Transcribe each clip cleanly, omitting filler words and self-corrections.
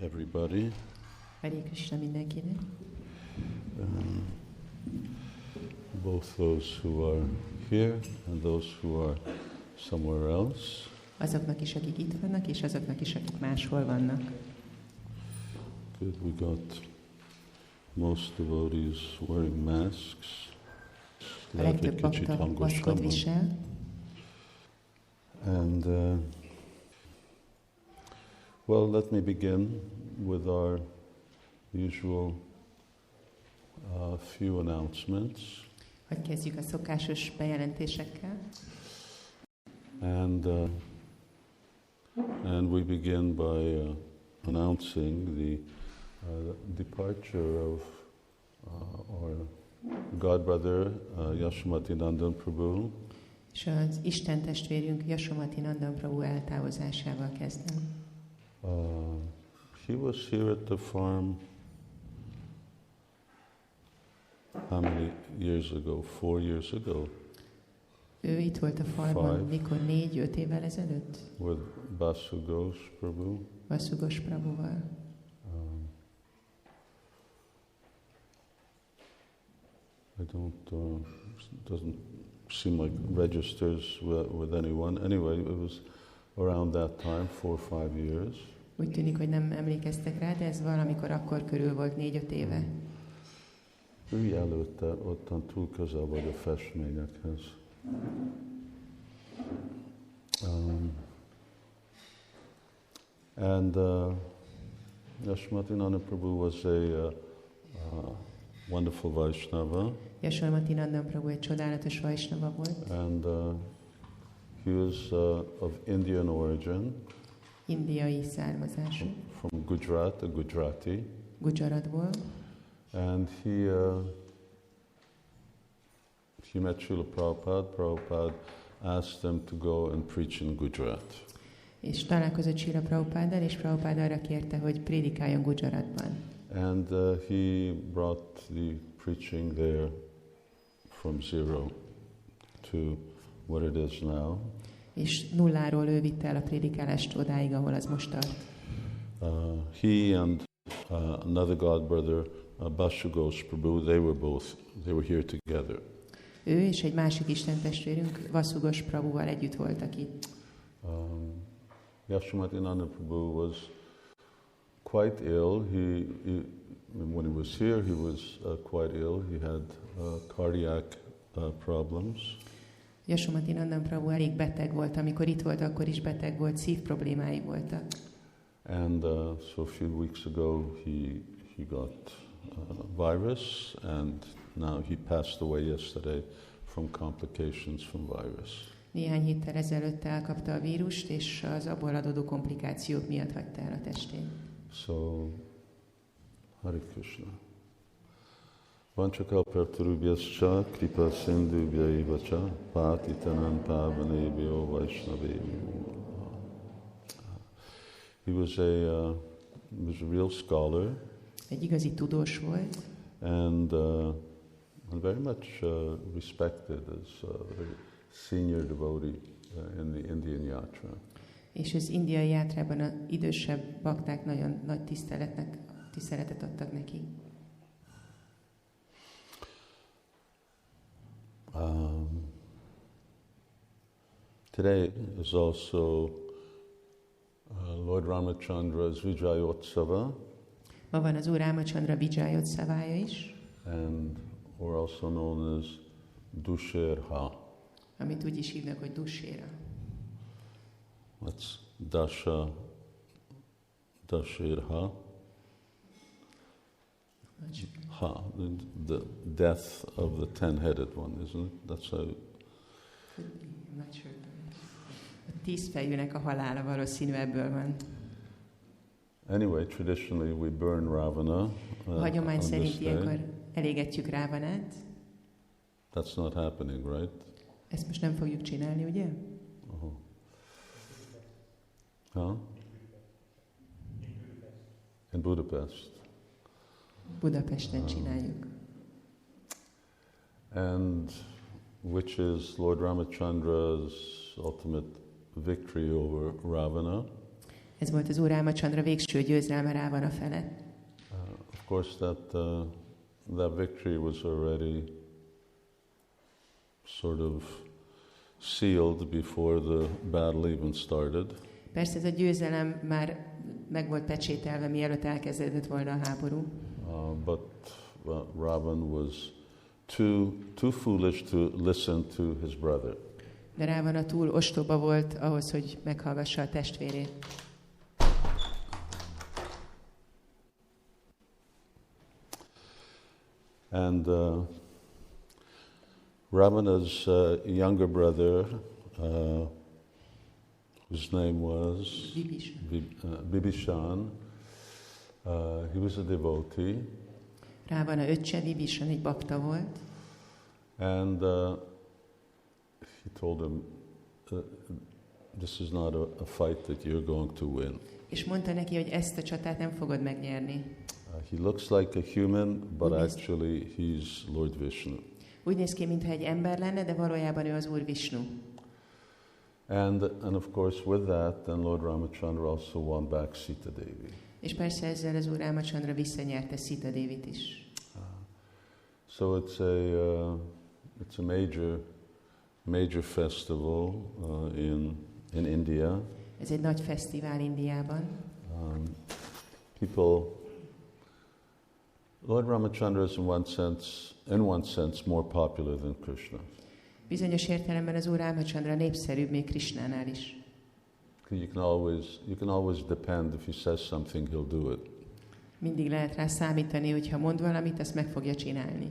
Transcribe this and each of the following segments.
everybody. Hare Krishna mindenkinek. Both those who are here and those who are somewhere else. Azoknak is, akik itt vannak, és azoknak is, akik máshol vannak. Good, we got most devotees wearing masks. A legtöbb bakta maszkot visel. And well, let me begin with our usual few announcements. Hogy kezdjük a szokásos bejelentésekkel. And we begin by announcing the departure of our godbrother Yasomati Nandan Prabhu. És az Isten testvérünk Yasomati Nandan Prabhu eltávozásával kezdem. He was here at the farm how many years ago? 4 years ago. Ő itt volt a farmon, mikor 4-5 évvel ezelőtt? With Vasugos Prabhu. Vasugos Prabhuval. I don't, doesn't seem like registers with anyone. Anyway, it was around that time, 4 or 5 years. Úgy tűnik, hogy nem emlékeztek rá, de ez valamikor akkor körül volt, 4-5 éve. Ülj előtte, ottan túl közel vagy a festményekhez. And Yasomati Nandan Prabhu was a wonderful Vaishnava. Yasomati Nandan Prabhu egy csodálatos Vaishnava volt. And he was of Indian origin. Indiai származású. From Gujarat, a Gujarati. Gujaratból. And he met Srila Prabhupada. Prabhupada asked him to go and preach in Gujarat. És találkozott Srila Prabhupáddal, és Prabhupád arra kérte, hogy prédikáljon Gujaratban. And he brought the preaching there from zero to what it is now. És nulláról ő vitte el a prédikálást odáig, ahol az most tart. He and another godbrother, Vasugos Prabhu, they were here together. Ő és egy másik istentestvérünk, Vasugos Prabhuval együtt voltak itt. Yasomati Nandan Prabhu was quite ill. When he was here, he was quite ill. He had cardiac problems. Yasomati Nandan Prabhu elég beteg volt, amikor itt volt, akkor is beteg volt, szívproblémái voltak. And so a few weeks ago he got virus, and now he passed away yesterday from complications from virus. Néhány héttel ezelőtt elkapta a vírust, és az abból adódó komplikációk miatt hagyta el a testét. So, Hare Krishna. Vanchakalpartarubhyascha kripa sindhubhyaivacha patitanam pavanebhyo vaishnavebhyo. He was a real scholar. Egy igazi tudós volt. And very much respected as a senior devotee in the Indian yatra. És az indiai játrában az idősebb bakták nagyon nagy tiszteletet adtak neki. Today is also Lord Ramachandra's Vijayotsava. Ma van az Úr Rámachandra Vijayotsavája is. And or also known as Dussera. Amit úgy is hívnak, hogy Dussera. That's Dussera. Ha, the death of the 10-headed one, isn't it? That's how. I'm not sure. A 10 fejűnek a halála valószínű ebből van. Anyway, traditionally we burn Ravana. A hagyomány szerint ilyenkor elégetjük Rávanát. That's not happening, right? Ezt most nem fogjuk csinálni, ugye? Uh-huh. Huh? In Budapest. Budapesten csináljuk. And which is Lord Ramachandra's ultimate victory over Ravana. Ez volt az Úr Rámacandra végső győzelme Rávana felett. Of course, that victory was already sort of sealed before the battle even started. Persze ez a győzelem már meg volt pecsételve, mielőtt elkezdődött volna a háború. But Ravan was too foolish to listen to his brother. De Rávana túl ostoba volt ahhoz, hogy meghallgassa a testvérét. And Ravana's younger brother, whose name was Bibhishan, he was a devotee. Rávana öccse, Vibhishan egy bakta volt. And he told him, this is not a fight that you're going to win. És mondta neki, hogy ezt a csatát nem fogod megnyerni. He looks like a human, but actually he's Lord Vishnu. Úgy néz ki, mintha egy ember lenne, de valójában ő az Úr Vishnu. And of course with that, then Lord Ramachandra also won back Sita Devi. És persze ezzel az Úr Rámacandra visszanyerte Sita Devit is. So it's a major festival in India. Ez egy nagy fesztivál Indiában. Lord Ramachandra is in one sense more popular than Krishna. Bizonyos értelemben az Úr Rámacandra népszerűbb még Krishnánál is. You can always depend if he says something, he'll do it. Mindig lehet rá számítani, hogy ha mond valamit, azt meg fogja csinálni.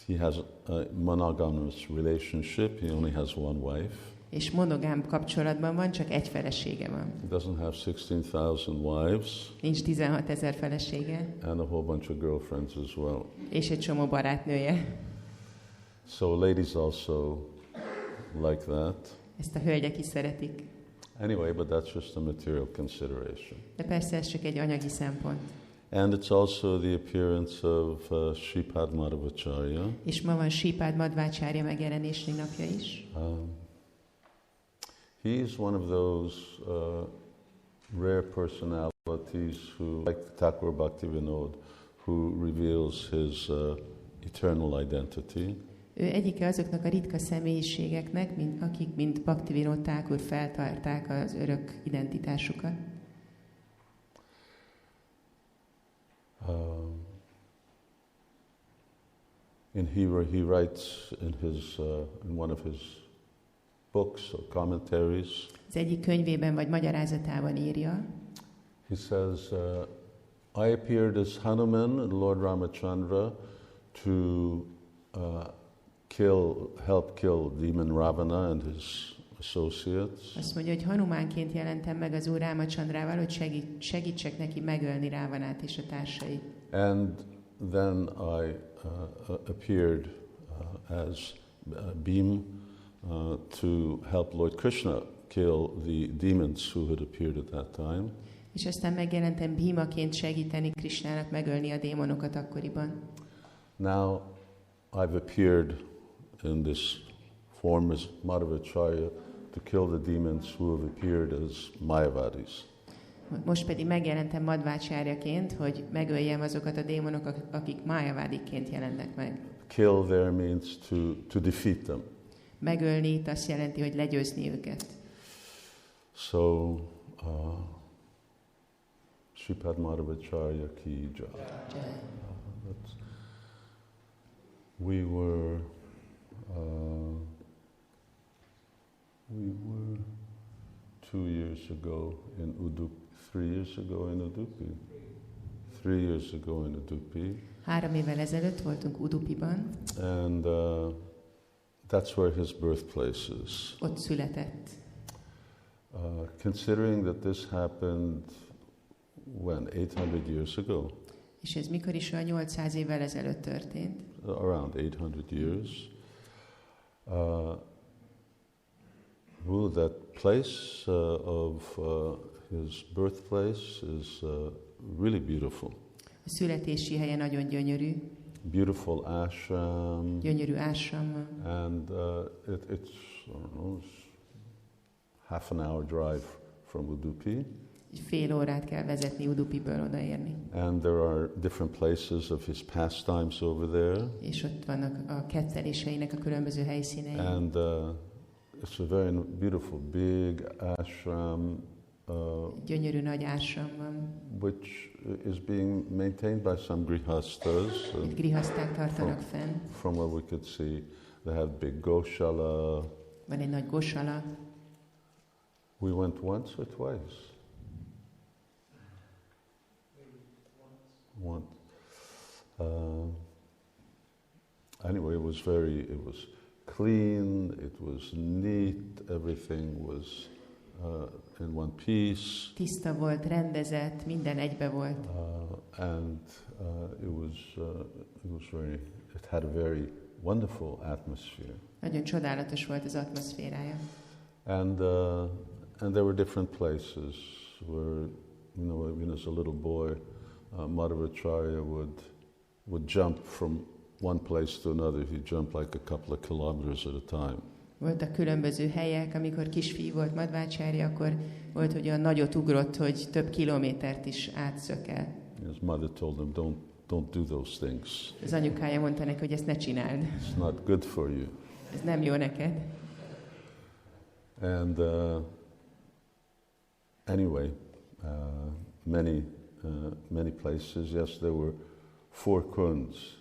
He has a monogamous relationship. He only has one wife. És monogám kapcsolatban van, csak egy felesége van. He doesn't have 16,000 wives. Nincs 16,000 felesége. And a whole bunch of girlfriends as well. És egy csomó barátnője. So ladies also like that. Ezt a hölgyek is szeretik. Anyway, but that's just a material consideration. De persze ez csak egy anyagi szempont. And it's also the appearance of Shripad Madhvacharya. És ma van Shripad Madhvacharya megjelenési napja is. He's one of those rare personalities who, like Thakur Bhaktivinoda, who reveals his eternal identity. Ő egyike azoknak a ritka személyiségeknek, akik, mint Bhaktivinoda Thakur feltárták az örök identitásukat. He writes in one of his books or commentaries. Az egyik könyvében vagy magyarázatában írja. He says, I appeared as Hanuman, Lord Ramachandra, to help kill demon Ravana and his associates. Azt mondja, hogy Hanumánként jelentem meg az Úr Rámacandrával, hogy segítsek neki megölni Rávanát és a társait. And then I appeared as Bhim to help Lord Krishna kill the demons who had appeared at that time. És aztán megjelentem Bhimaként segíteni Krishnának megölni a démonokat akkoriban. Now I've appeared in this form as Madhvacharya to kill the demons who have appeared as Mayavadis. Most pedig megjelentem Madhvacharyaként, hogy megöljem azokat a démonok, akik Mayavadiként jelennek meg. Kill there means to defeat them. Megölni itt azt jelenti, hogy legyőzni őket. So, Shripad Madhvacharya ki jai. We were 2 years ago in Udupi. 3 years ago in Udupi. 3 years ago in Udupi. 3 évvel ezelőtt voltunk Udupiban. And that's where his birthplace is. Ott született. Considering that this happened when 800 years ago. És ez mikor is olyan 800 évvel ezelőtt történt? Around 800 years. That place of his birthplace is really beautiful. A születési helye nagyon gyönyörű. beautiful ashram. Gyönyörű ashram. And it's, I don't know, half an hour drive from Udupi. Fél órát kell vezetni Udupiből odaérni. And there are different places of his pastimes over there. És ott vannak a ketteléseinek a különböző helyszínei. And it's a very beautiful big ashram. Gyönyörű nagy ashram van. Which is being maintained by some grihastas. Itt grihaszták tartanak fenn. From what we could see, they have big goshala. Van egy nagy gosala. We went once or twice? Once. Anyway, it was clean, it was neat, everything was in one piece. Tiszta volt, rendezett, minden egybe volt. And it had a very wonderful atmosphere. Nagyon csodálatos volt az atmoszférája. And there were different places where, even as a little boy, Madhavacharya would jump from one place to another. He'd jump like a couple of kilometers at a time. Voltak különböző helyek, amikor kisfiú volt Madhvacharya, akkor volt, hogy olyan nagyot ugrott, hogy több kilométert is átszökel. His mother told him, don't do those things. Az anyukája mondta neki, hogy ezt ne csináld. It's not good for you. Ez nem jó neked. And anyway, many places. Yes, there were 4 kunds.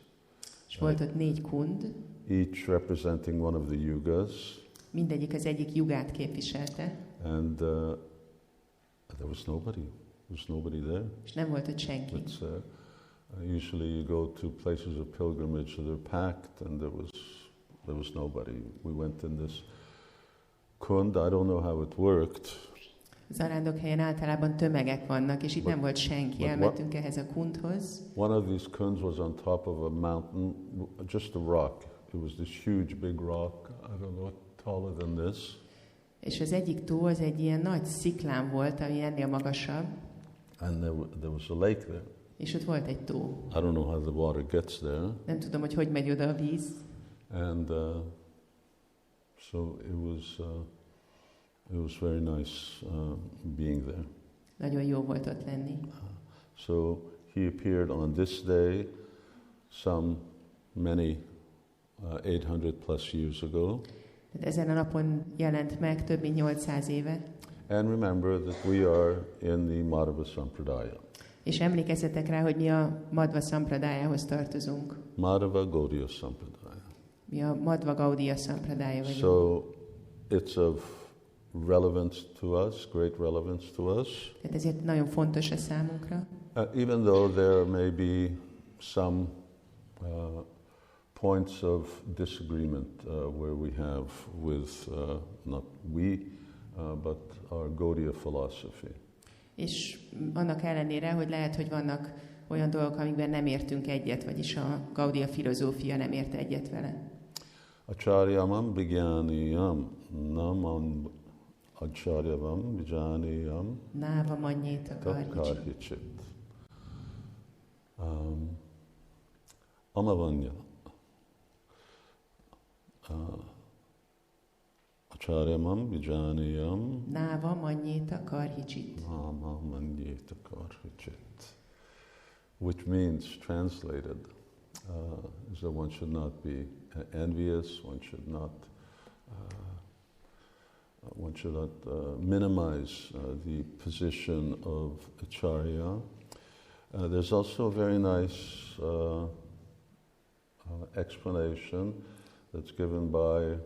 És volt ott 4 kund. Each representing one of the yugas. Mindegyik az egyik jugát képviselte. And there was nobody. There was nobody there. És nem volt ott senki. Usually you go to places of pilgrimage that are packed, and there was nobody. We went in this kund. I don't know how it worked. Zarándokhelyen általában tömegek vannak, és itt nem volt senki. Elmentünk ehhez a kundhoz. One of these kunds was on top of a mountain, just a rock. It was this huge, big rock. I don't know, taller than this. És az egyik tó az egy ilyen nagy sziklán volt, ami ennél magasabb. And there was a lake there. És ott volt egy tó. I don't know how the water gets there. Nem tudom, hogy megy oda a víz. And so it was very nice being there. Nagyon jó volt ott lenni. So he appeared on this day many 800 plus years ago. Tehát ezen a napon jelent meg több mint 800 éve. And remember that we are in the Madhva Sampradaya. És emlékezzetek rá, hogy mi a Madhva Sampradájához tartozunk. Madhva Gaudiya Sampradaya. Mi a Madhva Gaudiya Sampradája vagyunk. So it's of relevance to us, great relevance to us. Tehát ezért nagyon fontos a számunkra. Even though there may be some points of disagreement where we have with, not we, but our Gaudiya philosophy. És annak ellenére, hogy lehet, hogy vannak olyan dolgok, amikben nem értünk egyet, vagyis a Gaudiya filozófia nem ért egyet vele. Acharyamam vigyaniyam namam acharyavam vijaniyam náva mannyét akarhicsit. Amavanya acharyamam vijaniyam náva mannyét akarhicsit. Náva mannyét akarhicsit. Which means, translated, is that one should not be envious, one should not minimize the position of acharya. There's also a very nice explanation that's given by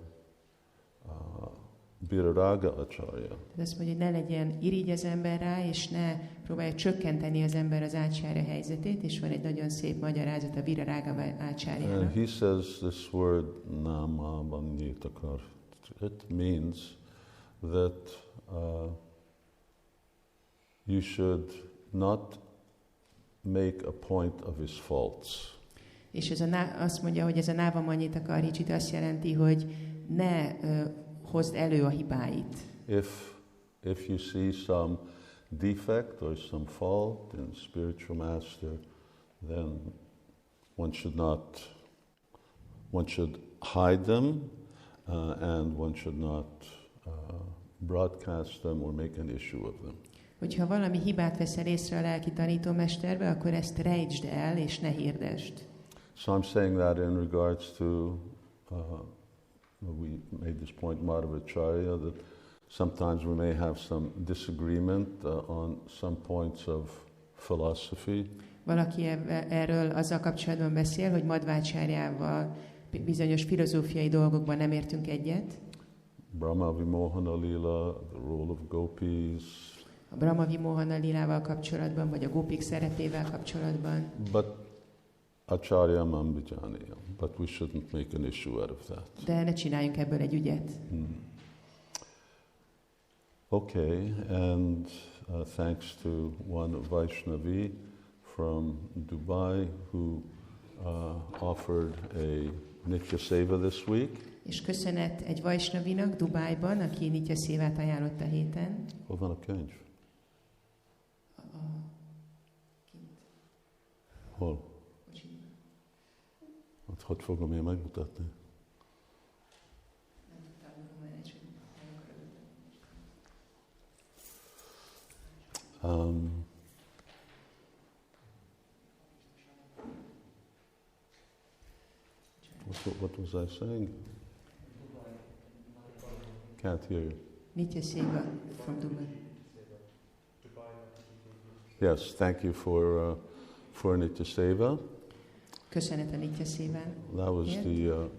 Viraraga Acharya. Azt mondja, hogy ne legyen irigy az ember rá, és ne próbálja csökkenteni az ember az ácsárya helyzetét, és van egy nagyon szép magyarázat a Viraraga ácsárjának. And he says this word nama banyitakar. It means that you should not make a point of his faults. És azt mondja, hogy ez a náva mannyit akarhicsit azt jelenti, hogy ne hozd elő a hibáit. If you see some defect or some fault in spiritual master, then one should hide them, and one should not broadcast them or make an issue of them. Hogyha valami hibát veszel észre a lelki tanítómesterbe, akkor ezt rejtsd el, és ne hirdesd. So I'm saying that in regards to, we made this point, Madhavacharya, that sometimes we may have some disagreement on some points of philosophy. Valaki erről azzal kapcsolatban beszél, hogy Madhvacsáryával bizonyos filozófiai dolgokban nem értünk egyet. Brahma Vimohana Lila, the role of gopis. A Brahma Vimohana Lilával kapcsolatban, vagy a gópik szerepével kapcsolatban. But Acharya Mambijaniya, but we shouldn't make an issue out of that. De ne csináljunk ebből egy ügyet. Okay, and thanks to one Vaishnavi from Dubai who offered a Nitya Seva this week. És köszönet egy Vaishnavinak Dubájban, aki Nitya Szévát ajánlott a héten. Hol van a könyv? Hol? Hát hogy fogom én megmutatni? What was I saying? Can't hear you. Nitya Seva from Dubai. Yes, thank you for Nitya Seva. Köszönet a Nitya Széván. That was the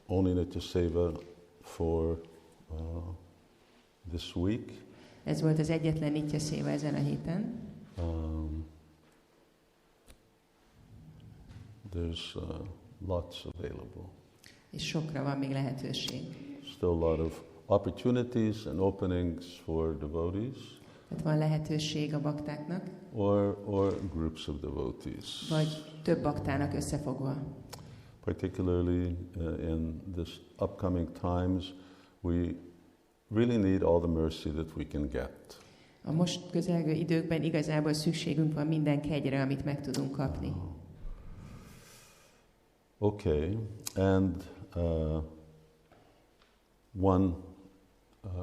only Nitya Seva for this week. Ez volt az egyetlen Nitya Széva ezen a héten. There's lots available. És sokra van még lehetőség. Still a lot of opportunities and openings for devotees. Tehát van lehetőség a baktáknak. Or groups of devotees. Vagy több baktának összefogva. Particularly in this upcoming times, we really need all the mercy that we can get. A most közelgő időkben igazából szükségünk van minden kegyre, amit meg tudunk kapni. Okay, and one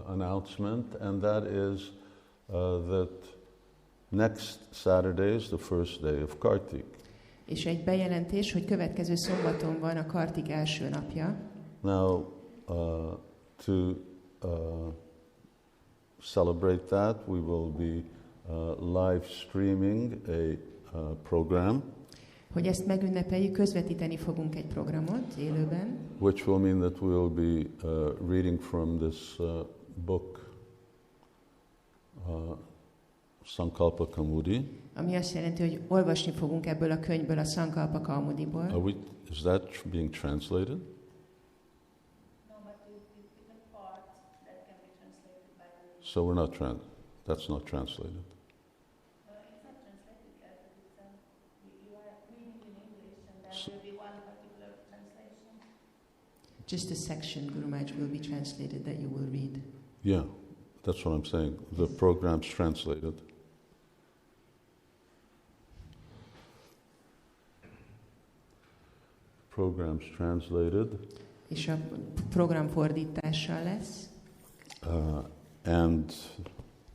announcement, and that is that next Saturday is the first day of Kartik. És egy bejelentés, hogy következő szombaton van a Kartik első napja. Now, to celebrate that, we will be live streaming a program. Hogy ezt megünnepeljük, közvetíteni fogunk egy programot élőben. Which will mean that we will be reading from this book, Sankalpa Kaumudi. Ami azt jelenti, hogy olvasni fogunk ebből a könyvből, a Sankalpa Kaumudiból. Is that being translated? No, but with the part that can be translated by the... So we're not that's not translated. No, it's not translated yet. You are reading in English and there will be one particular translation. Just a section, Guru Maharaj, will be translated that you will read. Yeah, that's what I'm saying. The program's translated. Program's translated. És a program fordítással lesz. And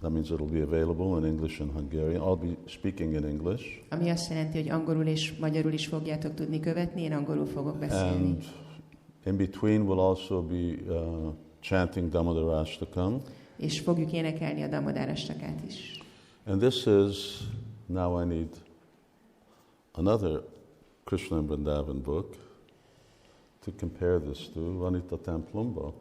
that means it'll be available in English and Hungarian. I'll be speaking in English. Ami azt jelenti, hogy angolul és magyarul is fogjátok tudni követni, én angolul fogok beszélni. And in between we'll also be chanting Damodarashtakam. És fogjuk énekelni a Damodarashtakát is. And this is, now I need another Krishna and Vrindavan book to compare this to, Vanita Templumba.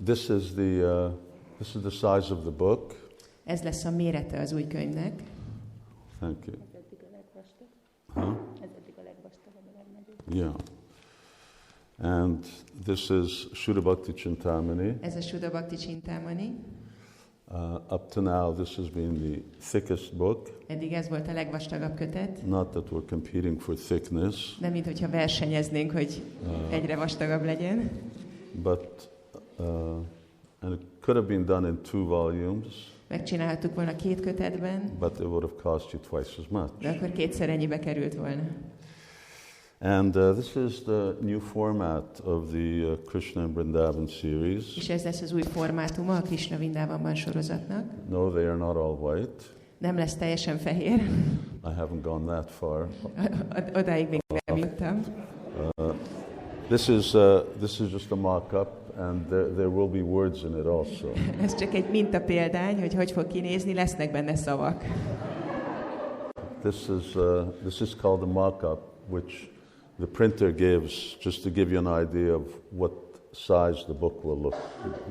This is the size of the book. Ez lesz a mérete az új könyvnek. Thank you. Ez eddig a legvastag. Ez eddig a legvastagabb, a legnagyobb. Yeah. And this is Shuddha Bhakti Chintamani. Ez a Shuddha Bhakti Chintamani. Up to now, this has been the thickest book. Eddig ez volt a legvastagabb kötet. Not that we're competing for thickness. Nem, mint hogyha versenyeznénk, hogy egyre vastagabb legyen. But and it could have been done in 2 volumes. Megcsinálhattuk volna 2 kötetben. But it would have cost you twice as much. De akkor 2-szer ennyibe került volna. And this is the new format of the Krishna and Vrindavan series. És ez lesz az új formátuma a Krishna-Vrindavanban sorozatnak. No, they are not all white. Nem lesz teljesen fehér. I haven't gone that far. Odáig még nem jutottam. This is just a mock-up, and there will be words in it also. Ez csak egy mintapéldány, hogy fog kinézni, lesznek benne szavak. This is called a mock-up, which the printer gives just to give you an idea of what size the book will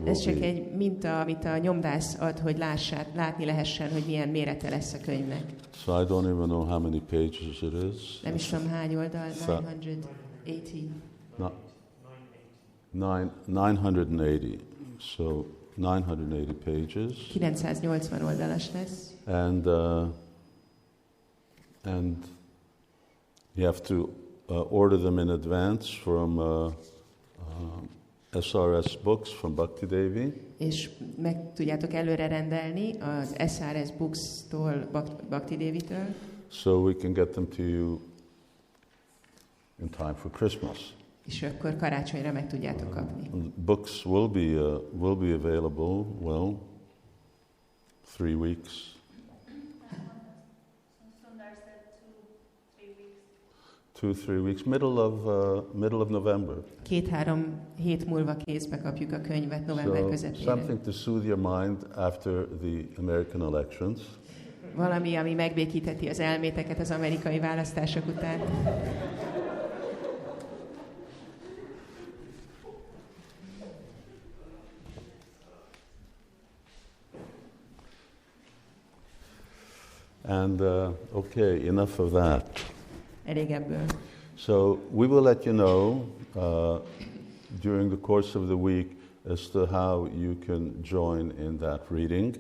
Ez csak be. egy minta, amit a nyomdász ad, hogy látni lehessen, hogy milyen mérete lesz a könyvnek. So I don't even know how many pages it is. Nem is tudom hány oldal, 980. 980. So 980 pages. 980 oldalas lesz. And you have to order them in advance from SRS Books from Bhakti Devi. És meg tudjátok előre rendelni az SRS Books-tól, Bhakti Devi-től. So we can get them to you in time for Christmas. És akkor karácsonyra meg tudjátok kapni. Books will be available, 3 weeks. 2-3 weeks, middle of November. 2-3 hét múlva kézbe kapjuk a könyvet november közepére. Something to soothe your mind after the American elections. Valami, ami megbékítheti az elméteket az amerikai választások után. And okay, enough of that. Elég ebből. So we will let you know during the course of the week as to how you can join in that reading.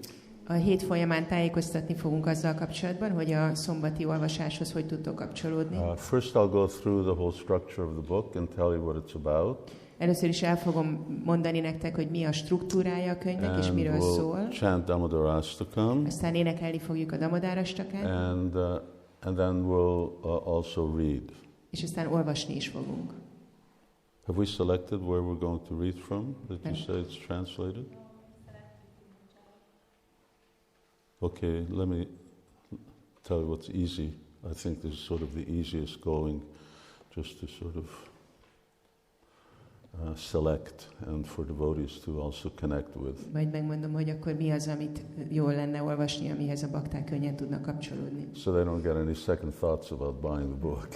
A hét folyamán tájékoztatni fogunk azzal kapcsolatban, hogy a szombati olvasáshoz hogy tudtok kapcsolódni. First I'll go through the whole structure of the book and tell you what it's about. Először is el fogom mondani nektek, hogy mi a struktúrája a könyvnek, és miről szól. Chant Damodarastakam. Aztán énekelni fogjuk a Damodarastakát. And then we'll also read. És aztán olvasni is fogunk. Have we selected where we're going to read from? Did you say it's translated? Okay, let me tell you what's easy. I think this is sort of the easiest going, just to sort of select and for devotees to also connect with. Majd megmondom, hogy akkor mi az, amit jól lenne olvasni, amihez a bakták könnyen tudnak kapcsolódni. So they don't get any second thoughts about buying the book.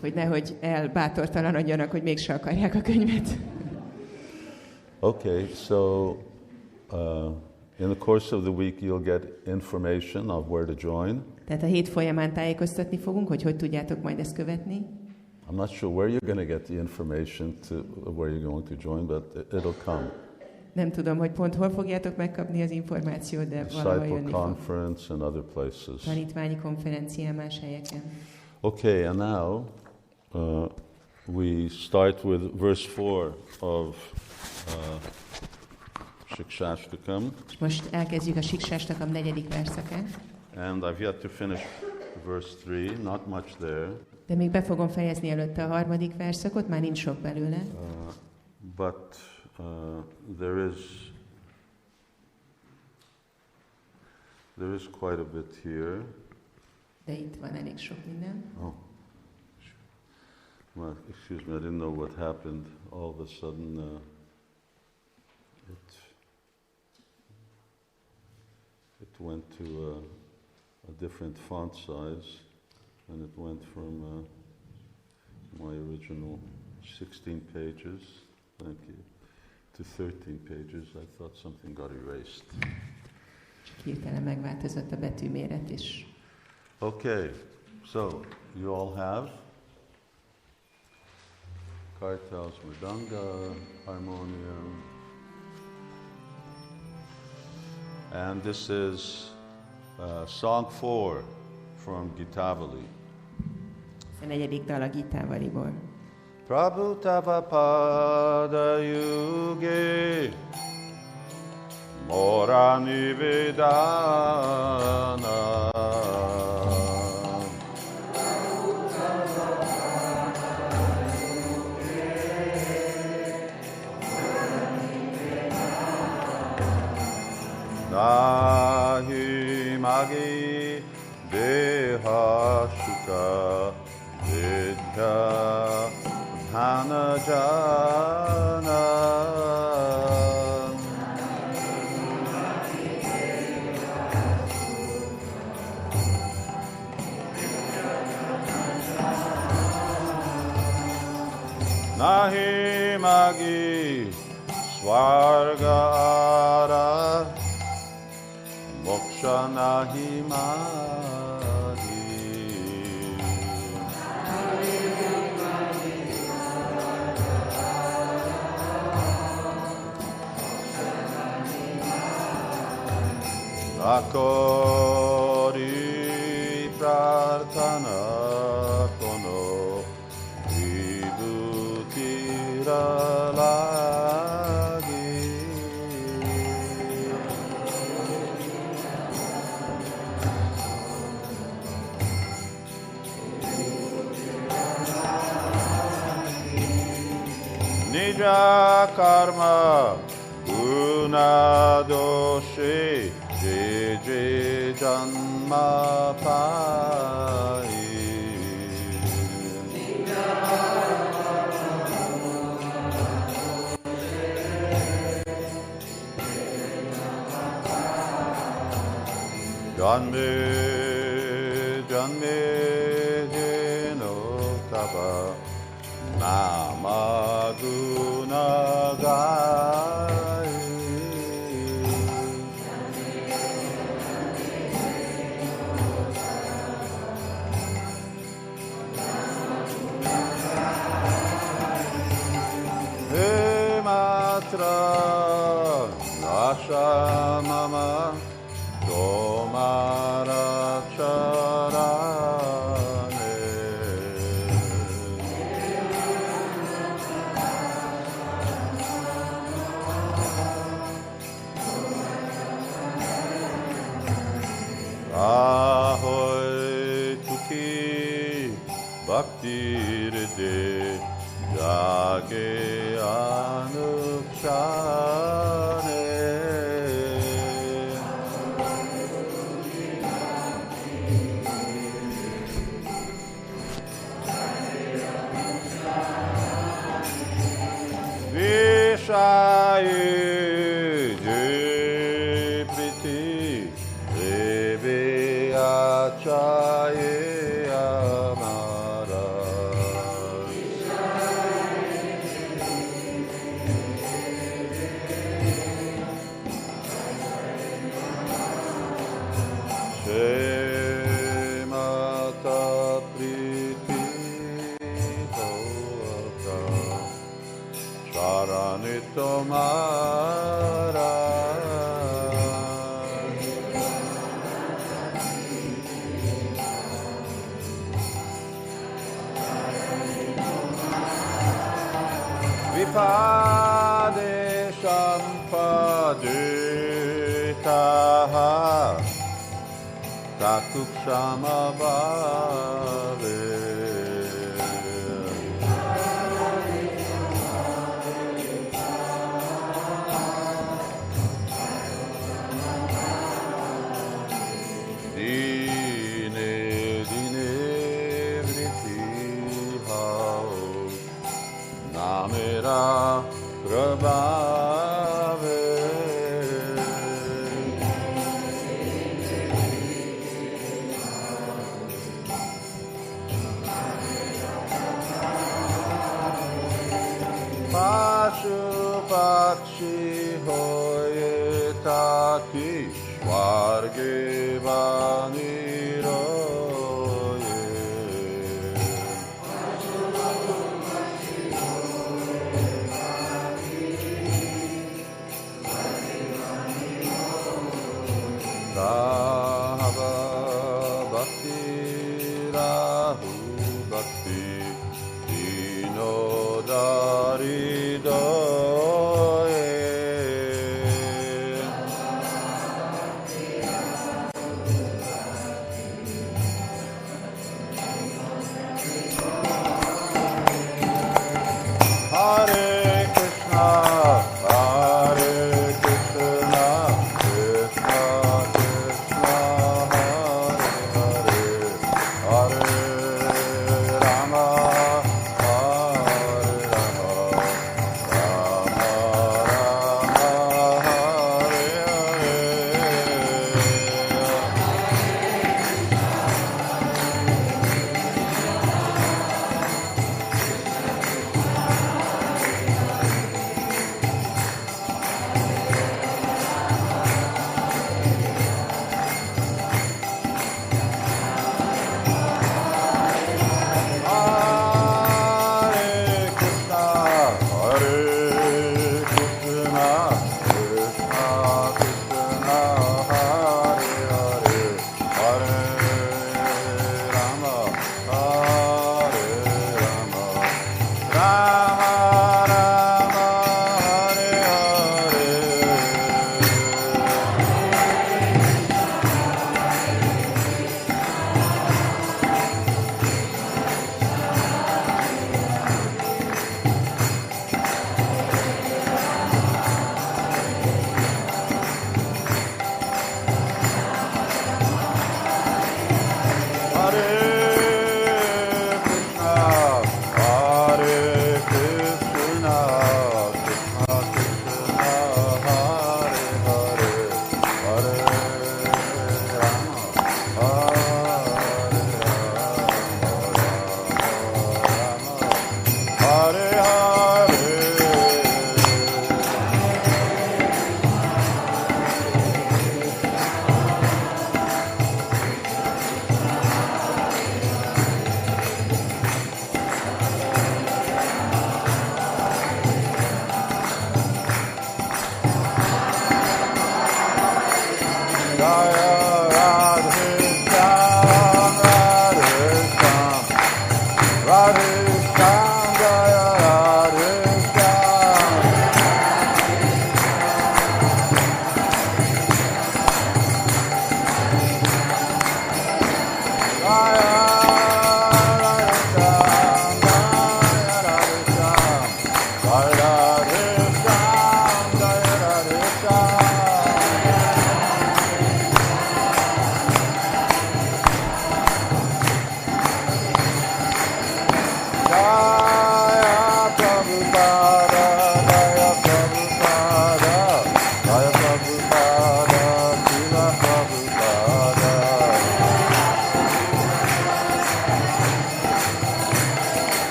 Hogy nehogy elbátortalanodjanak, hogy mégse akarják a könyvet. Okay, so in the course of the week you'll get information of where to join. Tehát a hét folyamán tájékoztatni fogunk, hogy tudjátok majd ezt követni. I'm not sure where you're going to get the information to where you're going to join, but it'll come. Nem tudom, hogy pont hol fogjátok megkapni az információt, de valahol jönni fog. Conference and other places. Tanítványi konferencián, más helyeken. Okay, and now we start with verse 4 of Siksastakam. Most elkezdjük a Siksastakam 4. verszakát. And I've yet to finish verse 3, not much there. De még be fogom fejezni előtte a 3. verszakot, már nincs sok belőle. But there is quite a bit here. De itt van elég sok minden. Oh. Well, excuse me, I didn't know what happened. All of a sudden, it went to a different font size, and it went from my original 16 pages, thank you, to 13 pages. I thought something got erased. Csak hirtelen megváltozott a betűméret is. Okay, so you all have kartals, mridanga, harmonium, and this is song 4 from Gitavali. A 4. dal a Gitavaliból. Prabhu tava pada yuge Mora Nivedana. Nahi magi deha shuka vidya dhana jana. Nahi magi swarga ara moksha nahi magi. Akori prarthana kono vibhutira lagi. Nija karma guna doshi je janma pai. Janme janme jeno taba nama guna gai. He matra asha mama tomara charane. Ahoy tuki bhakti ride jage anukshane. Vishaye je priti deve achaye amara. Shemata priti hoaka Charanitomara. Vipade sampaditaha takukshama bhave. Dine dine vriti hao namera prabhave. Pashu pakshi hoye taki swarge vaniroye. Rahava bhakti rahu bhakti dinodari doye.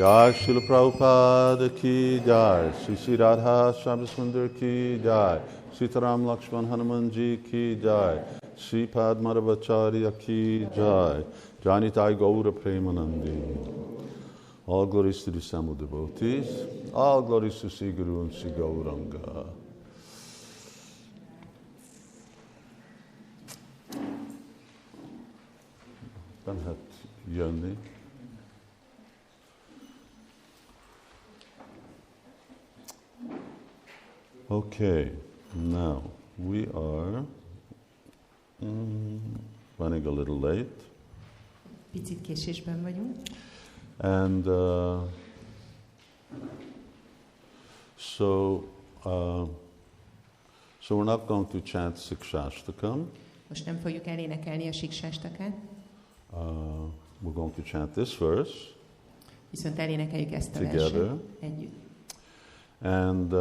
Jai Srila Prabhupada ki jai, Sri Radha Shamsundar ki jai, Sitaram Lakshman Hanumanji ki jai, Sripad Madhavacharya ki jai, Janitai Gaura Premanandi. All glories to the assembled devotees, all glories to Sri Guru and Sri Gauranga. Nem lehet jönni. Okay, now we are running a little late. Picit késésben vagyunk. And so we're not going to chant Siksastakam. Most nem fogjuk elénekelni a Siksastakát. We're going to chant this verse. Viszont elénekeljük ezt a verset együtt. And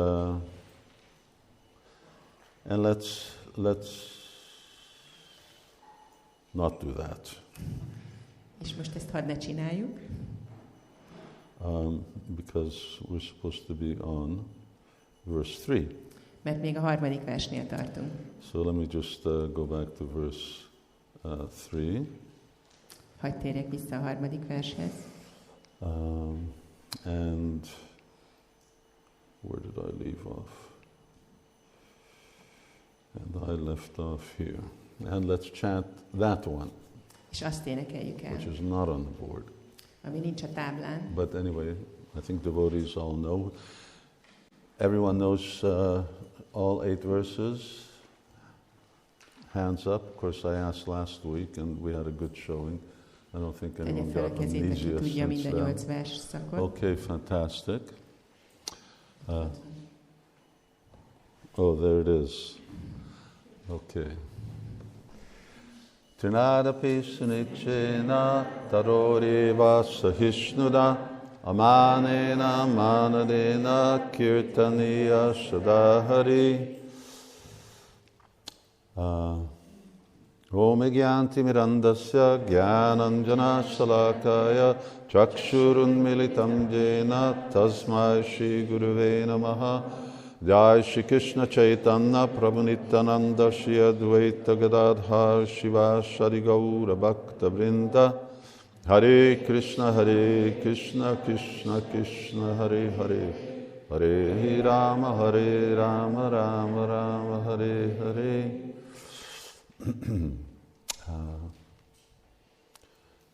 let's not do that. És most ezt hadd ne csináljuk. Because we're supposed to be on verse 3. Mert még a harmadik versnél tartunk. So let me just go back to verse 3. Hadd térjek vissza a harmadik vershez. And where did I leave off? And I left off here. And let's chant that one. És azt énekeljük el. Which is not on the board. Ami nincs a táblán. But anyway, I think devotees all know. Everyone knows all 8 verses. Hands up. Of course, I asked last week, and we had a good showing. I don't think anyone got amnesia since then. Okay, fantastic. Oh, there it is. Okay. Trinada Pisanichena Tarori Vasahishnuda Amanena Manadena Kirtaniya Shadahari Om Gyanti Mirandasya Gyananjana Shalakaya Chakshurun Militam Jena Tasmai Shri Guruve Namaha Jai Shri Krishna Chaitanya Prabhu Nityananda Shri Advaita Gadadhar Shiva Shri Gaura Bhakta Vrinda Hare Krishna Krishna Krishna Hare Hare Hare Rama Rama Rama Hare Hare.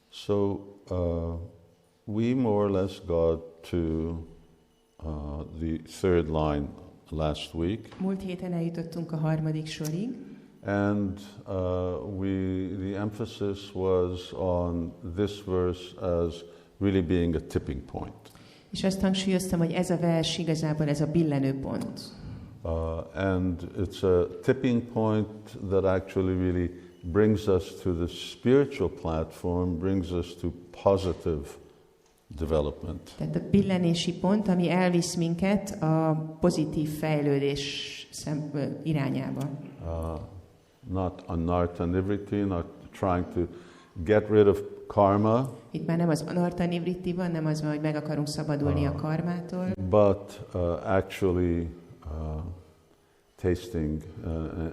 So we more or less got to the third line last week. Múlt héten eljutottunk a harmadik sorig. And the emphasis was on this verse as really being a tipping point. És azt hangsúlyoztam, hogy ez a vers igazából ez a billenőpont. And it's a tipping point that actually really brings us to the spiritual platform, brings us to positive development. Tehát a billenési pont, ami elvisz minket a pozitív fejlődés irányába. Not anartha nivritti, not trying to get rid of karma. Itt már nem az anartha nivritti van, nem az van, hogy meg akarunk szabadulni a karmától. But actually tasting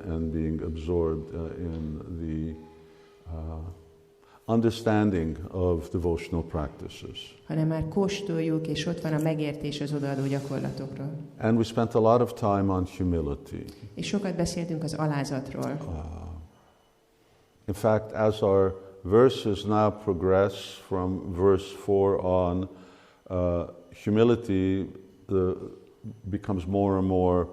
and being absorbed in the understanding of devotional practices. Hanem már kóstoljuk, és ott van a megértés az odaadó gyakorlatokról. And we spent a lot of time on humility. És sokat beszéltünk az alázatról. In fact, as our verses now progress from verse 4 on, humility becomes more and more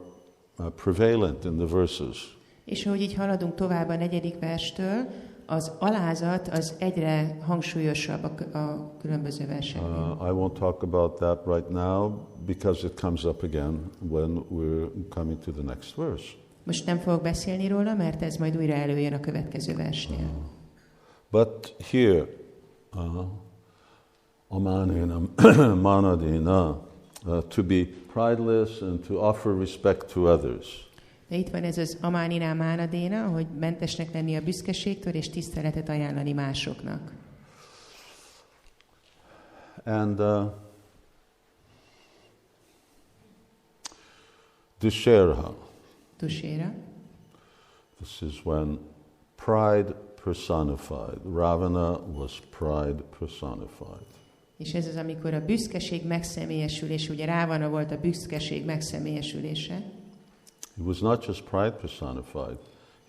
prevalent in the verses. És ahogy így haladunk tovább a 4. verstől, az alázat az egyre hangsúlyosabb a különböző versekben. I won't talk about that right now because it comes up again when we're coming to the next verse. Most nem fogok beszélni róla, mert ez majd újra előjön a következő versnél. But here, amanena manadena, to be prideless and to offer respect to others. De itt van ez az amánina mánadéna, hogy mentesnek lenni a büszkeségtől és tiszteletet ajánlani másoknak. And Dussera. Dussera. This is when pride personified. Ravana was pride personified. És ez az, amikor a büszkeség megszemélyesülés, ugye Rávana volt a büszkeség megszemélyesülése. He was not just pride personified,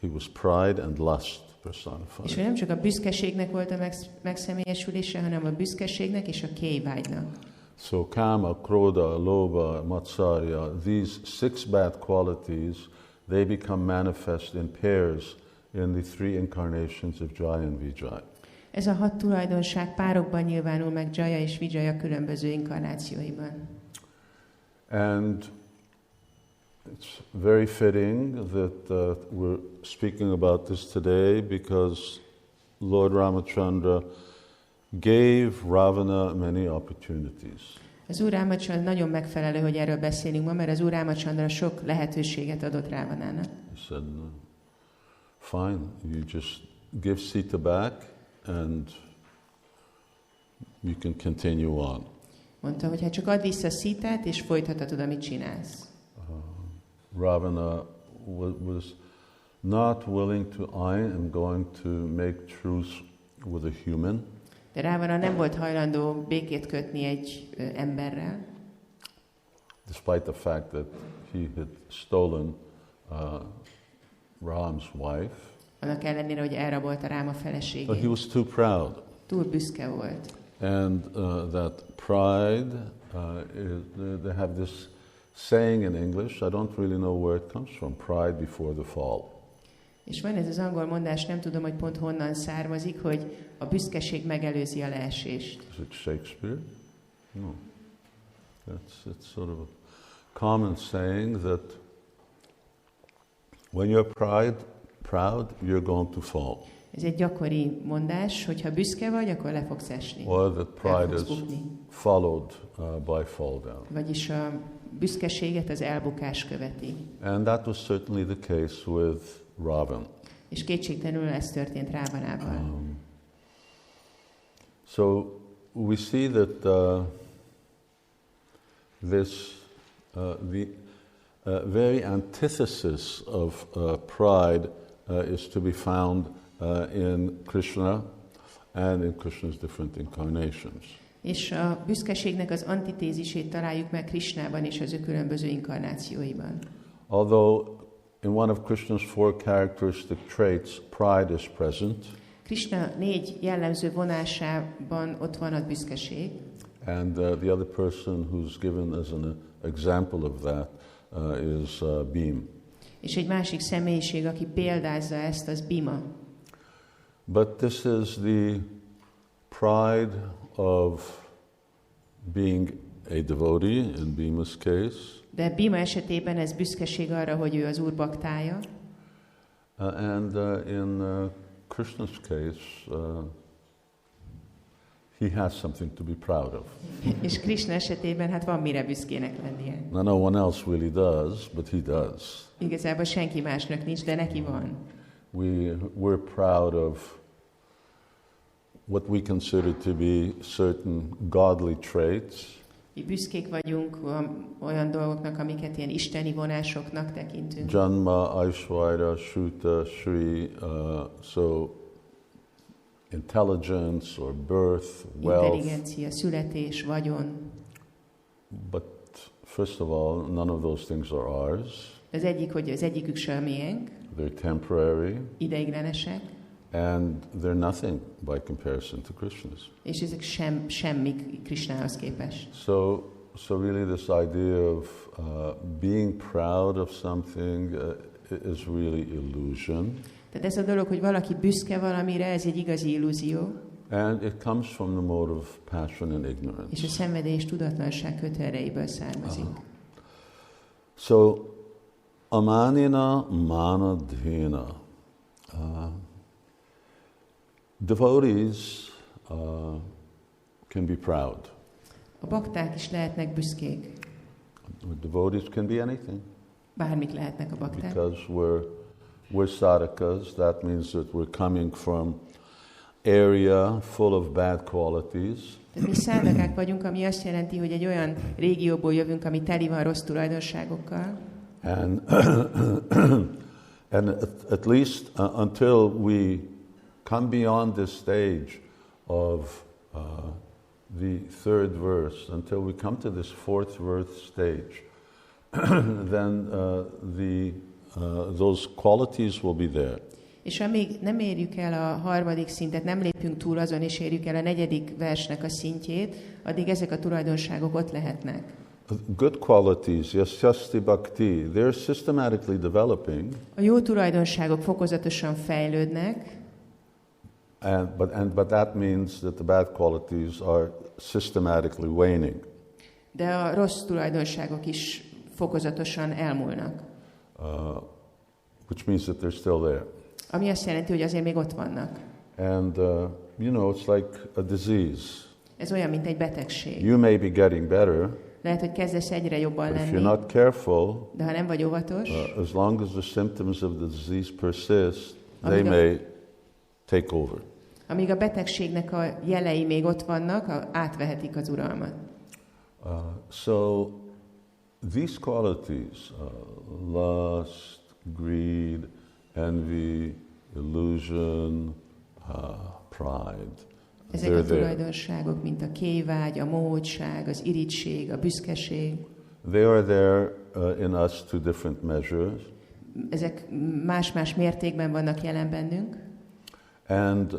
he was pride and lust personified. És nem csak a büszkeségnek volt a megszemélyesülése, hanem a büszkeségnek és a kéjvágynak. So kama, krodha, lobha, matsarya, these 6 bad qualities, they become manifest in pairs in the 3 incarnations of Jaya and Vijaya. Ez a 6 tulajdonság párokban nyilvánul meg Jaya és Vijaya különböző inkarnációiban. And it's very fitting that we're speaking about this today because Lord Ramachandra gave Ravana many opportunities. Az Úr Rámachandra nagyon megfelelő, hogy erről beszélünk ma, mert az Úr Rámachandra sok lehetőséget adott Rávanának. He said, fine, you just give Sita back and you can continue on. Mondta, hogy hát csak add vissza Szitát, és folytatod, amit csinálsz. Ravana was not willing to, I am going to make truce with a human. De Rávana nem volt hajlandó békét kötni egy emberrel. Despite the fact that he had stolen Ram's wife. Annak ellenére, hogy elrabolta Ráma feleségét. But he was too proud. Túl büszke volt. And that pride, they have this saying in English, I don't really know where it comes from, pride before the fall. És van ez az angol mondás, nem tudom, hogy pont honnan származik, hogy a büszkeség megelőzi a leesést. Is it Shakespeare? No. It's sort of a common saying that when you're proud, you're going to fall. Ez egy gyakori mondás, hogy ha büszke vagy, akkor le fogsz esni. Or that pride is followed by fall down. Vagyis a büszkeséget az elbukás követi. And that was certainly the case with Ravan. És kétségtelenül ez történt Rávanával. So we see that the very antithesis of pride is to be found in Krishna and in Krishna's different incarnations. És a büszkeségnek az antitézisét találjuk meg Krisnában és az ő különböző inkarnációiban. Although in one of Krishna's 4 characteristic traits, pride is present. Krishna 4 jellemző vonásában ott van a büszkeség. And the other person who's given as an example of that is Bhim. És egy másik személyiség, aki példázza ezt, az Bhima. But this is the pride of being a devotee, in Bhima's case. De Bhima esetében ez büszkeség arra, hogy ő az Úr baktája. And in Krishna's case, he has something to be proud of. És Krishna esetében hát van mire büszkének lennie. Now, no one else really does, but he does. Igazából senki másnak nincs, de neki van. We're proud of what we consider to be certain godly traits. Mi büszkék vagyunk olyan dolgoknak, amiket ilyen isteni vonásoknak tekintünk. Janma, Aishwarya, Shruta, Shri, so intelligence or birth, wealth. Intelligencia, születés, vagyon. But first of all, none of those things are ours. Az egyik, hogy az egyikük sem a miénk. They're temporary. Ideiglenesek. And they're nothing by comparison to Krishna's. És ezek semmi Krishnához képest. So really this idea of being proud of something is really illusion. Tehát ez a dolog, hogy valaki büszke valamire, ez egy igazi illúzió. And it comes from the mode of passion and ignorance. És a szenvedély és tudatlanság kötőereiből származik. So amanina manadhena. Devotees can be proud. A bakták is lehetnek büszkék. Devotees can be anything. Bármik lehetnek a bakták. Because we're sadhakas, that means that we're coming from area full of bad qualities. Tehát mi szádakák vagyunk, ami azt jelenti, hogy egy olyan régióból jövünk, ami teli van rossz tulajdonságokkal. And at least until we come beyond this stage of the third verse, until we come to this fourth verse stage, then those qualities will be there. És amíg nem érjük el a harmadik szintet, nem lépünk túl azon, és érjük el a negyedik versnek a szintjét, addig ezek a tulajdonságok ott lehetnek. Good qualities, yasyasti bhakti, they're systematically developing. A jó tulajdonságok fokozatosan fejlődnek. But that means that the bad qualities are systematically waning. De a rossz tulajdonságok is fokozatosan elmúlnak. Which means that they're still there. Ami azt jelenti, hogy azért még ott vannak. And it's like a disease. Ez olyan, mint egy betegség. You may be getting better. Lehet, hogy kezdesz egyre jobban lenni. If you're not careful, de ha nem vagy óvatos, as long as the symptoms of the disease persist, they may take over. Amíg a betegségnek a jelei még ott vannak, átvehetik az uralmat. So these qualities, lust, greed, envy, illusion, pride. Ezek a tulajdonságok, mint a kévágy, a mohótság, az irigység, a büszkeség. They are there in us to different measures. Ezek más-más mértékben vannak jelen bennünk. And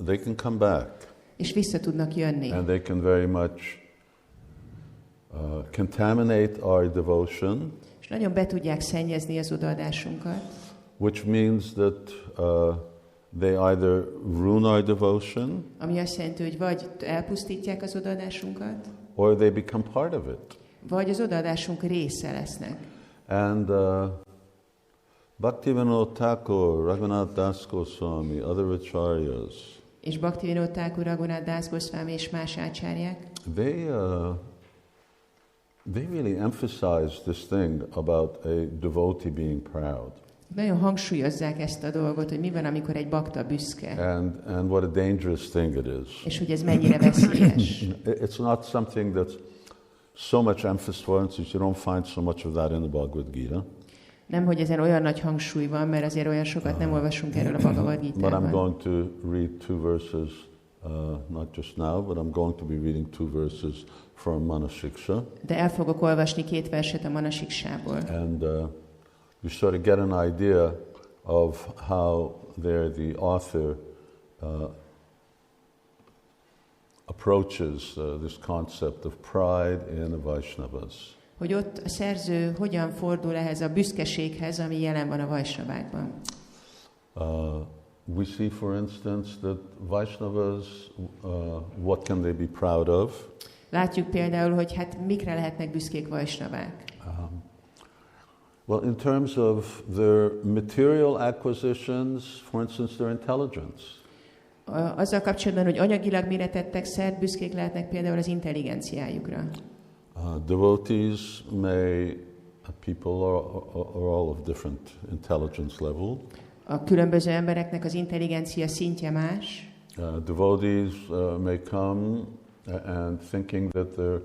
they can come back. És vissza tudnak jönni. And they can very much contaminate our devotion. És nagyon be tudják szennyezni az odaadásunkat. Which means that they either ruin our devotion, ami azt jelenti, hogy vagy elpusztítják az odaadásunkat, or they become part of it. Vagy az odaadásunk része lesznek. And Bhaktivinoda Thakur, Raghunath Das Goswami, other acharyas, és Bhaktivinoda Thakur, Raghunath Das Goswami és más ácsáryák, they really emphasize this thing about a devotee being proud. Nagyon hangsúlyozzák ezt a dolgot, hogy mi van, amikor egy bakta büszke. And what a dangerous thing it is. És hogy ez mennyire veszélyes. It's not something that's so much emphasis, for instance, you don't find so much of that in the Bhagavad Gita. Nem, hogy ezen olyan nagy hangsúly van, mert azért olyan sokat nem olvasunk erről a Bhagavad Gitában. But I'm going to read two verses, not just now, but I'm going to be reading two verses from Manasiksha. De el fogok olvasni 2 verset a Manasiksából. And you sort of get an idea of how there the author approaches this concept of pride in the Vaishnavas. Hogy ott a szerző hogyan fordul ehhez a büszkeséghez, ami jelen van a Vaisnavákban. We see, for instance, that Vaishnavas, what can they be proud of? Látjuk például, hogy hát mikre lehetnek büszkék Vaisnavák. Well, in terms of their material acquisitions, for instance, their intelligence. Azzal kapcsolatban, hogy anyagilag mire tettek szert, büszkék lehetnek például az intelligenciájukra. Devotees people are all of different intelligence level. A különböző embereknek az intelligencia szintje más. Devotees may come and thinking that they're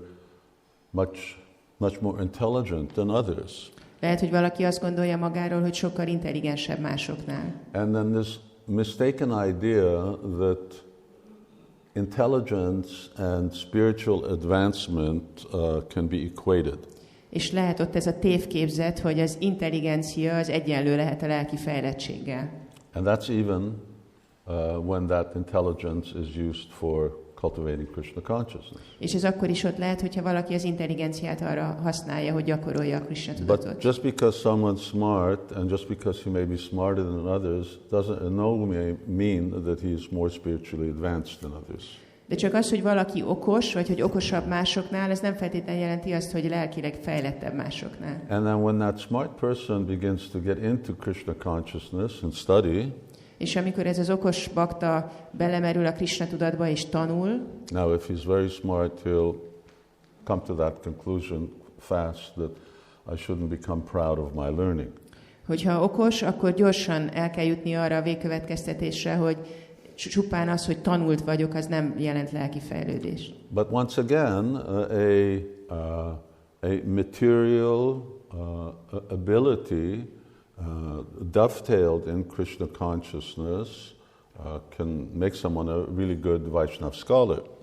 much more intelligent than others. Lehet, hogy valaki azt gondolja magáról, hogy sokkal intelligensebb másoknál. And then this mistaken idea that intelligence and spiritual advancement can be equated. És lehet ott ez a tévképzet, hogy az intelligencia az egyenlő lehet a lelki fejlettséggel. And that's even when that intelligence is used for cultivating Krishna consciousness. És ez akkor is ott lehet, hogyha valaki az intelligenciát arra használja, hogy gyakorolja a Krishna tudatot. But just because someone's smart and just because he may be smarter than others doesn't in no way mean that he is more spiritually advanced than others. De csak az, hogy valaki okos, vagy hogy okosabb másoknál, ez nem feltétlenül jelenti azt, hogy lelkileg fejlettebb másoknál. And then when that smart person begins to get into Krishna consciousness and study, és amikor ez az okos bakta belemerül a Krishna tudatba és tanul, now if he's very smart, he'll come to that conclusion fast that I shouldn't become proud of my learning. Hogyha okos, akkor gyorsan el kell jutni arra a végkövetkeztetésre, hogy csupán az, hogy tanult vagyok, az nem jelent lelki fejlődést. But once again, a material ability dovetailed in Krishna consciousness can make someone a really good Vaishnava scholar.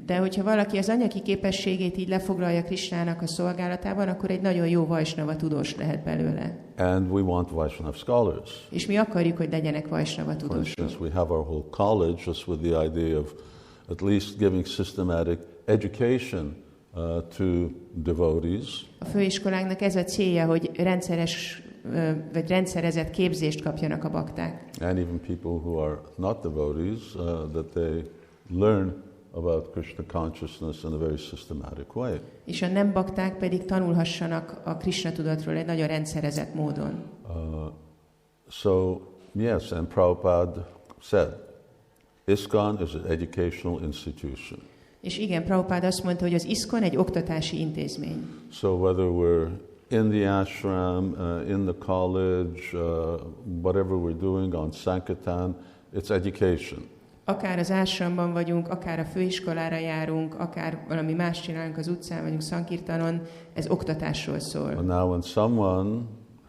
De hogyha valaki az anyagi képességét így lefoglalja Krisnának a szolgálatában, akkor egy nagyon jó Vaishnava tudós lehet belőle. And we want Vaishnava scholars. És mi akarjuk, hogy legyenek Vaishnava tudósok. For instance, we have our whole college just with the idea of at least giving systematic education to devotees. A főiskolánknak ez a célja, hogy rendszeres vagy rendszerezett képzést kapjanak a bakták. And even people who are not devotees, that they learn about Krishna consciousness in a very systematic way. És a nem bakták pedig tanulhassanak a Krishna tudatról egy nagyon rendszerezett módon. So, yes, and Prabhupada said, ISKCON is an educational institution. És igen, Prabhupada azt mondta, hogy az ISKCON egy oktatási intézmény. So whether we're in the ashram, in the college, whatever we're doing on Sankirtan, it's education. Akár az ásramban vagyunk, akár a főiskolára járunk, akár valami más csinálunk az utcán, vagyunk Sankirtanon, ez oktatásról szól. And now when someone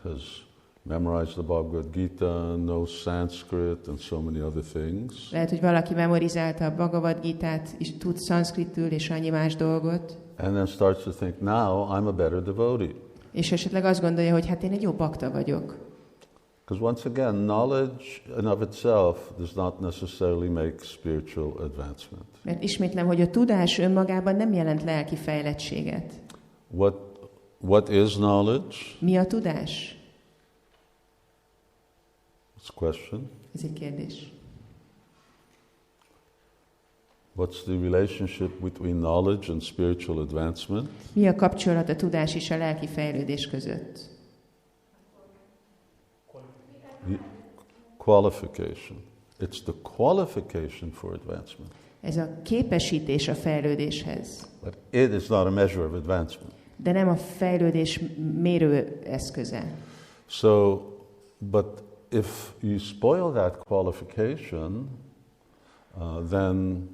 has memorized the Bhagavad Gita, knows Sanskrit and so many other things. Lehet, hogy valaki memorizálta a Bhagavad Gitát, és tud szanszkritul és annyi más dolgot. And then starts to think, now I'm a better devotee. És esetleg azt gondolja, hogy hát én egy jó bakta vagyok. Because once again, knowledge in of itself does not necessarily make spiritual advancement. Mert ismétlem, hogy a tudás önmagában nem jelent lelki fejlettséget. What is knowledge? Mi a tudás? It's a question. Ez egy kérdés. What's the relationship between knowledge and spiritual advancement? Mi a kapcsolat a tudás és a lelki fejlődés között? Qualification. It's the qualification for advancement. Ez a képesítés a fejlődéshez. But it is not a measure of advancement. De nem a fejlődés mérő eszköze. So, but if you spoil that qualification, then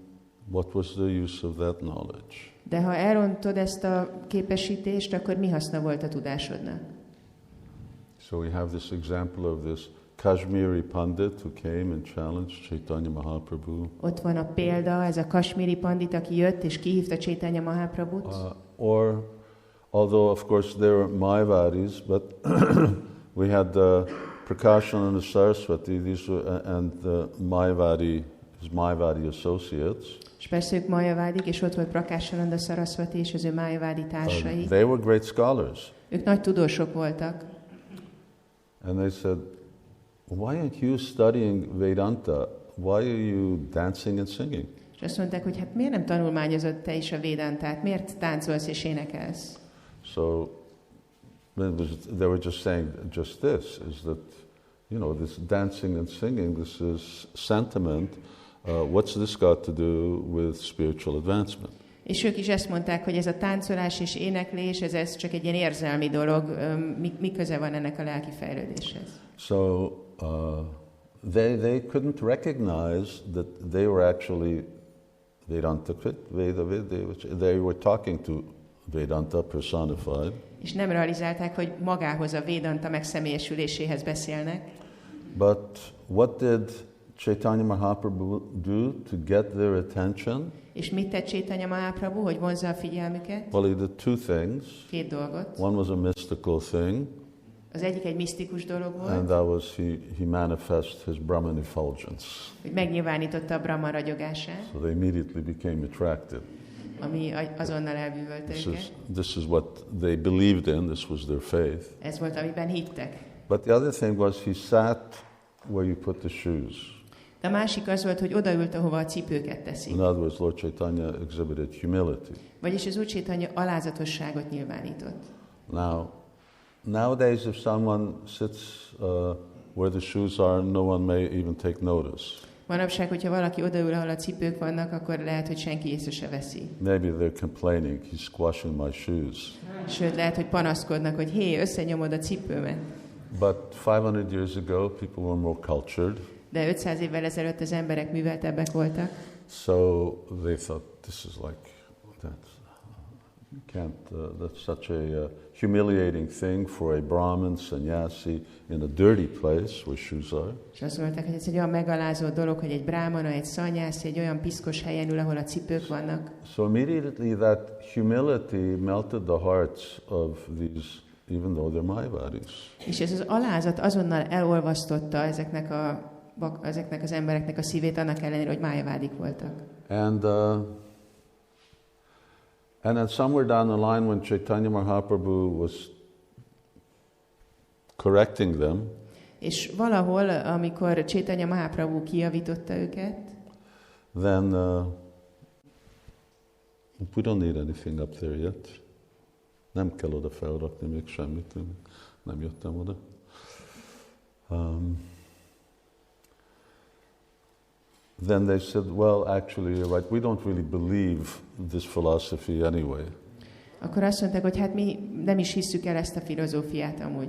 what was the use of that knowledge? De ha elrontod ezt a képesítést, akkor mi haszna volt a tudásodnak? So we have this example of this Kashmiri Pandit who came and challenged Chaitanya Mahaprabhu. Ott van a példa, ez a Kashmiri Pandit, aki jött és kihívta Chaitanya Mahaprabhut. Or, although of course they were Mayavadis, but we had Prakashan and the Saraswati, these were, and the his Mayavadi associates. És persze ők Majavádik, és ott volt Prakashananda Saraswati és az ő Majavádi társai. They were great scholars. Ők nagy tudósok voltak. And they said, why aren't you studying Vedanta? Why are you dancing and singing? És azt mondták, hogy hát miért nem tanulmányozod te is a Védantát? Miért táncolsz és énekelsz? So they were just saying just this, is that, you know, this dancing and singing, this is sentiment. What's this got to do with spiritual advancement? És ők is ezt mondták, hogy ez a táncolás és éneklés, ez csak egy ilyen érzelmi dolog, mi köze van ennek a lelki fejlődéshez? So they couldn't recognize that they were actually Vedanta, they were talking to Vedanta personified. És nem realizálták, hogy magához a Vedanta megszemélyesüléséhez beszélnek. But what did Chaitanya Mahaprabhu do to get their attention? És mit tett Chaitanya Mahaprabhu, hogy vonzza a figyelmüket? Well, he did two things. Két dolgot. One was a mystical thing. Az egyik egy misztikus dolog volt. And that was he manifested his Brahman effulgence. Hogy megnyilvánította a Brahma ragyogását. So they immediately became attracted. Ami azonnal elbűvölte őket. This is what they believed in. This was their faith. Ez volt, amiben hittek. But the other thing was he sat where you put the shoes. De a másik az volt, hogy odaült, ahova a cipőket teszik. In other words, Lord Chaitanya exhibited humility. Vagyis az Úr Chaitanya alázatosságot nyilvánított. Nowadays, if someone sits where the shoes are, no one may even take notice. Manapság, hogyha valaki odaül, ahol a cipők vannak, akkor lehet, hogy senki észre se veszi. Maybe they're complaining, he's squashing my shoes. Sőt, lehet, hogy panaszkodnak, hogy hé, összenyomod a cipőmet. But 500 years ago, people were more cultured. De 500 évvel ezelőtt az emberek műveltebbek voltak. So they thought, this is like that. That's such a humiliating thing for a Brahmin sannyasi in a dirty place where shoes are. És azt mondták, hogy ez egy olyan megalázó dolog, hogy egy brámana, egy szanyászi egy olyan piszkos helyen ül, ahol a cipők vannak. So immediately that humility melted the hearts of these, even though they're Mayavadis. És ez az alázat azonnal elolvasztotta ezeknek az embereknek a szívét, annak ellenére, hogy májavádik voltak. And then somewhere down the line, when Chaitanya Mahaprabhu was correcting them, és valahol, amikor Chaitanya Mahaprabhu kijavította őket, then we don't need anything up there yet. Nem kell oda felrakni még semmit, nem jöttem oda. Then they said, well, actually, you're right, we don't really believe this philosophy anyway. Akkor azt mondták, hogy hát mi nem is hisszük el ezt a filozófiát amúgy.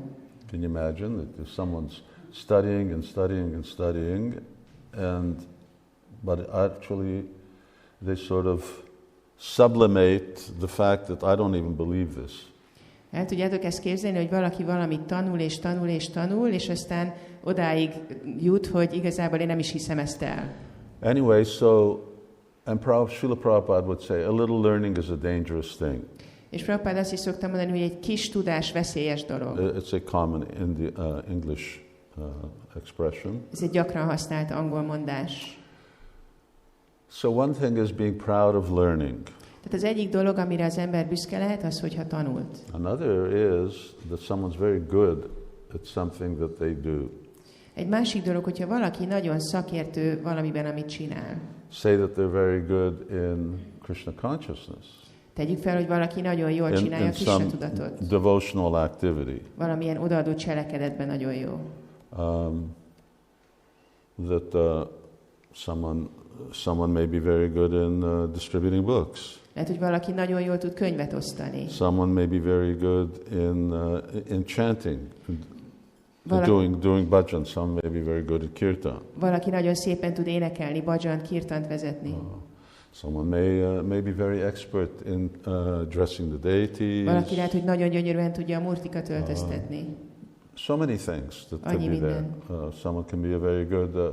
Can you imagine that if someone's studying and studying and studying, but actually they sort of sublimate the fact that I don't even believe this. El tudjátok ezt képzelni, hogy valaki valamit tanul és tanul és tanul, és aztán odáig jut, hogy igazából én nem is hiszem ezt el. Anyway, and Srila Prabhupada would say, a little learning is a dangerous thing. És Prabhupada azt is szokta mondani, hogy egy kis tudás veszélyes dolog. It's a common English expression. Ez egy gyakran használt angol mondás. So one thing is being proud of learning. Tehát az egyik dolog, amire az ember büszke lehet, az, hogyha tanult. Another is that someone's very good at something that they do. Egy másik dolog, hogyha valaki nagyon szakértő valamiben, amit csinál. Say that they're very good in Krishna consciousness. Tegyük fel, hogy valaki nagyon jól csinálja a Krishna tudatot. Devotional activity. Valamilyen odaadó cselekedetben nagyon jó. That someone may be very good in distributing books. Lehet, hogy valaki nagyon jól tud könyvet osztani. Someone may be very good in chanting, doing bhajan. Some may be very good at kirtan. Valaki nagyon szépen tud énekelni, bhajant, kirtant vezetni. Someone may be very expert in dressing the deities. Valaki lehet, hogy nagyon gyönyörűen tudja a murtikat öltöztetni. So many things that can be there. Someone can be a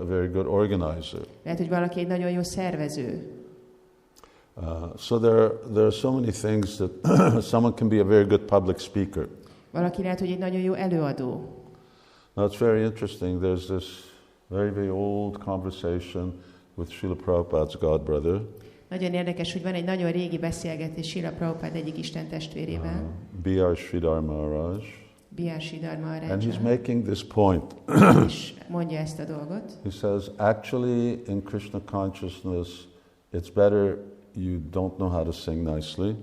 very good organizer. Lehet, hogy valaki egy nagyon jó szervező. So there are so many things that someone can be a very good public speaker. Valaki lehet, hogy egy nagyon jó előadó. Now it's very interesting. There's this very old conversation with Srila Prabhupada's godbrother. Nagyon érdekes, hogy van egy nagyon régi beszélgetés Srila Prabhupada egyik Isten testvérével. B.R. Sridhar Maharaj. B.R. Sridhar Maharaj. And he's making this point. És mondja ezt a dolgot. He says, actually in Krishna consciousness, it's better you don't know how to sing nicely.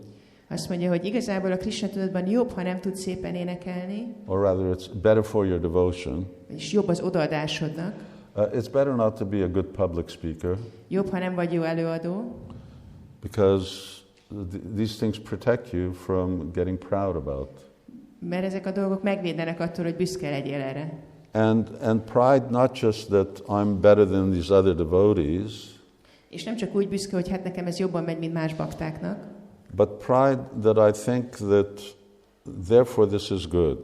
Azt mondja, hogy igazából a Krishna tudatban jobb, ha nem tudsz szépen énekelni. Or rather, it's better for your devotion. És jobb az odaadásodnak. It's better not to be a good public speaker. Jobb, ha nem vagy jó előadó. Because these things protect you from getting proud about. Mert ezek a dolgok megvédenek attól, hogy büszke legyél erre. And pride not just that I'm better than these other devotees. És nem csak úgy büszke, hogy hát nekem ez jobban megy, mint más baktáknak. But pride that I think that therefore this is good.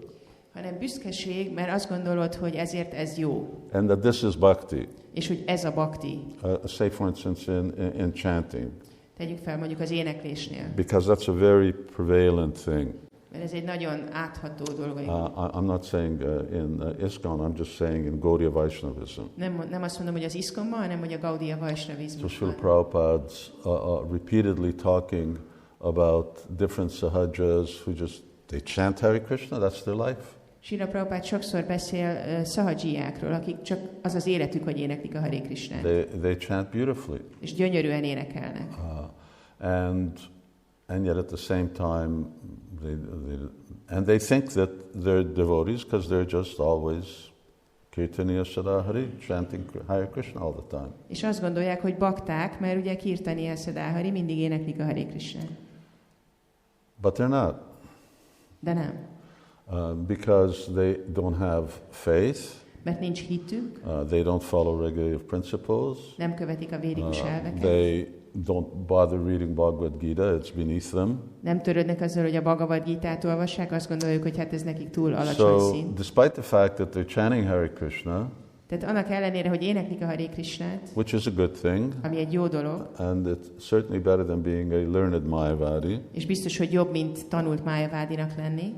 Hanem büszkeség, mert azt gondolod, hogy ezért ez jó. And that this is bhakti. És hogy ez a bhakti. Say for instance in chanting. Tegyük fel mondjuk az éneklésnél. Because that's a very prevalent thing. Mert ez egy nagyon átható dolog. I'm not saying in ISKCON, I'm just saying in Gaudiya Vaishnavism. Nem azt mondom, hogy az ISKCON-ban, hanem hogy a Gaudiya Vaishnavizmusban. So Srila Prabhupada's repeatedly talking about different sahajas who they chant Hare Krishna, that's their life. Srila Prabhupada sokszor beszél sahajiákról, akik csak az az életük, hogy éneklik a Hare Krishnát. They chant beautifully. És gyönyörűen énekelnek. And yet at the same time, they think that they're devotees because they're just always Kirtaniya Sada Hari, chanting Hare Krishna all the time. És azt gondolják, hogy bakták, mert ugye Kirtaniya Sada Hari, mindig éneklik a Hare Krishnát. But they're not. De nem. Because they don't have faith. Mert nincs hitük. They don't follow regulative principles. Nem követik a védikus elveket. don't bother reading Bhagavad Gita, it's beneath them. Nem törődnek azzal, hogy a Bhagavad Gitát olvassák, azt gondoljuk, hogy hát ez nekik túl alacsony So, szint. despite the fact that they're chanting Hare Krishna, Tehát annak ellenére, hogy éneklik a Hare Krishnát, which is a good thing, ami egy jó dolog, and it's certainly better than being a learned Mayavadi, és biztos, hogy jobb, mint tanult Májavádinak lenni,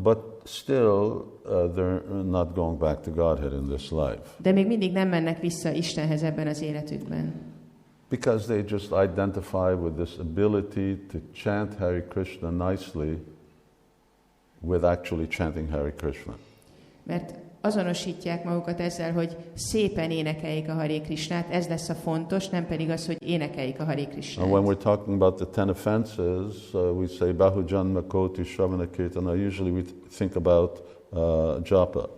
but still they're not going back to Godhead in this life. de még mindig nem mennek vissza Istenhez ebben az életükben. Because they just identify with this ability to chant Hare Krishna nicely with actually chanting Hare Krishna. Mert azonosítják magukat ezzel, hogy szépen énekeljék a Hare Krishnát, ez lesz a fontos, nem pedig az, hogy énekeljék a Hare Krishnát. And when we're talking about the 10 offenses, we say Bahujanma Koti Shravana Kirtana. Usually we think about japa.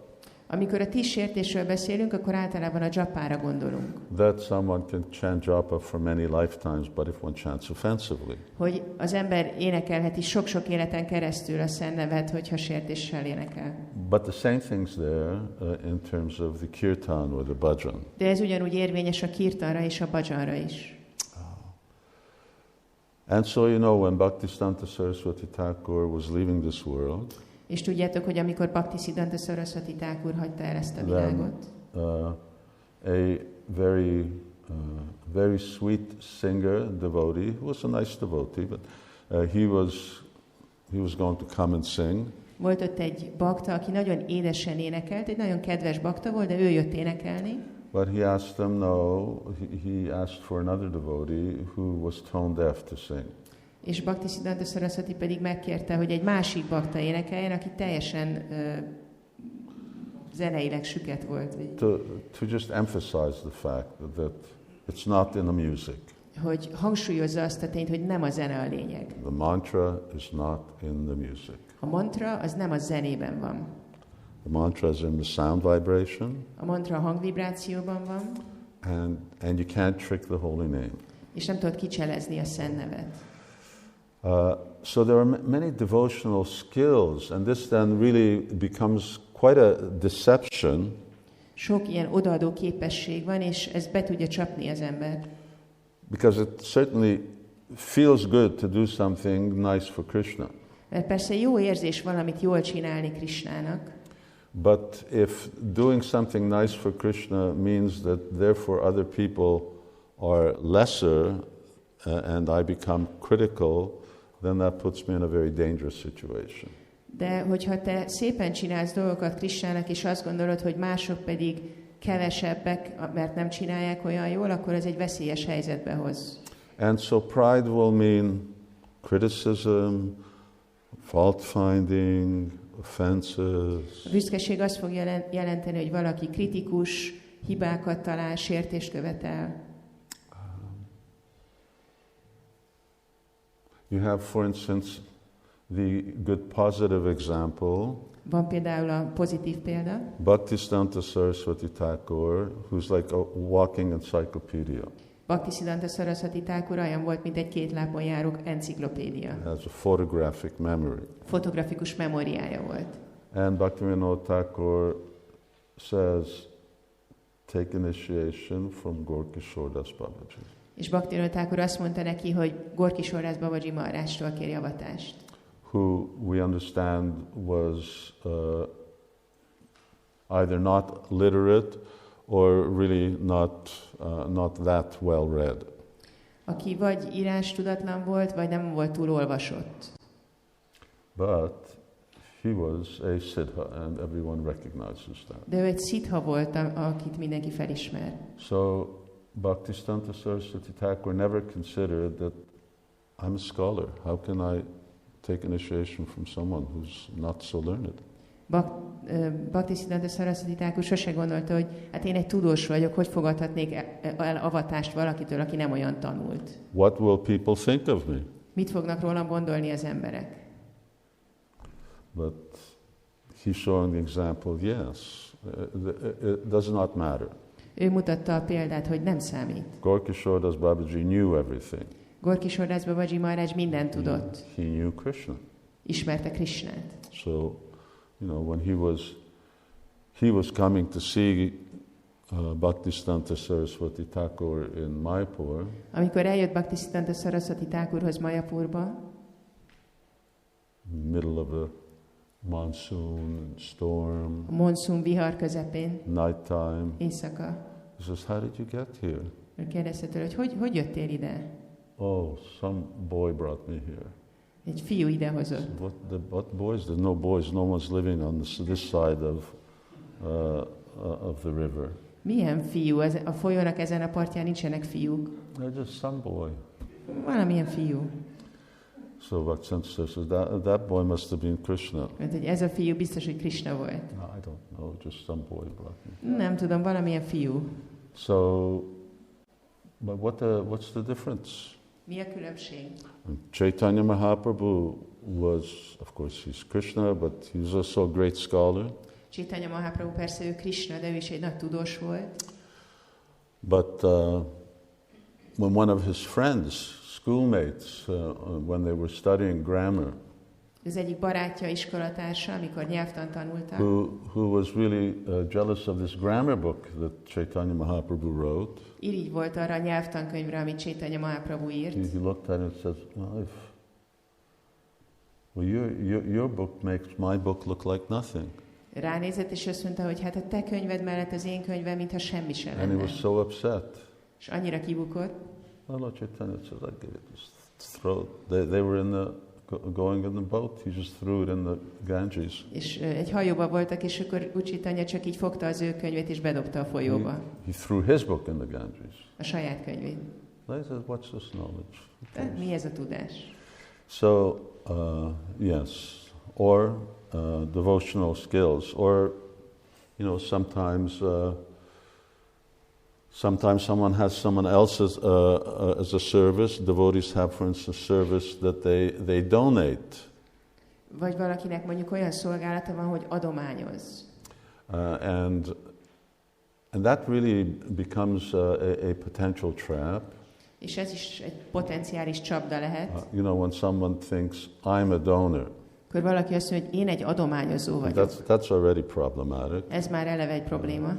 Amikor a 10 sértésről beszélünk, akkor általában a japára gondolunk. That someone can chant japa for many lifetimes, but if one chants offensively. Hogy az ember énekelheti sok-sok életen keresztül a Szent nevet, hogyha sértéssel énekel. But the same thing's there in terms of the kirtan or the bhajan. De ez ugyanúgy érvényes a kirtanra és a bhajanra is. And so, you know, when Bhaktisiddhanta Saraswati Thakur was leaving this world, és tudjátok, hogy amikor Bhaktisiddhanta Saraswati Thakur hagyta el ezt a világot, a very sweet singer, devotee, who was a nice devotee, but he was going to come and sing. Volt ott egy bakta, aki nagyon édesen énekelt, egy nagyon kedves bakta volt, de ő jött énekelni. But he asked them, he asked for another devotee who was tone deaf to sing. És Bhaktisiddhanta Saraswati pedig megkérte, hogy egy másik bakta énekeljen, aki teljesen zeneileg süket volt. To just emphasize the fact that it's not in the music. Hogy hangsúlyozza azt a tényt, hogy nem a zene a lényeg. The mantra is not in the music. A mantra az nem a zenében van. The mantra is in the sound vibration. A mantra a hangvibrációban van. And you can't trick the holy name. És nem tudod kicselezni a szent nevet. So there are many devotional skills, and this then really becomes quite a deception. Sok ilyen odaadó képesség van, és ez be tudja csapni az embert. Because it certainly feels good to do something nice for Krishna. Mert persze jó érzés valamit jól csinálni Krishnának. But if doing something nice for Krishna means that therefore other people are lesser and I become critical, then that puts me in a very dangerous situation. De hogyha te szépen csinálsz dolgokat Krishnának, és azt gondolod, hogy mások pedig kevesebbek, mert nem csinálják olyan jól, akkor ez egy veszélyes helyzetbe hoz. And so pride will mean criticism, fault finding, offenses. A büszkeség azt fog jelenteni, hogy valaki kritikus, hibákat talál, sértést követel. You have, for instance, the good positive example. Van például a pozitív példa. Bhaktisiddhanta Saraswati Thakur, who's like a walking encyclopedia. Bhaktisiddhanta Saraswati Thakur olyan volt, mint egy 2 lábon járó enciklopédia. Has a photographic memory. Fotografikus memóriája volt. And Bhaktivinoda Thakur says, take initiation from Gorkishore Das Babaji. És Bhaktivinoda Thakur azt mondta neki, hogy Gorkishore Das Babaji Maharajtól kérj avatást. Who we understand was either not literate or really not that well read. Aki vagy írástudatlan volt, vagy nem volt túl olvasott. But he was a siddha and everyone recognizes that. De ő egy siddha volt, akit mindenki felismer. So Bhaktisiddhanta Saraswati Thakur never considered that I'm a scholar. How can I take initiation from someone who's not so learned? Bhaktisiddhanta Saraswati Thakur sose gondolta, hogy hát én egy tudós vagyok, hogy fogadhatnék el avatást valakitől, aki nem olyan tanult. What will people think of me? Mit fognak rólam gondolni az emberek? But he's showing the example, yes, it does not matter. Ő mutatta a példát, hogy nem számít. Gorkishore Das Babaji knew everything. Gorkishore Das Babaji Maharaj mindent tudott. He knew Krishna. Ismerte Krishnát. So, you know, when he was coming to see Bhaktisiddhanta Saraswati Thakur in Mayapur, amikor eljött Bhaktisiddhanta Saraswati Thakurhoz Mayapurba, middle of a monsoon storm, a monszun vihar közepén, nighttime, éjszaka, he says, "How did you get here?" ő kérdezte tőle, hogy jöttél ide? "Oh, some boy brought me here." Egy fiú idehozott. What boys? There's no boys. No one's living on this side of the river. Milyen fiú? A folyónak ezen a partján nincsenek fiúk. They're just some boy. Valamilyen fiú. So Bhaktisiddhanta says, that boy must have been Krishna. Mert hogy ez a fiú biztos, hogy Krishna volt. No, I don't know, just some boy brought me. Nem tudom, valamilyen fiú. So, but what's the difference? Mi a különbség? Chaitanya Mahaprabhu was, of course, he's Krishna, but he's also a great scholar. Chaitanya Mahaprabhu persze ő Krishna, de ő is egy nagy tudós volt. But when one of his friends, schoolmates, when they were studying grammar, Az egyik barátja, iskolatársa, amikor nyelvtant tanultak, who was really jealous of this grammar book that Chaitanya Mahaprabhu wrote. Irigy volt arra a nyelvtankönyvre, amit Chaitanya Mahaprabhu írt. He looked at it and says, well, your book makes my book look like nothing. Ránézett, és azt mondta, hogy hát a te könyved mellett az én könyvem, mintha semmi sem lenne. And he was so upset. És annyira kibukott. Well, Lord Chaitanya says, I give it, just throw it. They were going in the boat, he just threw it in the Ganges. És egy hajóba voltak, és akkor Chaitanya csak így fogta az ő könyvét, és bedobta a folyóba. He threw his book in the Ganges. A saját könyvét. They said, what's this knowledge? Tehát mi ez a tudás? So, yes, or devotional skills, or, sometimes someone has someone else as a service. Devotees have, for instance, service that they donate. Vagy valakinek mondjuk olyan szolgálata van, hogy adományoz. And that really becomes a potential trap. És ez is egy potenciális csapda lehet. When someone thinks, I'm a donor. Akkor valaki azt mondja, hogy én egy adományozó vagyok. That's already problematic. Ez már eleve egy probléma.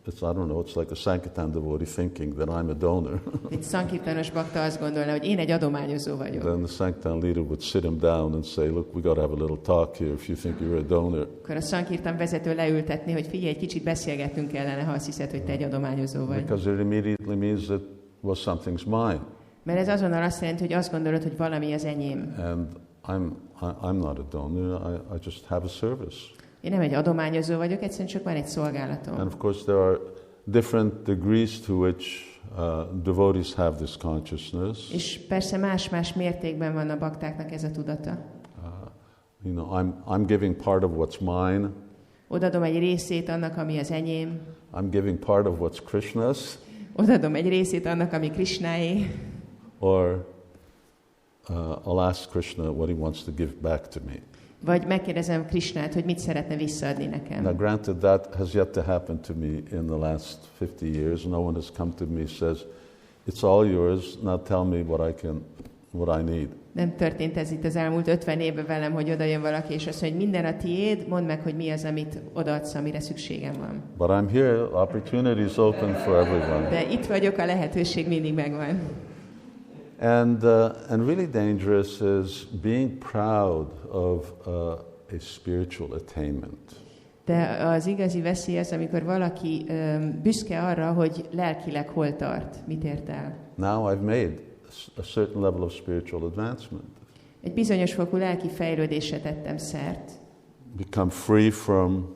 It's like a Sankirtan devotee thinking that I'm a donor. Egy szankirtanos bakta azt gondolna, hogy én egy adományozó vagyok. Then the Sankirtan leader would sit him down and say, look, we got to have a little talk here if you think you're a donor. Akkor a szankirtan vezető leültetni, hogy figyelj, egy kicsit beszélgetnünk kellene, ha azt hiszed, hogy te egy adományozó vagy. Because it immediately means that, well, something's mine. Mert ez azonnal azt jelenti, hogy azt gondolod, hogy valami az enyém. And I'm not a donor, I just have a service. Én nem egy adományozó vagyok, egyszerűen csak van egy szolgálatom. And of course there are different degrees to which devotees have this consciousness. És persze más-más mértékben van a baktáknak ez a tudata. I'm giving part of what's mine. Odadom egy részét annak, ami az enyém. I'm giving part of what's Krishna's. Odadom egy részét annak, ami Krishnáé. Or I'll ask Krishna what he wants to give back to me. Vagy megkérdezem Krishnát, hogy mit szeretne visszaadni nekem. Now granted, that has yet to happen to me in the last 50 years. No one has come to me and says, it's all yours, now tell me what I need. Nem történt ez itt az elmúlt 50 évben velem, hogy oda jön valaki, és azt mondja, hogy minden a tiéd, mondd meg, hogy mi az, amit odaadsz, amire szükségem van. But I'm here, opportunity is open for everyone. De itt vagyok, a lehetőség mindig megvan. And really dangerous is being proud of a spiritual attainment. De az igazi veszély az, amikor valaki büszke arra, hogy lelkileg hol tart, mit ért el. Now I've made a certain level of spiritual advancement. Egy bizonyos fokú lelki fejlődésre tettem szert. Become free from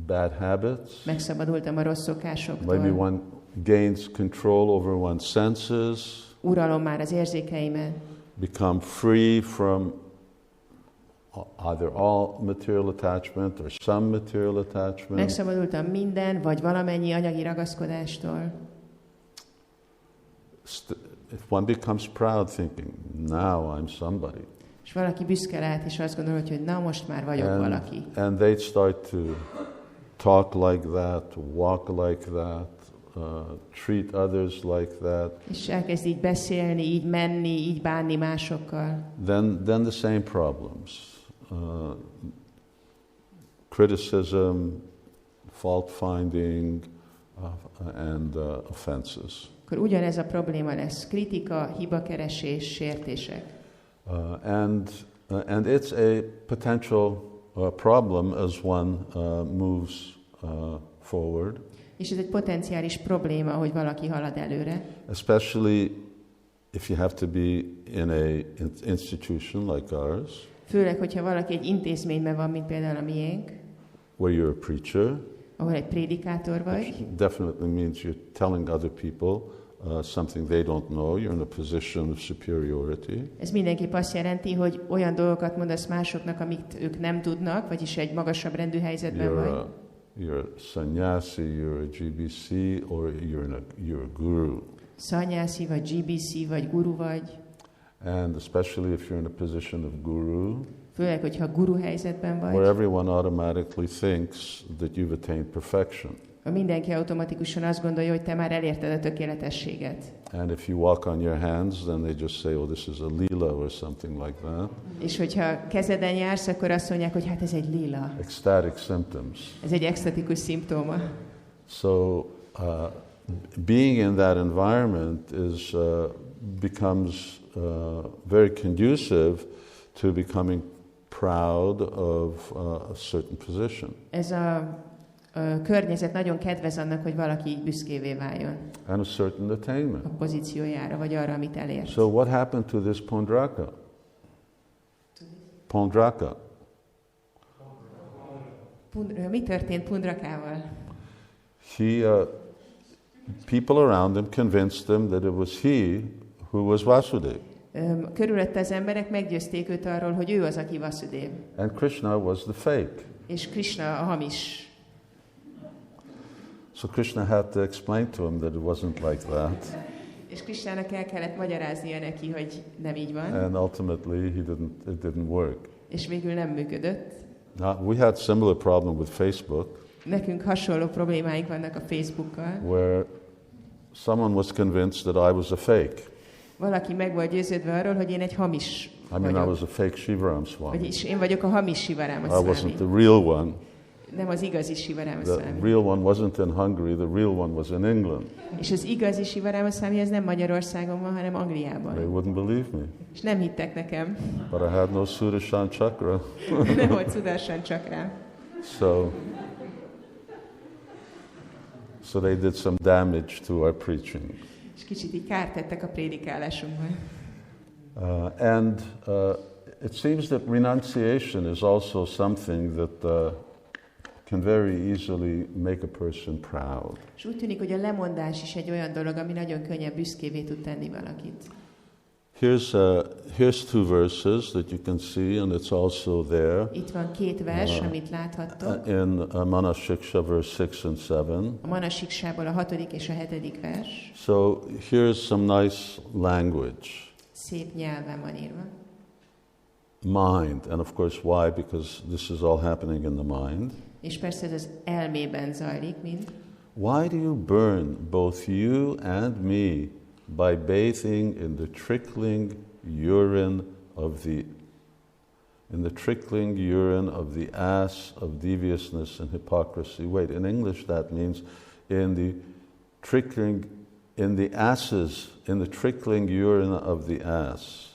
bad habits. Megszabadultam a rossz szokásoktól. Maybe one gains control over one's senses. Uralom már az érzékeimet. Become free from either all material attachment or some material attachment. Megszabadultam minden, vagy valamennyi anyagi ragaszkodástól. If one becomes proud thinking, now I'm somebody. És valaki büszke lehet, és azt gondol, hogy na most már vagyok valaki. And they start to talk like that, walk like that, treat others like that. És elkezd így beszélni, így menni, így bánni másokkal. Then the same problems. Criticism, fault finding, and offenses. Akkor ugyanez a probléma lesz. Kritika, hibakeresés, sértések. And it's a potential problem as one moves forward. És ez egy potenciális probléma, hogy valaki halad előre. Especially if you have to be in an institution like ours. Főleg, hogyha valaki egy intézményben van, mint például a miénk. Where you're a preacher. Ahol egy prédikátor vagy. Which definitely means you're telling other people something they don't know. You're in a position of superiority. Ez mindenképp azt jelenti, hogy olyan dolgokat mondasz másoknak, amit ők nem tudnak, vagyis egy magasabb rendű helyzetben vagy. You're a sannyasi, you're a GBC, or you're a guru. Sannyasi, vagy GBC, vagy guru vagy. And especially if you're in a position of guru. Főleg, hogyha guru helyzetben vagy. Where everyone automatically thinks that you've attained perfection. Mindenki automatikusan azt gondolja, hogy te már elérted a tökéletességet. And if you walk on your hands, then they just say, oh, this is a lila or something like that. És hogyha kezeden jársz, akkor azt mondják, hogy hát ez egy lila. Ecstatic symptoms. Ez egy extatikus szimptóma. So, being in that environment becomes very conducive to becoming proud of a certain position. Ez a környezet nagyon kedvez annak, hogy valaki büszkévé váljon. And a certain attainment. A pozíciójára, vagy arra, amit elért. So what happened to this Pondraka? Pondraka. Mi történt Pundrakával? People around him convinced him that it was he who was Vasudeva. Körülötte az emberek meggyőzték őt arról, hogy ő az, aki Vasudeva. And Krishna was the fake. És Krishna a hamis. So Krishna had to explain to him that it wasn't like that. És Krishnának el kellett magyaráznia neki, hogy nem így van. And ultimately it didn't work. És végül nem működött. We had similar problem with Facebook. Nekünk hasonló problémáink vannak a Facebookkal. Where someone was convinced that I was a fake. Valaki meg volt győződve arról, hogy én egy hamis vagyok. I was a fake Sivarama Swami. Vagyis én vagyok a hamis Sivarama Swami. I wasn't the real one. Nem az igazi Sivarama Swami. The real one wasn't in Hungary, the real one was in England. És az igazi Sivarama Swami az nem Magyarországon van, hanem Angliában. They wouldn't believe me. És nem hittek nekem. But I had no Sudarshan chakra. Nem volt Sudarshan chakrám. So they did some damage to our preaching. És kicsit így kárt tettek a prédikálásunkban. And it seems that renunciation is also something that can very easily make a person proud. És úgy tűnik, hogy a lemondás is egy olyan dolog, ami nagyon könnyen büszkévé tud tenni valakit. Here's two verses that you can see, and it's also there. Itt van két vers, amit láthattok. In Manasiksha, verse 6 and 7. A Manasikshából a 6. és a 7. vers. So here's some nice language. Szép nyelven van írva. Mind, and of course why? Because this is all happening in the mind. És persze ez az elmében zajlik, mind. Why do you burn both you and me by bathing in the trickling urine of the ass of deviousness and hypocrisy? Wait, in English that means in the trickling urine of the ass.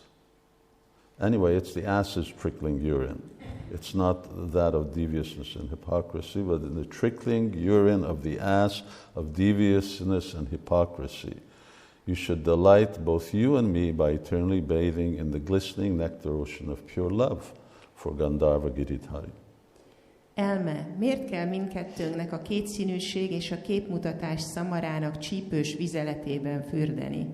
Anyway, it's the ass's trickling urine. It's not that of deviousness and hypocrisy, but in the trickling urine of the ass of deviousness and hypocrisy. You should delight both you and me by eternally bathing in the glistening nectar ocean of pure love for Gandharva Giridhari. Elme, miért kell mindkettőnknek a kétszínűség és a képmutatás szamarának csípős vizeletében fürdeni?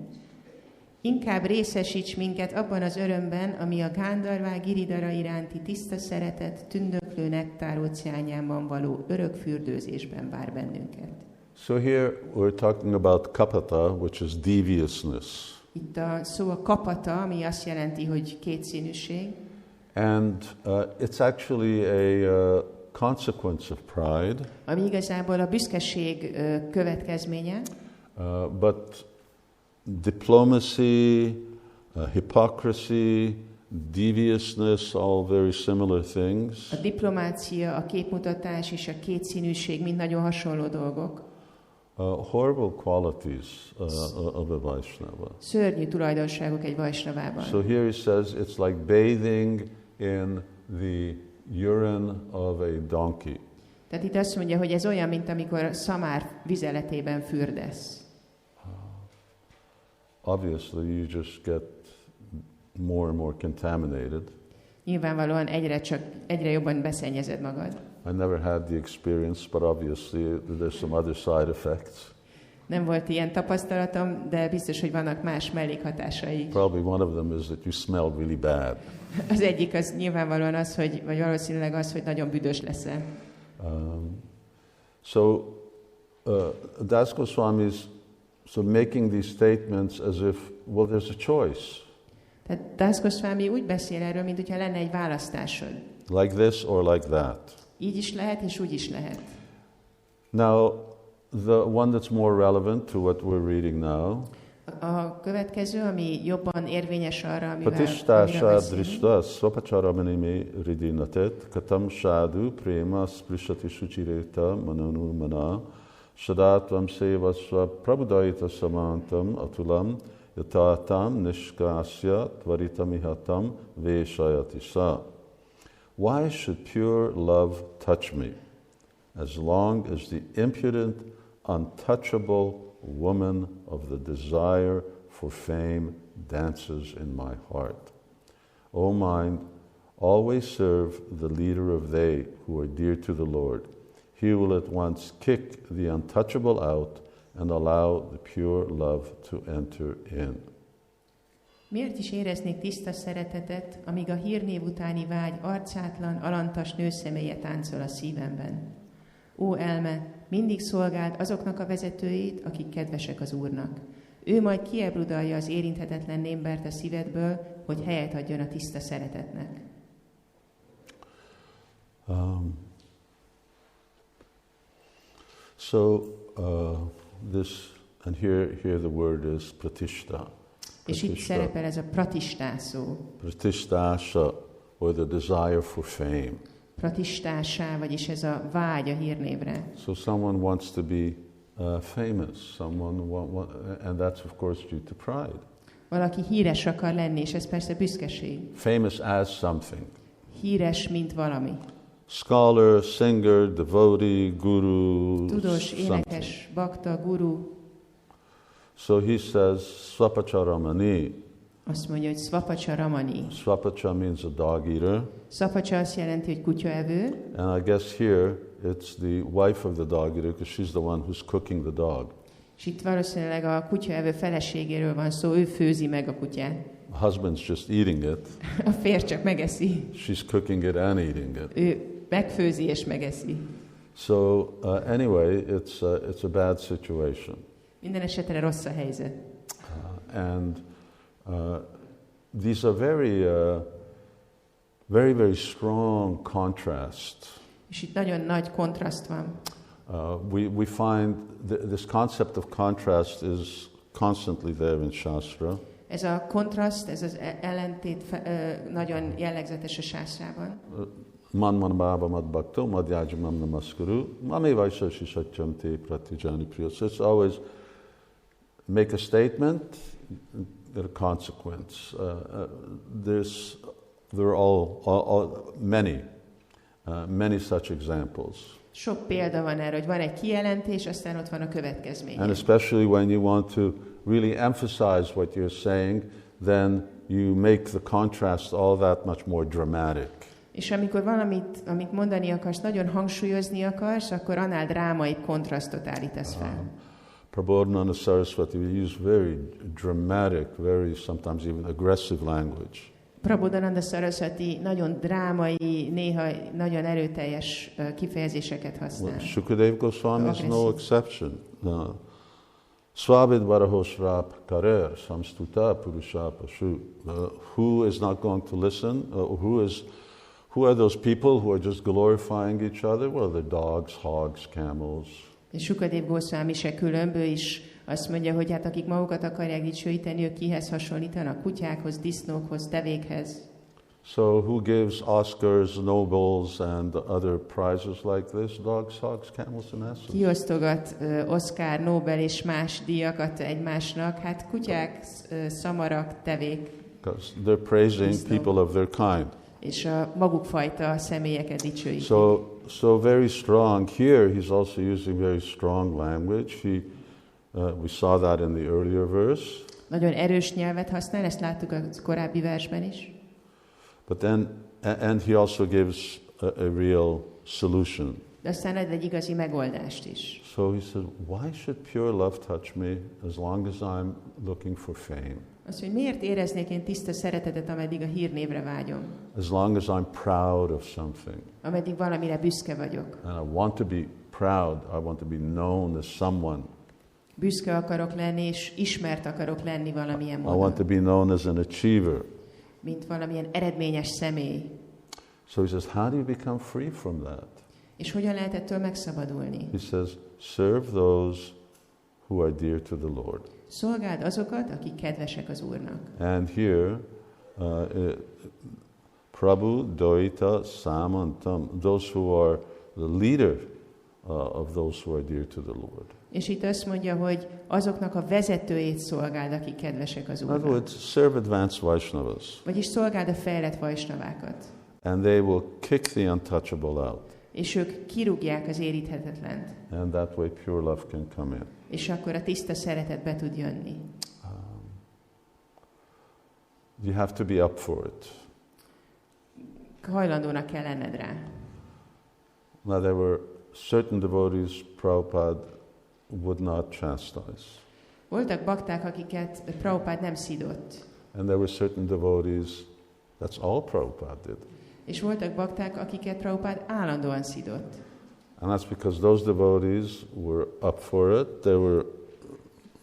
Inkább részesíts minket abban az örömben, ami a Gandharva Giridhara iránti tiszta szeretet tündöklő nektár óceánjában való örök fürdőzésben vár bennünket. So here we're talking about kapata, which is deviousness. Itt a szó a kapata, ami azt jelenti, hogy kétszínűség. And it's actually a consequence of pride. Ami igazából a büszkeség következménye. But diplomacy, hypocrisy, deviousness, all very similar things. A diplomácia, a képmutatás és a kétszínűség mind nagyon hasonló dolgok. horrible qualities of a Vaishnava. Szörnyű tulajdonságok egy Vaisnavában. So here he says it's like bathing in the urine of a donkey. Tehát itt azt mondja, hogy ez olyan, mint amikor szamár vizeletében fürdesz. Obviously, you just get more and more contaminated. Nyilvánvalóan egyre jobban beszennyezed magad. I never had the experience, but obviously there's some other side effects. Nem volt ilyen tapasztalatom, de biztos, hogy vannak más mellékhatásai. Probably one of them is that you smell really bad. Az egyik az nyilvánvalóan az, hogy, vagy valószínűleg az, hogy nagyon büdös leszel. So Das Goswami is making these statements as if, well, there's a choice. Tehát Das Goswami úgy beszél erről, mint hogyha lenne egy választásod. Like this or like that. Így is lehet, és úgy is lehet. Now, the one that's more relevant to what we're reading now. A következő, ami jobban érvényes arra, amivel Pratistása drishta svapacharamani ridinatet katam sádu prema sprishati suchireta mananu mana sadatvam sevasva prabudaita samantam atulam yatatam nishkasya tvaritamiham veshayati sa. Why should pure love touch me, as long as the impudent, untouchable woman of the desire for fame dances in my heart? O mind, always serve the leader of they who are dear to the Lord. He will at once kick the untouchable out and allow the pure love to enter in. Miért is éreznék tiszta szeretetet, amíg a hírnév utáni vágy arcátlan, alantas nőszeméje táncol a szívemben? Ó elme, mindig szolgáld azoknak a vezetőit, akik kedvesek az Úrnak. Ő majd kiebrudalja az érinthetetlen embert a szívedből, hogy helyet adjon a tiszta szeretetnek. And here the word is pratishta. És itt szerepel ez a pratistá szó. Pratistása, or the desire for fame. Pratistásá, vagyis ez a vágy a hírnévre. So someone wants to be famous, and that's of course due to pride. Valaki híres akar lenni, és ez persze büszkeség. Famous as something. Híres, mint valami. Scholar, singer, devotee, guru. Tudós, énekes, bakta, guru. So he says, Svapacharamani. Azt mondja, hogy Svapacharamani. Svapacha means a dog eater. Svapacha azt jelenti, hogy kutyaevő. And I guess here it's the wife of the dog eater, because she's the one who's cooking the dog. És itt valószínűleg a kutyaevő feleségéről van szó, ő főzi meg a kutyát. The husband's just eating it. A férj csak megeszi. She's cooking it and eating it. Ő megfőzi és megeszi. So anyway, it's a bad situation. Minden esetre rossz a helyzet. And these are very, very strong contrasts. És itt nagyon nagy kontraszt van. We find this concept of contrast is constantly there in Shastra. Ez a kontraszt, ez az ellentét nagyon jellegzetes a sástrában. Man bhava mad bhakto madhyajamam namaskuru mame vaishashi satyam te pratijani priya. So it's always make a statement, get a consequence. There are all many such examples. Sok példa van erre, hogy van egy kijelentés, aztán ott van a következmény. And especially when you want to really emphasize what you're saying, then you make the contrast all that much more dramatic. És amikor amit mondani akarsz, nagyon hangsúlyozni akarsz, akkor annál drámaibb kontrasztot állítasz fel. Prabodhananda Saraswati use very dramatic, very sometimes even aggressive language. Prabodhananda Saraswati nagyon drámai, néha nagyon erőteljes kifejezéseket használ. Shukadeva Goswami is no exception. Swavid varahosrap karer samstuta purusha pashu. Who is not going to listen? Who are those people who are just glorifying each other? Well, they're dogs, hogs, camels. És Sukadeva Goswami se különböző is azt mondja, hogy hát akik magukat akarják dicsőíteni, ők kihez hasonlítanak? Kutyákhoz, disznókhoz, tevékhez. So who gives Oscars, Nobels and other prizes like this? Dogs, hogs, camels and asses. Ki osztogat Oscar, Nobel és más díjakat egymásnak? Hát kutyák, szamarak, tevék. Because they're praising people of their kind. És a maguk fajta személyeket dicsőítik. So very strong. Here he's also using very strong language. We saw that in the earlier verse. Nagyon erős nyelvet használ, ezt láttuk a korábbi versben is. But then, and he also gives a real solution. De aztán ad egy igazi megoldást is. So he said, why should pure love touch me as long as I'm looking for fame? Azt, hogy miért éreznék én tiszta szeretetet, ameddig a hírnévre vágyom? As long as I'm proud of something. Ameddig valamire büszke vagyok. And I want to be proud. I want to be known as someone. Büszke akarok lenni, és ismert akarok lenni valamilyen módon. I want to be known as an achiever. Mint valamilyen eredményes személy. So he says, how do you become free from that? És hogyan lehet ettől megszabadulni? He says, serve those who are dear to the Lord. Szolgáld azokat, akik kedvesek az Úrnak. And here, Prabhu Doita Samantam, those who are the leader of those who are dear to the Lord. És itt azt mondja, hogy azoknak a vezetőjét szolgáld, akik kedvesek az In other Úrnak. words, serve advanced Vaishnavas. Vagyis szolgáld a fejlett vajsnavákat. And they will kick the untouchable out. És ők kirúgják az érinthetetlent. And that way pure love can come in. És akkor a tiszta szeretet be tud jönni. You have to be up for it. Hajlandónak kell lenned rá. Now there were certain devotees Prabhupada would not chastise. Voltak bakták, akiket Prabhupád nem szidott. And there were certain devotees, that's all Prabhupada did. És voltak bakták, akiket Prabhupád állandóan szidott. And that's because those devotees were up for it. They were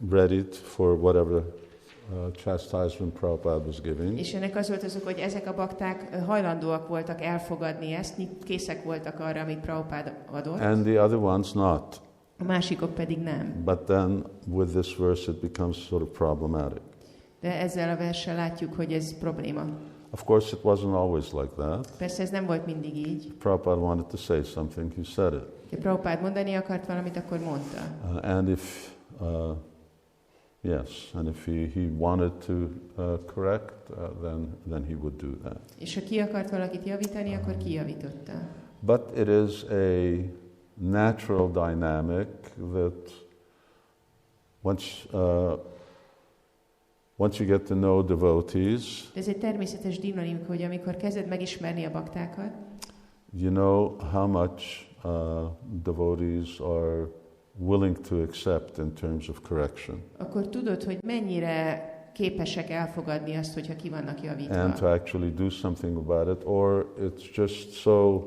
ready for whatever chastisement Prabhupada was giving. És ennek az volt az ok, hogy ezek a bakták hajlandóak voltak elfogadni ezt, készek voltak arra, amit Prabhupád adott. And the other ones not. A másikok pedig nem. But then with this verse it becomes sort of problematic. De ezzel a verssel látjuk, hogy ez probléma. Of course it wasn't always like that. Persze ez nem volt mindig így. Prabhupada wanted to say something, he said it. Ha Prabhupád mondani akart valamit, akkor mondta. And if and if he wanted to correct, then he would do that. És ha ki akart valakit javítani, akkor kijavította. But it is a natural dynamic that once you get to know devotees, Ez egy természetes dinamika, hogy amikor kezded megismerni a baktákat, you know how much devotees are willing to accept in terms of correction. Akkor tudod, hogy mennyire képesek elfogadni azt, hogyha ki vannak javítva. And to actually do something about it, or it's just so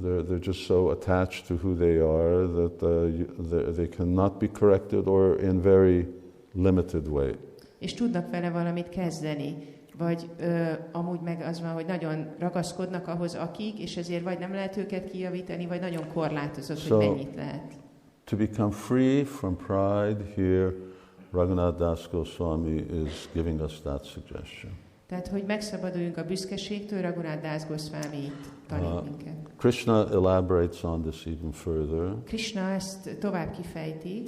they're just so attached to who they are that they cannot be corrected, or in very limited way. És tudnak vele valamit kezdeni, vagy amúgy meg az van, hogy nagyon ragaszkodnak ahhoz, akik, és ezért vagy nem lehet őket kijavítani, vagy nagyon korlátozott, hogy mennyit lehet. To become free from pride, here Raghunath Das Goswami is giving us that suggestion. Tehát, hogy megszabaduljunk a büszkeségtől, Raghunath Das Goswami itt tanít minket. Krishna elaborates on this even further. Krishna ezt tovább kifejti.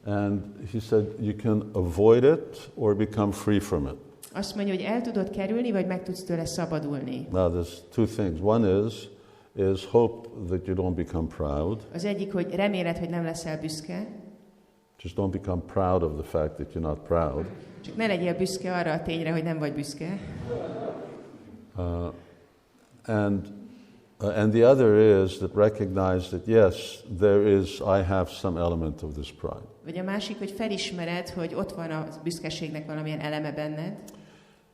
And he said you can avoid it or become free from it. Azt mondja, hogy el tudod kerülni, vagy meg tudsz tőle szabadulni. Now there's two things. One is hope that you don't become proud. Az egyik, hogy reméled, hogy nem leszel büszke. Just don't become proud of the fact that you're not proud. Csak ne legyél büszke arra a tényre, hogy nem vagy büszke. And the other is that recognize that yes, I have some element of this pride. Vagy a másik, hogy felismered, hogy ott van a büszkeségnek valamilyen eleme benned.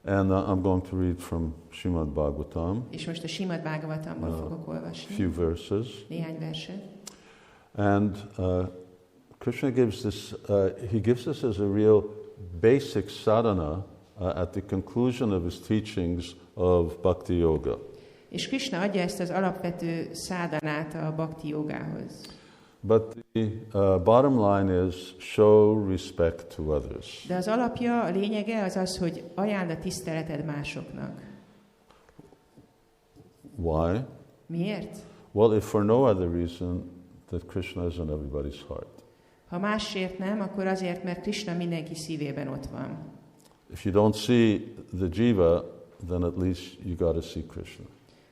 And I'm going to read from Srimad Bhagavatam. És most a Srimad Bhagavatamból fogok olvasni. Few verses. Néhány verset. And Krishna gives this. He gives us as a real basic sadhana at the conclusion of his teachings of Bhakti Yoga. És Krishna adja ezt az alapvető szádanát a Bhakti jogához. But the bottom line is show respect to others. De az alapja, a lényege az az, hogy ajánd a tiszteleted másoknak. Why? Miért? Well, if for no other reason that Krishna is in everybody's heart. Ha másért nem, akkor azért, mert Krishna mindenki szívében ott van. If you don't see the jiva, then at least you got to see Krishna.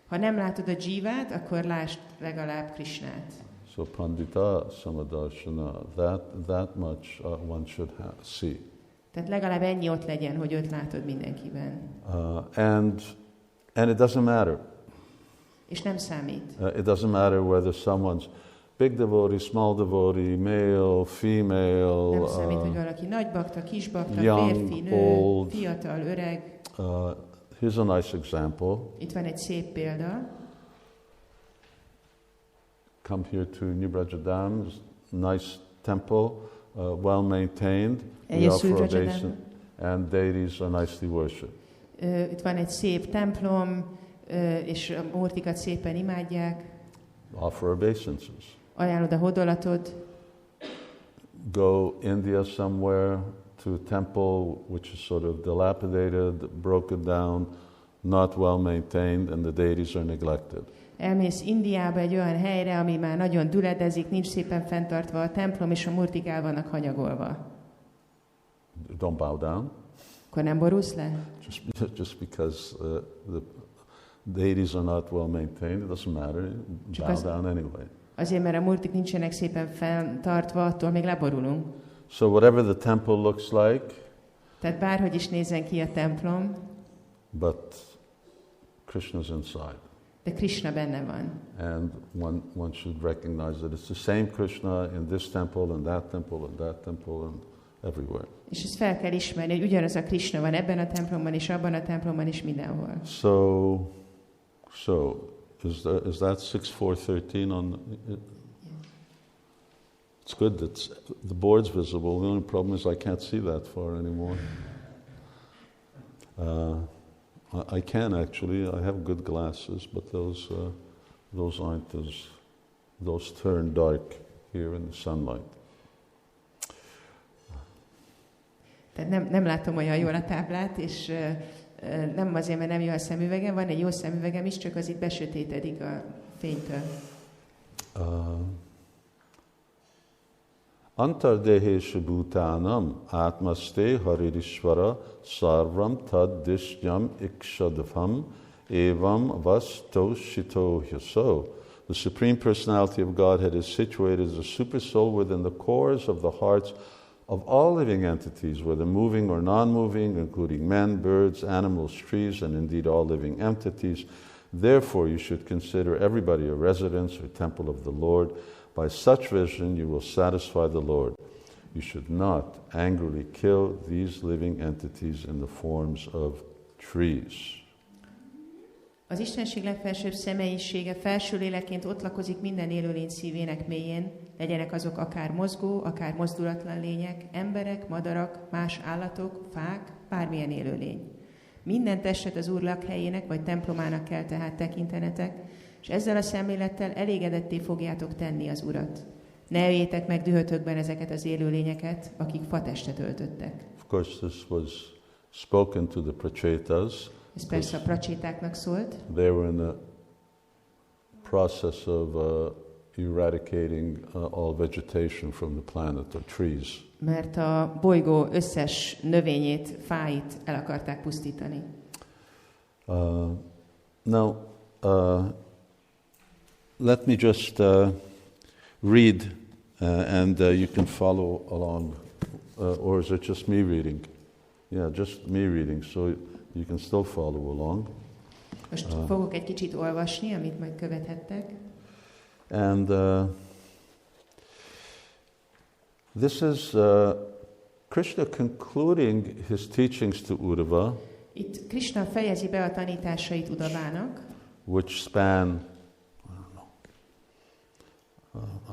Ha nem látod a jivát, akkor lásd legalább Krishnát. So pandita samadarshana, that much one should see. Tehát legalább ennyi ott legyen, hogy őt látod mindenkiben. And it doesn't matter. És nem számít. It doesn't matter whether someone's big devotee, small devotee, male, female, nem számít, hogy valaki nagy bakta, kis bakta, young, férfi, nő, old. fiatal, öreg. Here's a nice example. Itt van egy szép példa. Come here to New Brajadam, nice temple, well maintained. We offer obeisance, and deities are nicely worshipped. Itt van egy szép templom, és a múrtikat szépen imádják. Offer obeisances. Ajánlod a hódolatod. Go India somewhere to a temple which is sort of dilapidated, broken down, not well maintained, and the deities are neglected. Elmész Indiába egy olyan helyre, ami már nagyon düledezik, nincs szépen fenntartva a templom, és a murtik el vannak hanyagolva. Don't bow down. Akkor nem borulsz le? Just because the deities are not well maintained, it doesn't matter. Bow down anyway. Azért, mert a murtik nincsenek szépen fenntartva, attól még leborulunk. So whatever the temple looks like, tehát bárhogy is nézzen ki a templom, but Krishna's inside. De Krishna benne van. And one should recognize that it's the same Krishna in this temple and that temple and that temple and everywhere. És ezt fel kell ismerni, hogy ugyanaz a Krishna van ebben a templomban és abban a templomban és mindenhol. So is that 6:4:13 on? It's good that the board's visible. The only problem is I can't see that far anymore. I can actually. I have good glasses, but those aren't those turn dark here in the sunlight. Tehát nem látom olyan jól a táblát, és nem azért, mert nem jó a szemüvegem, van egy jó szemüvegem is, csak az itt besötétedik a fénytől. Antardeheshu bhutanam atmaste haririshvara sarvam tad dishyam ikshadvam evam vastoshito hyaso. The Supreme Personality of Godhead is situated as a super soul within the cores of the hearts of all living entities, whether moving or non-moving, including men, birds, animals, trees, and indeed all living entities. Therefore, you should consider everybody a residence or temple of the Lord. By such vision, you will satisfy the Lord. You should not angrily kill these living entities in the forms of trees. Az Istenség legfelsőbb személyisége felső lélekként ott lakozik minden élőlény szívének mélyén, legyenek azok akár mozgó, akár mozdulatlan lények, emberek, madarak, más állatok, fák, bármilyen élőlény. Minden testet az Úr lakhelyének vagy templomának kell tehát tekintenetek, és ezzel a szemlélettel elégedetté fogjátok tenni az Urat. Ne öljétek meg dühötökben ezeket az élőlényeket, akik fatestet öltöttek. Of course, this was spoken to the Prachetas. Ez persze a pracsétáknak szólt. They were in the process of eradicating all vegetation from the planet, or trees. Mert a bolygó összes növényét, fáit el akarták pusztítani. Now, let me just read, and you can follow along, or is it just me reading? Yeah, just me reading, so you can still follow along. Most fogok egy kicsit olvasni, amit majd követhettek. And this is Krishna concluding his teachings to Uddhava. Itt Krishna fejezi be a tanításait Uddhavának, which span,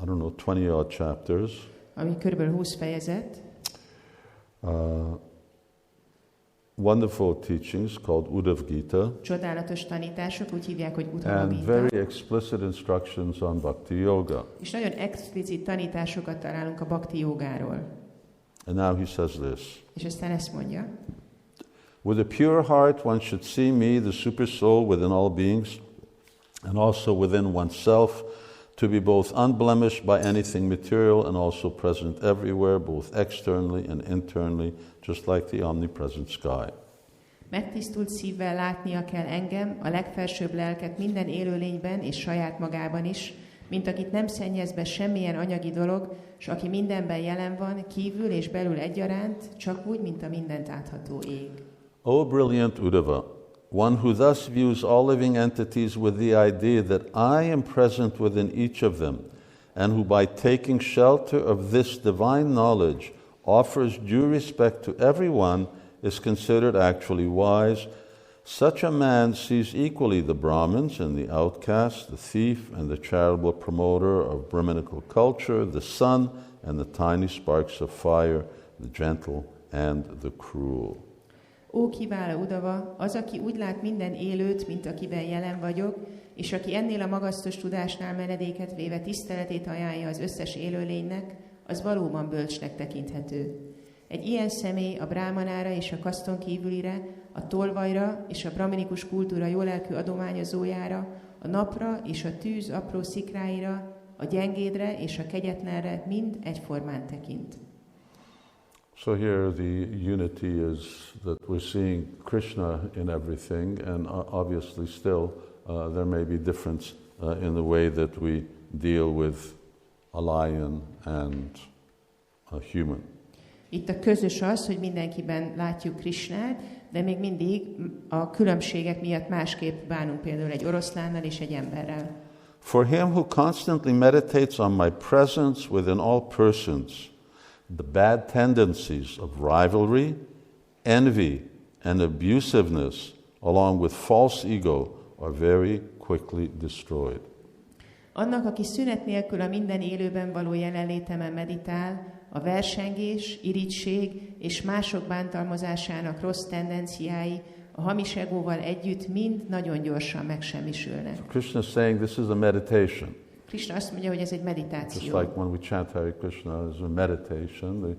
I don't know, 20-odd chapters. ami körülbelül 20 fejezet. wonderful teachings called Uddhav Gita Csodálatos tanítások, úgy hívják, hogy Uddhava and Gita. very explicit instructions on bhakti yoga. És nagyon explicit tanításokat találunk a bhakti jogáról. And now he says this. És aztán ezt mondja. With a pure heart one should see me, the super soul within all beings, and also within oneself, to be both unblemished by anything material and also present everywhere, both externally and internally, just like the omnipresent sky. Megtisztult szívvel látnia kell engem, a legfelsőbb lelket minden élőlényben és saját magában is, mint akit nem szennyez be semmilyen anyagi dolog, s aki mindenben jelen van, kívül és belül egyaránt, csak úgy, mint a mindent átható ég. O brilliant Uddhava, one who thus views all living entities with the idea that I am present within each of them, and who by taking shelter of this divine knowledge offers due respect to everyone, is considered actually wise. Such a man sees equally the Brahmins and the outcast, the thief and the charitable promoter of Brahminical culture, the sun and the tiny sparks of fire, the gentle and the cruel. Ó kiváló Uddhava, az, aki úgy lát minden élőt, mint akiben jelen vagyok, és aki ennél a magasztos tudásnál menedéket véve tiszteletét ajánlja az összes élőlénynek, az valóban bölcsnek tekinthető. Egy ilyen személy a brámanára és a kaszton kívülire, a tolvajra és a brahminikus kultúra jólelkű adományozójára, a napra és a tűz apró szikráira, a gyengédre és a kegyetlenre mind egyformán tekint. So here the unity is that we're seeing Krishna in everything, and obviously still there may be difference in the way that we deal with a lion and a human. Itt a közös az, hogy mindenkiben látjuk Krisnát, de még mindig a különbségek miatt másképp bánunk például egy oroszlánnal és egy emberrel. For him who constantly meditates on my presence within all persons, the bad tendencies of rivalry, envy, and abusiveness, along with false ego, are very quickly destroyed. Annak, aki szünet nélkül a minden élőben való jelenlétemen meditál, a versengés, irigység és mások bántalmazásának rossz tendenciái a hamis egóval együtt mind nagyon gyorsan megsemmisülnek. Krishna is saying this is a meditation. Krishna azt mondja, hogy ez egy Just meditáció. like when we chant Hare Krishna, it's a meditation, the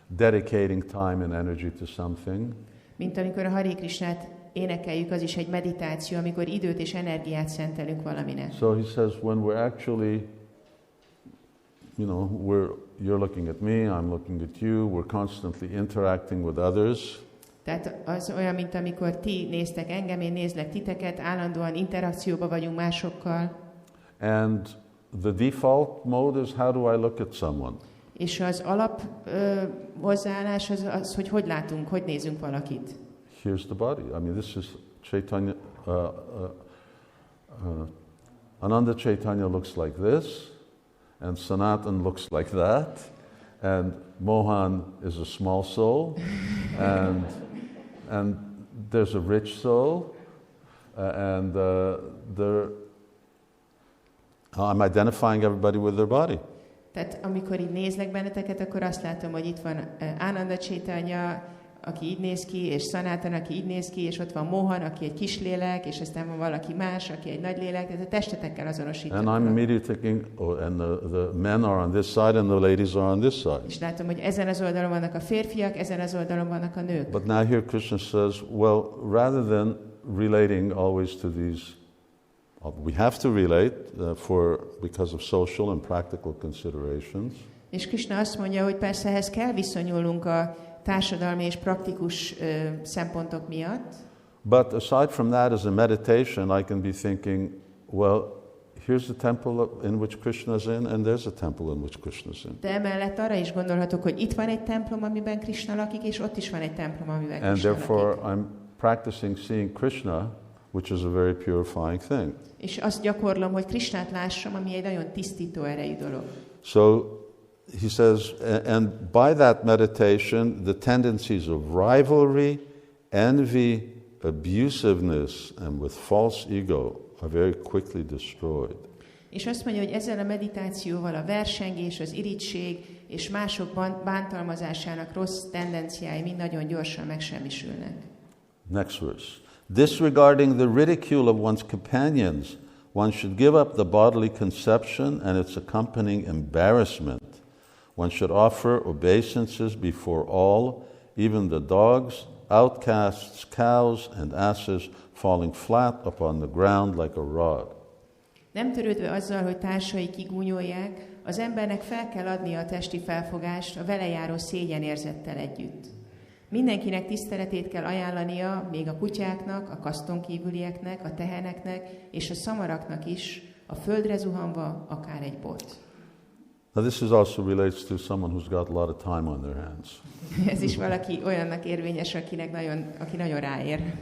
dedicating time and energy to something. Mint amikor a Hare Krishnát énekeljük, az is egy meditáció, amikor időt és energiát szentelünk valaminek. So he says when we're actually, you're looking at me, I'm looking at you, we're constantly interacting with others. Tehát az olyan, mint amikor ti néztek engem, én nézlek titeket, állandóan interakcióba vagyunk másokkal. And the default mode is how do I look at someone? És az alap hozzáállás az, hogy látunk, hogy nézünk valakit. Here's the body. I mean, this is Chaitanya. Ananda Chaitanya looks like this, and Sanatan looks like that, and Mohan is a small soul, and there's a rich soul, and I'm identifying everybody with their body. Tehát amikor így nézlek benneteket, akkor azt látom, hogy itt van Ananda Chaitanya, aki így néz ki, és Sanatan, aki így néz ki, és ott van Mohan, aki egy kis lélek, és aztán van valaki más, aki egy nagy lélek, tehát a testetekkel azonosítom. And I'm immediately thinking, and the men are on this side and the ladies are on this side. És látom, hogy ezen az oldalon vannak a férfiak, ezen az oldalon vannak a nők. But now here Krishna says, well, rather than relating always to these, we have to relate because of social and practical considerations. És Krishna azt mondja, hogy persze ehhez kell viszonyulnunk a társadalmi és praktikus szempontok miatt. But aside from that, as a meditation, I can be thinking, well, here's the temple in which Krishna is in, and there's a temple in which Krishna is in. De emellett arra is gondolhatok, hogy itt van egy templom, amiben Krishna lakik, és ott is van egy templom, amiben Krishna lakik. And therefore lakik. I'm practicing seeing Krishna, which is a very purifying thing. És azt gyakorlom, hogy Krishnát lássam, ami egy nagyon tisztító erejű dolog. So he says, and by that meditation, the tendencies of rivalry, envy, abusiveness, and with false ego are very quickly destroyed. És azt mondja, hogy ezzel a meditációval a versengés, az irigység és mások bántalmazásának rossz tendenciái mind nagyon gyorsan megsemmisülnek. Next verse. Disregarding the ridicule of one's companions, one should give up the bodily conception and its accompanying embarrassment. One should offer obeisances before all, even the dogs, outcasts, cows, and asses, falling flat upon the ground like a rod. Nem törődve azzal, hogy társai kigúnyolják, az embernek fel kell adnia a testi felfogást a vele járó szégyenérzettel együtt. Mindenkinek tiszteletét kell ajánlania, még a kutyáknak, a kaszton kívülieknek, a teheneknek és a szamaraknak is, a földre zuhanva, akár egy bot. Now this is also relates to someone who's got a lot of time on their hands. Ez is valaki olyannak érvényes, aki nagyon ráér.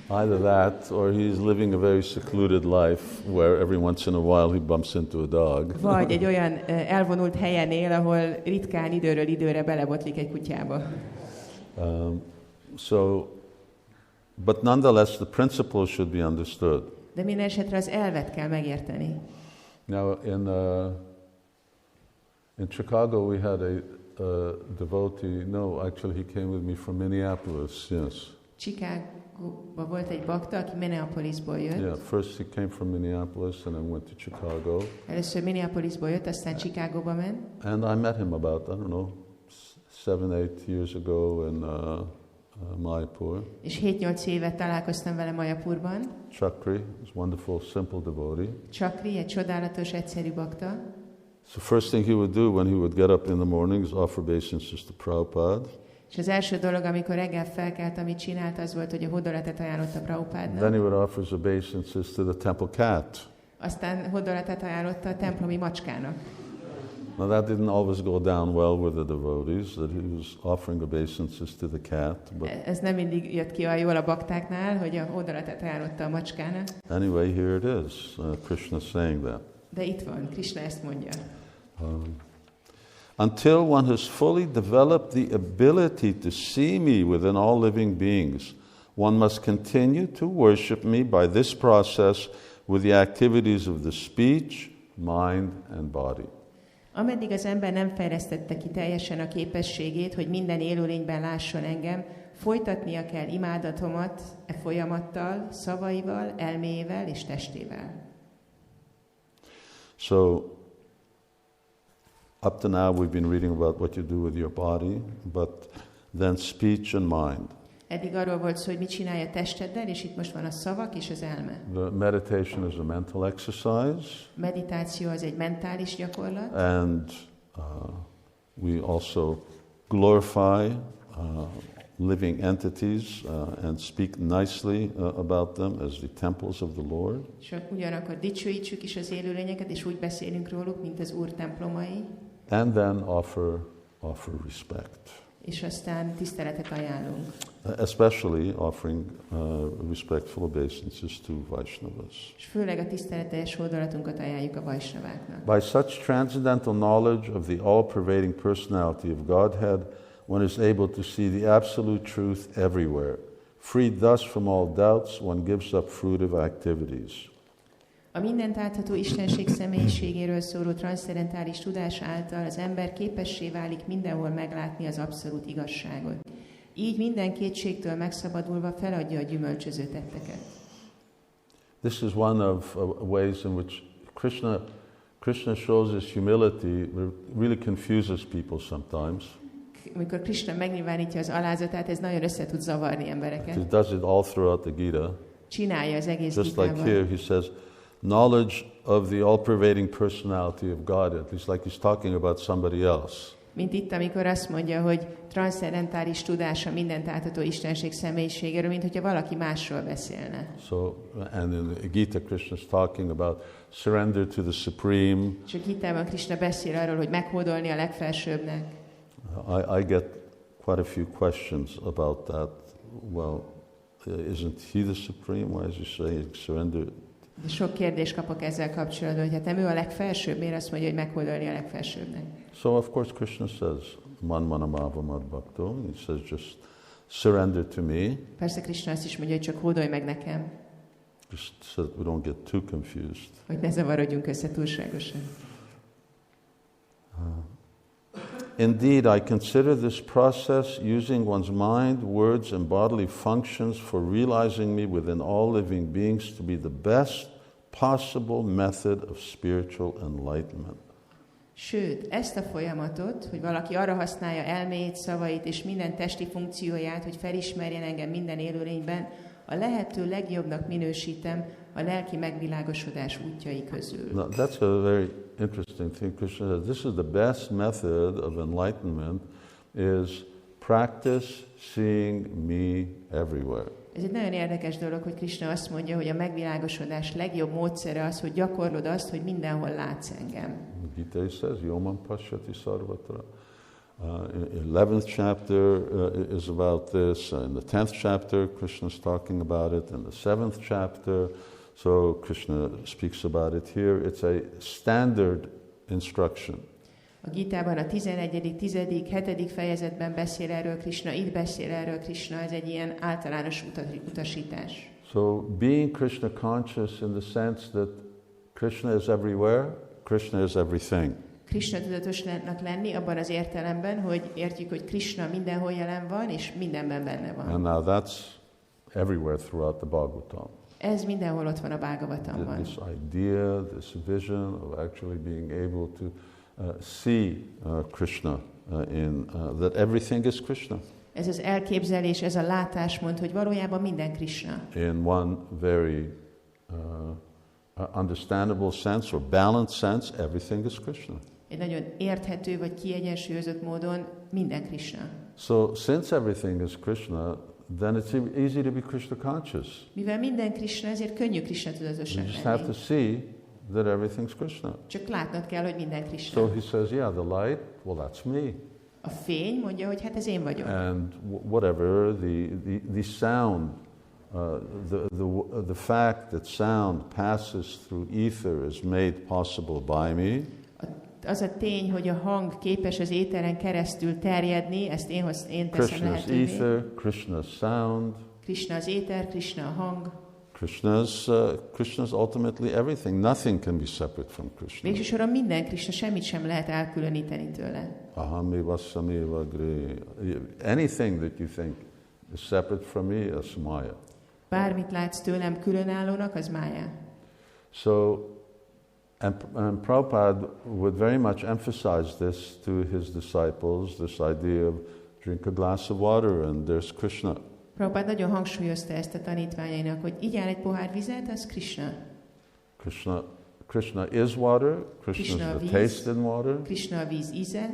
Either that, or he's living a very secluded life where every once in a while he bumps into a dog. Vagy egy olyan elvonult helyen él, ahol ritkán időről időre belebotlik egy kutyába. But nonetheless, the principle should be understood. De minden esetre az elvet kell megérteni. Now, in Chicago, we had a devotee. No, actually, he came with me from Minneapolis. Yes. Chicagóban volt egy bakta, aki Minneapolisból jött. Yeah, first he came from Minneapolis and then went to Chicago. Először Minneapolisból jött, aztán Chicagóba ment. And I met him about, I don't know, 7-8 years ago in Mayapur. És 7-8 évet találkoztam vele Mayapurban. Chakri, this wonderful, simple devotee. Chakri, egy csodálatos, egyszerű bakta. So first thing he would do when he would get up in the morning is offer obeisances to Prabhupada. És az első dolog, amikor reggel felkelt, amit csinált, az volt, hogy a hódolatot ajánlotta Prabhupádnak. Then he would offer his obeisances to the temple cat. Aztán hódolatot ajánlotta a templomi macskának. Now that didn't always go down well with the devotees, that he was offering obeisances to the cat. But ez nem mindig jött ki olyan jól a baktáknál, hogy a hódolatot ajánlotta a macskának. Anyway, here it is, Krishna saying that. De itt van, Krishna ezt mondja. Until one has fully developed the ability to see me within all living beings, one must continue to worship me by this process with the activities of the speech, mind and body. Ameddig az ember nem fejlesztette ki teljesen a képességét, hogy minden élőlényben lásson engem, folytatnia kell imádatomat e folyamattal, szavaival, elméjével és testével. So, up to now we've been reading about what you do with your body, but then speech and mind. Eddig arról volt szó, hogy mit csinálj a testeddel, és itt most van a szavak és az elme. The meditation is a mental exercise. Meditáció az egy mentális gyakorlat. And we also glorify living entities and speak nicely about them as the temples of the Lord. És ugyanakkor dicsőítsük is az élőlényeket, és úgy beszélünk róluk, mint az Úr templomai. And then offer respect. És aztán tiszteletet ajánlunk. Especially offering respectful obeisances to Vaishnavas. És főleg a tiszteletes hódolatunkat ajánljuk a Vaisnaváknak. By such transcendental knowledge of the all-pervading personality of Godhead, one is able to see the absolute truth everywhere. Freed thus from all doubts, one gives up fruitive activities. A mindent átható Istenség személyiségéről szóló transzcendentális tudás által az ember képessé válik mindenhol meglátni az abszolút igazságot. Így minden kétségtől megszabadulva feladja a gyümölcsöző tetteket. This is one of ways in which Krishna shows his humility, really confuses people sometimes. Amikor Krishna megnyilvánítja az alázatát, ez nagyon össze tud zavarni embereket. He does it all throughout the Gita. Csinálja az egész Just like here, he says, knowledge of the all-pervading personality of God. It's like he's talking about somebody else. Mint itt, amikor azt mondja, hogy transzcendentális tudása mindent átható Istenség személyiségéről, mint hogyha valaki másról beszélne. So, and in the Gita, Krishna is talking about surrender to the Supreme. És a Gitában Krishna beszél arról, hogy meghódolni a legfelsőbbnek. I get quite a few questions about that. Well, isn't he the Supreme? Why is he saying surrender? De sok kérdést kapok ezzel kapcsolatban, hogy hát nem ő a legfelsőbb, miért azt mondja, hogy meghódolni a legfelsőbbnek. So of course Krishna says, man manamava mad bhakto. He says just surrender to me. Persze Krishna azt is mondja, hogy csak hódolj meg nekem. Just so that we don't get too confused. Hogy ne zavarodjunk össze túlságosan. Indeed, I consider this process, using one's mind, words, and bodily functions for realizing me within all living beings, to be the best possible method of spiritual enlightenment. Sőt, ezt a folyamatot, hogy valaki arra használja elméjét, szavait és minden testi funkcióját, hogy felismerjen engem minden élőlényben, a lehető legjobbnak minősítem a lelki megvilágosodás útjai közül. Now, that's a very interesting thing. Krishna says, this is the best method of enlightenment, is practice seeing me everywhere. Ez egy nagyon érdekes dolog, hogy Krisna azt mondja, hogy a megvilágosodás legjobb módszere az, hogy gyakorlod azt, hogy mindenhol látsz engem. Gita says, Yomam Pashyati Sarvatra. In 11th chapter is about this. In the 10th chapter, Krishna is talking about it. In the 7th chapter, so Krishna speaks about it here. It's a standard instruction. A Gitában a 11., 10., 7. fejezetben beszél erről Krisna, itt beszél erről Krisna, ez egy ilyen általános utasítás. So being Krishna conscious in the sense that Krishna is everywhere, Krishna is everything. Krisna tudatosnak lenni abban az értelemben, hogy értjük, hogy Krisna mindenhol jelen van, és mindenben benne van. And now that's everywhere throughout the Bhagavatam. Ez mindenhol ott van a Bhagavatamban. This idea, this vision of actually being able to see Krishna that everything is Krishna. Ez az elképzelés, ez a látásmód, hogy valójában minden Krishna. In one very understandable sense or balanced sense, everything is Krishna. Egy nagyon érthető vagy kiegyensúlyozott módon minden Krishna. So since everything is Krishna, then it's easy to be Krishna conscious. Mivel minden Krishna, ezért könnyű Krishna tudatosan You just have to see that everything's Krishna. Csak látnod kell, hogy minden Krishna. So he says, yeah, the light, well, that's me. A fény mondja, hogy hát ez én vagyok. And whatever, the sound, the fact that sound passes through ether is made possible by me. Az a tény, hogy a hang képes az éteren keresztül terjedni, ezt én teszem Krishna's lehetővé. ether, Krishna's sound. Krishna az éter, Krishna a hang. Krishna's ultimately everything. Nothing can be separate from Krishna. Végsősorban minden Krishna, semmit sem lehet elkülöníteni tőle. Ahamiva samiva gre. Anything that you think is separate from me is Maya. Bármit látsz tőlem különállónak, az mája. So, and Prabhupada would very much emphasize this to his disciples, this idea of drink a glass of water and there's Krishna. Prabhupada nagyon hangsúlyozta ezt a tanítványainak, hogy igyál egy pohár vizet, az Krishna. Krishna is water, Krishna is the taste in water. Krishna a víz íze.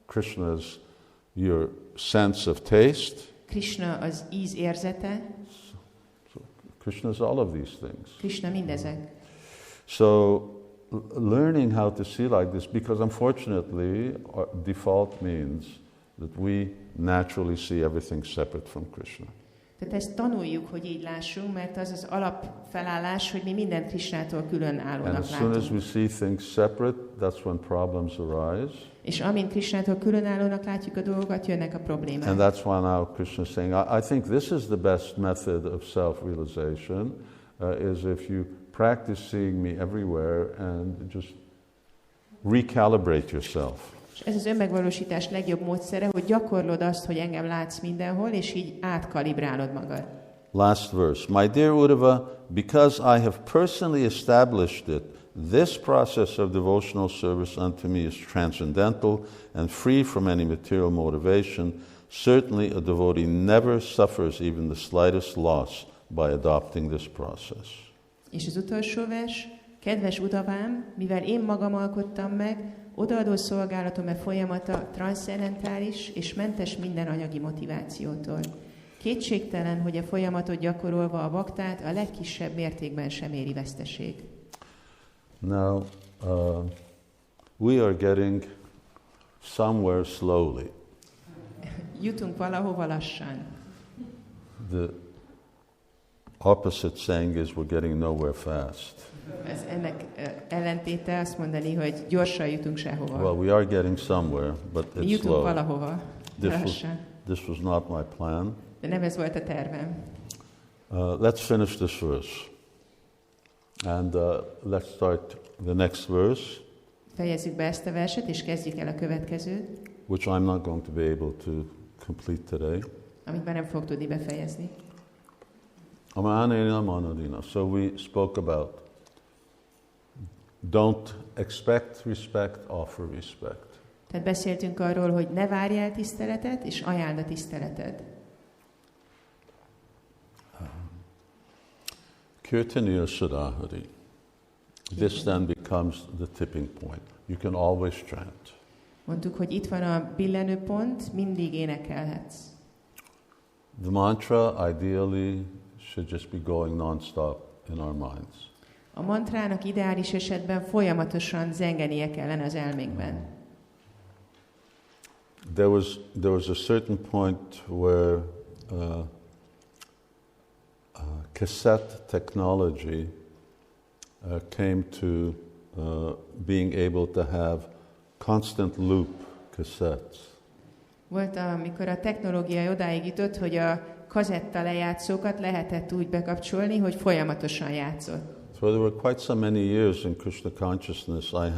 Krishna is your sense of taste. Krishna az íz érzete. So Krishna is all of these things. Krishna mindezek. So learning how to see like this, because unfortunately our default means that we naturally see everything separate from Krishna. Tehát ezt tanuljuk, hogy így lássunk, mert az az alapfelállás, hogy mi mindent Krishnától különállónak And as soon as we látunk. see things separate, that's when problems arise. És amint Krishnától különállónak látjuk a dolgokat, jönnek a problémák. And that's why now Krishna is saying, I think this is the best method of self-realization, is if you practice seeing me everywhere and just recalibrate yourself. És ez az önmegvalósítás legjobb módszere, hogy gyakorlod azt, hogy engem látsz mindenhol, és így átkalibrálod magad. Last verse. My dear Uddhava, because I have personally established it, this process of devotional service unto me is transcendental and free from any material motivation. Certainly a devotee never suffers even the slightest loss by adopting this process. És az utolsó vers, kedves Udavám, mivel én magam alkottam meg, odaadó szolgálatom folyamata transzcendentális és mentes minden anyagi motivációtól. Kétségtelen, hogy a folyamatot gyakorolva a baktát a legkisebb mértékben sem éri veszteség. Now, we are getting somewhere slowly. Jutunk valahova lassan. The opposite saying is we're getting nowhere fast. Ez ennek ellentéte azt mondani, hogy gyorsan jutunk sehova. Well, we are getting somewhere, but Mi it's jutunk slow. valahova, lassan. This was not my plan. De nem ez volt a tervem. Let's finish this verse. And let's start the next verse. Fejezzük be ezt a verset, és kezdjük el a következőt. which I'm not going to be able to complete today. Amit már nem fog tudni befejezni. So we spoke about don't expect respect, offer respect. Tehát beszéltünk arról, hogy ne várj el tiszteletet, és ajánld a tiszteleted. Kirtaniya Sadahari. This then becomes the tipping point. You can always chant. Mondtuk, hogy itt van a billenőpont, mindig énekelhetsz. The mantra ideally should just be going non-stop in our minds. A mantrának ideális esetben folyamatosan zengenie kellene az elménkben. There was a certain point where cassette technology came to being able to have constant loop cassettes. Volt, amikor a technológia odáig jutott, hogy a kazetta lejátszókat lehetett úgy bekapcsolni, hogy folyamatosan játszott. So there were quite so many years in Krishna consciousness. I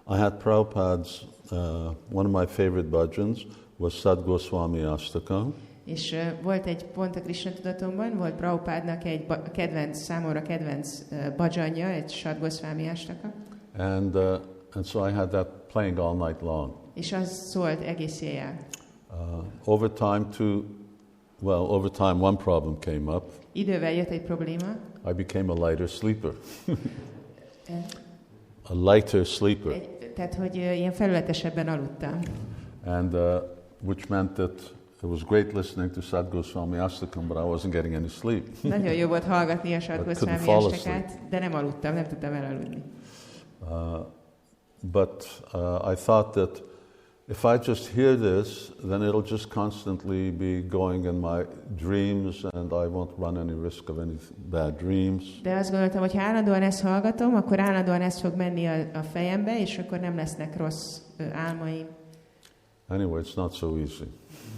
had Prabhupada's one of my favorite bhajans was Sadgoswami Siksastakam. És volt egy pont a Krishna tudatomban, volt Prabhupádnak egy számomra kedvenc bhajanja, egy Sadgoswami Siksastakam. And so I had that playing all night long. És az szólt egész éjjel. Over time one problem came up. Idővel jött egy probléma. I became a lighter sleeper. A lighter sleeper. Tehát, hogy ilyen felületesebben aludtam. And which meant that it was great listening to Sadgoswami Siksastakam, but I wasn't getting any sleep. Nagyon jó volt hallgatni a Sadgoswami Siksastakát, de nem aludtam, nem tudtam elaludni. But I thought that if I just hear this, then it'll just constantly be going in my dreams and I won't run any risk of any bad dreams. De azt gondoltam, hogy ha állandóan ezt hallgatom, akkor állandóan ez fog menni a fejembe, és akkor nem lesznek rossz álmaim. Anyway, it's not so easy.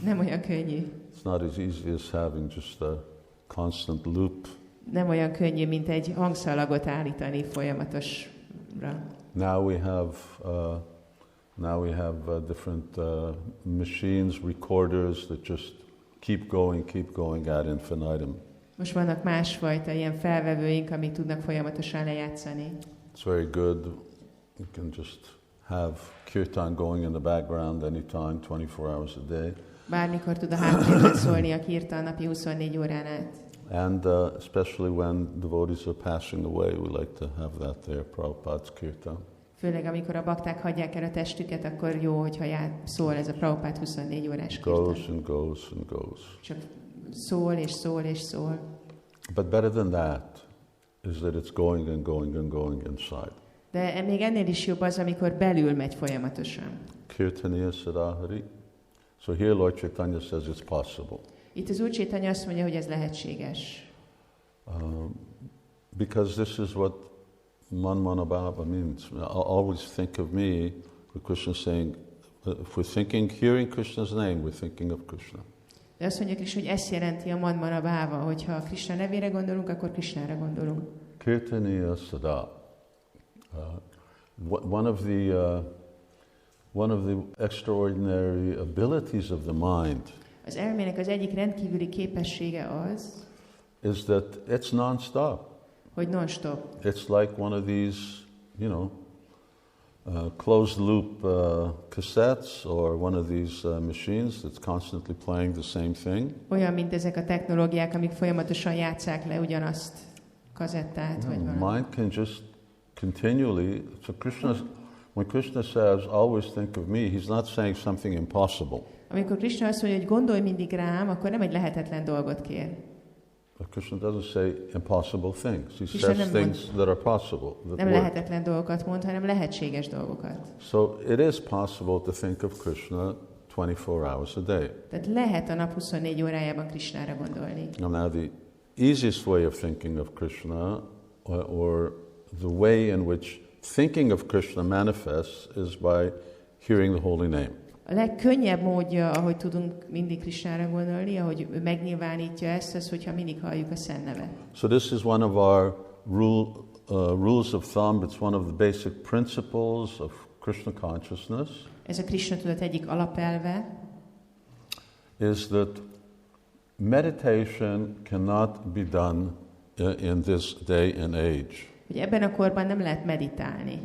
Nem olyan könnyű. It's not as easy as having just a constant loop. Nem olyan könnyű, mint egy hangszalagot állítani folyamatosra. Now we have different machines, recorders that just keep going ad infinitum. Most vannak másfajta ilyen felvevőink, amik tudnak folyamatosan lejátszani. It's very good. You can just have kirtan going in the background anytime, 24 hours a day. Bármikor tud a háttérben szólni a kirtan napi 24 órán át. And especially when devotees are passing away, we like to have that there, Prabhupada's kirtan. Főleg amikor a bakták hagyják el a testüket, akkor jó, hogyha szól ez a Prabhupád 24 órás kirtan. Goes and goes and goes. Csak szól és szól és szól. But better than that is that it's going and going and going inside. De még ennél is jobb az, amikor belül megy folyamatosan. Kirtaniya Sadahari. So here Lord Chaitanya says it's possible. Itt az Úr Chaitanya azt mondja, hogy ez lehetséges. Because this is what Manmanabhava means. I always think of me, with Krishna saying, if we're hearing Krishna's name, we're thinking of Krishna. De azt mondja Krishna, hogy ezt jelenti a Manmanabhava, hogyha Krishna nevére gondolunk, akkor Krishnára gondolunk. Kirtaniya Sada. One of the extraordinary abilities of the mind Az elmének az egyik rendkívüli képessége az, is that it's non-stop. Hogy non-stop. It's like one of these, closed loop cassettes or one of these machines that's constantly playing the same thing. Olyan, mint ezek a technológiák, amik folyamatosan játsszák le ugyanazt, kazettát, vagy valami. Mind can just continually, so when Krishna says, always think of me, he's not saying something impossible. Amikor Krishna azt mondja, hogy gondolj mindig rám, akkor nem egy lehetetlen dolgot kér. But Krishna doesn't say impossible things. He says things that are possible. Nem lehetetlen dolgokat mond, hanem lehetséges dolgokat. So it is possible to think of Krishna 24 hours a day. Tehát lehet a nap 24 órájában Krishnára gondolni. Now the easiest way of thinking of Krishna, or the way in which thinking of Krishna manifests, is by hearing the holy name. A legkönnyebb módja, ahogy tudunk mindig Krishnára gondolni, ahogy ő megnyilvánítja ezt, az, hogyha mindig halljuk a szent nevet. So this is one of our rules of thumb. It's one of the basic principles of Krishna consciousness. Ez a Krisna tudat egyik alapelve, is that meditation cannot be done in this day and age, hogy ebben a korban nem lehet meditálni,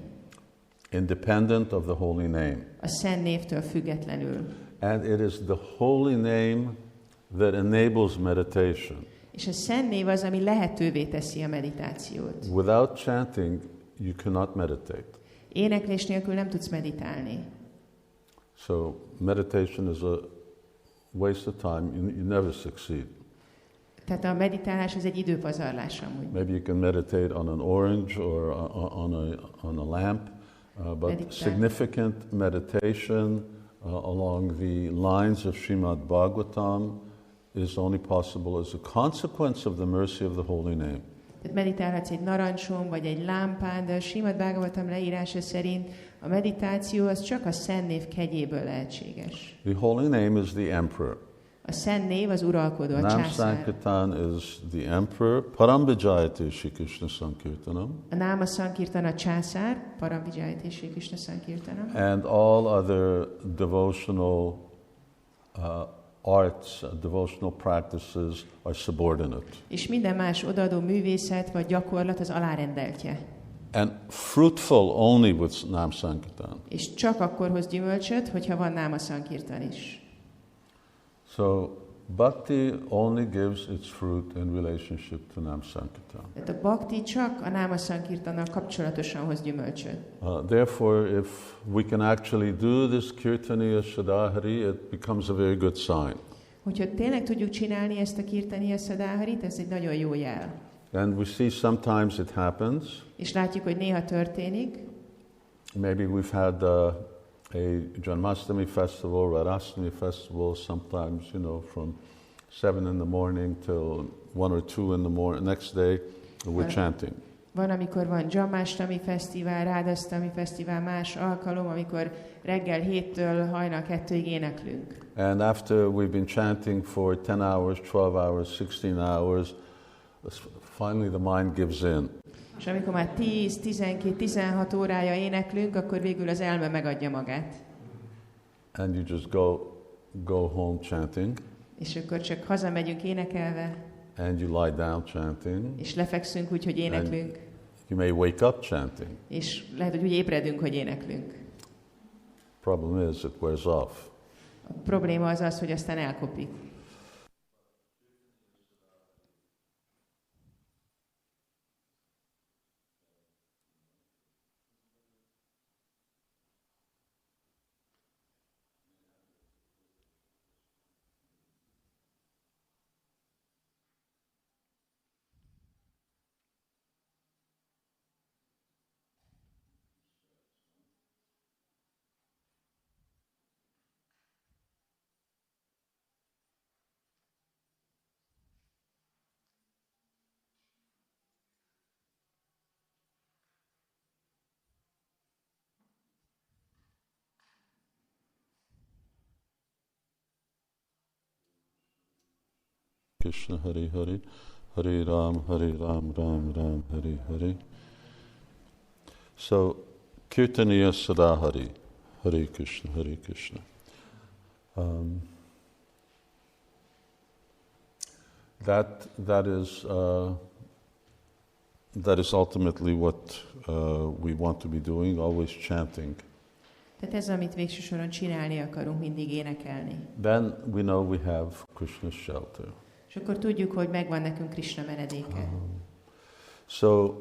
independent of the holy name. a szent névtől függetlenül. And it is the holy name that enables meditation. És a szent név az, ami lehetővé teszi a meditációt. Without chanting, you cannot meditate. Éneklés nélkül nem tudsz meditálni. So meditation is a waste of time. You never succeed. Tehát a meditálás az egy időpazarlás amúgy. Maybe you can meditate on an orange or on a lamp, but significant meditation along the lines of Srimad Bhagavatam is only possible as a consequence of the mercy of the holy name. Tehát meditálhatsz egy narancson, vagy egy lámpán, de a Srimad Bhagavatam leírása szerint a meditáció az csak a szent név kegyéből lehetséges. The holy name is the emperor. A szent név az uralkodó, a Nam császár. Sankirtan is the emperor. Parambhajate Shri Krishna Sankirtanam. A Náma Sankirtan a császár, Parambhajate Shri Krishna Sankirtanam. And all other devotional arts, devotional practices are subordinate. És minden más odaadó művészet vagy gyakorlat az alárendeltje. And fruitful only with Nam Sankirtan. És csak akkor hoz gyümölcsöt, hogyha van Náma Sankirtan is. So bhakti only gives its fruit in relationship to Nam Sankirtan. Tehát a bhakti csak a Náma Sankirtannal kapcsolatosan hoz gyümölcsöt. Therefore, if we can actually do this kirtaniya sadahari, it becomes a very good sign. Hogyha tényleg tudjuk csinálni ezt a kirtaniya szadáharit, ez egy nagyon jó jel. And we see sometimes it happens. És látjuk, hogy néha történik. Maybe we've had a Janmashtami festival, Radhastami festival, sometimes, from 7 in the morning till 1 or 2 in the morning. Next day, we're chanting. Van, amikor van Janmashtami fesztivál, Radhastami fesztivál, más alkalom, amikor reggel 7-től hajnal 2-ig éneklünk. And after we've been chanting for 10 hours, 12 hours, 16 hours, finally the mind gives in. És amikor már 10, 12, 16 órája éneklünk, akkor végül az elme megadja magát. And you just go home chanting. És akkor csak hazamegyünk énekelve. And you lie down chanting. És lefekszünk úgy, hogy éneklünk. And you may wake up chanting. És lehet, hogy úgy ébredünk, hogy éneklünk. Problem is, it wears off. A probléma az az, hogy aztán elkopik. Krishna Hari Hari, Hari Ram, Ram Ram, Hari Hari. So, Kirtaniya Sadahari, Hare Krishna, Hare Krishna. That is ultimately what we want to be doing, always chanting. Tehát ez, amit végső soron csinálni akarunk, mindig énekelni. Then we know we have Krishna's shelter. És akkor tudjuk, hogy megvan nekünk Krishna menedéke. So,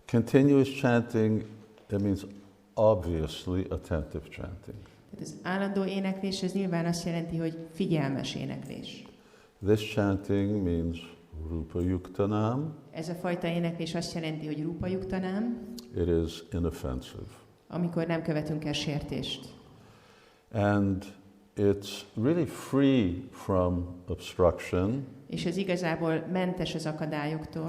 continuous chanting, it means obviously attentive chanting. Tehát az állandó éneklés, ez nyilván azt jelenti, hogy figyelmes éneklés. This chanting means Rupa Yuktanam. Ez a fajta éneklés azt jelenti, hogy Rupa Yuktanam. It is inoffensive. Amikor nem követünk el sértést. And it's really free from obstruction. És ez igazából mentes az akadályoktól.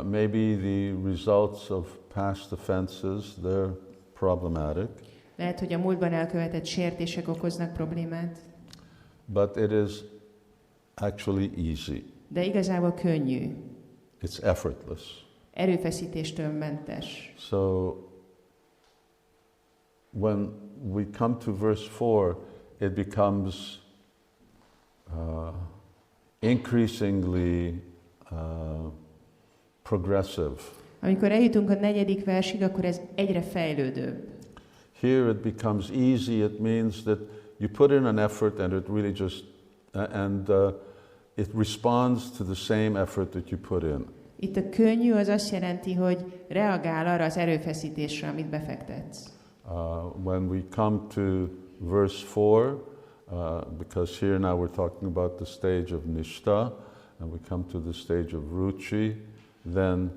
Maybe the results of past offenses, they're problematic. Lehet, hogy a múltban elkövetett sértések okoznak problémát. But it is actually easy. De igazából könnyű. It's effortless. Erőfeszítéstől mentes. So when we come to verse 4, it becomes increasingly progressive. Amikor eljutunk a 4. versig, akkor ez egyre fejlődőbb. Here it becomes easy. It means that you put in an effort and it really just, it responds to the same effort that you put in. Itt a könnyű az azt jelenti, hogy reagál arra az erőfeszítésre, amit befektetsz. When we come to verse 4, because here now we're talking about the stage of nishta, and we come to the stage of ruchi, then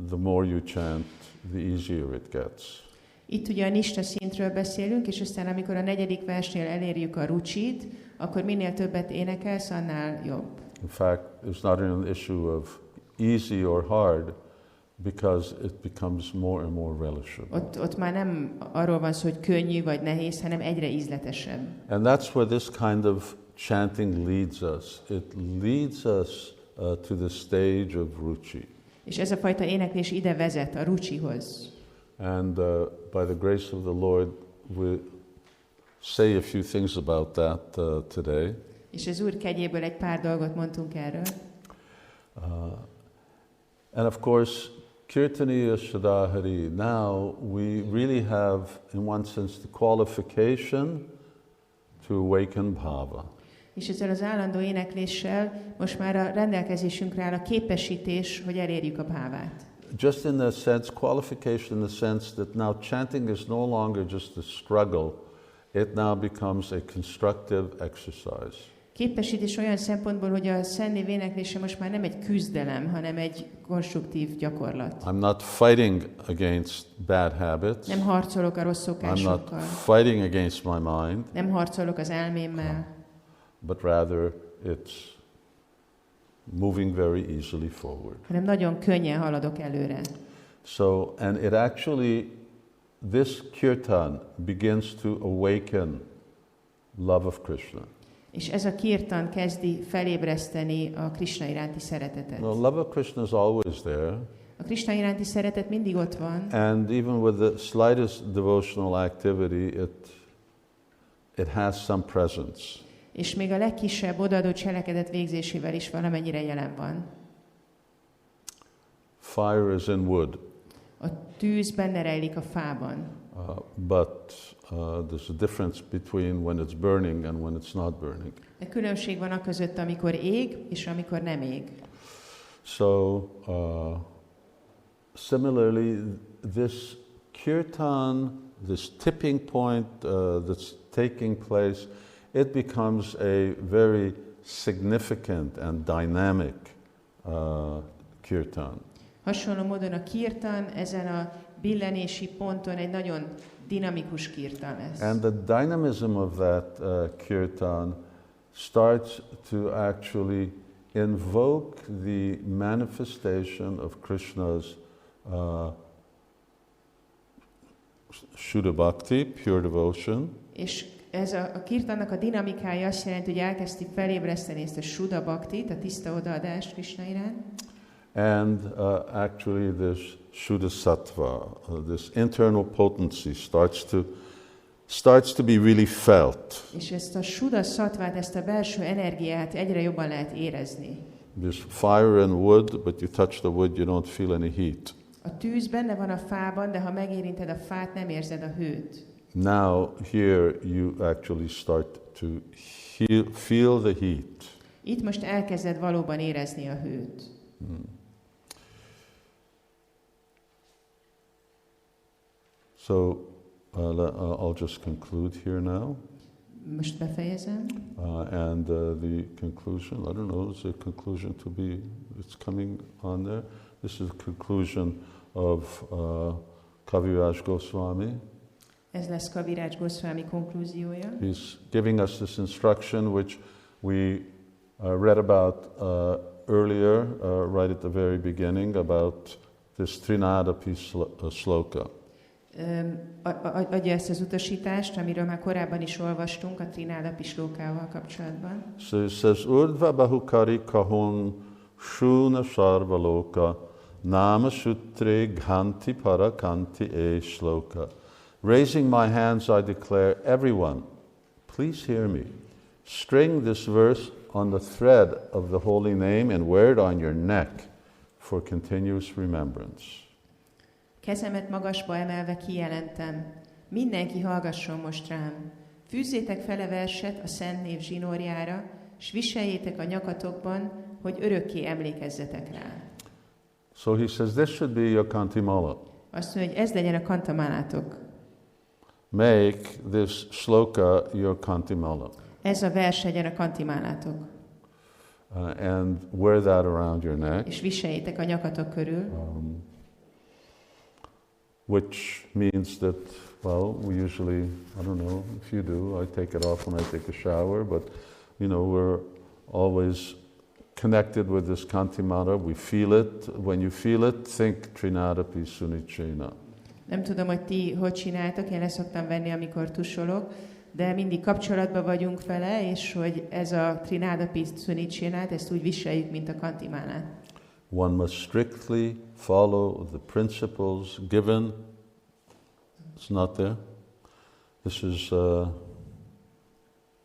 the more you chant, the easier it gets. Itt ugye a nista szintről beszélünk, és aztán amikor a 4. versnél elérjük a rucsit, akkor minél többet énekelsz, annál jobb. In fact, it's not an issue of easy or hard, because it becomes more and more relishable. Ott már nem arról van szó, hogy könnyű vagy nehéz, hanem egyre ízletesebb. And that's where this kind of chanting leads us. It leads us to the stage of ruchi. És ez a fajta éneklés ide vezet, a rucsihoz. And by the grace of the Lord, we'll say a few things about that today. És az Úr kegyéből egy pár dolgot mondtunk erről. And of course, Kirtaniya Shadahari, now we really have, in one sense, the qualification to awaken bhava. És ezzel az állandó énekléssel most már a rendelkezésünkre áll a képesítés, hogy elérjük a bhávát. Just in the sense, qualification in the sense that now chanting is no longer just a struggle, it now becomes a constructive exercise. Képesítés olyan szempontból, hogy a szentnév éneklése most már nem egy küzdelem, hanem egy konstruktív gyakorlat. I'm not fighting against bad habits. Nem harcolok a rossz I'm not szokásokkal. fighting against my mind, Nem harcolok az elmémmel, but rather it's moving very easily forward. hanem nagyon könnyen haladok előre. So, and it actually, this kirtan begins to awaken love of Krishna. És ez a kirtan kezdi felébreszteni a Krishna iránti szeretetet. The love of Krishna is always there, A Krishna iránti szeretet mindig ott van, and even with the slightest devotional activity, it has some presence. és még a legkisebb odaadó cselekedet végzésével is valamennyire jelen van. Fire is in wood, A tűz benne rejlik a fában. but there's a difference between when it's burning and when it's not burning. De különbség van a között, amikor ég, és amikor nem ég. So, similarly, this kirtan, this tipping point that's taking place, it becomes a very significant and dynamic kirtan. Hasonló módon a kirtan ezen a billenési ponton egy nagyon dinamikus kirtan lesz. And the dynamism of that kirtan starts to actually invoke the manifestation of Krishna's Shuddha Bhakti, pure devotion. És ez a kirtannak a dinamikája azt jelenti, hogy elkezdi felébreszteni ezt a Shuddha Bhaktit, a tiszta odaadást Krishna iránt. And actually this Shuddha Sattva, this internal potency starts to be really felt. És ezt a Shuddha Sattvát, ezt a belső energiát egyre jobban lehet érezni. There's fire in wood, but you touch the wood, you don't feel any heat. A tűz benne van a fában, de ha megérinted a fát, nem érzed a hőt. Now here you actually start to feel the heat. Itt most elkezded valóban érezni a hőt. So I'll just conclude here now. Most befejezem. And the conclusion, I don't know, is the conclusion to be, it's coming on there. This is the conclusion of Kaviraj Goswami. Ez lesz Kaviraj Goswami konklúziója. He's giving us this instruction which we read about earlier, right at the very beginning, about this Trinadapi sloka. Adja ezt az utasítást, amiről már korábban is olvastunk a Trinadapi slókával kapcsolatban. So it says, Urdhva bahukari kahun shuna sarvaloka nama sutre ghanti parakanti e shloka Raising my hands, I declare, everyone, please hear me. String this verse on the thread of the holy name and wear it on your neck for continuous remembrance. Kezemet magasba emelve kijelentem. Mindenki hallgasson most rám. Fűzzétek fel a verset a Szent Név zsinórjára, s viseljétek a nyakatokban, hogy örökké emlékezzetek rá. So he says this should be your kantimala. Azt mondja, hogy ez legyen a kantamálátok. Make this shloka your kantimala. Ez a vers legyen a kantimálátok. And wear that around your neck. És viseljétek a nyakatok körül. Which means that, well, we usually, I don't know if you do, I take it off when I take a shower, but, you know, we're always connected with this kantimala. We feel it. When you feel it, think Trinadapi Sunichena. Nem tudom, hogy ti hogy csináltok, én leszoktam venni, amikor tusolok, de mindig kapcsolatban vagyunk vele, és hogy ez a Trinadapi Sunicsénát, ezt úgy viseljük, mint a kantimálát. One must strictly follow the principles given. It's not there. This is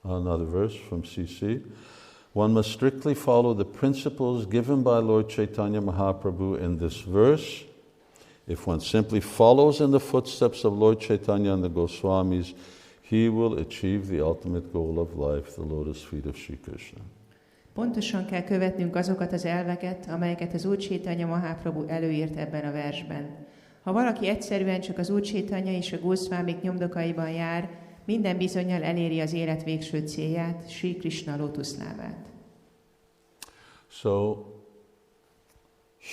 another verse from CC. One must strictly follow the principles given by Lord Chaitanya Mahaprabhu in this verse. If one simply follows in the footsteps of Lord Chaitanya and the Goswamis, he will achieve the ultimate goal of life, the lotus feet of Sri Krishna. Pontosan kell követnünk azokat az elveket, amelyeket az Úr Chaitanya Mahaprabhu előírt ebben a versben. Ha valaki egyszerűen csak az Úr Chaitanya és a Goswamik nyomdokaiban jár, minden bizonnyal eléri az élet végső célját, Sri Krishna lótuszlábát. So,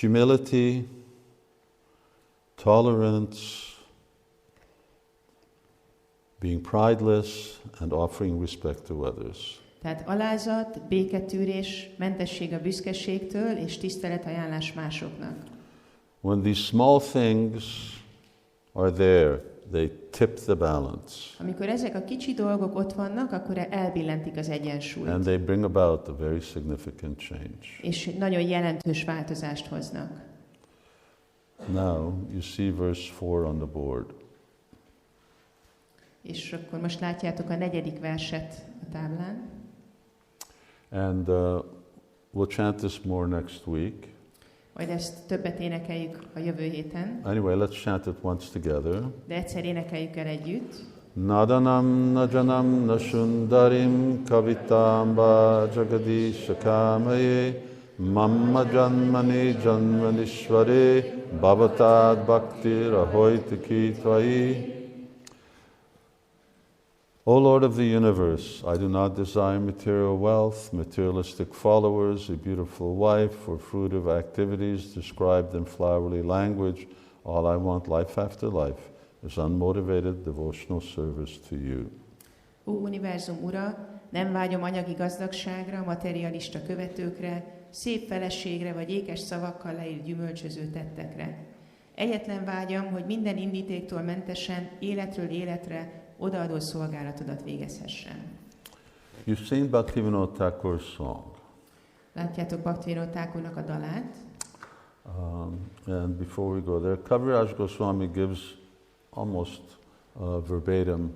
humility, tolerance, being prideless, and offering respect to others. Tehát alázat, béketűrés, mentesség a büszkeségtől és tiszteletajánlás másoknak. When these small things are there, they tip the balance. Amikor ezek a kicsi dolgok ott vannak, akkor elbillentik az egyensúlyt. And they bring about a very significant change. És nagyon jelentős változást hoznak. Now, you see verse 4 on the board. És akkor most látjátok a 4. verset a táblán. And we'll chant this more next week. Majd ezt többet énekeljük a jövő héten. Anyway, let's chant it once together. De egyszer énekeljük el együtt. Nadanam najanam nasundarim kavitamba jagadisha kamaye mamma janmani janmanishvare bhavatad bhakti rahoitiki tvai. O Lord of the universe, I do not desire material wealth, materialistic followers, a beautiful wife, or fruitive activities described in flowery language. All I want, life after life, is unmotivated devotional service to you. Ó univerzum ura, nem vágyom anyagi gazdagságra, materialista követőkre, szép feleségre vagy ékes szavakkal leírt gyümölcsöző tettekre. Egyetlen vágyam, hogy minden indítéktól mentesen, életről életre odaadó szolgálatodat végezhessen. You've seen Bhaktivinoda Thakur's song. Látjátok Bhaktivinoda Thakurnak a dalát. And before we go there, Kaviraj Goswami gives almost a verbatim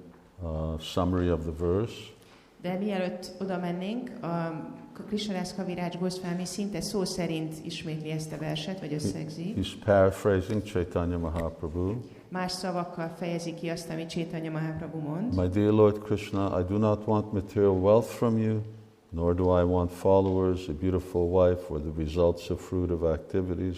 summary of the verse. De mielőtt oda mennénk, a Krisna-dász Kaviraj Goswami szinte szó szerint ismétli ezt a verset, vagy összegzi. He's paraphrasing Chaitanya Mahaprabhu. Más szavakkal fejezi ki azt, amit Chaitanya Mahaprabhu mond. My dear Lord Krishna, I do not want material wealth from you, nor do I want followers, a beautiful wife, or the results of fruitive activities.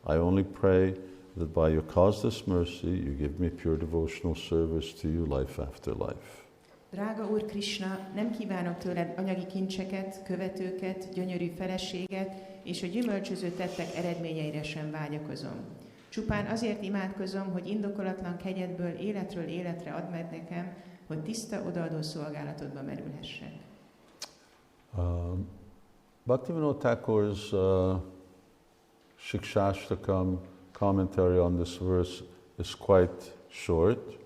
I only pray that by your causeless mercy, you give me pure devotional service to you life after life. Drága Úr Krishna, nem kívánok tőled anyagi kincseket, követőket, gyönyörű feleséget, és a gyümölcsöző tettek eredményeire sem vágyakozom. Csupán azért imádkozom, hogy indokolatlan kegyedből életről életre add meg nekem, hogy tiszta odaadó szolgálatodba merülhessek. Bhaktivinoda Thakur's Siksastakam commentary on this verse is quite short.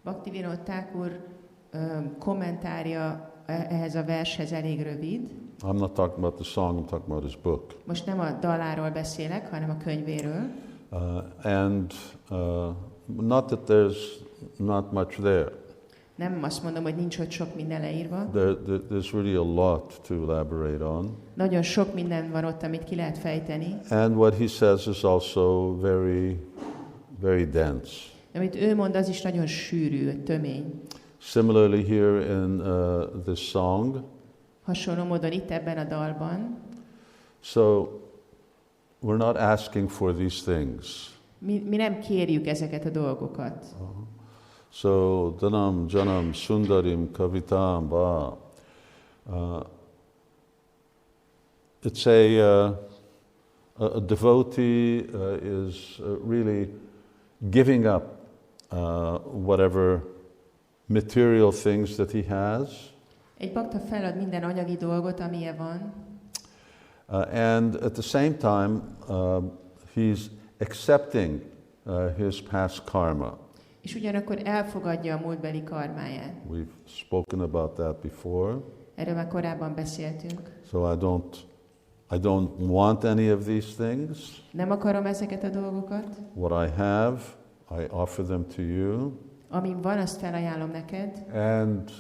Bhaktivinoda Thakur kommentárja ehhez a vershez elég rövid. I'm not talking about the song, I'm talking about his book. Most nem a daláról beszélek, hanem a könyvéről. Not that there's not much there. Nem azt mondom, hogy nincs ott sok minden leírva. There's really a lot to elaborate on. Nagyon sok minden van ott, amit ki lehet fejteni. And what he says is also very, very dense. Amit ő mond, az is nagyon sűrű, tömény. Similarly here in this song. Hasonló módon itt ebben a dalban. So we're not asking for these things. Mi nem kérjük ezeket a dolgokat. So Dhanam Janam Sundarim Kavitam Ba. It's a devotee is really giving up whatever material things that he has. Egy bakta felad minden anyagi dolgot, amilyen van. And at the same time, he's accepting his past karma. És ugyanakkor elfogadja a múltbeli karmáját. We've spoken about that before. Erről már korábban beszéltünk. So I don't want any of these things. Nem akarom ezeket a dolgokat. What I have, I offer them to you. Amin van, azt felajánlom neked. And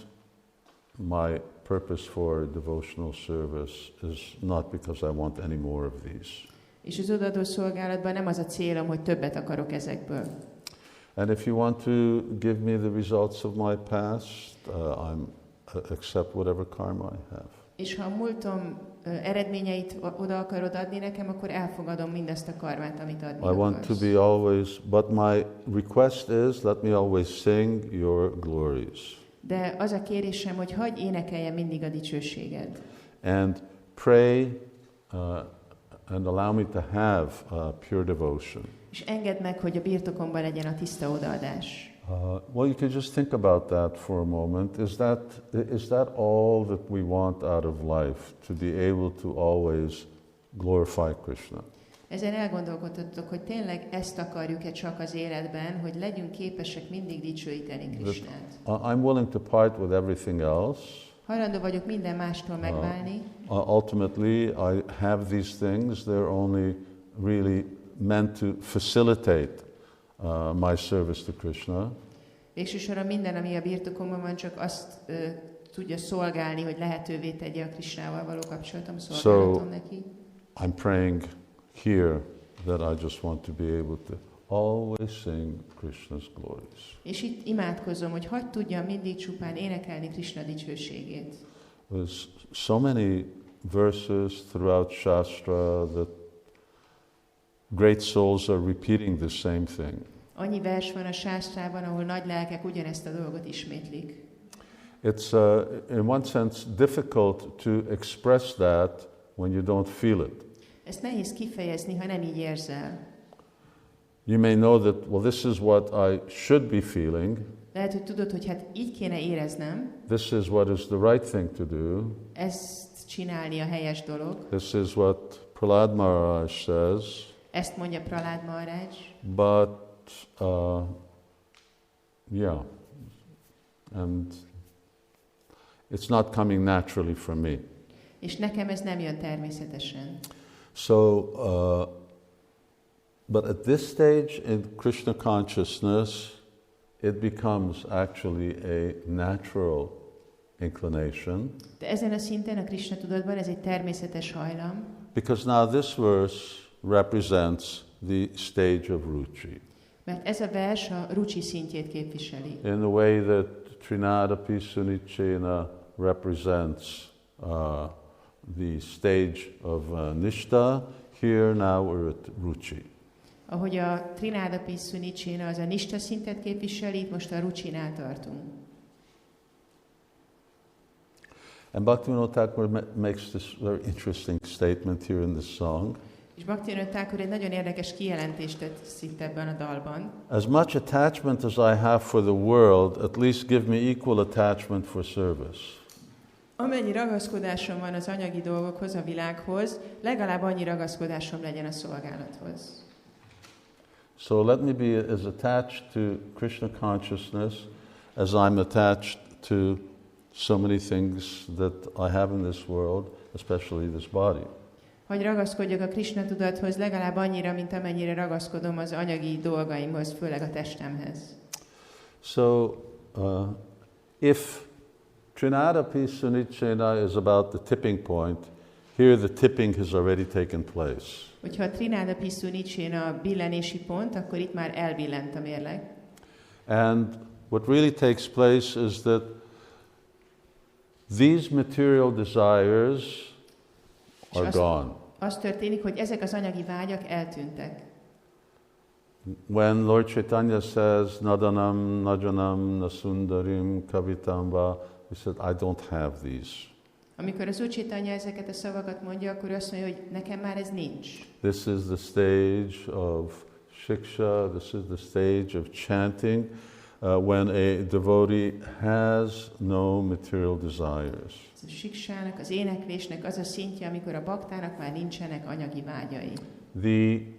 my purpose for devotional service is not because I want any more of these. És az odaadó szolgálatban nem az a célom, hogy többet akarok ezekből. And if you want to give me the results of my past, accept whatever karma I have. És ha a múltom eredményeit oda akarod adni nekem, akkor elfogadom mindazt a karmát, amit adni akarsz. I want to be always, but my request is, let me always sing your glories. De az a kérésem, hogy hagyj énekeljem mindig a dicsőséged. And pray and allow me to have pure devotion. És engedd meg, hogy a birtokomban legyen a tiszta odaadás. Well, you can just think about that for a moment. Is that all that we want out of life, to be able to always glorify Krishna? Ezen elgondolkodtatok, hogy tényleg ezt akarjuk-e csak az életben, hogy legyünk képesek mindig dicsőíteni Krisnát. I'm willing to part with everything else. Hajlandó vagyok minden mástól megválni. Ultimately, I have these things. They're only really meant to facilitate my service to Krishna. Végsősorban minden, ami a birtokomban van, csak azt tudja szolgálni, hogy lehetővé tegye a Krisnával való kapcsolatom, szolgálatom neki. I'm praying here that I just want to be able to always sing Krishna's glories. És itt imádkozom, hogy hadd tudjam mindig csupán énekelni Krishna dicsőségét. There's so many verses throughout Shastra that great souls are repeating the same thing. Annyi vers van a sástrában, ahol nagy lelkek ugyanezt a dolgot ismétlik. It's in one sense difficult to express that when you don't feel it. Ezt nehéz kifejezni, ha nem így érzel. You may know that, well, this is what I should be feeling. Lehet, hogy tudod, hogy hát így kéne éreznem. This is what is the right thing to do. Ezt csinálni a helyes dolog. This is what Prahlad Maharaj says. Ezt mondja Prahlad Maharaj. But, yeah, and it's not coming naturally from me. És nekem ez nem jön természetesen. So, but at this stage in Krishna consciousness, it becomes actually a natural inclination. De ezen a szinten, a Krishna tudatban ez egy természetes hajlam. Because now this verse represents the stage of ruchi. Mert ez a vers a ruchi szintjét képviseli. In the way that Trinadapi Sunichena represents the stage of Nishta, here now we're at ruchi. Ahogy a Trinádapi Sunichena az a Nishta szintet képviseli, itt most a ruchinál tartunk. And Bhaktivinoda Thakur makes this very interesting statement here in this song. És Bhaktivinoda Thakur egy nagyon érdekes kijelentést tesz itt ebben a dalban. As much attachment as I have for the world, at least give me equal attachment for service. Amennyi ragaszkodásom van az anyagi dolgokhoz, a világhoz, legalább annyi ragaszkodásom legyen a szolgálathoz. So let me be as attached to Krishna consciousness as I'm attached to so many things that I have in this world, especially this body. Hogy ragaszkodjak a Krishna tudathoz legalább annyira, mint amennyire ragaszkodom az anyagi dolgaimhoz, főleg a testemhez. So, if Trinadapi Sunicena is about the tipping point, here the tipping has already taken place. Hogyha a Trinádapi Sunicena a billenési pont, akkor itt már elbillent a mérleg. And what really takes place is that these material desires are gone. Az történik, hogy ezek az anyagi vágyak eltűntek. When Lord Chaitanya says, Nadanam, Najanam, Nasundarim, Kavitamba, he said, I don't have these. Amikor az Úr Chaitanya ezeket a szavakat mondja, akkor azt mondja, hogy nekem már ez nincs. This is the stage of shiksha, this is the stage of chanting, when a devotee has no material desires. Ez a siksának, az éneklésnek az a szintje, amikor a baktának már nincsenek anyagi vágyai. The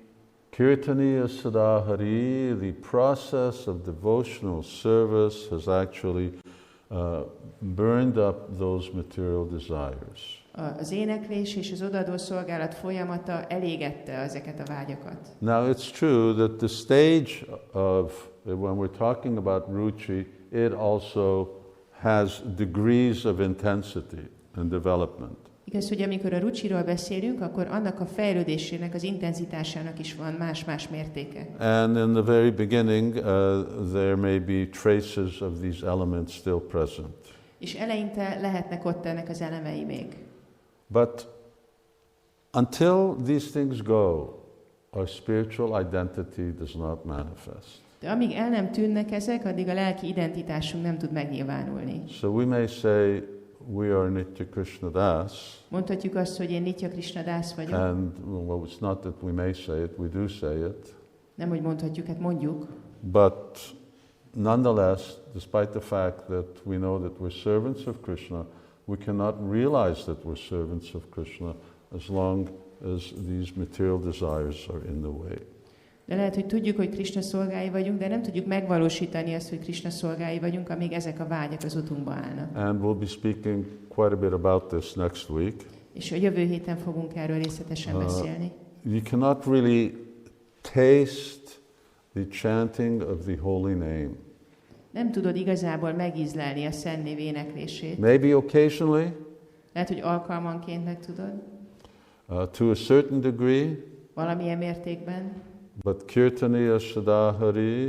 Kirtaniya Sadahari, the process of devotional service has actually burned up those material desires. Az éneklés és az odaadó szolgálat folyamata elégette ezeket a vágyakat. Now it's true that the stage of, when we're talking about ruchi, it also has degrees of intensity and development. Igaz, hogy amikor a rucsiról beszélünk, akkor annak a fejlődésének, az intenzitásának is van más-más mértéke. And in the very beginning, there may be traces of these elements still present. És eleinte lehetnek ott ennek az elemei még. But until these things go, our spiritual identity does not manifest. De amíg el nem tűnnek ezek, addig a lelki identitásunk nem tud megnyilvánulni. So we may say we are Nitya Krishna Das. Mondhatjuk azt, hogy én Nitya Krishna Das vagyok. And well, it's not that we may say it, we do say it. Nem, hogy mondhatjuk, hát mondjuk. But nonetheless, despite the fact that we know that we're servants of Krishna, we cannot realize that we're servants of Krishna as long as these material desires are in the way. De lehet, hogy tudjuk, hogy Krishna szolgái vagyunk, de nem tudjuk megvalósítani azt, hogy Krishna szolgái vagyunk, amíg ezek a vágyak az utunkba állnak. And we'll be speaking quite a bit about this next week. És a jövő héten fogunk erről részletesen beszélni. You cannot really taste the chanting of the holy name. Nem tudod igazából megízlelni a Szent Név éneklését. Maybe occasionally. Lehet, hogy alkalmanként meg tudod. To a certain degree. Valamilyen mértékben. But Kirtaniya Sadahari,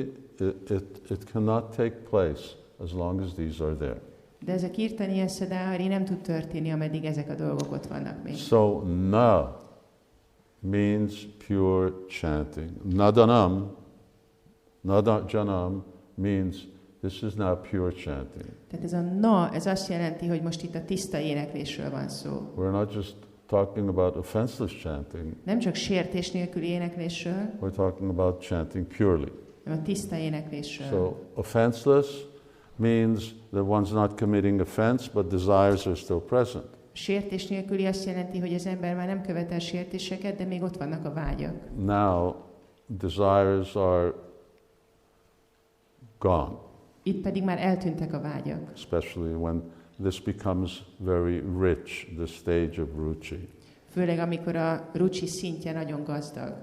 it cannot take place as long as these are there. De ez a Kirtaniya Sadahari nem tud történni, ameddig ezek a dolgok ott vannak még. So na means pure chanting. Nadanam, nadajanam means this is now pure chanting. Tehát ez a na, ez azt jelenti, hogy most itt a tiszta éneklésről van szó. We're not just talking about offenseless chanting. Nem csak sértés nélküli éneklésről. We're talking about chanting purely. A tiszta éneklésről. So offenseless means that one's not committing offense, but desires are still present. Sértés nélküli azt jelenti, hogy az ember már nem követel sértéseket, de még ott vannak a vágyak. Now desires are gone. Itt pedig már eltűntek a vágyak. Especially when this becomes very rich, the stage of ruchi. Főleg amikor a ruchi szintje nagyon gazdag.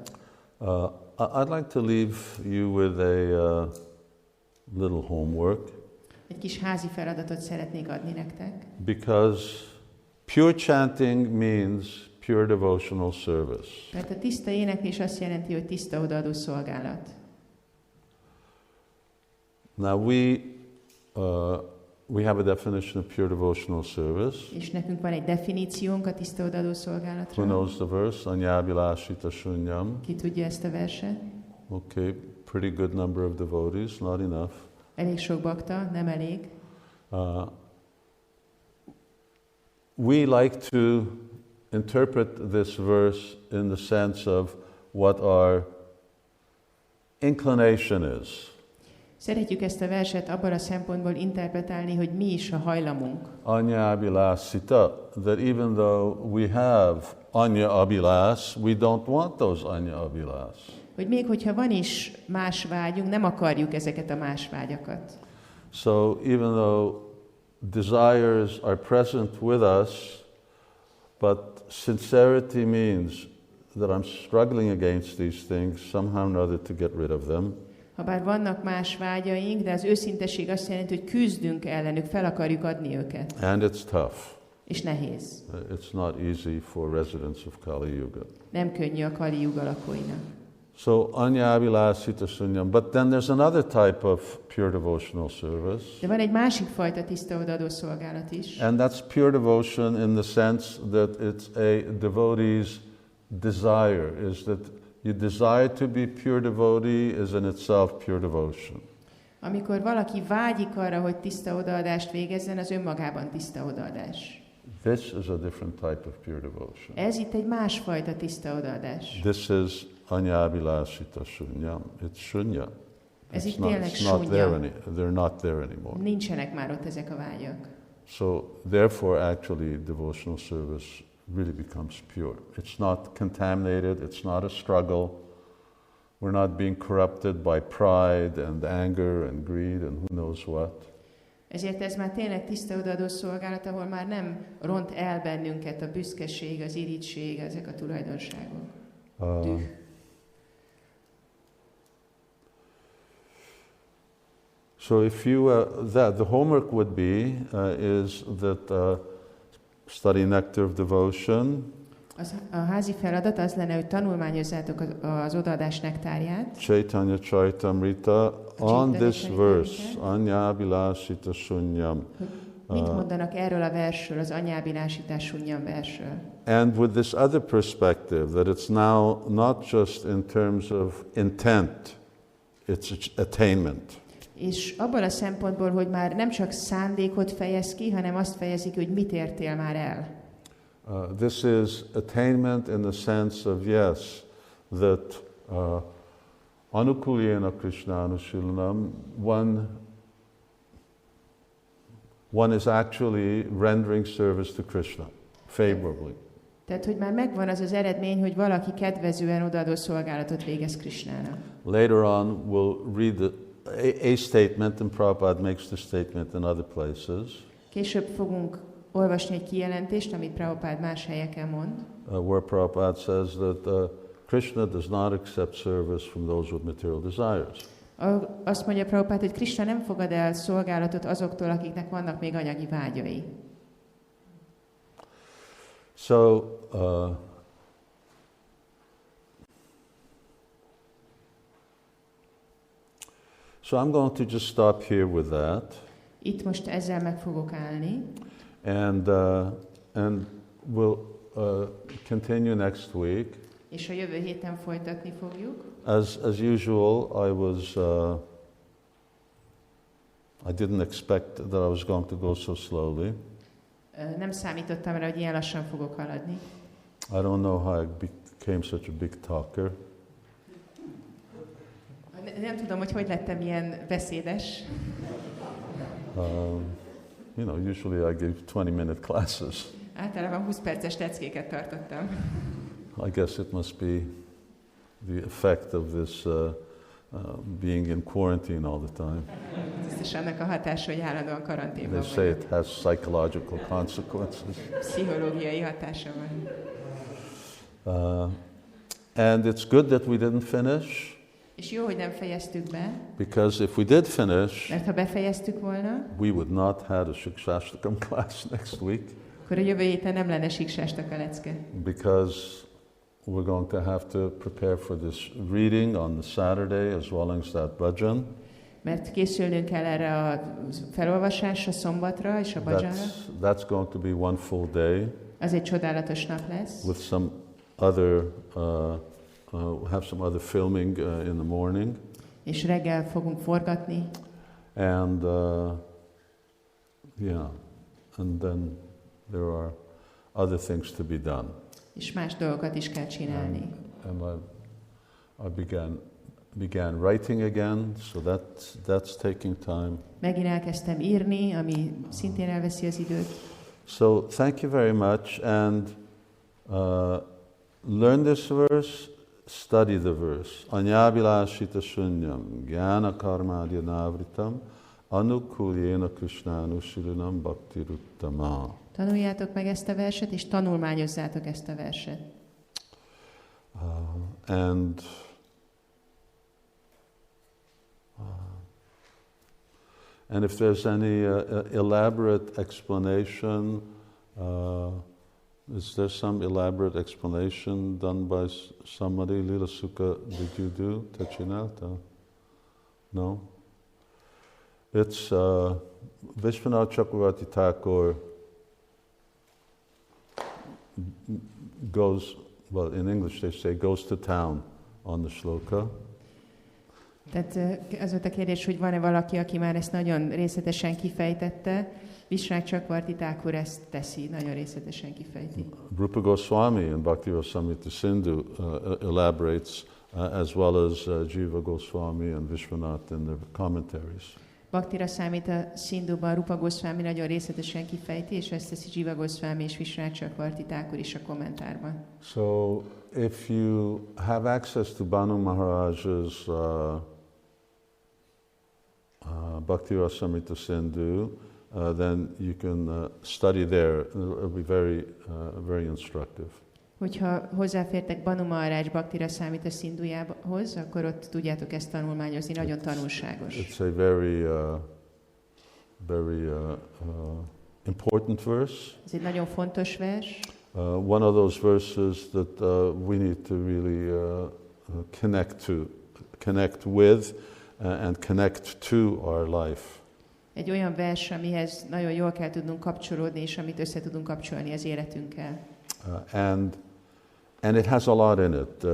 I'd like to leave you with a little homework. Egy kis házi feladatot szeretnék adni nektek. Because pure chanting means pure devotional service. Mert a tiszta éneklés azt jelenti, hogy tiszta odaadó szolgálat. Now we have a definition of pure devotional service. És nekünk van egy definíciónk a tiszta odaadó szolgálatról. Who knows the verse? Anyabilashita shunyam. Ki tudja ezt a verset? Okay, pretty good number of devotees, not enough. Elég sok bakta, nem elég. We like to interpret this verse in the sense of what our inclination is. Szeretjük ezt a verset abban a szempontból interpretálni, hogy mi is a hajlamunk. Anya abilasita, that even though we have anya abilas, we don't want those anya abilas. Hogy még hogyha van is más vágyunk, nem akarjuk ezeket a más vágyakat. So even though desires are present with us, but sincerity means that I'm struggling against these things somehow or another to get rid of them. Habár vannak más vágyaink, de az őszintesség azt jelenti, hogy küzdünk ellenük, fel akarjuk adni őket. And it's tough. És nehéz. It's not easy for residents of Kali Yuga. Nem könnyű a Kali Yuga lakóinak. So, anyavilasita sunyam. But then there's another type of pure devotional service. De van egy másik fajta tiszta odaadó szolgálat is. And that's pure devotion in the sense that it's a devotee's desire, is that you desire to be pure devotee is in itself pure devotion. Amikor valaki vágyik arra, hogy tiszta odaadást végezzen, az önmagában tiszta odaadás. This is a different type of pure devotion. Ez itt egy másfajta tiszta odaadás. This is anyavilasita shunyam. It's shunya. Ez itt It's tényleg not there sunya. they're not there anymore. Nincsenek már ott ezek a vágyak. So therefore actually devotional service really becomes pure. It's not contaminated, it's not a struggle. We're not being corrupted by pride and anger and greed and who knows what. Ezért ez már tényleg tiszta odaadó szolgálat, ahol már nem ront el bennünket a büszkeség, az irigység, ezek a tulajdonságok. Düh. So if you, the homework would be is that study Nectar of Devotion, A házi feladat az lenne, hogy tanulmányozzátok az odaadás nektárját. Chaitanya Charitamrita, on this verse, anyavilasita shunyam. Mit mondanak erről a versről, az anyábilásítás sunyam versről? And with this other perspective, that it's now not just in terms of intent, it's attainment. És abban a szempontból, hogy már nem csak szándékot fejez ki, hanem azt fejezi ki, hogy mit értél már el. This is attainment in the sense of, yes, that anukulyena Krishna-anushilnam, one is actually rendering service to Krishna favorably. Tehát, hogy már megvan az az eredmény, hogy valaki kedvezően odaadó szolgálatot végez Krishnának. Later on, we'll read a statement, and Prabhupada makes the statement in other places. Később fogunk olvasni egy kijelentést, amit Prabhupada más helyeken mond. Where Prabhupada says that Krishna does not accept service from those with material desires. Azt mondja Prabhupada, hogy Krishna nem fogad el szolgálatot azoktól, akiknek vannak még anyagi vágyai. So, so I'm going to just stop here with that. Itt most ezzel meg fogok állni. And we'll continue next week. És a jövő héten folytatni fogjuk. As usual, I didn't expect that I was going to go so slowly. Nem számítottam rá, hogy ilyen lassan fogok haladni. I don't know how I became such a big talker. Nem tudom, hogy lettem ilyen beszédes. You know, usually I give 20-minute classes. Általában 20 perces leckéket tartottam. I guess it must be the effect of this being in quarantine all the time. Biztos annak a hatása, hogy állandóan karanténban They say vagyok. it has psychological consequences. Pszichológiai hatása van. And it's good that we didn't finish. És jó, hogy nem fejeztük be, Because if we did finish, mert ha befejeztük volna, we would not have a Siksastakam class next week. akkor a jövő héten nem lenne Siksastakam lecke. Because we're going to have to prepare for this reading on the Saturday as well as that bhajan. Mert készülnünk kell erre a felolvasásra szombatra és a bhajanra. That's going to be one full day. Az egy csodálatos nap lesz. With some other, have some other filming in the morning. És reggel fogunk forgatni. And yeah, and then there are other things to be done. És más dolgokat is kell csinálni. And I began writing again, so that's taking time. Megint elkezdtem írni, ami szintén elveszi az időt. So thank you very much, and learn this verse, study the verse. Anyabilashita shunyam, jnana karmadya navritam, anukulyena Krishna-anushilnam bhaktiruttama. Tanuljátok meg ezt a verset, és tanulmányozzátok ezt a verset. And And if there's any elaborate explanation, is there some elaborate explanation done by somebody? Lila Sukha, did you do? Tachinata? No? It's Vishwanath Chakravarti Thakur goes, well, in English they say goes to town on the shloka. Tehát az volt a kérdés, hogy van-e valaki, aki már ezt nagyon részletesen kifejtette. Vishwanath Chakravarti Thakur ezt teszi, nagyon részletesen kifejti. Rupa Goswami in Bhakti-rasamrita Sindhu elaborates as well as Jiva Goswami and Vishwanath in their commentaries. Bhakti-rasamrita Sindhuban Rupa Goswami nagyon részletesen kifejti, és ezt teszi Jiva Goswami és Vishwanath Chakravarti Thakur is a kommentárban. So, if you have access to Banu Maharaj's Bhakti-rasamrita Sindhu, then you can study there. It'll be very instructive. Hogyha hozzáfértek Banu Maharaj Bhakti-rasamrita Sindhujához, akkor ott tudjátok ezt tanulmányozni, nagyon tanulságos. It's a very important verse. Ez egy nagyon fontos vers. One of those verses that we need to really connect with and connect to our life. Egy olyan vers, amihez nagyon jól kell tudnunk kapcsolódni, és amit össze tudunk kapcsolni az életünkkel. And it has a lot in it.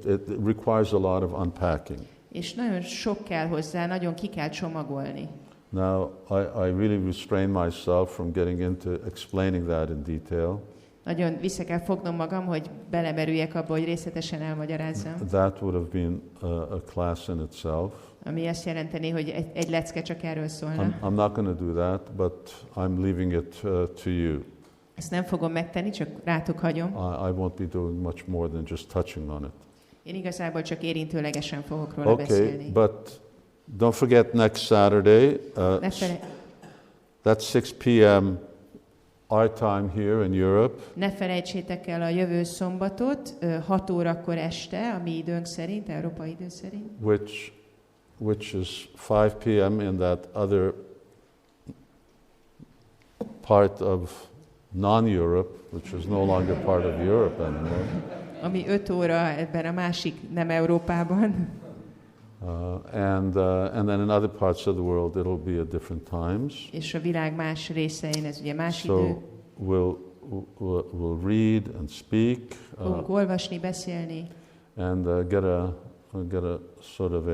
It requires a lot of unpacking. És nagyon sok kell hozzá, nagyon ki kell csomagolni. Now, I really restrain myself from getting into explaining that in detail. Nagyon vissza kell fognom magam, hogy belemerüljek abba, hogy részletesen elmagyarázzam. That would have been a class in itself. Ami azt jelenteni, hogy egy lecke csak erről szólna. I'm not going to do that, but I'm leaving it to you. Ezt nem fogom megtenni, csak rátok hagyom. I won't be doing much more than just touching on it. Én igazából csak érintőlegesen fogok róla beszélni. But don't forget next Saturday. That's 6 p.m. our time here in Europe. Ne felejtsétek el a jövő szombatot, 6 órakor este, a mi időnk szerint, európai idő szerint. Which is 5 p.m. in that other part of non-Europe, which is no longer part of Europe anymore. Ami 5 óra ebben a másik nem Európában. And then in other parts of the world it'll be at different times. És a világ más részein ez ugye más idő. So we'll read and speak. Fogunk olvasni, beszélni. And get a sort of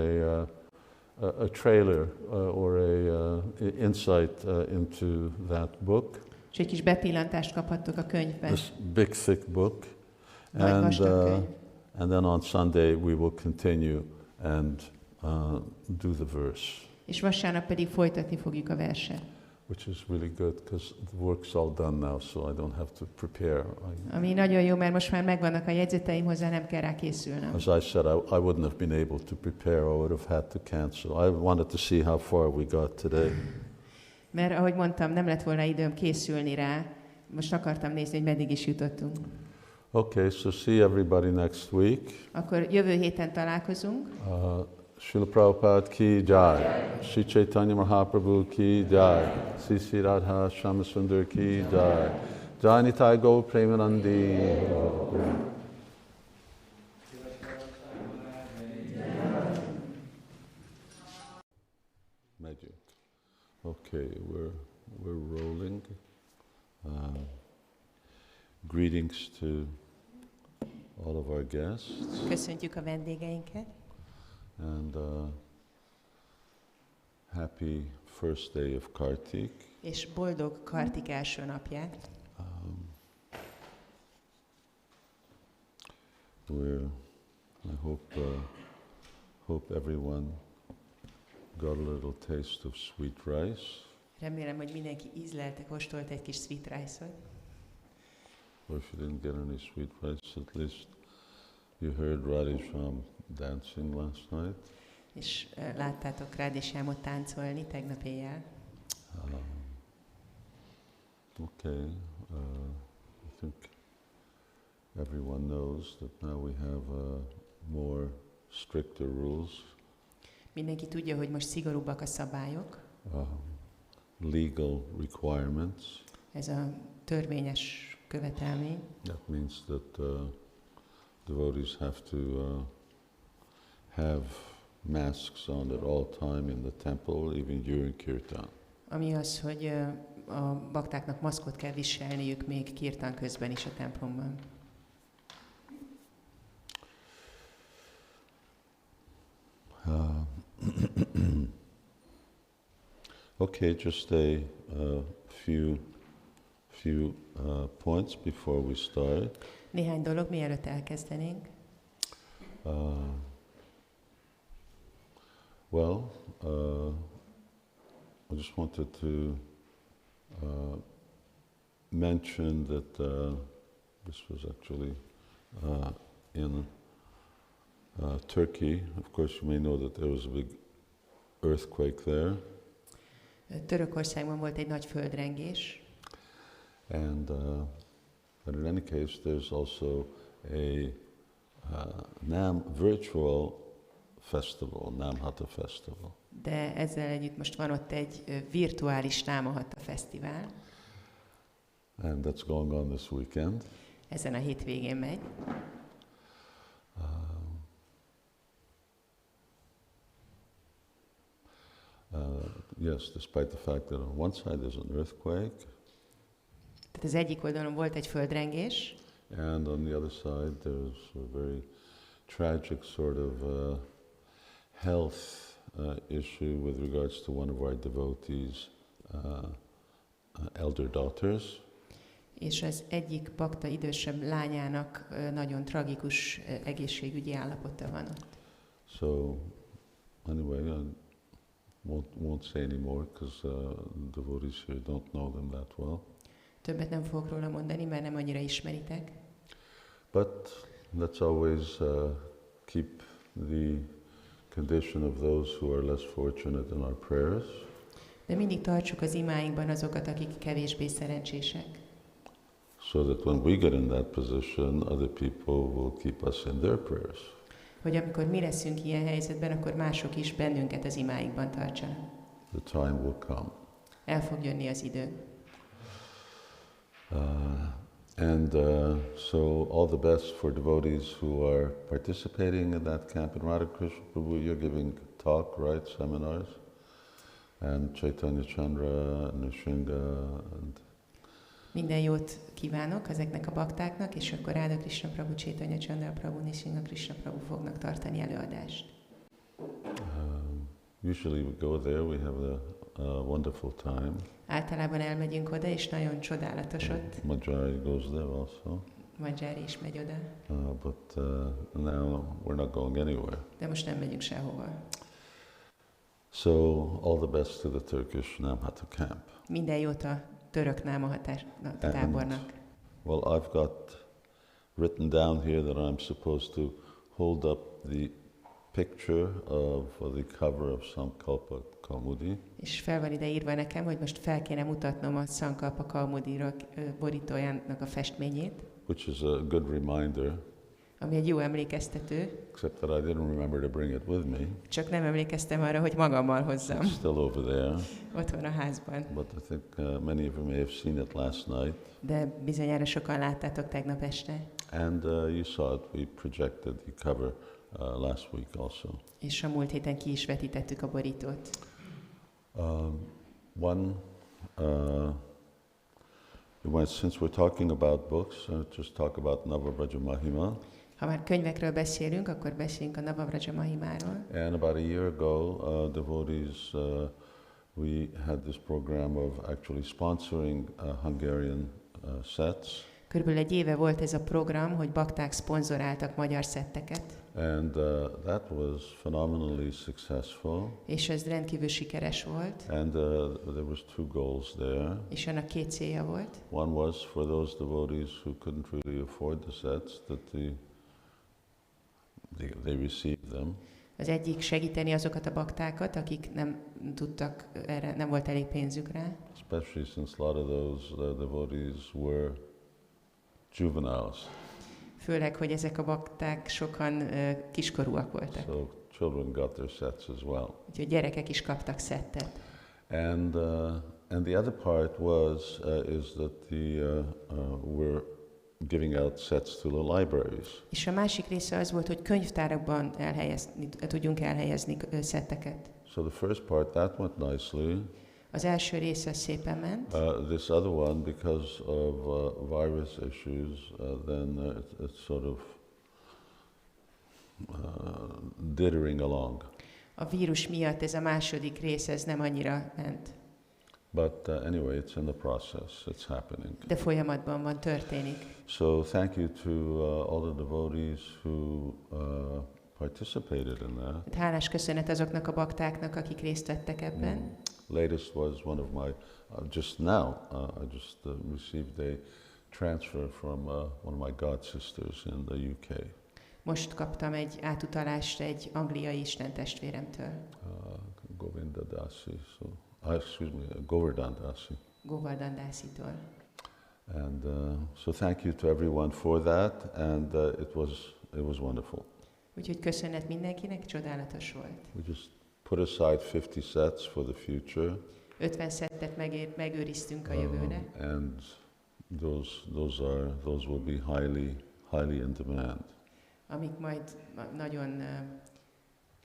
a trailer or a insight into that book. És egy kis bepillantást kaphattok a könyvbe. This big thick book. And then on Sunday we will continue and do the verse. És vasárnap pedig folytatni fogjuk a verset. Which is really good because the work's all done now, so I don't have to prepare. Ami nagyon jó, mert most már megvannak a jegyzeteim, hozzá nem kell rá készülnöm. As I said, I wouldn't have been able to prepare. I would have had to cancel. I wanted to see how far we got today. Mert ahogy mondtam, nem lett volna időm készülni rá. Most akartam nézni, hogy meddig is jutottunk. Okay, so see everybody next week. Akkor jövő héten találkozunk. Srila Prabhupada ki jai, Sri Chaitanya Mahaprabhu ki jai, Sri Radha Shyamsundar ki jai, Jai Nitai Gaur Premanandi. Megyünk. Okay, we're rolling. Greetings to all of our guests. Köszöntjük a vendégeinket. And happy first day of Kartik. És boldog Kartik első napját. I hope everyone got a little taste of sweet rice. Remélem, hogy mindenki ízlelte, kóstolt egy kis sweet rice-ot. Or if you didn't get any sweet rice, at least you heard Radhesham dancing last night. És láttátok Radheshamot táncolni tegnap éjjel. Okay, I think everyone knows that now we have more stricter rules. Mindenki tudja, hogy most szigorúbbak a szabályok. legal requirements. Ez a törvényes követelmény. That means that devotees have to have masks on at all time in the temple, even during kirtan. Ami az, hogy a baktáknak maszkot kell viselniük még kirtan közben is a templomban. Okay, just a few points before we start. Néhány dolog, mielőtt elkezdenénk. I just wanted to mention that this was actually in Turkey. Of course, you may know that there was a big earthquake there. Törökországban volt egy nagy földrengés. And but in any case, there's also a Nam virtual festival, Namhata festival. De ezzel együtt most van ott egy virtuális Namhata fesztivál. And that's going on this weekend. Ezen a hétvégén megy. Yes, despite the fact that on one side there's an earthquake. Tehát az egyik oldalon volt egy földrengés. And on the other side there's a very tragic sort of health issue with regards to one of our devotees' elder daughters. És az egyik bakta idősebb lányának nagyon tragikus egészségügyi állapota van ott. So, anyway, I won't say any more because devotees here don't know them that well. Többet nem fogok róla mondani, mert nem annyira ismeritek. But let's always keep the condition of those who are less fortunate in our prayers. De mindig tartsuk az imáinkban azokat, akik kevésbé szerencsések. So that when we get in that position, other people will keep us in their prayers. Hogy amikor mi leszünk ilyen helyzetben, akkor mások is bennünket az imáikban tartsanak. The time will come. El fog jönni az idő. So all the best for devotees who are participating in that camp. And Radha Krishna Prabhu, you're giving talk, right, seminars? And Chaitanya Chandra, and Nrsinga, and... Minden jót kívánok ezeknek a baktáknak, és akkor Radha Krishna Prabhu, Chaitanya Chandra Prabhu, Nrsinga Krishna Prabhu fognak tartani előadást. Usually we go there, we have a wonderful time. Általában elmegyünk oda, és nagyon csodálatos ott. Manjari goes there also. Manjari is megy oda. But now we're not going anywhere. De most nem megyünk sehova. So all the best to the Turkish Namhata camp. Minden jót a török Namhata tábornak. Well, I've got written down here that I'm supposed to hold up the picture of the cover of Sankalpa Kaumudi. És fel van ide írva nekem, hogy most fel kéne mutatnom a Sankalpa Kaumudi borítójának a festményét. Which is a good reminder. Ami egy jó emlékeztető. Except that I didn't remember to bring it with me. Csak nem emlékeztem arra, hogy magammal hozzam. It's still over there. Ott van a házban. But I think many of you may have seen it last night. De bizonyára sokan láttátok tegnap este. And you saw it. We projected the cover last week also. És a múlt héten ki is vetítettük a borítót. Since we're talking about books, just talk about Navavraja Mahima. Ha már könyvekről beszélünk, akkor beszéljünk a Navavraja Mahimáról. And about a year ago, devotees, we had this program of actually sponsoring Hungarian sets. Körülbelül egy éve volt ez a program, hogy bakták szponzoráltak magyar szetteket. And that was phenomenally successful. És ez rendkívül sikeres volt. And there was two goals there. És annak két célja volt. One was for those devotees who couldn't really afford the sets, that they received them. Az egyik segíteni azokat a baktákat, akik nem tudtak erre, nem volt elég pénzük rá. Especially since a lot of those devotees were juveniles. Főleg, hogy ezek a bakták sokan kiskorúak voltak. So children got their sets as well. Úgyhogy gyerekek is kaptak szettet. And the other part was is that we're giving out sets to the libraries. És a másik része az volt, hogy könyvtárakban tudjunk elhelyezni szetteket. So the first part, that went nicely. Az első része szépen ment. This other one, because of virus issues, then it's sort of dithering along. A vírus miatt ez a második rész, ez nem annyira ment. But anyway, it's in the process. It's happening. De folyamatban van, történik. So thank you to all the devotees who participated in that. Hálás köszönet azoknak a baktáknak, akik részt vettek ebben. Latest was one of my, just now, I just received a transfer from one of my god sisters in the UK. Most kaptam egy átutalást egy angliai istentestvéremtől. Govinda Dasi, excuse me, Govardhan Dasi. Govardhan Dasi-tól. And so thank you to everyone for that, and it was wonderful. Úgyhogy köszönet mindenkinek, csodálatos volt. We just put aside 50 sets for the future. 50 szettet megőriztünk a jövőre. And those will be highly in demand. Amik majd nagyon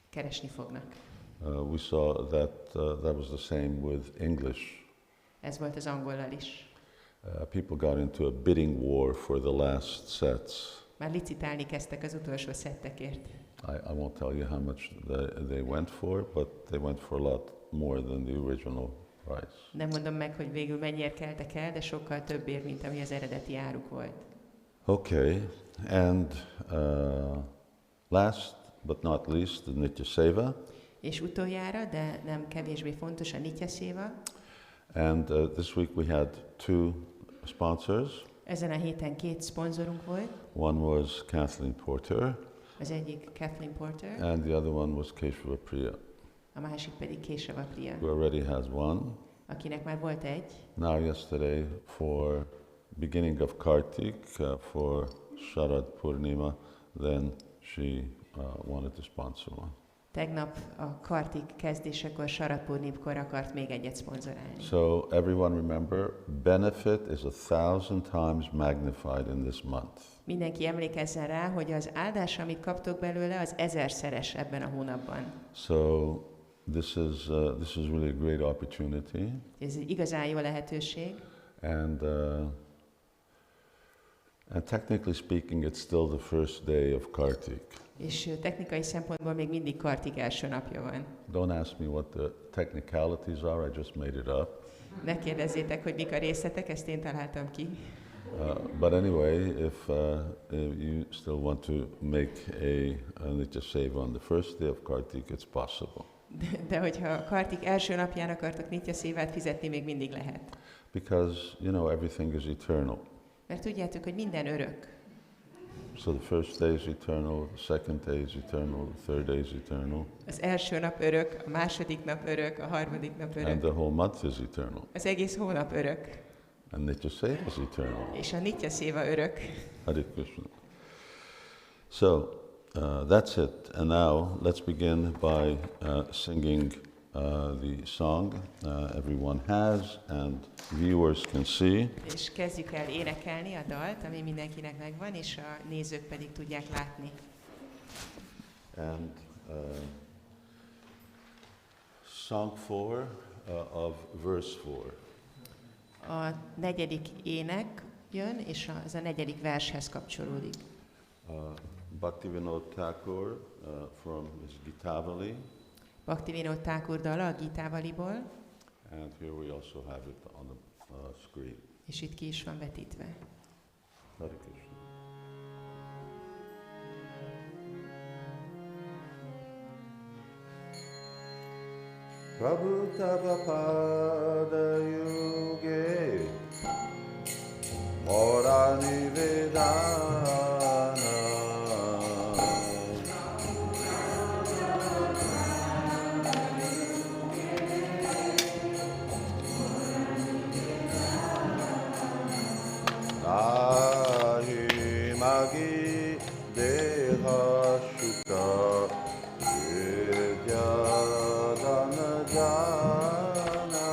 keresni fognak. We saw that was the same with English. Ez volt az angollal is. People got into a bidding war for the last sets. Már licitálni kezdtek az utolsó szettekért. I won't tell you how much they went for, but they went for a lot more than the original price. Nem mondom meg, hogy végül mennyiért keltek el, de sokkal többért, mint ami az eredeti áruk volt. Okay, and last but not least, the Nitya Seva. És utoljára, de nem kevésbé fontos, a Nitya Seva. And this week we had two sponsors. Ezen a héten 2 szponzorunk volt. One was Kathleen Porter. Az egyik Kathleen Porter. And the other one was Keshava Priya. A másik pedig Keshava Priya. Who already has one. Akinek már volt egy. Now yesterday for beginning of Kartik, for Sharad Purnima, then she wanted to sponsor one. Tegnap a Kartik kezdésekor, Sharad Purnimkor akart még egyet szponzorálni. So everyone remember, benefit is 1000 times magnified in this month. Mindenki emlékezzen rá, hogy az áldás, amit kaptok belőle, az 1000-szeres ebben a hónapban. So this is really a great opportunity. Ez egy igazán jó lehetőség. And technically speaking, it's still the first day of Kartik. És technikai szempontból még mindig Kartik első napja van. Don't ask me what the technicalities are, I just made it up. Ne kérdezzétek, hogy mik a részletek, ezt én találtam ki. But anyway, if you still want to make a Nitya Seva on the first day of Kartik, it's possible. De hogyha Kartik első napján akartok Nitya Szévát fizetni, még mindig lehet. Because, you know, everything is eternal. Mert tudjátok, hogy minden örök. So the first day is eternal, the second day is eternal, the third day is eternal. Az első nap örök, a második nap örök, a harmadik nap örök. And the whole month is eternal. Az egész hónap örök. And Nitya Seva is eternal. És a Nitya Széva örök. Hare Krishna. So that's it. And now let's begin by singing the song everyone has and viewers can see. És kezdjük el énekelni a dalt, ami mindenkinek megvan, és a nézők pedig tudják látni. And song 4 of verse 4. A 4. ének jön, és az a 4. vershez kapcsolódik. Bhaktivinoda Thakur from his Gitavali. Bhaktivinoda Thakur dala a Gitavaliból. And here we also have it on the screen. És itt ki is van vetítve. Hare Krishna. Prabhu tava pada yuge mora nivedana nahi magi deha shuka vidyadana jana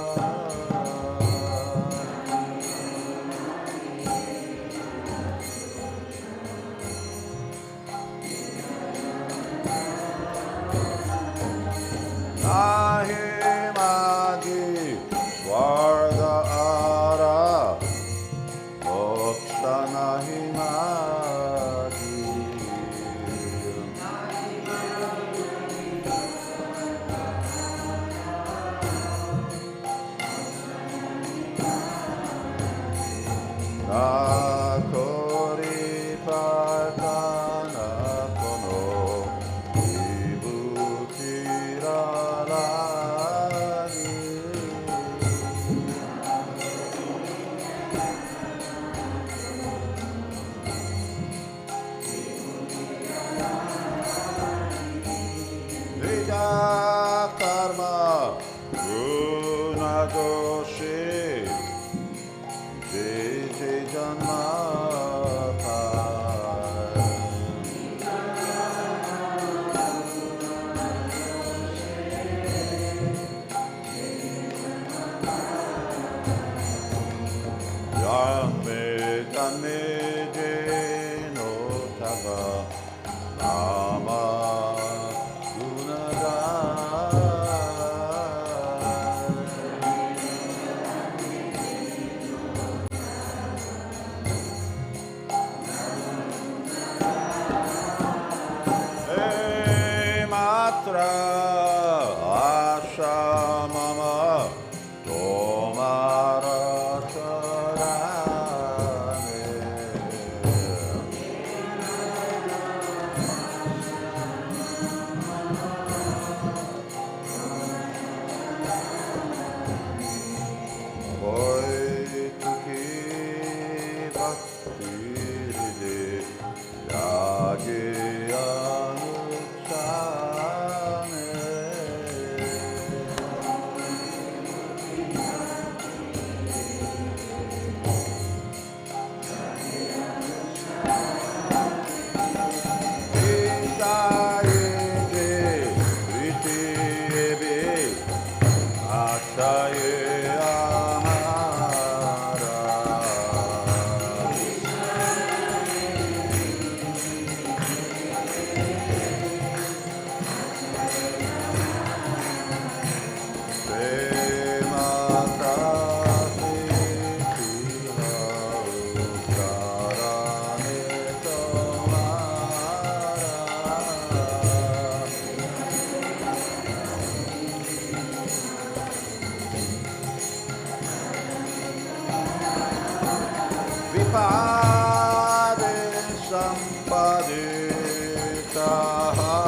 sampaditaha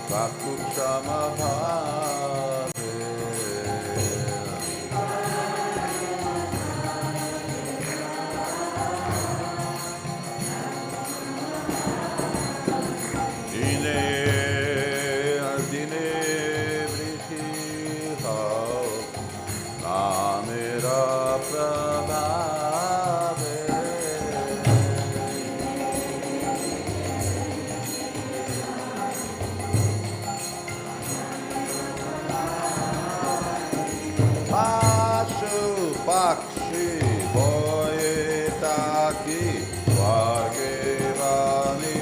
sakukshamabhave dine dine vrihiha namira prabhave Pashu Pakshi Boyetaki Vargevani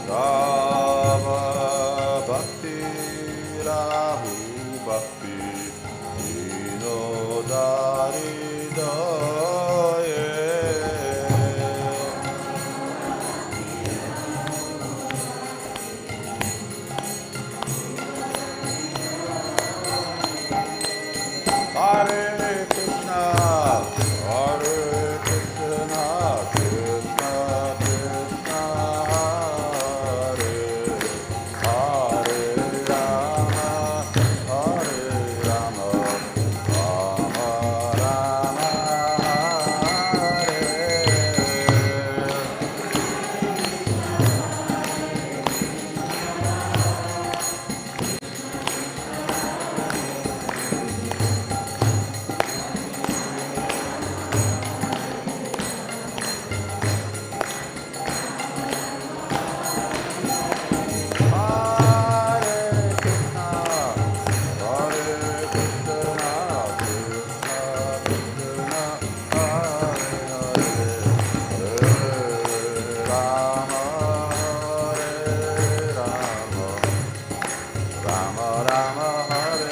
Rava Bhakti Rahu Bhakti Vinodari Hare Krishna, Krishna Krishna, Hare Hare Rama, Hare Rama, Rama Rama, Hare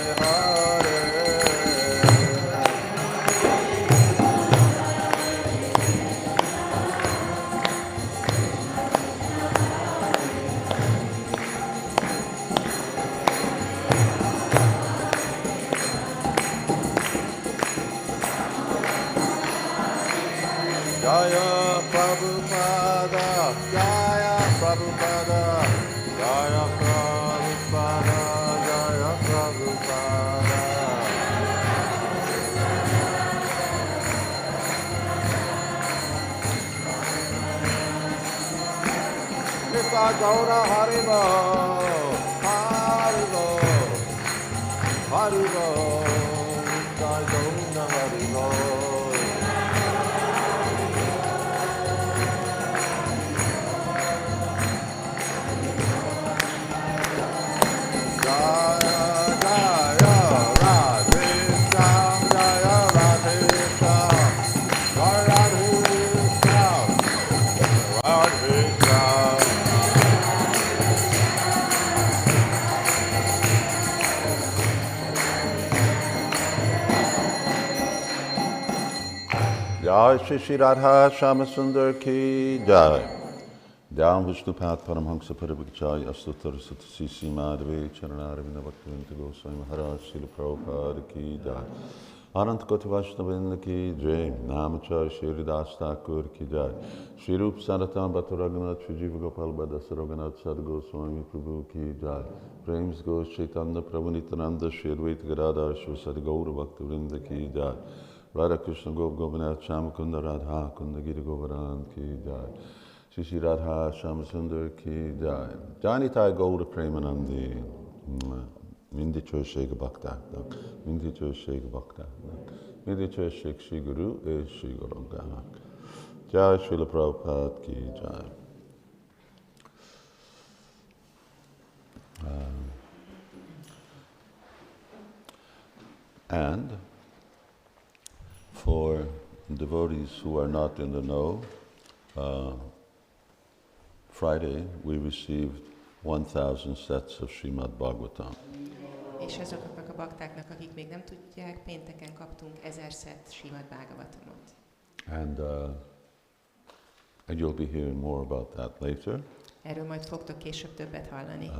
Jaya Prabhupada, Jaya Prabhupada, Jaya Prabhupada, Jaya Prabhupada. Nitya Gaura Haribo, Haribo, Haribo, Nitya Gaura Haribo. Jai Shri Shri Radha Shama Sundar Ki Jai. Jai Vishnupad Paramhamsa Parivakchai Astutar Satasisi Madhve Charanaravinda Bhaktivinta Goswami Maharaj Srila Prabhupada Ki Jai. Anant Koti Vaishnavinda Ki Jai. Namachar Shri Das Thakur Ki Jai. Shri Rup Sanatam Bhattu Raghunath Shri Jiva Gopal Bhadas Raghunath Sad Goswami Prabhu Ki Jai. Prems Ghosh Chaitanya Prabhu Nityananda Shri Advaita Gadadhar Shri Sadi Gaura Bhaktivinoda Ki Jai. Radha Krishna Gop Govinath Shamakunda Radha Kunda Giri Govardhan Ki Jai. Shri Shri Radha Shamasundar Ki Jai. Janitai Gaura Premanandi. Mindi Chöshek Bhaktaknak. Mindi Chöshek Bhaktaknak. Mindi Chöshek Shri Guru és Shri Gouranga. Jai Srila Prabhupada Ki Jai. And for devotees who are not in the know, Friday we received 1,000 sets of Srimad Bhagavatam. És azoknak a baktáknak, akik még nem tudják, pénteken kaptunk 1000 szett Srimad Bhagavatamot. And you'll be hearing more about that later. Erről majd fogtok később többet hallani.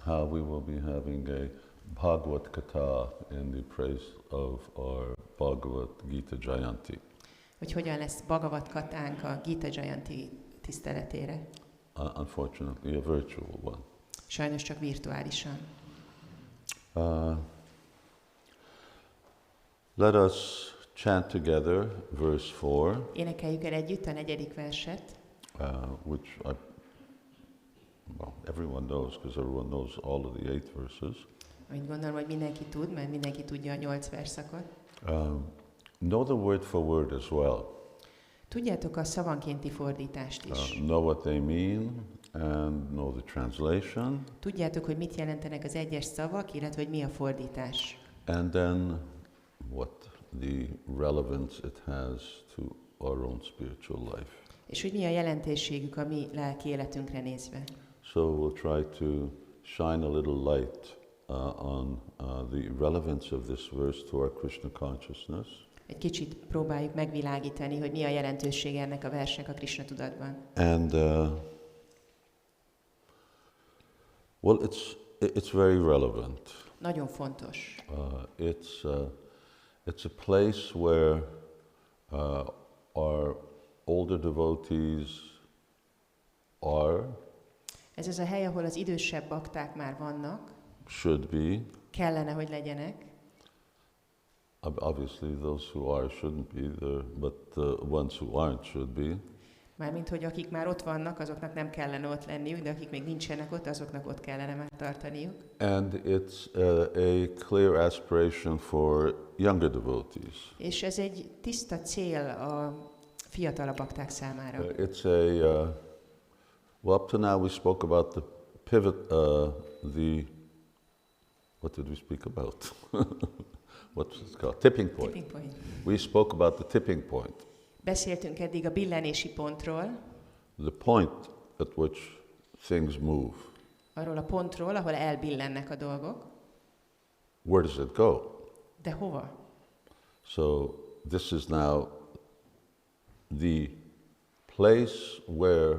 How we will be having a Bhagavad Katha in the praise of our Bhagavad Gita Jayanti. Hogy hogyan lesz Bhagavad Katánk a Gita Jayanti tiszteletére. Unfortunately, a virtual one. Sajnos csak virtuálisan. Let us chant together verse 4. Énekeljük el együtt a 4. verset. Which everyone knows, because everyone knows all of the 8 verses. Amit gondolom, hogy mindenki tud, mert mindenki tudja a 8 verszakot. Know the word for word as well. Tudjátok a szavankénti fordítást is. Know what they mean and know the translation. Tudjátok, hogy mit jelentenek az egyes szavak, illetve hogy mi a fordítás. And then what the relevance it has to our own spiritual life. És hogy mi a jelentőségük a mi lelki életünkre nézve. So we'll try to shine a little light on the relevance of this verse to our Krishna consciousness. Egy kicsit próbáljuk megvilágítani, hogy mi a jelentősége ennek a versnek a Krishna tudatban. And well, it's very relevant. Nagyon fontos. It's a place where our older devotees are. Ez az a hely, ahol az idősebb bakták már vannak. Should be. Kellene, hogy legyenek. Obviously, those who are shouldn't be there, but the ones who aren't should be. Mármint, hogy akik már ott vannak, azoknak nem kellene ott lenniük, de akik még nincsenek ott, azoknak ott kellene már tartaniuk. And it's a clear aspiration for younger devotees. És ez egy tiszta cél a fiatalabb bakták számára. It's well, up to now we spoke about the pivot, what did we speak about? What's it called? Tipping point. Tipping point. We spoke about the tipping point. Beszéltünk eddig a billenési pontról. The point at which things move. Arról a pontról, ahol elbillennek a dolgok. Where does it go? De hova? So this is now the place where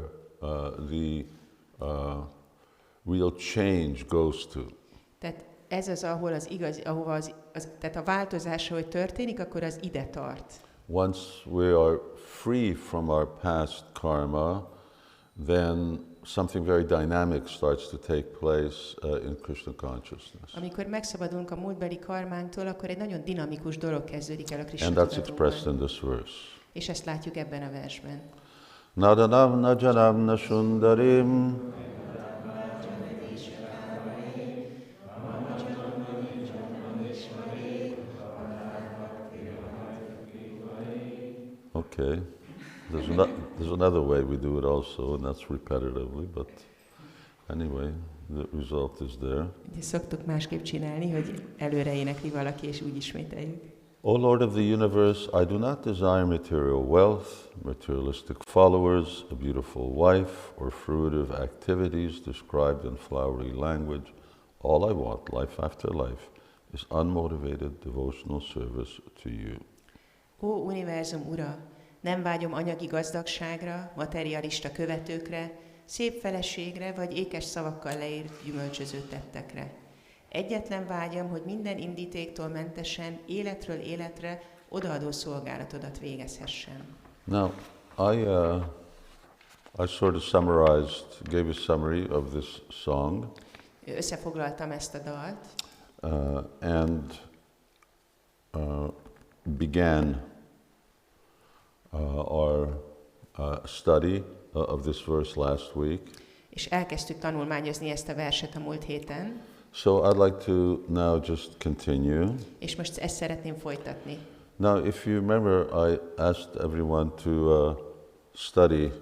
the real change goes to. Tehát ez az, ahol az igaz, ahova tehát a változás, hogy történik, akkor az ide tart. Once we are free from our past karma, then something very dynamic starts to take place in Krishna consciousness. Amikor megszabadulunk a múltbeli karmánktól, akkor egy nagyon dinamikus dolog kezdődik el a Krishna And that's tudatunkban. expressed in this verse. És ezt látjuk ebben a versben. Nadanam najanam nasundarim Okay. There's another way we do it also, and that's repetitively, but anyway, the result is there. Szoktuk másképp csinálni, hogy előre énekli valaki, és úgy ismételjük. O Lord of the universe, I do not desire material wealth, materialistic followers, a beautiful wife, or fruitive activities described in flowery language. All I want, life after life, is unmotivated devotional service to you. Ó, univerzum ura, nem vágyom anyagi gazdagságra, materialista követőkre, szép feleségre vagy ékes szavakkal leírt gyümölcsöző tettekre. Egyetlen vágyam, hogy minden indítéktól mentesen, életről életre odaadó szolgálatodat végezhessem. Now, I sort of summarized, gave a summary of this song. Összefoglaltam ezt a dalt. And began our study of this verse last week. És elkezdtük tanulmányozni ezt a verset a múlt héten. So I'd like to now just continue. És most ezt szeretném folytatni. Now, if you remember, I asked everyone to study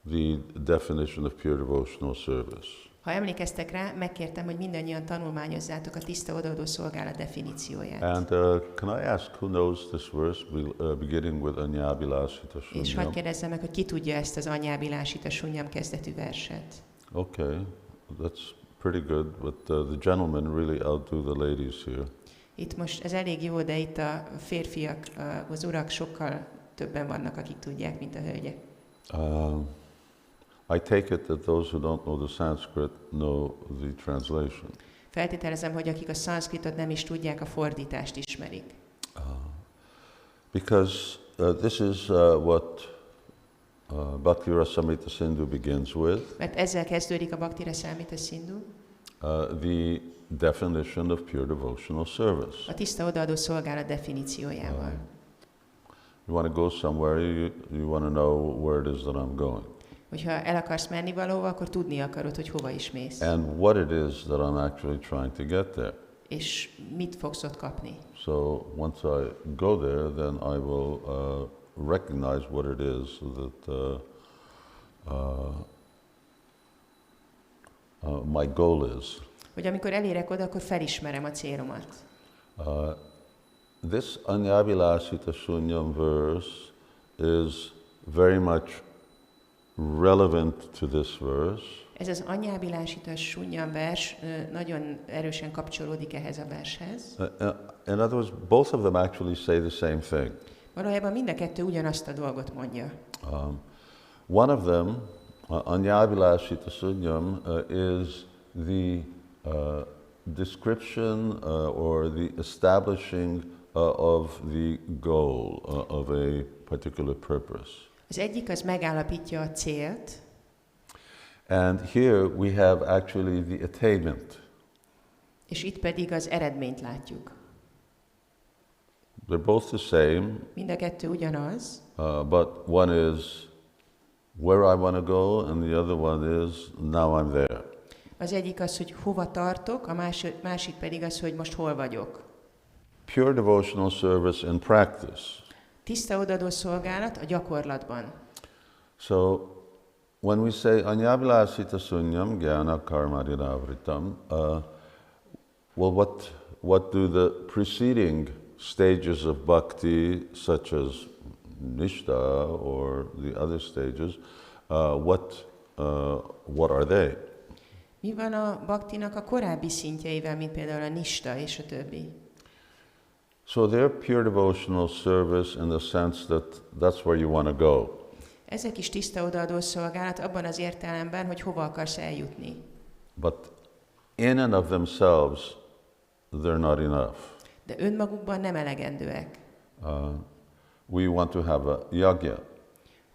the definition of pure devotional service. Ha emlékeztek rá, megkértem, hogy mindannyian tanulmányozzátok a tiszta odaadó szolgálat definícióját. And can I ask who knows this verse, beginning with Anyábilásita Sunyam? És hadd kérdezzem meg, hogy ki tudja ezt az Anyábilásita Sunyam kezdetű verset. Okay, that's pretty good, but the gentlemen really outdo the ladies here. Itt most ez elég jó, de itt a férfiak, az urak sokkal többen vannak, akik tudják, mint a hölgyek. I take it that those who don't know the Sanskrit know the translation. Feltételezem, hogy akik a szanszkritot nem is tudják, a fordítást ismerik. Because this is what Bhakti Rasamrita Sindhu begins with. Mert ezzel kezdődik a Bhakti Rasamrita Sindhu. The definition of pure devotional service. A tiszta odaadó szolgálat definíciójával. You want to go somewhere, you want to know where it is that I'm going. Hogyha el akarsz menni valahova, akkor tudni akarod, hogy hova is mész. And what it is that I'm actually trying to get there. És mit fogsz ott kapni. So once I go there, then I will recognize what it is that my goal is. Hogy amikor elérek oda, akkor felismerem a célomat. This Anyavilasita Shunyam verse is very much relevant to this verse. Ez az Anyábilásita Sunyam vers nagyon erősen kapcsolódik ehhez a vershez. In other words, both of them actually say the same thing. Valójában mind a kettő ugyanazt a dolgot mondja. One of them, Anyavilasita Shunyam, is the description or the establishing of the goal of a particular purpose. Az egyik az megállapítja a célt. And here we have actually the attainment. És itt pedig az eredményt látjuk. They're both the same. Mind a kettő ugyanaz. But one is where I want to go, and the other one is now I'm there. Az egyik az, hogy hova tartok, a másik pedig az, hogy most hol vagyok. Pure devotional service in practice. Tiszta odaadó szolgálat a gyakorlatban. So when we say Anyavilasita Sunyam Gyana Karmadinavritam, well, what do the preceding stages of bhakti, such as Nishta or the other stages, what are they? Mi van a bhaktinak a korábbi szintjeivel, mint például a Nishta és a többi? So they're pure devotional service in the sense that that's where you want to go. Ezek is tiszta odaadó szolgálat abban az értelemben, hogy hova akarsz eljutni. But in and of themselves, they're not enough. De önmagukban nem elegendőek. We want to have a yagya.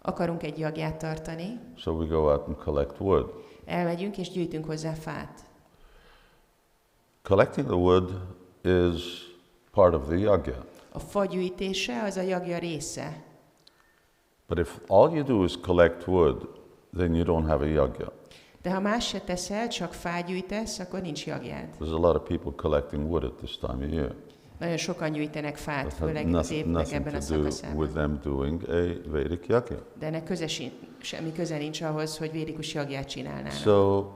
Akarunk egy jagját tartani. So we go out and collect wood. Elmegyünk és gyűjtünk hozzá fát. Collecting the wood is part of the yagya. A fa gyűjtése az a jagja része. But if all you do is collect wood, then you don't have a yagya. De ha más se teszel, csak fát gyűjtesz, akkor nincs jagjád. There's a lot of people collecting wood at this time of year. Nagyon sokan gyűjtenek fát, That főleg az évnek ebben a nothing to do with szakaszában. them doing a Vedic yagya. De ennek semmi köze nincs ahhoz, hogy védikus jagját csinálnának. So,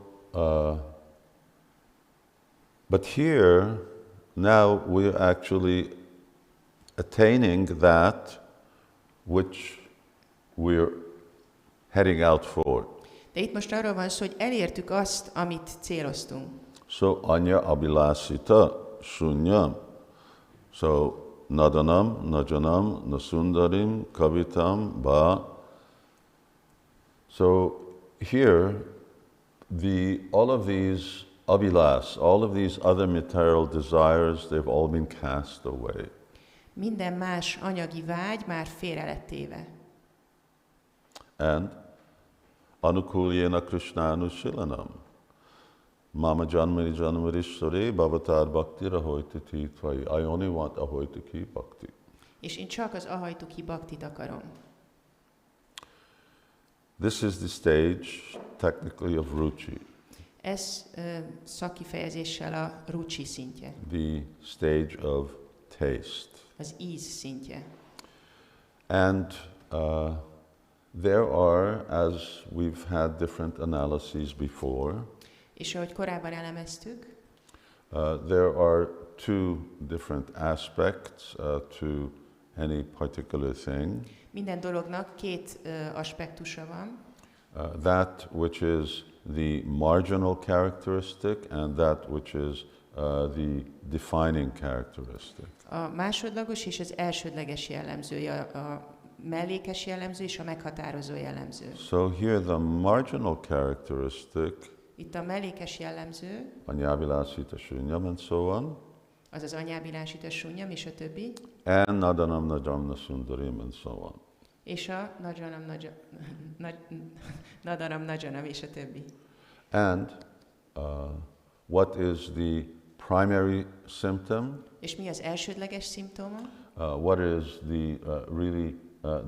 but here, now we're actually attaining that which we're heading out for. De itt most arról van szó, hogy elértük azt, amit céloztunk. So, anya abhilasita shunyam. So, nadanam, najanam, nasundarim, kavitam, ba. So, here, all of these abhilas, all of these other material desires, they've all been cast away. Minden más anyagi vágy már félre lett téve. And anukulyena Krishnanusilanam. Mama janmani janmarishware bhavatar bhakti rahoititi tvai. I only want ahoitiki bhakti. És én csak az ahajtuki bhaktit akarom. This is the stage, technically, of ruchi. Ez szakkifejezéssel a ruchi szintje. The stage of taste. Az íz szintje. And there are, as we've had different analyses before, És ahogy korábban elemeztük, there are two different aspects to any particular thing. minden dolognak két aspektusa van. That which is the marginal characteristic and that which is the defining characteristic. A másodlagos és az elsődleges jellemzője a mellékes jellemző és a meghatározó jellemző. So here the marginal characteristic, Itt a mellékes jellemző, anyávilásita sunyam and so on, az az anyábilásita sunyam és a többi, and nadanam najamna sundarim and so on. és a nadanam najanam és a többi. And what is the primary symptom? És mi az elsődleges szimptóma? What is the really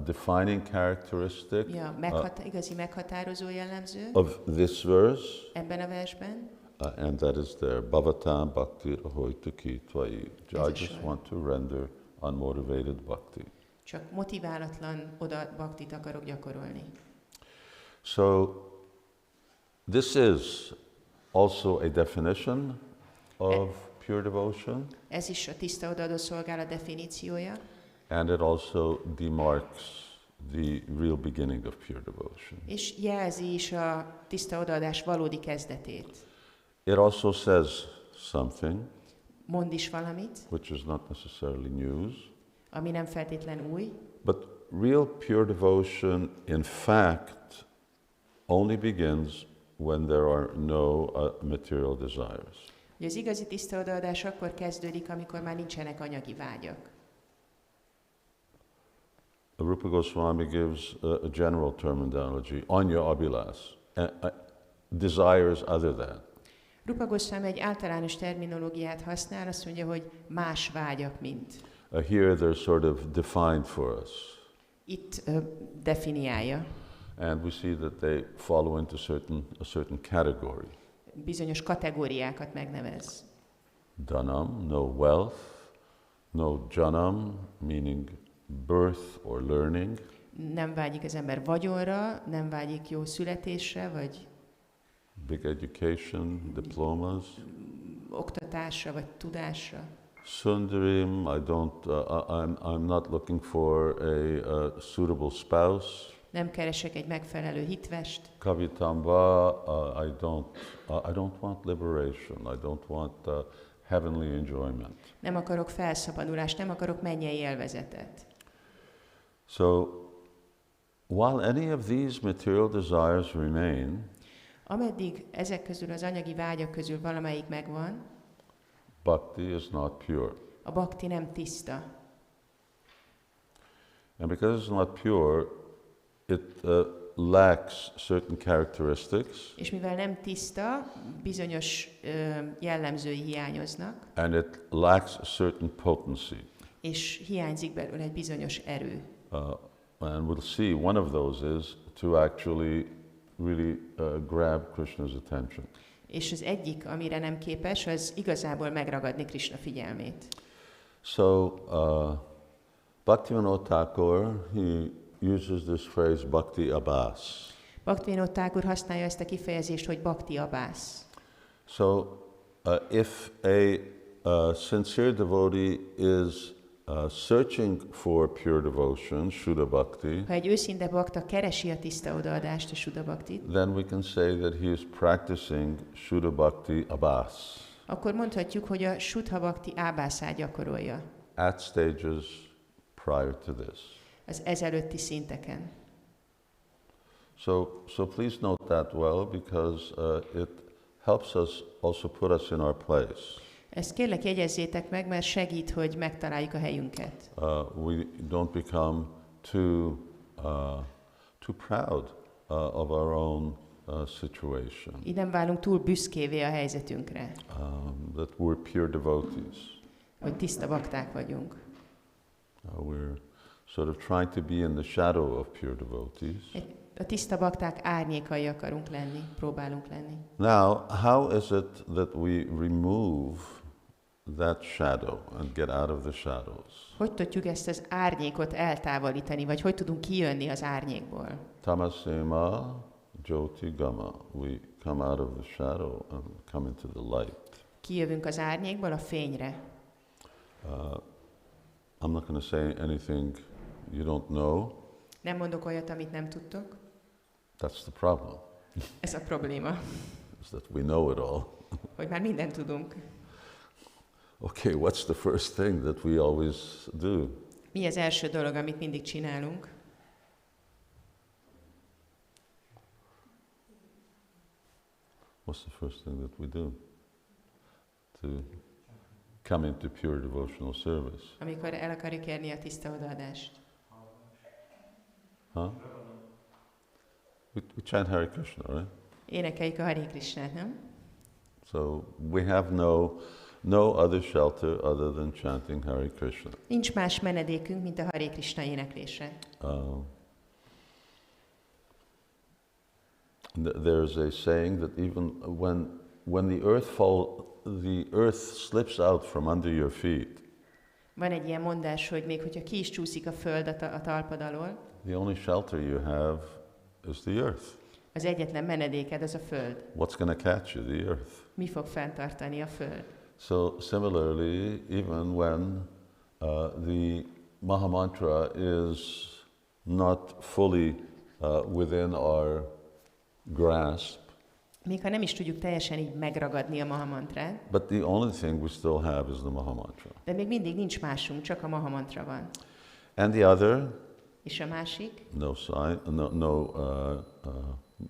defining characteristic Mi a igazi meghatározó jellemző of this verse? ebben a versben? And that is there. Bhavatam bhakti ahoitaki tvai. I just want to render unmotivated bhakti. Csak motiválatlan oda bhaktit akarok gyakorolni. So this is also a definition of pure devotion. Ez is a tiszta odaadó szolgálat definíciója. And it also demarks the real beginning of pure devotion. És jelzi is a tiszta odaadás valódi kezdetét. It also says something Mond is valamit, which is not necessarily news, ami nem feltétlen új, but real pure devotion in fact only begins when there are no material desires. Ugye az igazi tiszta odaadás akkor kezdődik, amikor már nincsenek anyagi vágyak. Rupa Goswami gives a general terminology, anya abhilas, desires other than. Rupa Goswami egy általános terminológiát használ, azt mondja, hogy más vágyak, mint. Here they're sort of defined for us. Itt definiálja. And we see that they follow into a certain category. Bizonyos kategóriákat megnevez. Dhanam, no wealth, no janam, meaning birth or learning. Nem vágyik az ember vagyonra, nem vágyik jó születésre, vagy Big education, diplomas. Oktatásra, vagy tudásra. Sundarim, I'm not looking for a suitable spouse. Nem keresek egy megfelelő hitvest. Kavitamba, I don't want liberation. I don't want heavenly enjoyment. Nem akarok felszabadulást, nem akarok mennyei élvezetet. So, while any of these material desires remain, ameddig ezek közül az anyagi vágyak közül valamelyik megvan, bhakti is not pure. a bhakti nem tiszta. And because it's not pure, it lacks certain characteristics. És mivel nem tiszta, bizonyos jellemzői hiányoznak. And it lacks certain potency. És hiányzik belőle egy bizonyos erő. And we'll see one of those is to actually really grab Krishna's attention. És az egyik, amire nem képes, az igazából megragadni Krishna figyelmét. So, Bhaktivinoda Thakur, he uses this phrase bhakti abhas. Bhaktivinoda Thakur használja ezt a kifejezést, hogy bhakti abhas. So, if a sincere devotee is searching for pure devotion, Shuddha Bhakti, ha egy őszinte bakta keresi a tiszta odaadást, a Shuddha Bhaktit, then we can say that he is practicing Shuddha Bhakti abhas akkor mondhatjuk, hogy a Shuddha Bhakti ábászát gyakorolja at stages prior to this. az ezelőtti szinteken. So please note that well, because it helps us also put us in our place. Ezt kérlek jegyezzétek meg, mert segít, hogy megtaláljuk a helyünket. We don't become too proud of our own situation. Így nem válunk túl büszkévé a helyzetünkre, That we're pure devotees. hogy tiszta bakták vagyunk. We're sort of trying to be in the shadow of pure devotees. A tiszta bakták árnyékai akarunk lenni, próbálunk lenni. Now, how is it that we remove that shadow and get out of the shadows? Hogy tudjuk ezt az árnyékot eltávolítani, vagy hogy tudunk kijönni az árnyékból? Tamasema jyoti gama. We come out of the shadow and come into the light. Kijövünk az árnyékból a fényre. I'm not going to say anything you don't know. Nem mondok olyat, amit nem tudtok. That's the problem. Ez a probléma, Is that we know it all. hogy már mindent tudunk. Okay, what's the first thing that we always do? Mi az első dolog, amit mindig csinálunk? what's the first thing that we do? To come into pure devotional service. Amikor el akarjuk érni a tiszta odaadást. Huh? We chant Hare Krishna, right? Énekeljük a Hare Krishnát, nem? So we have no other shelter other than chanting Hare Krishna. Nincs más menedékünk, mint a Hare Krishna éneklése. There's a saying that even when the earth slips out from under your feet. Van egy ilyen mondás, hogy még hogyha ki is csúszik a föld a talpad alól, the only shelter you have is the earth. Az egyetlen menedéked az a föld. What's going to catch you? The earth. Mi fog fenntartani a föld? So similarly, even when the Mahamantra is not fully within our grasp, még ha nem is tudjuk teljesen így megragadni a Mahamantrát, but the only thing we still have is the Mahamantra. De még mindig nincs másunk, csak a Mahamantra van. And the other, és a másik, no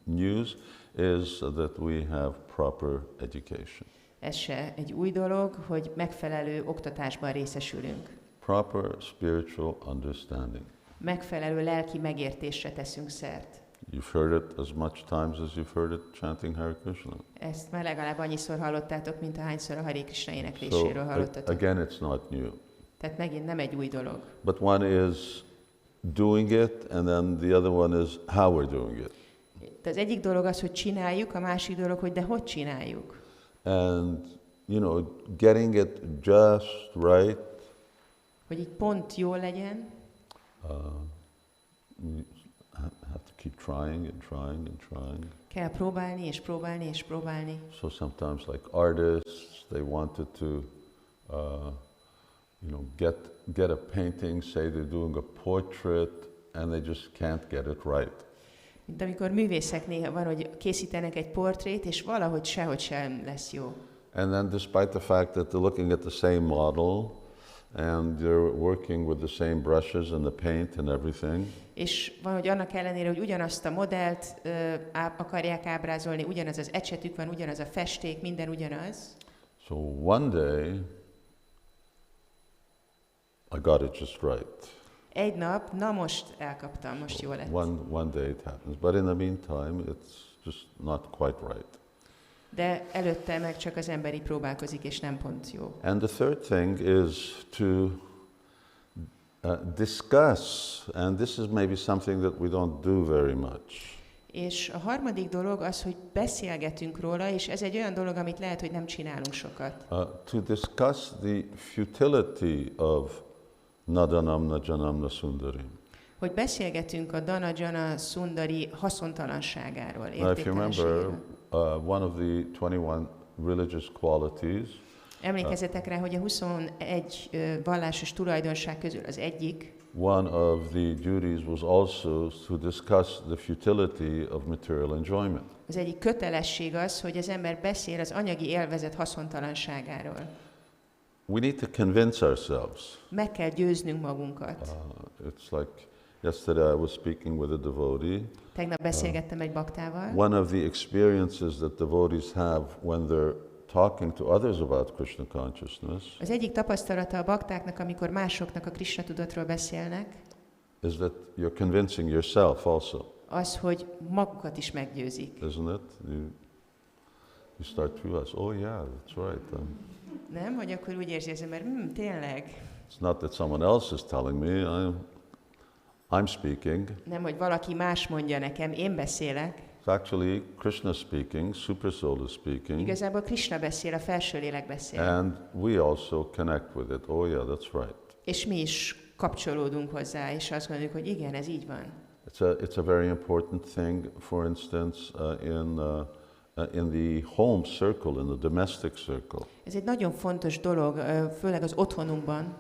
news, is that we have proper education. Ez se egy új dolog, hogy megfelelő oktatásban részesülünk. Proper spiritual understanding. Megfelelő lelki megértésre teszünk szert. You've heard it as much times as you've heard it chanting Hare Krishna. Ezt már legalább annyiszor hallottátok, mint ahányszor a Hare Krishna énekléséről So hallottatok. again, it's not new. Tehát megint nem egy új dolog. But one is doing it, and then the other one is how we're doing it. De az egyik dolog az, hogy csináljuk, a másik dolog, hogy de hogy csináljuk. And, getting it just right. Hogy így pont jól legyen. We have to keep trying and trying and trying. Kell próbálni és próbálni és próbálni. So sometimes, like artists, they wanted to, get a painting. Say they're doing a portrait, and they just can't get it right. Mint amikor művészek néha van, hogy készítenek egy portrét, és valahogy sehogy sem lesz jó. And then despite the fact that they're looking at the same model, and they're working with the same brushes and the paint and everything. És van, hogy annak ellenére, hogy ugyanazt a modellt akarják ábrázolni, ugyanaz az ecsetük van, ugyanaz a festék, minden ugyanaz. So one day, I got it just right. Egy nap, na most elkaptam, most jó lett. One day it happens, but in the meantime, it's just not quite right. De előtte meg csak az ember így próbálkozik, és nem pont jó. And the third thing is to discuss, and this is maybe something that we don't do very much. És a harmadik dolog az, hogy beszélgetünk róla, és ez egy olyan dolog, amit lehet, hogy nem csinálunk sokat. To discuss the futility of Nadanam Najanam Nasundarim. Hogy beszélgetünk a Dana Jana Sundari haszontalanságáról, Now, if you remember, értéktelenségéről. one of the 21 religious qualities. Emlékezzetek rá, hogy a 21 vallásos tulajdonság közül az egyik. One of the duties was also to discuss the futility of material enjoyment. Az egyik kötelesség az, hogy az ember beszél az anyagi élvezet haszontalanságáról. We need to convince ourselves. Meg kell győznünk magunkat. It's like yesterday I was speaking with a devotee. Tegnap beszélgettem egy baktával. One of the experiences that devotees have when they're talking to others about Krishna consciousness. Az egyik tapasztalata a baktáknak, amikor másoknak a Krishna tudatról beszélnek, is that you're convincing yourself also. Az, hogy magukat is meggyőzik. Isn't it? You start to realize, oh yeah, that's right. Nem, hogy akkor úgy érzi az ember, tényleg. It's not that someone else is telling me, I'm speaking. Nem, hogy valaki más mondja nekem, én beszélek. It's actually Krishna speaking, Super Soul is speaking. Igazából Krishna beszél, a felső lélek beszél. And we also connect with it. Oh yeah, that's right. És mi is kapcsolódunk hozzá, és azt gondoljuk, hogy igen, ez így van. It's a very important thing, for instance, in the home circle, in the domestic circle. Ez egy nagyon fontos dolog, főleg az otthonunkban.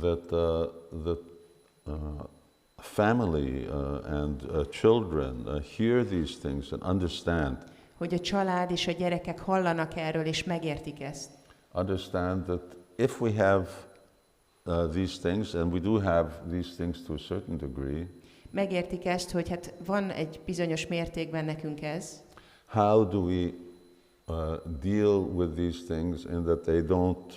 That family and children hear these things and understand. Hogy a család és a gyerekek hallanak erről és megértik ezt. Understand that if we have these things, and we do have these things to a certain degree. Megértik ezt, hogy hát van egy bizonyos mértékben nekünk ez. How do we deal with these things in that they don't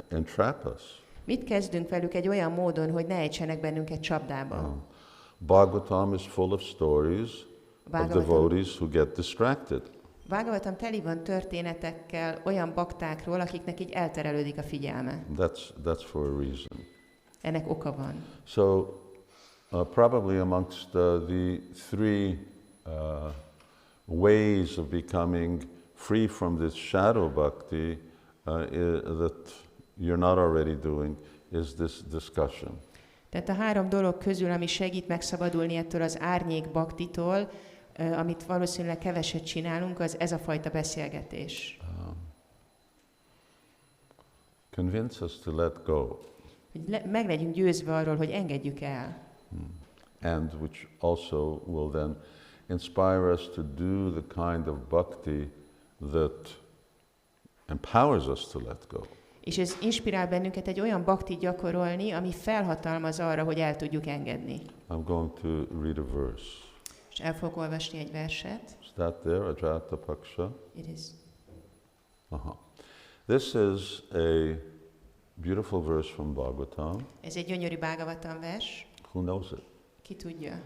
entrap us. Mit kezdünk velük egy olyan módon, hogy ne ejtsenek bennünket csapdába? Bhagavatam is full of stories of devotees who get distracted. Bhagavatam teli van történetekkel olyan baktákról, akiknek így elterelődik a figyelme. That's for a reason. Ennek oka van. So probably amongst the three ways of becoming free from this shadow bhakti that you're not already doing is this discussion. Tehát a 3 dolog közül, ami segít megszabadulni ettől az árnyék baktitól, amit valószínűleg keveset csinálunk, az ez a fajta beszélgetés. Convince us to let go. Hogy meg legyünk győzve arról, hogy engedjük el. And which also will then inspire us to do the kind of bhakti that empowers us to let go. És ez inspirál bennünket egy olyan bhaktit gyakorolni, ami felhatalmaz arra, hogy el tudjuk engedni. I'm going to read a verse. És el fogok olvasni egy verset. Is that there, Ajata Paksha? It is. This is a beautiful verse from Bhagavatam. Ez egy gyönyörű Bhagavatam vers. Who knows it? Ki tudja?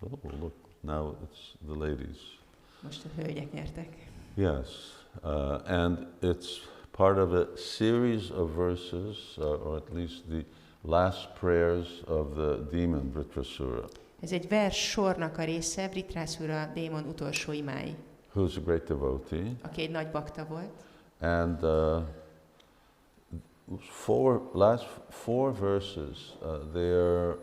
Oh, look, now it's the ladies. Most a hölgyek nyertek. Yes, and it's part of a series of verses, or at least the last prayers of the demon Vritrasura. Ez egy vers sornak a része, Vritrasura démon utolsó imái. Who's a great devotee. Aki egy nagy bakta volt. And last four verses, they are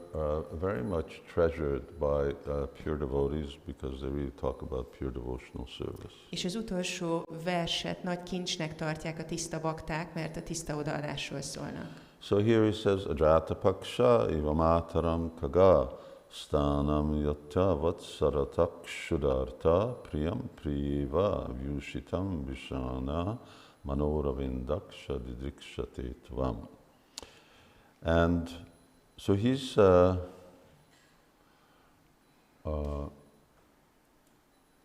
very much treasured by pure devotees because they really talk about pure devotional service. És az utolsó verset nagy kincsnek tartják a tiszta bakták, mert a tiszta odaadásról szólnak. So here he says, Ajata Paksha iva mataram kaga stanam yatta vatsaratak shudarta priyam priva vyushitam vishana manoravindaksha didrikshate tvam. And so he's at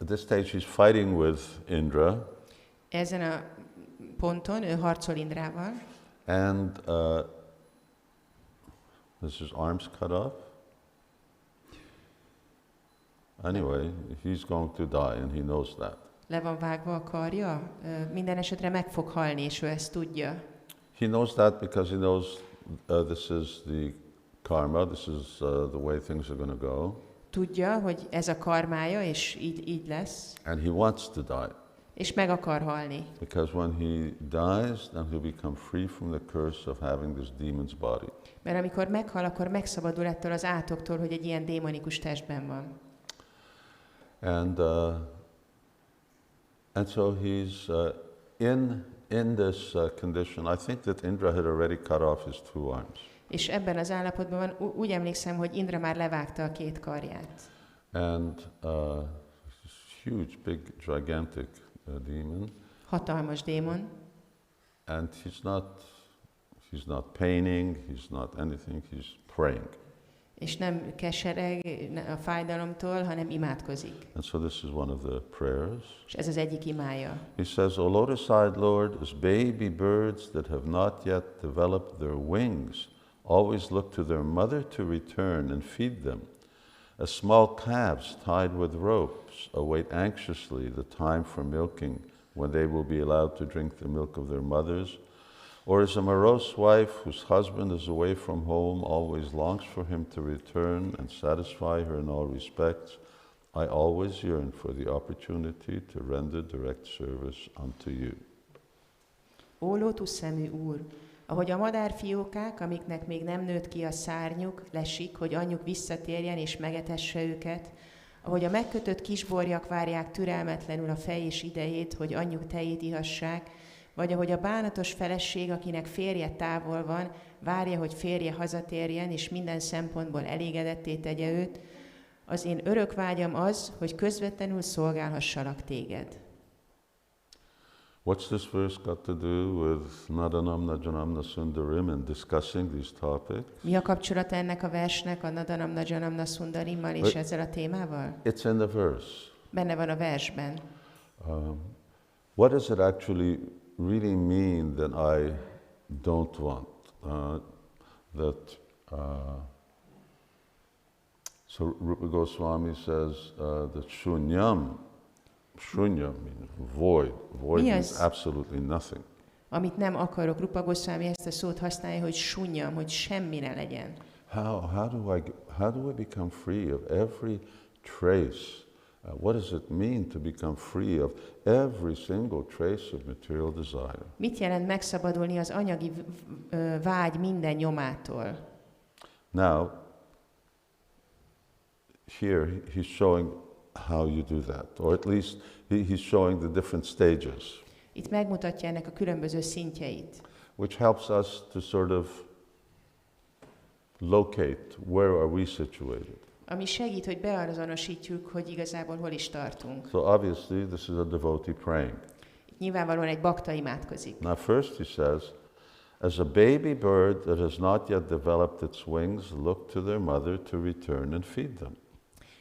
this stage he's fighting with Indra. Ezen a ponton ő harcol Indrával. And is his arms cut off? Anyway, he's going to die and he knows that. Le van vágva a karja, minden esetre meg fog halni, és ő ezt tudja. He knows that because he knows this is the karma, this is the way things are going to go. Tudja, hogy ez a karmája, és így lesz. And he wants to die. És meg akar halni. Because when he dies, then he'll become free from the curse of having this demon's body. Mert amikor meghal, akkor megszabadul ettől az átoktól, hogy egy ilyen démonikus testben van. And so he's in this condition. I think that Indra had already cut off his two arms. És ebben az állapotban van, úgy emlékszem, hogy Indra már levágta a 2 karját. And huge, big, gigantic demon. Hatalmas démon. And he's not paining, he's not anything, he's praying. És nem kesereg a fájdalomtól, hanem imádkozik. And so this is one of the prayers. És ez az egyik imája. He says, O lotus-eyed Lord, as baby birds that have not yet developed their wings always look to their mother to return and feed them, as small calves tied with ropes await anxiously the time for milking when they will be allowed to drink the milk of their mothers, or as a morose wife whose husband is away from home always longs for him to return and satisfy her in all respects, I always yearn for the opportunity to render direct service unto you. Ó, lótuszszemű Úr, ahogy a madárfiókák, amiknek még nem nőtt ki a szárnyuk, lesik, hogy anyjuk visszatérjen és megetesse őket, ahogy a megkötött kisborjak várják türelmetlenül a fejés idejét, hogy anyjuk tejét ihassák, vagy ahogy a bánatos feleség, akinek férje távol van, várja, hogy férje hazatérjen, és minden szempontból elégedetté tegye őt, az én örök vágyam az, hogy közvetlenül szolgálhassalak téged. What's this verse got to do with Nadanam Najanam Nasundarim and discussing these topics? Mi a kapcsolata ennek a versnek a Nadanam Najanam Nasundarimmal és ezzel a témával? It's in the verse. Benne van a versben. what does it actually really mean that I don't want? So Rupa Goswami says that shunyam means void. Void means absolutely nothing. Amit nem akarok, Rupa Goswami ezt a szót használja, hogy sunyam, hogy semmi ne legyen. How do I become free of every trace? What does it mean to become free of every single trace of material desire? Mit jelent megszabadulni az anyagi vágy minden nyomától? Now, here he's showing how you do that, or at least he's showing the different stages. Itt megmutatja ennek a különböző szintjeit. Which helps us to sort of locate where are we situated. Ami segít, hogy beazonosítjuk, hogy igazából hol is tartunk. So obviously this is a devotee praying. Itt nyilvánvalóan egy bakta imádkozik. Now first he says, as a baby bird that has not yet developed its wings, look to their mother to return and feed them.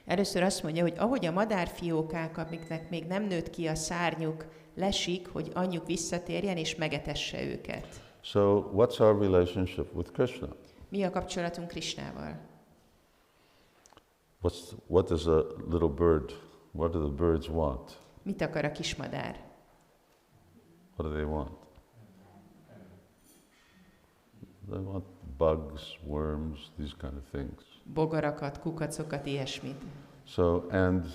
Először azt mondja, hogy ahogy a madárfiókák, amiknek még nem nőtt ki a szárnyuk, lesik, hogy anyjuk visszatérjen és megetesse őket. So what's our relationship with Krishna? Mi a kapcsolatunk Krisnával? What does a little bird, what do the birds want? Mit akar a kismadár? What do they want? They want bugs, worms, these kind of things. Bogarakat, kukacokat, ilyesmit. So, and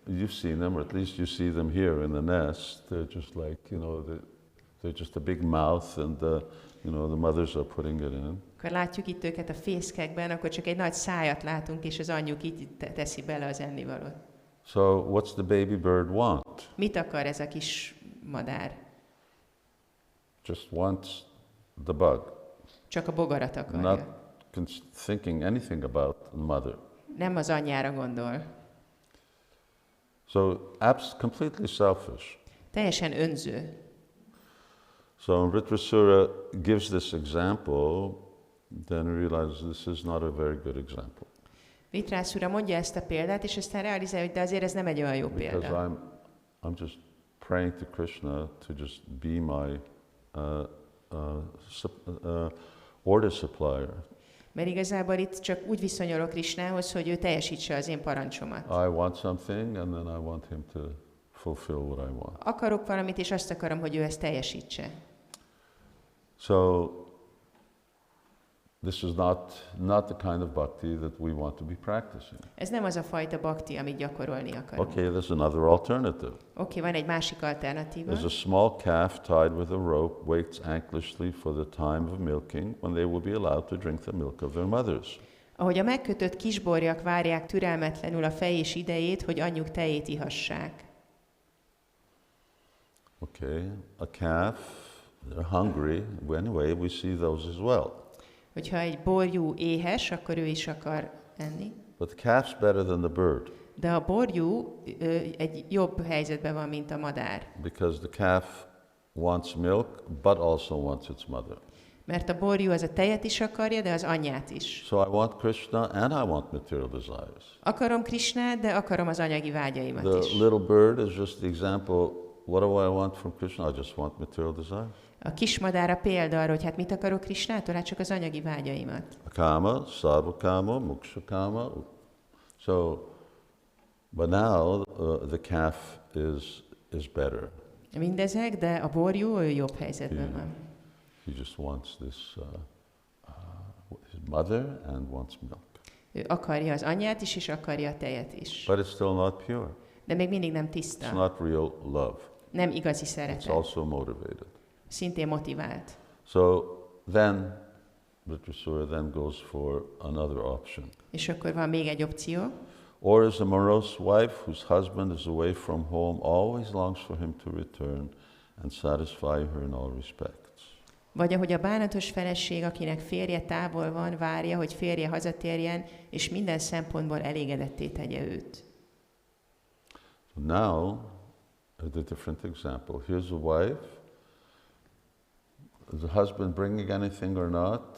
you've seen them, or at least you see them here in the nest. They're just like, they're just a big mouth, and the mothers are putting it in. Akkor látjuk itt őket a fészkekben, akkor csak egy nagy szájat látunk, és az anyjuk így teszi bele az ennivalót. So, what's the baby bird want? Mit akar ez a kis madár? Just wants the bug. Csak a bogarat akarja. Not thinking anything about the mother. Nem az anyjára gondol. So, completely selfish. Teljesen önző. So, when Vritrasura gives this example, then we realize this is not a very good example. Vritrasura mondja ezt a példát, és aztán realizálja, hogy de azért ez nem egy olyan jó példa. Because I'm just praying to Krishna to just be my order supplier. Mert igazából itt csak úgy viszonyulok Krisnához, hogy ő teljesítse az én parancsomat. I want something, and then I want him to fulfill what I want. Akarok valamit, és azt akarom, hogy ő ezt teljesítse. So, this is not the kind of bhakti that we want to be practicing. Ez nem az a fajta bhakti, amit gyakorolni akarunk. Okay, there's another alternative. Oké, van egy másik alternatíva. There's a small calf tied with a rope, waits anxiously for the time of milking, when they will be allowed to drink the milk of their mothers. Ahogy a megkötött kisborjak várják türelmetlenül a fejés idejét, hogy anyjuk tejét ihassák. Okay, a calf, they're hungry. Anyway, we see those as well. Hogyha egy borjú éhes, akkor ő is akar enni. But the calf's better than the bird. De a borjú egy jobb helyzetben van, mint a madár. Because the calf wants milk, but also wants its mother. Mert a borjú az a tejet is akarja, de az anyját is. So I want Krishna and I want material desires. Akarom Krisnát, de akarom az anyagi vágyaimat The is. little bird is just the example. What do I want from Krishna? I just want material desires. A kismadár a példa arra, hogy hát mit akarok Krisnától? Hát csak az anyagi vágyaimat. A kama, sarva kama, muksha kama. So, but now the calf is better. Mindezek, de a borjú ő jobb helyzetben van. He just wants this his mother and wants milk. Ő akarja az anyját is, és akarja a tejet is. But it's still not pure. De még mindig nem It's tiszta. not real love. Nem igazi It's szeretet. also motivated. Szintén motivált. So then, Vritrasura then goes for another option. És akkor van még egy opció. Or is a morose wife whose husband is away from home always longs for him to return and satisfy her in all respects. Vagy ahogy a bánatos feleség, akinek férje távol van, várja, hogy férje hazatérjen, és minden szempontból elégedetté tegye őt. So now, a different example. Here's a wife. Is the husband bringing anything or not?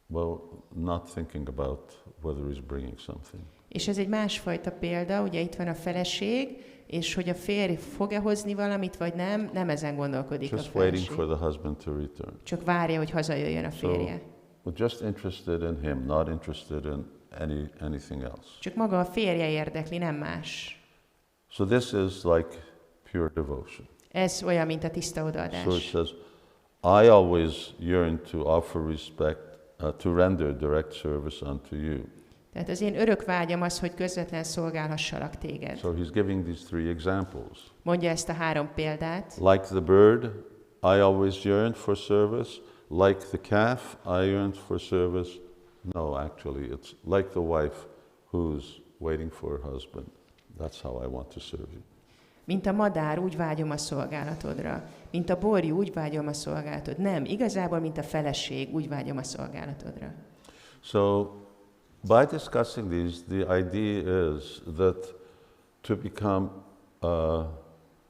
Well, not thinking about whether he's bringing something. És ez egy másfajta példa, ugye itt van a feleség, és hogy a férj fog-e hozni valamit, vagy nem ezen gondolkodik Just a feleség. waiting for the husband to return. Csak várja, hogy hazajöjjön a férje. We're just interested in him, not interested in anything else. Csak maga a férje érdekli, nem más. So this is like pure devotion. Ez olyan, mint a tiszta odaadás. So it says, I always yearn to offer respect, to render direct service unto you. Tehát az én örök vágyam az, hogy közvetlen szolgálhassalak téged. So he's giving these three examples. Mondja ezt a 3 példát. Like the bird, I always yearned for service. Like the calf, I yearned for service. No, actually, it's like the wife who's waiting for her husband. That's how I want to serve you. Mint a madár, úgy vágyom a szolgálatodra. Mint a borjú, úgy vágyom a szolgálatod. Nem, igazából, mint a feleség, úgy vágyom a szolgálatodra. So, by discussing these, the idea is that to become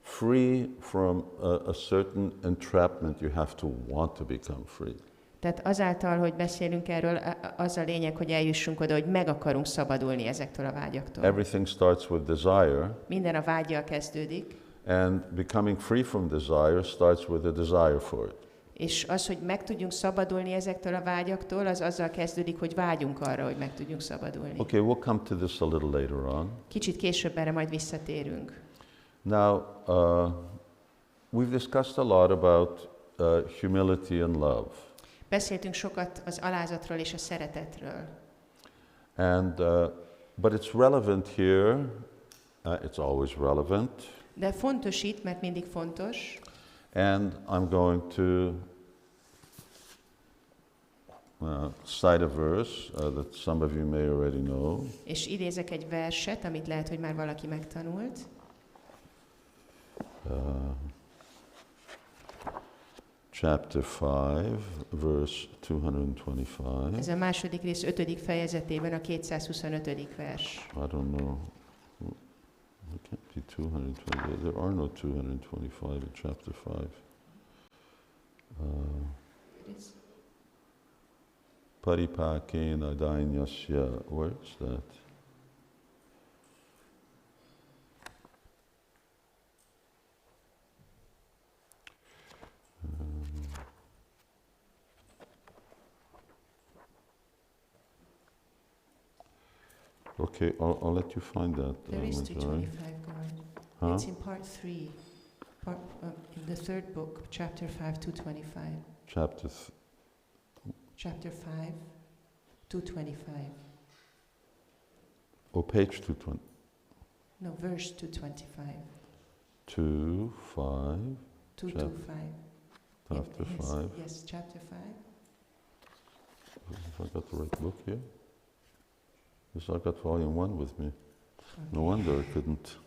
free from a certain entrapment, you have to want to become free. Tehát azáltal, hogy beszélünk erről, az a lényeg, hogy eljussunk oda, hogy meg akarunk szabadulni ezektől a vágyaktól. Everything starts with desire. Minden a vággyal kezdődik. And becoming free from desire starts with a desire for it. És az, hogy meg tudjunk szabadulni ezektől a vágyaktól, az azzal kezdődik, hogy vágyunk arra, hogy meg tudjunk szabadulni. Okay, we'll come to this a little later on. Kicsit később erre majd visszatérünk. Now, we've discussed a lot about humility and love. Beszéltünk sokat az alázatról és a szeretetről. And, but it's relevant here, it's always relevant. De fontos itt, mert mindig fontos. And I'm going to cite a verse that some of you may already know. És idézek egy verset, amit lehet, hogy már valaki megtanult. Chapter 5, verse 225. Ez a második rész 5. fejezetében a 225. vers. I don't know. It can't be 225. There are no 225 in chapter 5. Paripakena dainyasya. Where's that? Okay, I'll let you find that. There is Madhuri. 225, God. Huh? It's in part 3. In the 3rd book, chapter 5, 225. Chapter 5, 225. Oh, page 220. No, verse 225. 2, 5, 225. chapter 5. Yes, chapter 5. Have I got the right book here? Yes, I got volume 1 with me. No wonder I couldn't.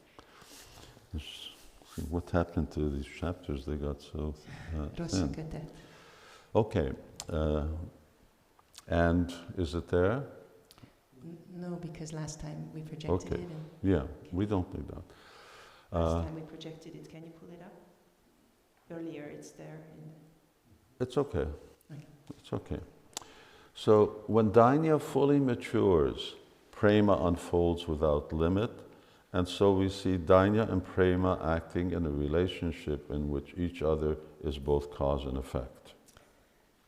What happened to these chapters? They got so Rossz a thin. kötet. Okay. And is it there? No, because last time we projected Okay. it. And Yeah, we don't need that. last time we projected it. Can you pull it up? Earlier it's there. It's okay. Okay. It's okay. So when dainya fully matures, prema unfolds without limit, and so we see dainya and prema acting in a relationship in which each other is both cause and effect.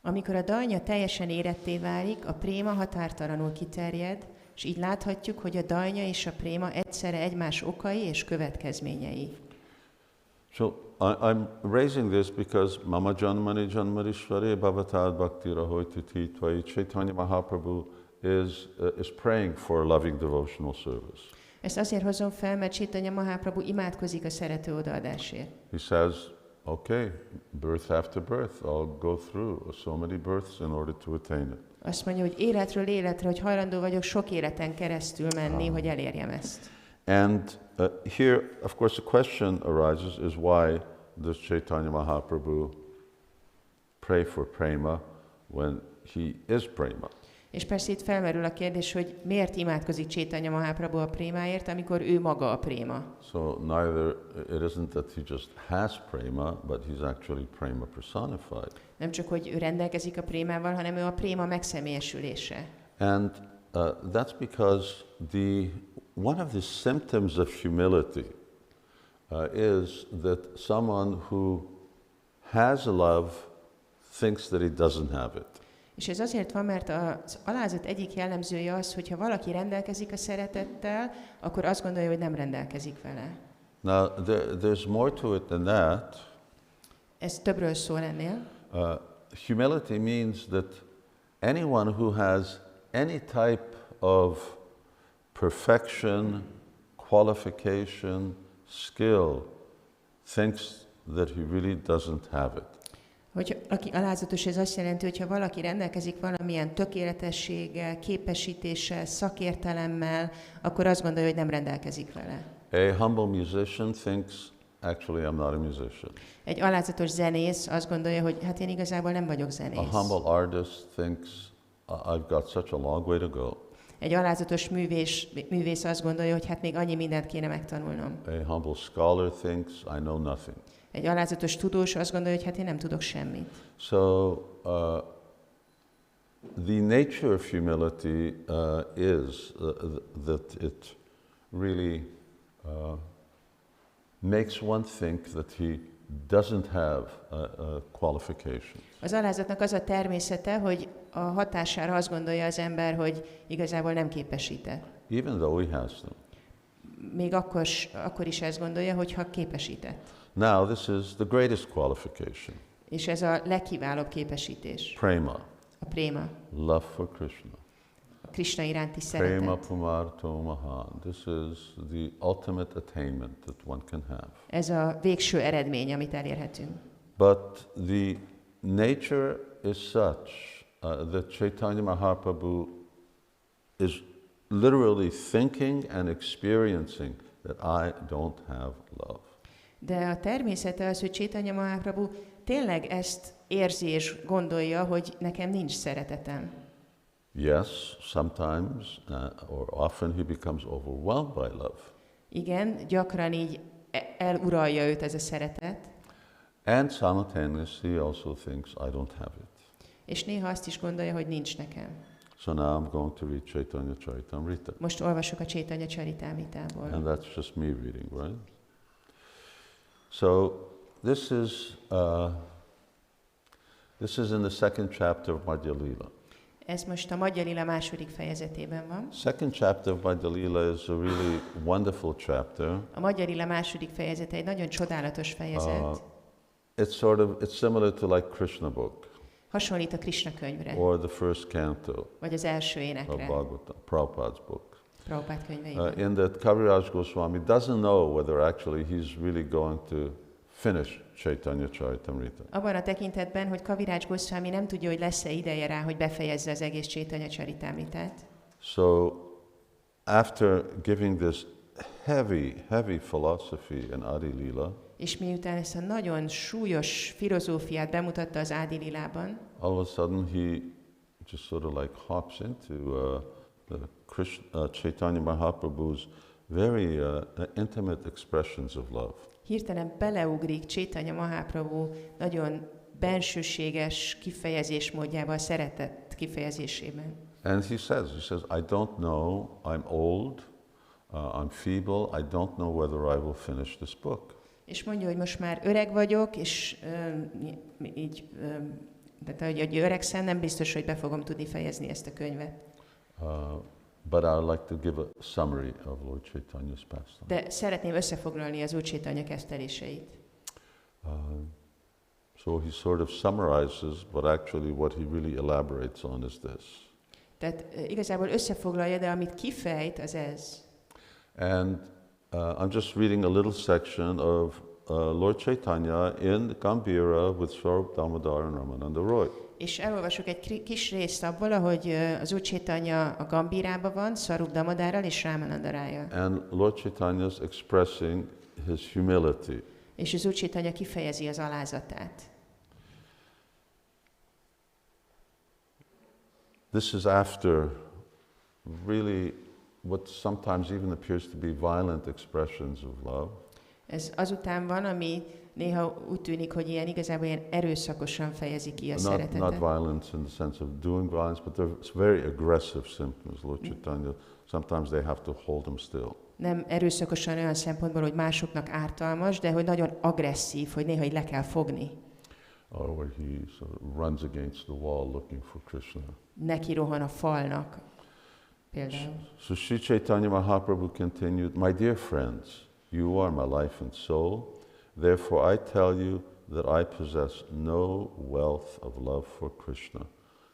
Amikor a dajnya teljesen éretté válik, a préma határtalanul kiterjed, és így láthatjuk, hogy a dajnya és a préma egyszerre egymás okai és következményei. So I'm raising this because Mama Janmani Janmarishwari Bhavatad Bhakti Rahoitu Titvai Chaitanya Mahaprabhu is praying for loving devotional service. Ezt azért hozom fel, mert Chaitanya Mahaprabhu imádkozik a szerető odaadásért. He says, okay, birth after birth, I'll go through so many births in order to attain it. Azt mondja, hogy életről életre, hogy hajlandó vagyok sok életen keresztül menni, hogy elérjem ezt. And here, of course, the question arises is why does Chaitanya Mahaprabhu pray for prema when he is prema? És persze itt felmerül a kérdés, hogy miért imádkozik Chaitanya Mahaprabhu a prémáért, amikor ő maga a préma. So neither, it isn't that he just has prema, but he's actually prema personified. Nem csak, hogy ő rendelkezik a prémával, hanem ő a préma megszemélyesülése. And that's because one of the symptoms of humility is that someone who has a love thinks that he doesn't have it. És ez azért van, mert az alázat egyik jellemzője az, hogy ha valaki rendelkezik a szeretettel, akkor azt gondolja, hogy nem rendelkezik vele. Now, there's more to it than that. Ez többről szól ennél. Humility means that anyone who has any type of perfection, qualification, skill thinks that he really doesn't have it. Hogy aki alázatos, ez azt jelenti, hogy ha valaki rendelkezik valamilyen tökéletességgel, képesítéssel, szakértelemmel, akkor azt gondolja, hogy nem rendelkezik vele. A humble musician thinks, actually I'm not a musician. Egy alázatos zenész azt gondolja, hogy hát én igazából nem vagyok zenész. A humble artist thinks, I've got such a long way to go. Egy alázatos művész azt gondolja, hogy hát még annyi mindent kéne megtanulnom. A humble scholar thinks, I know nothing. Egy alázatos tudós azt gondolja, hogy hát én nem tudok semmit. So, the nature of humility is that it really makes one think that he doesn't have a qualification. Az alázatnak az a természete, hogy a hatására azt gondolja az ember, hogy igazából nem képesített. Even though he has them. Még akkor is ezt gondolja, hogy ha képesített. Now, this is the greatest qualification. És ez a legkiválóbb képesítés. Prema. A préma. Love for Krishna. A Krishna iránti Prema szeretet. pumarto mahan. This is the ultimate attainment that one can have. Ez a végső eredmény, amit elérhetünk. But the nature is such that Chaitanya Mahaprabhu is literally thinking and experiencing that I don't have love. De a természete az, hogy Chaitanya Mahaprabhu tényleg ezt érzi és gondolja, hogy nekem nincs szeretetem. Yes, sometimes or often he becomes overwhelmed by love. Igen, gyakran így eluralja őt ez a szeretet. And simultaneously he also thinks I don't have it. És néha azt is gondolja, hogy nincs nekem. So now I'm going to read Chaitanya Charitamrita. Most olvasok a Chaitanya Charitamritából. And that's just me reading, right? So this is in the second chapter of Madhya Lila. Ez most a Madhya Lila második fejezetében van. Second chapter of Madhya Lila is a really wonderful chapter. A Madhya Lila második fejezete egy nagyon csodálatos fejezet. It's similar to like Krishna book. Hasonlít a Krishna könyvre. Or the first canto. Vagy az első Of énekre. Bhagavatam, Prabhupada's book. Prabhupád könyveiben. In that Kaviraj Goswami doesn't know whether actually he's really going to finish Chaitanya Charitamrita. Abban a tekintetben, hogy Kaviraj Goswami nem tudja, hogy lesz-e ideje rá, hogy befejezze az egész Chaitanya Charitamritát. So after giving this heavy philosophy in Adi Lila, És miután ezt a nagyon súlyos filozófiát bemutatta az Ádi Lilában, all of a sudden he just sort of like hops into Chaitanya Mahaprabhu's very intimate expressions of love. hirtelen beleugrik Chaitanya Mahaprabhu nagyon bensőséges kifejezésmódjába a szeretet kifejezésében. And he says, I don't know, I'm old, I'm feeble, I don't know whether I will finish this book. És mondja, hogy most már öreg vagyok, és tehát, hogy öregszem, nem biztos, hogy be fogom tudni fejezni ezt a könyvet. But I would like to give a summary of Lord Chaitanya's pastime. De szeretném összefoglalni az Úr Chaitanya kezdteléseit. So he sort of summarizes, but actually what he really elaborates on is this. Tehát igazából összefoglalja, de amit kifejt, az ez. And I'm just reading a little section of Lord Chaitanya in Gambhira with Swarup Damodar and Ramananda Roy. És elolvasok egy kis részt abból, ahogy az Úr Chaitanya a Gambhirában van, Swarup Damodárral és Ramananda Rájjal. And Lord Chaitanya is expressing his humility. És az Úr Chaitanya kifejezi az alázatát. This is after really what sometimes even appears to be violent expressions of love. Ez azután van, ami Néha úgy tűnik, hogy igazából ilyen erőszakosan fejezi ki a Not szeretetet. violence in the sense of doing violence, but they're very aggressive symptoms. Lord Chaitanya, sometimes they have to hold them still. Nem erőszakosan olyan szempontból, hogy másoknak ártalmas, de hogy nagyon agresszív, hogy néha így le kell fogni. Or where he sort of runs against the wall looking for Krishna. Neki rohan a falnak, például. So Sri Chaitanya Mahaprabhu continued, "My dear friends, you are my life and soul. Therefore I tell you that I possess no wealth of love for Krishna.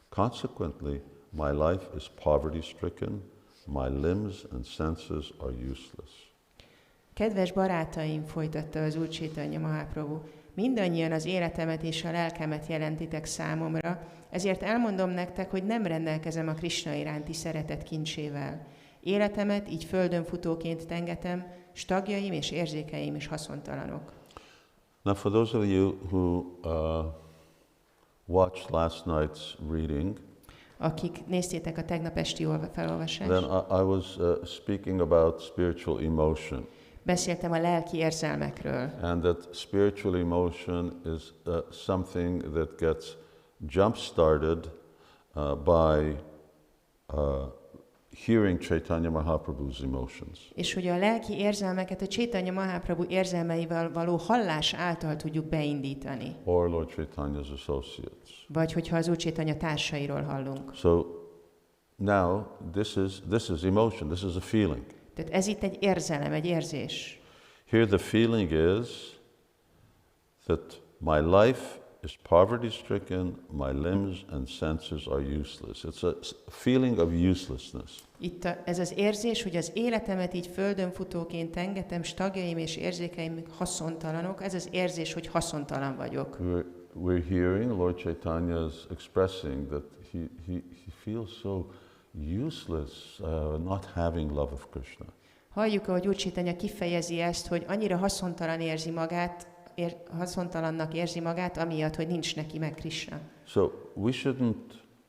Consequently, my life is poverty-stricken, my limbs and senses are useless." Kedves barátaim, folytatta az Úr Chaitanya Mahaprabhu, mindannyian az életemet és a lelkemet jelentitek számomra, ezért elmondom nektek, hogy nem rendelkezem a Krishna iránti szeretet kincsével. Életemet így földön futóként tengetem, s tagjaim és érzékeim is haszontalanok. Now for those of you who watched last night's reading, Akik néztétek a tegnap esti felolvasást, then I was speaking about spiritual emotion. beszéltem a lelki érzelmekről, And that spiritual emotion is something that gets jump-started by hearing Chaitanya Mahaprabhu's emotions. és hogy a lelki érzelmeket a Chaitanya Mahaprabhu érzelmeivel való hallás által tudjuk beindítani. Or Lord Chaitanya's associates. Vagy hogyha az Úr Chaitanya társairól hallunk. So now this is emotion, this is a feeling. Tehát ez itt egy érzelem, egy érzés. Here the feeling is that my life is poverty-stricken, my limbs and senses are useless. It's a feeling of uselessness. Itt ez az érzés, hogy az életemet így földön futóként tengetem, s tagjaim és érzékeim haszontalanok. Ez az érzés, hogy haszontalan vagyok. We're hearing Lord Chaitanya is expressing that he feels so useless not having love of Krishna. Halljuk, ahogy Úr Chaitanya kifejezi ezt, hogy annyira haszontalannak érzi magát, amiatt, hogy nincs neki meg Krishna. So we shouldn't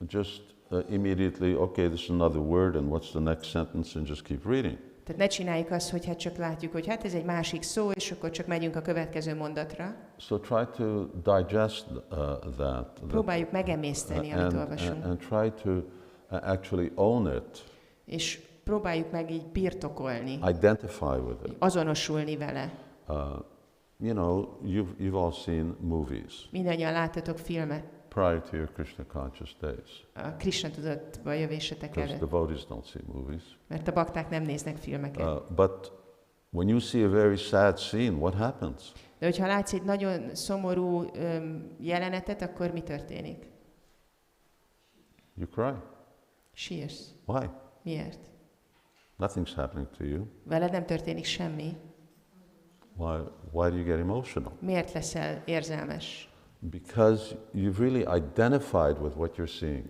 just immediately, okay, this is another word, and what's the next sentence, and just keep reading. Tehát ne csináljuk azt, hogy hát csak látjuk, hogy hát ez egy másik szó, és akkor csak megyünk a következő mondatra. So try to digest that. Próbáljuk megemészteni, amit olvasunk. And try to actually own it. És próbáljuk meg így birtokolni. Identify with it. Azonosulni vele. You know, you've all seen movies. Mindannyian láttatok filmet. Prior to your Krishna conscious days. A Krishna tudatba jövésetek Because előtt. devotees don't see movies. Mert a bakták nem néznek filmeket. But when you see a very sad scene, what happens? De hogyha látsz egy nagyon szomorú jelenetet, akkor mi történik? You cry. Sírsz. Why? Miért? Nothing's happening to you. Veled nem történik semmi. Why do you get emotional? Miért leszel érzelmes? Because you've really identified with what you're seeing.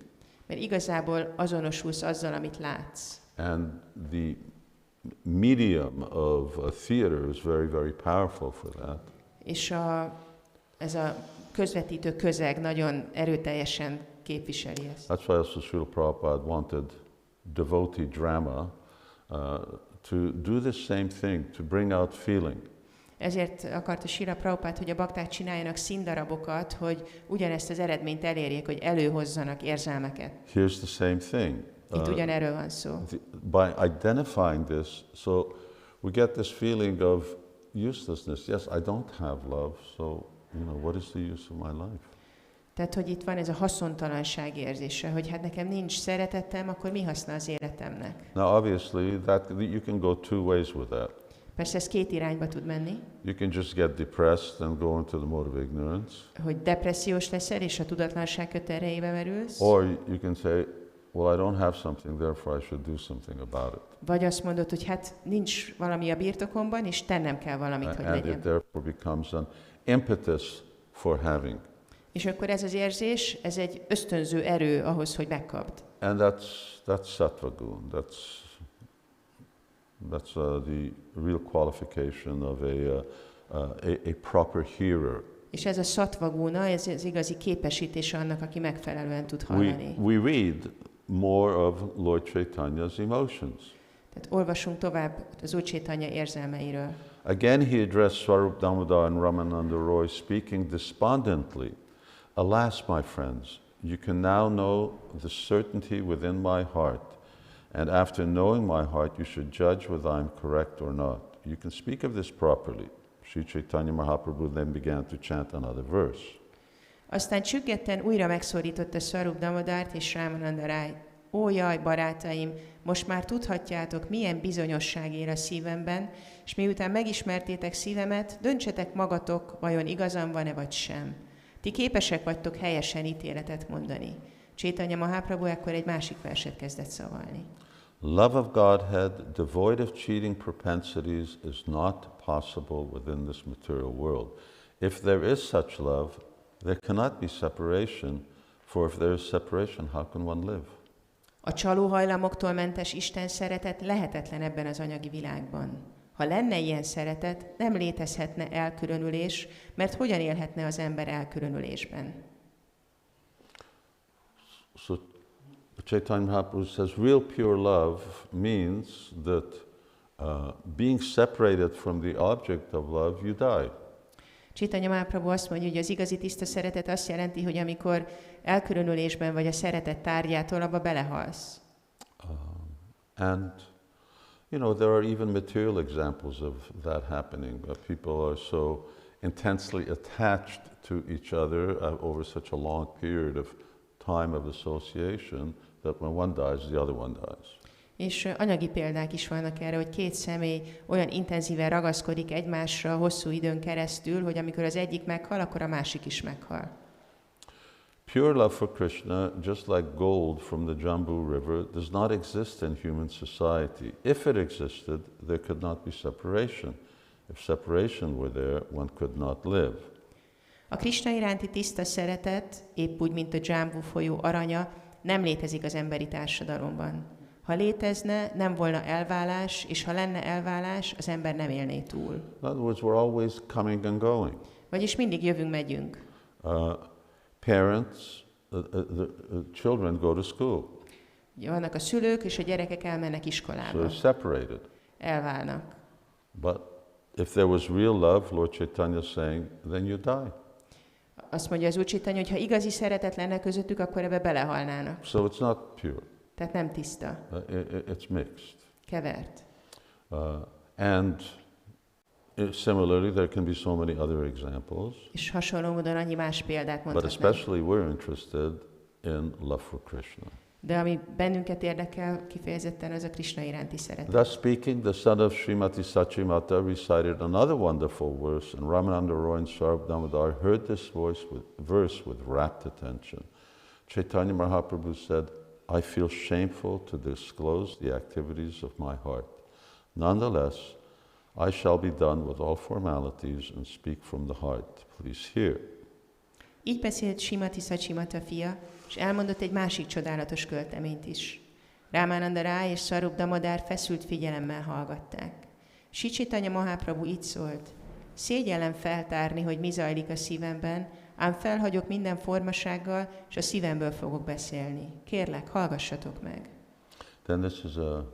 Mert igazából azonosulsz azzal, amit látsz. And the medium of a theater is very, very powerful for that. És ez a közvetítő közeg nagyon erőteljesen képviseli ezt. That's why also Srila Prabhupada wanted devotee drama to do the same thing, to bring out feeling. Ezért akarta Srila Prabhupada, hogy a bakták csináljanak színdarabokat, hogy ugyanezt az eredményt elérjék, hogy előhozzanak érzelmeket. Here's the same thing. Itt ugyanerről van szó. By identifying this, so we get this feeling of uselessness. Yes, I don't have love, so what is the use of my life? Tehát, hogy itt van ez a haszontalanság érzése, hogy hát nekem nincs szeretetem, akkor mi haszna az életemnek? Now, obviously, you can go two ways with that. Persze ez két irányba tud menni. You can just get depressed and go into the mode of ignorance. Hogy depressziós leszel, és a tudatlanság kötelreibe merülsz. Or you can say, well, I don't have something, therefore I should do something about it. Vagy azt mondod, hogy hát nincs valami a birtokomban, és tennem kell valamit, hogy And legyen. it therefore becomes an impetus for having. És akkor ez az érzés, ez egy ösztönző erő ahhoz, hogy megkapd. And that's sattva gun. That's the real qualification of a proper hearer. És ez a sattva guna, ez az igazi képesítés annak, aki megfelelően tud hallani. We read more of Lord Chaitanya's emotions. Tehát olvasunk tovább az Úr Chaitanya érzelmeiről. Again he addressed Swarup Damodar and Ramananda Roy, speaking despondently, "Alas, my friends, you can now know the certainty within my heart, and after knowing my heart, you should judge whether I am correct or not. You can speak of this properly." Sri Chaitanya Mahaprabhu then began to chant another verse. Aztán csüggetten újra megszólította Swarup Damodárt és Ramananda Rájt. Ó, jaj, barátaim, most már tudhatjátok, milyen bizonyosság él a szívemben, és miután megismertétek szívemet, döntsetek magatok, vajon igazam van-e vagy sem. Ti képesek vagytok helyesen ítéletet mondani. Chaitanya Mahaprabhu ekkor egy másik verset kezdett szavalni. Love of Godhead, devoid of cheating propensities, is not possible within this material world. If there is such love, there cannot be separation, for if there is separation, how can one live? A csalóhajlamoktól mentes Isten szeretet lehetetlen ebben az anyagi világban. Ha lenne ilyen szeretet, nem létezhetne elkülönülés, mert hogyan élhetne az ember elkülönülésben? So Chaitanya Mahaprabhu says real pure love means that being separated from the object of love, you die. Chaitanya Mahaprabhu azt mondja, hogy az igazi tiszta szeretet azt jelenti, hogy amikor elkülönülésben vagy a szeretet tárgyától, abba belehalsz. And you know, there are even material examples of that happening. People are so intensely attached to each other over such a long period of time of association that when one dies, the other one dies. És anyagi példák is vannak erre, hogy két személy olyan intenzíven ragaszkodik egymásra hosszú időn keresztül, hogy amikor az egyik meghal, akkor a másik is meghal. Pure love for Krishna, just like gold from the Jambu River, does not exist in human society. If it existed, there could not be separation. If separation were there, one could not live. A Krishna iránti tiszta szeretet, épp úgy, mint a Jambu folyó aranya, nem létezik az emberi társadalomban. Ha létezne, nem volna elválás, és ha lenne elválás, az ember nem élné túl. In other words, we're always coming and going. Vagyis mindig jövünk, megyünk. Parents, children go to school. Vannak a szülők, és a gyerekek elmennek So iskolába. they're separated. Elválnak. But if there was real love, Lord Chaitanya is saying, then you die. Azt mondja az Úr Chaitanya, hogy ha igazi szeretet lenne közöttük, akkor ebbe belehalnának. So it's not pure. Tehát nem tiszta. It's mixed. Kevert. And similarly, there can be so many other examples. És hasonló módon annyi más példát But mondhatnánk. especially we're interested in love for Krishna. De ami bennünket érdekel, kifejezetten az a Krishna iránti szeretet. Thus speaking, the son of Srimati Sachimata recited another wonderful verse, and Ramananda Roy and Swarup Damodar heard this verse with rapt attention. Chaitanya Mahaprabhu said, "I feel shameful to disclose the activities of my heart. Nonetheless, I shall be done with all formalities and speak from the heart. Please hear." Így beszélt Srimati Sachimata fia, és elmondott egy másik csodálatos költeményt is. Ramananda Ráj és Swarup Damodar feszült figyelemmel hallgatták. Sri Chaitanya Mahaprabhu így szólt: szégyellem feltárni, hogy mi zajlik a szívemben, ám felhagyok minden formasággal, és a szívemből fogok beszélni. Kérlek, hallgassatok meg. Then this is a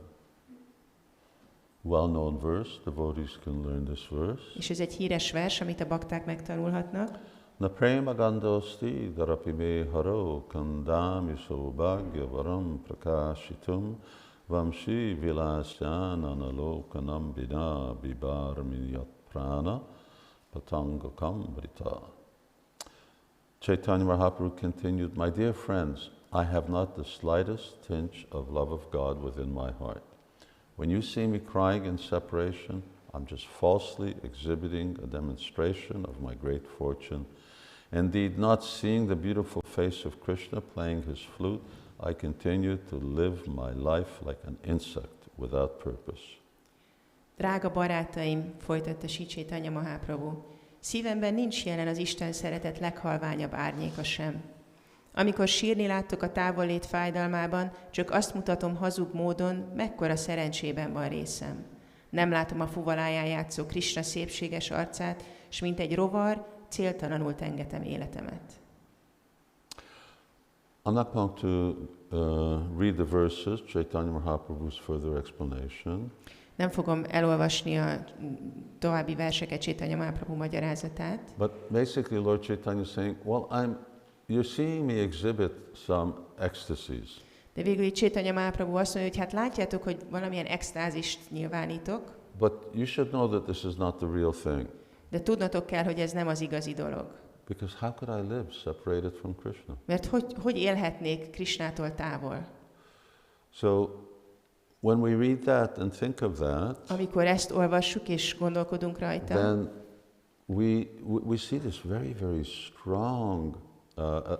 well-known verse. Devotees can learn this verse. És ez egy híres vers, amit a bakták megtanulhatnak. Na prema gandosti darapi me haro kandami saubhagya varam prakashitum vamshi vilasyana nalokanam bina bibarmiyat prana patangakam brita. Chaitanya Mahaprabhu continued, "My dear friends, I have not the slightest tinge of love of God within my heart. When you see me crying in separation, I'm just falsely exhibiting a demonstration of my great fortune. Indeed, not seeing the beautiful face of Krishna playing his flute, I continue to live my life like an insect without purpose." Drága barátaim, folytatta Sri Chaitanya Mahaprabhu, szívemben nincs jelen az Isten szeretet leghalványabb árnyéka sem. Amikor sírni láttok a távollét fájdalmában, csak azt mutatom hazug módon, mekkora szerencsében van részem. Nem látom a fuvaláján játszó Krishna szépséges arcát, s mint egy rovar, céltalanul tengetem életemet. I'm not going to read the verses, Chaitanya Mahaprabhu's further explanation. Nem fogom elolvasni a további verseket, Chaitanya Mahaprabhu magyarázatát. But basically Lord Chaitanya is saying, well, you're seeing me exhibit some ecstasies. De végül itt Chaitanya Mahaprabhu azt mondja, hogy hát látjátok, hogy valamilyen extázist nyilvánítok. But you should know that this is not the real thing. De tudnotok kell, hogy ez nem az igazi dolog. Because how could I live separated from Krishna? Mert hogy élhetnék Krishnától távol? So when we read that and think of that, amikor ezt olvassuk és gondolkodunk rajta, then we see this very, very strong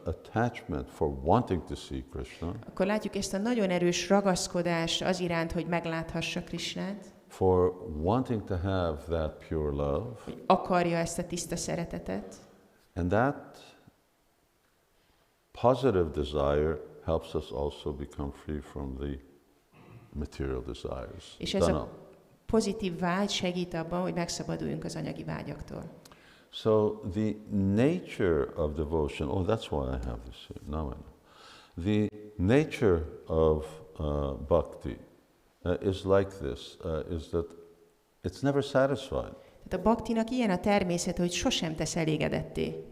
attachment for wanting to see Krishna. Akkor látjuk ezt a nagyon erős ragaszkodást az iránt, hogy megláthassa Krishnát. For wanting to have that pure love. Hogy akarja ezt a tiszta szeretetet. And that positive desire helps us also become free from the material desires. És ez a pozitív vágy segít abban, hogy megszabaduljunk az anyagi vágyaktól. So the nature of devotion, that's why I have this here. Now I know. The nature of bhakti is like this, is that it's never satisfied. Tehát a bhaktinak ilyen a természete, hogy sosem tesz elégedetté.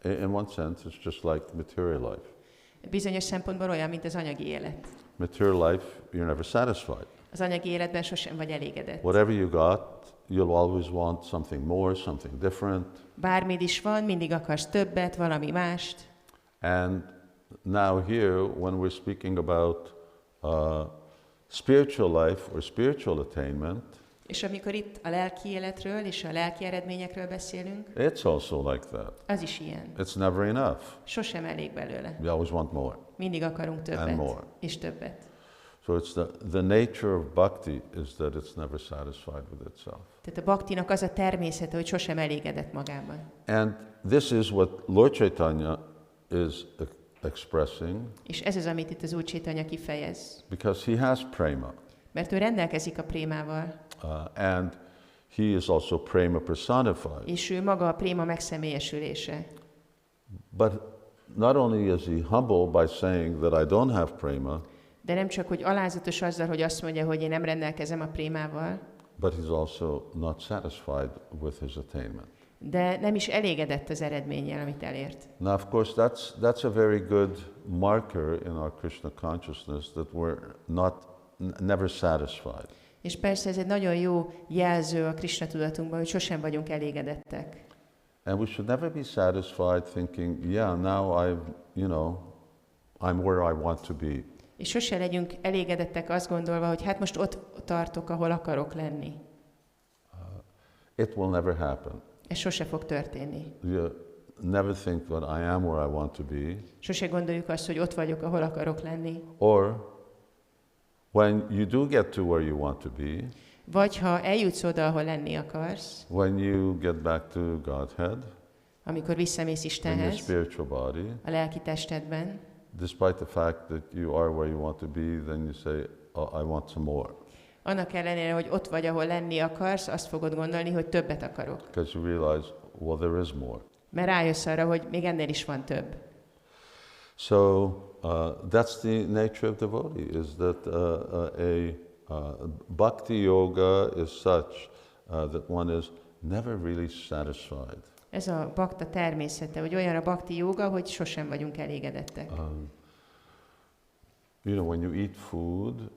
In one sense, it's just like material life. Bizonyos szempontból olyan, mint az anyagi élet. Material life, you're never satisfied. Az anyagi életben sosem vagy elégedett. Whatever you got, you'll always want something more, something different. Bármit is van, mindig akarsz többet, valami mást. And now here, when we're speaking about spiritual life or spiritual attainment, és amikor itt a lelki életről és a lelki eredményekről beszélünk, it's also like that. az is ilyen. It's never enough. Sosem elég belőle. We always want more. Mindig akarunk többet, And more. és többet. So it's the nature of bhakti is that it's never satisfied with itself. Tehát a bhaktinak az a természete, hogy sosem elégedett magában. And this is what Lord Chaitanya is expressing. És ez az, amit itt az Úr Chaitanya kifejez. Because he has prema. Mert ő rendelkezik a prémával. And he is also prema personified. És ő maga a préma megszemélyesülése. But not only is he humble by saying that I don't have prema, de nem csak, hogy alázatos azzal, hogy azt mondja, hogy én nem rendelkezem a prémával, but he's also not satisfied with his attainment. De nem is elégedett az eredménnyel, amit elért. Now, of course, that's a very good marker in our Krishna consciousness that we're never satisfied. És persze ez egy nagyon jó jelző a Krishna tudatunkban, hogy sosem vagyunk elégedettek. And we should never be satisfied thinking, yeah, now I'm where I want to be. És sose legyünk elégedettek azt gondolva, hogy hát most ott tartok, ahol akarok lenni. It will never happen. Ez sose fog történni. You never think that I am where I want to be. Sose gondoljuk azt, hogy ott vagyok, ahol akarok lenni. Or when you do get to where you want to be. Vagy ha eljutsz oda, ahol lenni akarsz. When you get back to Godhead. Amikor visszamész Istenhez. In your spiritual body. A lelki testedben. Despite the fact that you are where you want to be, then you say, oh, I want some more. Annak ellenére, hogy ott vagy, ahol lenni akarsz, azt fogod gondolni, hogy többet akarok. Because you realize, well, there is more. Mert rájössz arra, hogy még ennél is van több. So that's the nature of devotee, is that bhakti yoga is such that one is never really satisfied. Ez a bhakta természete, hogy olyan a bhakti jóga, hogy sosem vagyunk elégedettek. When you eat food,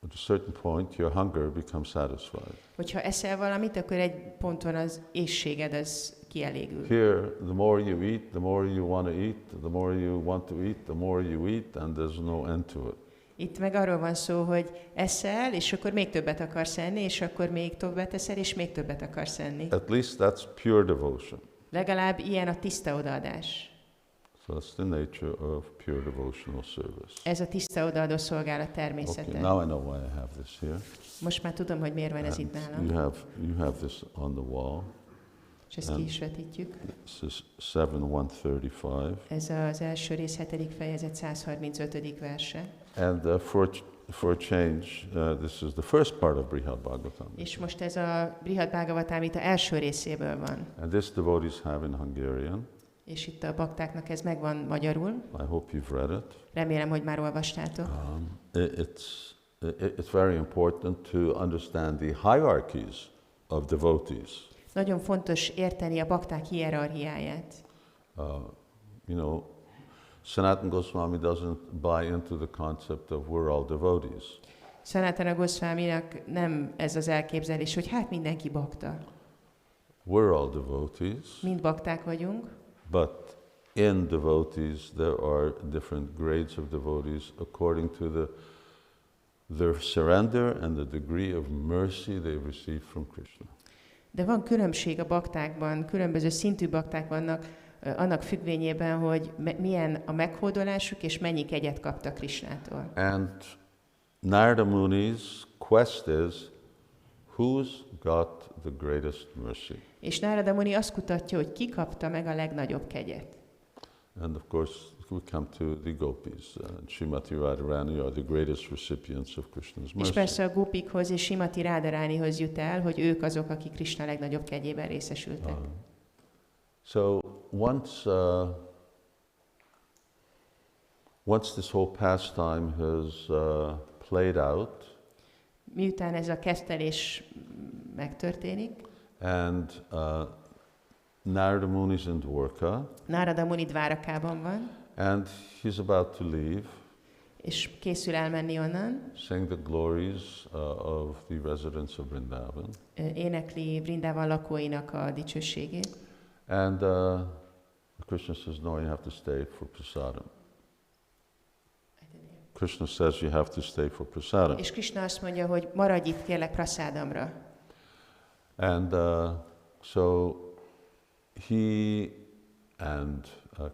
at a certain point, your hunger becomes satisfied. Hogyha eszel valamit, akkor egy ponton az éhséged az kielégül. Here, the more you eat, the more you want to eat, the more you want to eat, the more you eat, and there's no end to it. Itt meg arról van szó, hogy eszel, és akkor még többet akarsz enni, és akkor még többet eszel, és még többet akarsz enni. At least that's pure devotion. Legalább ilyen a tiszta odaadás. So that's the nature of pure devotional service. Ez a tiszta odaadó szolgálat természete. Okay, now I know why I have this here. Most már tudom, hogy miért van ez itt nálam. You have this on the wall. És ezt ki is vetítjük. This is 7:135. Ez az első rész 7. fejezet 135. verse. And for a change, this is the first part of Brihad Bhagavatam. És most ez a Brihad Bhagavatam itt a első részéből van. And this devotees have in Hungarian. És itt a baktáknak ez megvan magyarul. I hope you've read it. Remélem, hogy már olvastátok. It's very important to understand the hierarchies of devotees. Nagyon fontos érteni a bakták hierarchiáját. You know, Sanatana Goswami doesn't buy into the concept of we're all devotees. Sanatana Goswaminak nem ez az elképzelés, hogy hát mindenki bakta. We're all devotees. Mind bakták vagyunk. But in devotees there are different grades of devotees according to their surrender and the degree of mercy they've received from Krishna. De van különbség a baktákban, különböző szintű bakták vannak, annak függvényében, hogy milyen a meghódolásuk, és mennyi kegyet kaptak Krishnától. And Narada Muni's quest is, who's got the greatest mercy? És Narada Muni azt kutatja, hogy ki kapta meg a legnagyobb kegyet. And of course, we come to the gopis. Srimati Radharani are the greatest recipients of Krishna's mercy. És persze a gopikhoz és Srimati Radharanihoz jut el, hogy ők azok, akik Krishna legnagyobb kegyében részesültek. So once this whole pastime has played out, miután ez a kezdtelés megtörténik, and Narada Muni is in Dwarka, Narada Muni Dvárakában van, and he's about to leave, és készül elmenni onnan, saying the glories of the residents of Vrindavan. Énekli Vrindavan lakóinak a dicsőségét. And Krishna says, no, you have to stay for prasadam. Krishna says you have to stay for prasadam. És Krishna azt mondja, hogy maradj itt kérlek prasádamra. And so he and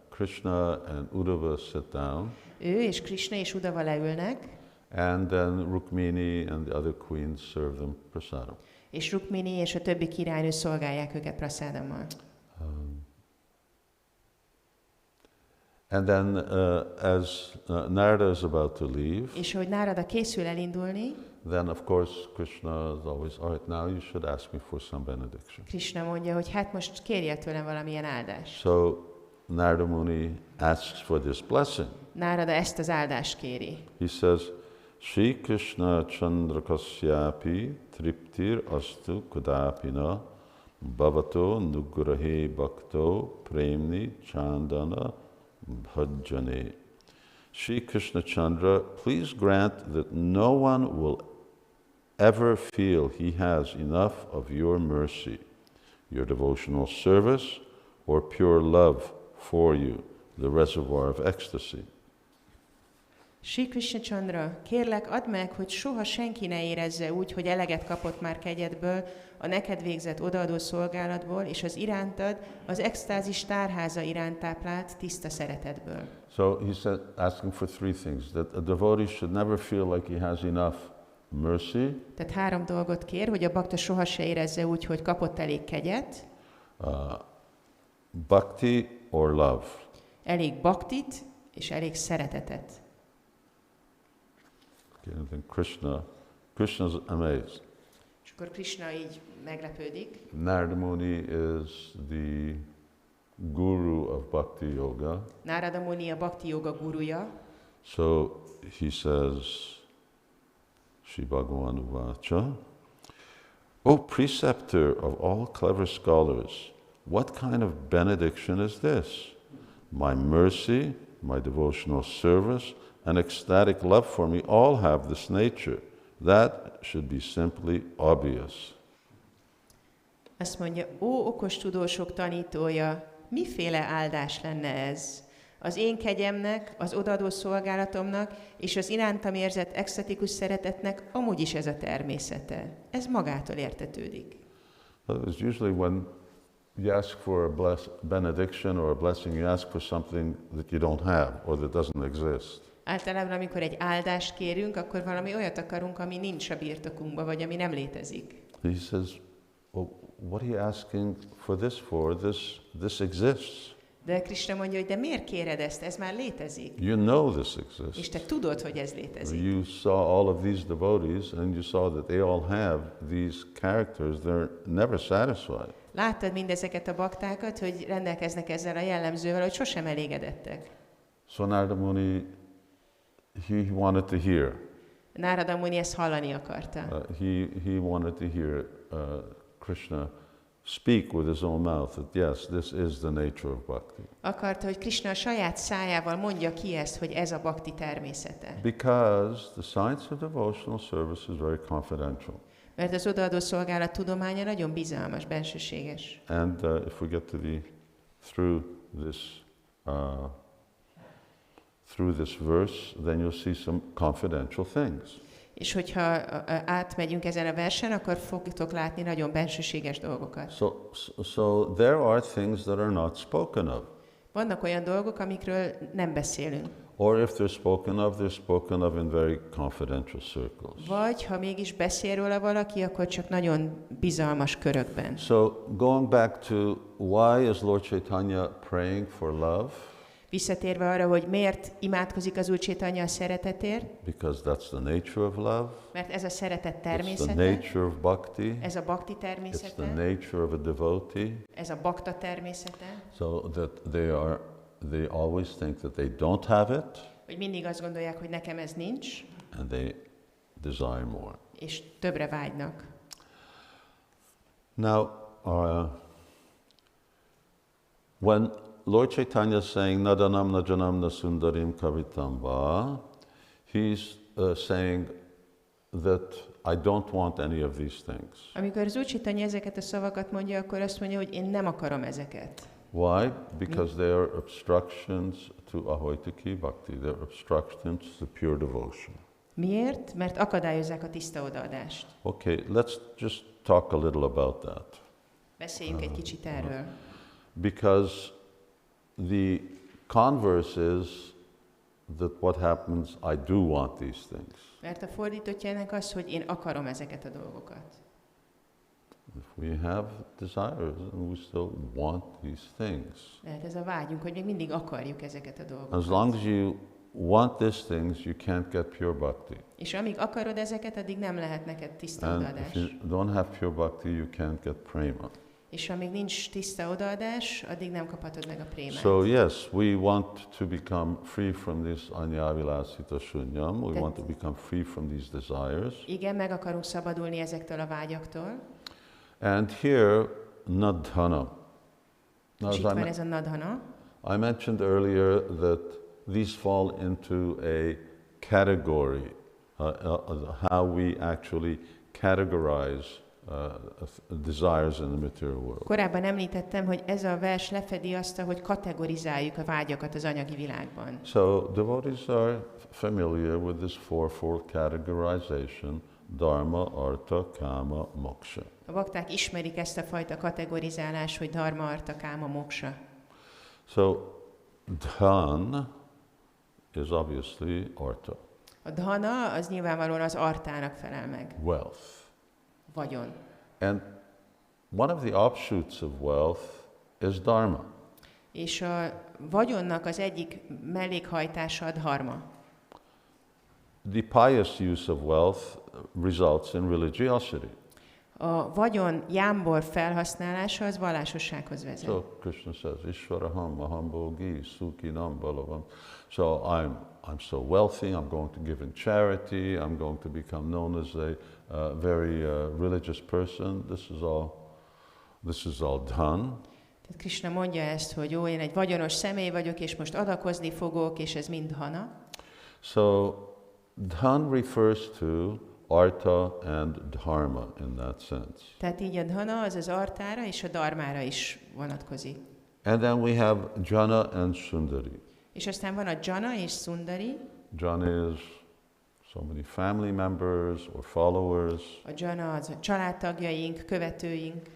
Krishna and Uddhava sit down. Ő és Krishna és Uddhava leülnek. And then Rukmini and the other queens serve them prasadam. És Rukmini és a többi királynő szolgálják őket prasádammal. And then as Narada is about to leave, és hogy Narada készül elindulni, then of course Krishna is always, all right, now you should ask me for some benediction. Krishna mondja, hogy hát most kérje tőlem valamilyen áldást. So Narada Muni asks for this blessing. Narada ezt az áldást kéri. He says, Shri Krishna Chandrakasyapi Triptir Astu Kudapina Bhavato Nugrahe Bhakto Premni Chandana Bhajane. Shri Krishna Chandra, please grant that no one will ever feel he has enough of your mercy, your devotional service, or pure love for you, the reservoir of ecstasy. Shri Krishna Chandra, kérlek, add meg, hogy soha senki ne érezze úgy, hogy eleget kapott már kegyedből, a neked végzett odaadó szolgálatból, és az irántad, az extázis tárháza iránt táplált tiszta szeretetből. So he said, asking for three things, that a devotee should never feel like he has enough mercy. Tehát 3 dolgot kér, hogy a bakta soha se érezze úgy, hogy kapott elég kegyet. Bhakti or love. Elég bhaktit, és elég szeretetet. Okay, and then Krishna's amazed. És akkor Krishna így meglepődik. Narada Muni is the guru of Bhakti Yoga. Narada Muni a Bhakti Yoga guruja. So he says, Shri Bhagavan Uvacha, O preceptor of all clever scholars, what kind of benediction is this? My mercy, my devotional service, and ecstatic love for me all have this nature. That should be simply obvious. Azt mondja, ó, okos tudósok tanítója, miféle áldás lenne ez? Az én kegyemnek, az odaadó szolgálatomnak és az irántam érzett extatikus szeretetnek amúgy is ez a természete. Ez magától értetődik. It's usually when you ask for a benediction or a blessing, you ask for something that you don't have or that doesn't exist. Általában, amikor egy áldást kérünk, akkor valami olyat akarunk, ami nincs a birtokunkban, vagy ami nem létezik. He says, well, what are you asking for this for? This exists. De Krishna mondja, hogy de miért kéred ezt? Ez már létezik. You know this exists. És te tudod, hogy ez létezik. You saw all of these devotees and you saw that they all have these characters. They're never satisfied. Láttad mindezeket a baktákat, hogy rendelkeznek ezzel a jellemzővel, hogy sosem elégedettek. So Narada Muni, he wanted to hear. Nárada Muni ezt hallani akarta. He wanted to hear Krishna speak with his own mouth that yes, this is the nature of bhakti. Akarta, hogy Krishna a saját szájával mondja ki ezt, hogy ez a bhakti természete. Because the science of devotional service is very confidential. Mert az odaadó szolgálat tudománya nagyon bizalmas, bensőséges. And if we get to through this verse, then you'll see some confidential things. És hogyha átmegyünk ezen a versen, akkor fogtok látni nagyon bensőséges dolgokat. So there are things that are not spoken of. Vannak olyan dolgok, amikről nem beszélünk. Or if they're spoken of in very confidential circles. Vagy, ha mégis beszél róla valaki, akkor csak nagyon bizalmas körökben. So going back to why is Lord Chaitanya praying for love? Visszatérve arra, hogy miért imádkozik az Úr Chaitanya a szeretetért? Because that's the nature of love. Mert ez a szeretet It's természete. the nature of bhakti. Ez a bhakti It's természete. the nature of a devotee. Ez a bakta természete. So that they always think that they don't have it, Hogy mindig azt gondolják, hogy nekem ez nincs, and they desire more. és többre vágynak. Now, when Lord Chaitanya is saying Nadanam Najanam Nasundarim Kavitamba, he's saying that I don't want any of these things. Amikor az Úr Chaitanya ezeket a szavakat mondja, akkor azt mondja, hogy én nem akarom ezeket. Why? Because they are obstructions to ahoitaki bhakti. They're obstructions to pure devotion. Miért? Mert akadályozzák a tiszta odaadást. Okay, let's just talk a little about that. Beszéljünk egy kicsit erről. Because the converse is that what happens, I do want these things. Mert a fordítottja ennek az, hogy én akarom ezeket a dolgokat. If we have desires and we still want these things. Lehet ez a vágyunk, hogy még mindig akarjuk ezeket a dolgokat. As long as you want these things, you can't get pure bhakti. És amíg akarod ezeket, addig nem lehet neked tiszta And odaadás. if you don't have pure bhakti, you can't get prema. És amíg nincs tiszta odaadás, addig nem kaphatod meg a prémát. So yes, we want to become free from this anyavilasita shunyam. We want to become free from these desires. Igen, meg akarunk szabadulni ezektől a vágyaktól. And here, nadhana. Now, És itt van ez a nadhana. I mentioned earlier that these fall into a category, how we actually categorize desires in the material world. Korábban említettem, hogy ez a vers lefedi azt, hogy kategorizáljuk a vágyakat az anyagi világban. So devotees are familiar with this fourfold categorization: dharma, artha, kama, moksha. A bakták ismerik ezt a fajta kategorizálást, hogy dharma, artha, kama, moksha. So dhan is obviously artha. A dhana az nyilvánvalóan az artának felel meg. Wealth. Vagyon. And one of the offshoots of wealth is dharma. És a vagyonnak az egyik mellékhajtása a dharma. The pious use of wealth results in religiosity. A vagyon jámbor felhasználása az vallásossághoz vezet. So Krishna says, Ishvaraham aham bhogi sukhinam balavam. So I'm so wealthy, I'm going to give in charity, I'm going to become known as a very religious person. This is all done. Tehát Krishna mondja ezt, hogy jó, én egy vagyonos személy vagyok, és most adakozni fogok, és ez mind dhana. So dhan refers to artha and dharma in that sense. Tehát így a dhana az artára és a dharmára is vonatkozik. And then we have jana and sundari. És aztán van a jana és sundari. Jana is so many family members or followers. A jana az a családtagjaink, követőink.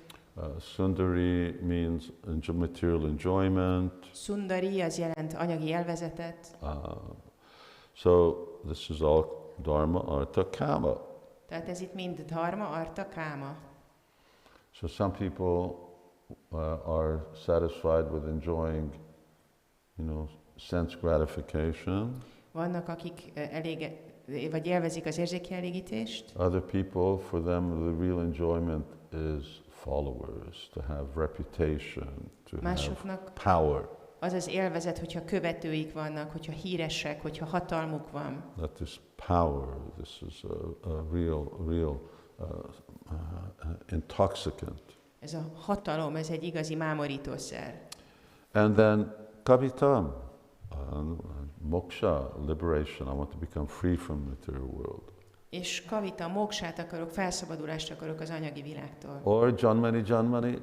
Sundari means material enjoyment. Sundari az jelent anyagi élvezetet. So this is all dharma, artha, kama. Tehát ez itt mind dharma, artha, kama. So some people are satisfied with enjoying, sense gratification. Vannak, akik vagy élvezik az érzéki elégítést. Other people, for them, the real enjoyment is followers, to have reputation, to Másoknak have power. az az élvezet, hogyha követőik vannak, hogyha híresek, hogyha hatalmuk van. That this power, this is a real intoxicant. Ez a hatalom, ez egy igazi mámorítószer. And then kavitam, moksha, liberation. I want to become free from the material world. És kavita, moksát akarok, felszabadulást akarok az anyagi világtól. Or Janmani,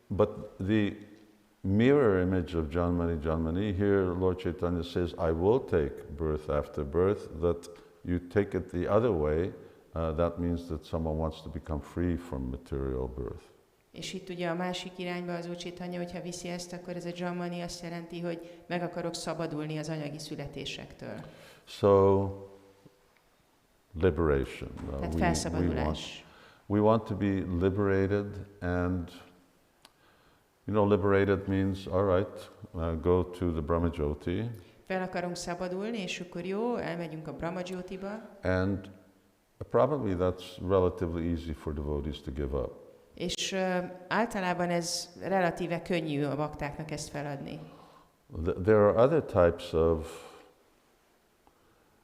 but the mirror image of Janmani, here Lord Chaitanya says, I will take birth after birth, that you take it the other way, that means that someone wants to become free from material birth. És itt ugye a másik irányba az Úr Chaitanya, hogyha viszi ezt, akkor ez a Janmani azt jelenti, hogy meg akarok szabadulni az anyagi születésektől. So, liberation. Tehát felszabadulás. We want to be liberated, and liberated means, all right, go to the Brahma Jyoti. Fel akarunk szabadulni, és akkor jó, elmegyünk a Brahma Jyotiba. And probably that's relatively easy for devotees to give up. És általában ez relatíve könnyű a baktáknak ezt feladni. There are other types of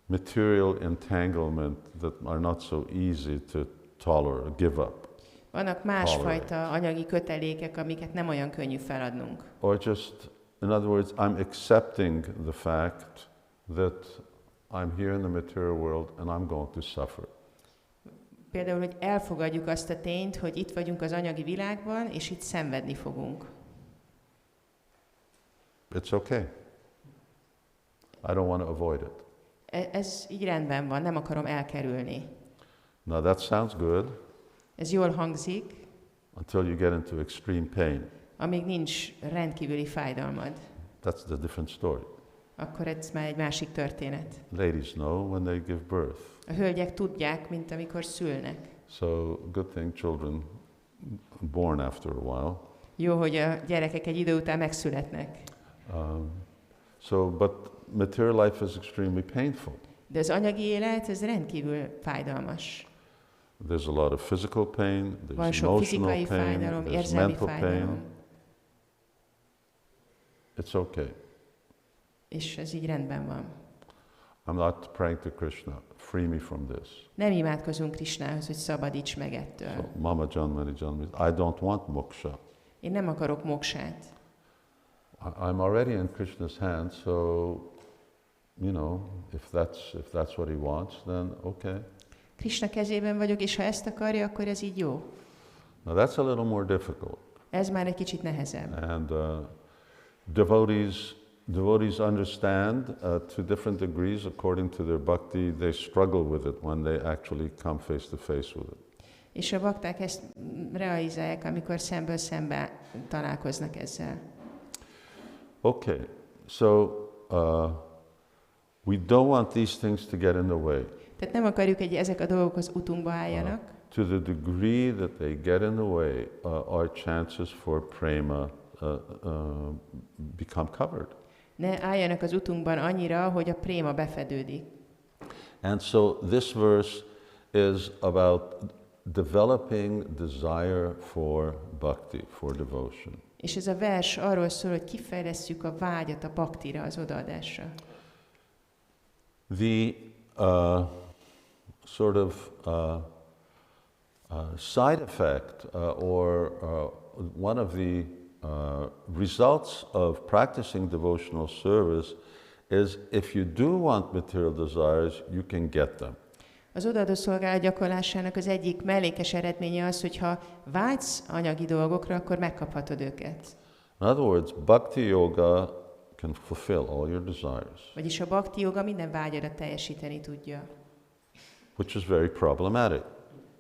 material entanglement that are not so easy to tolerate, give up. Vannak másfajta anyagi kötelékek, amiket nem olyan könnyű feladnunk. Or just, in other words, I'm accepting the fact that I'm here in the material world and I'm going to suffer. Például, hogy elfogadjuk azt a tényt, hogy itt vagyunk az anyagi világban, és itt szenvedni fogunk. It's okay. I don't want to avoid it. Ez így rendben van, nem akarom elkerülni. Now that sounds good. Ez jól hangzik. Until you get into extreme pain. Amíg nincs rendkívüli fájdalmad. That's the different story. Akkor ez már egy másik történet. Ladies know when they give birth. A hölgyek tudják, mint amikor szülnek. So good thing children born after a while. Jó, hogy a gyerekek egy idő után megszületnek. But material life is extremely painful. De az anyagi élet, ez rendkívül fájdalmas. There's a lot of physical pain, Van there's sok fizikai emotional pain, fájdalom, there's érzelmi mental fájdalom. pain. It's okay. És ez így rendben van. I'm not praying to Krishna, free me from this. Nem imádkozunk Krisnához, hogy szabadíts meg ettől. So, Mama Janmani, I don't want moksha. Én nem akarok moksát. I'm already in Krishna's hands, so, if that's what he wants, then okay. Krishna kezében vagyok, és ha ezt akarja, akkor ez így jó. Now that's a little more difficult. Ez már egy kicsit nehezebb. And devotees understand to different degrees according to their bhakti. They struggle with it when they actually come face to face with it. És a bakták ezt realizálják, amikor szemből szembe találkoznak ezzel. Okay, so we don't want these things to get in the way. Tehát nem akarjuk, hogy ezek a dolgok az utunkba álljanak. To the degree that they get in the way, our chances for prema become covered. Ne álljanak az utunkban annyira, hogy a préma befedődik. And so this verse is about developing desire for bhakti, for devotion. És ez a vers arról szól, hogy kifejlesszük a vágyat a baktira, az odaadásra. The sort of side effect or one of the results of practicing devotional service is if you do want material desires, you can get them. Az odaadó szolgálat gyakorlásának az egyik mellékes eredménye az, hogy ha vágysz anyagi dolgokra, akkor megkaphatod őket. In other words, bhakti yoga can fulfill all your desires. Vagyis a bhakti yoga minden vágyadat teljesíteni tudja. Which is very problematic.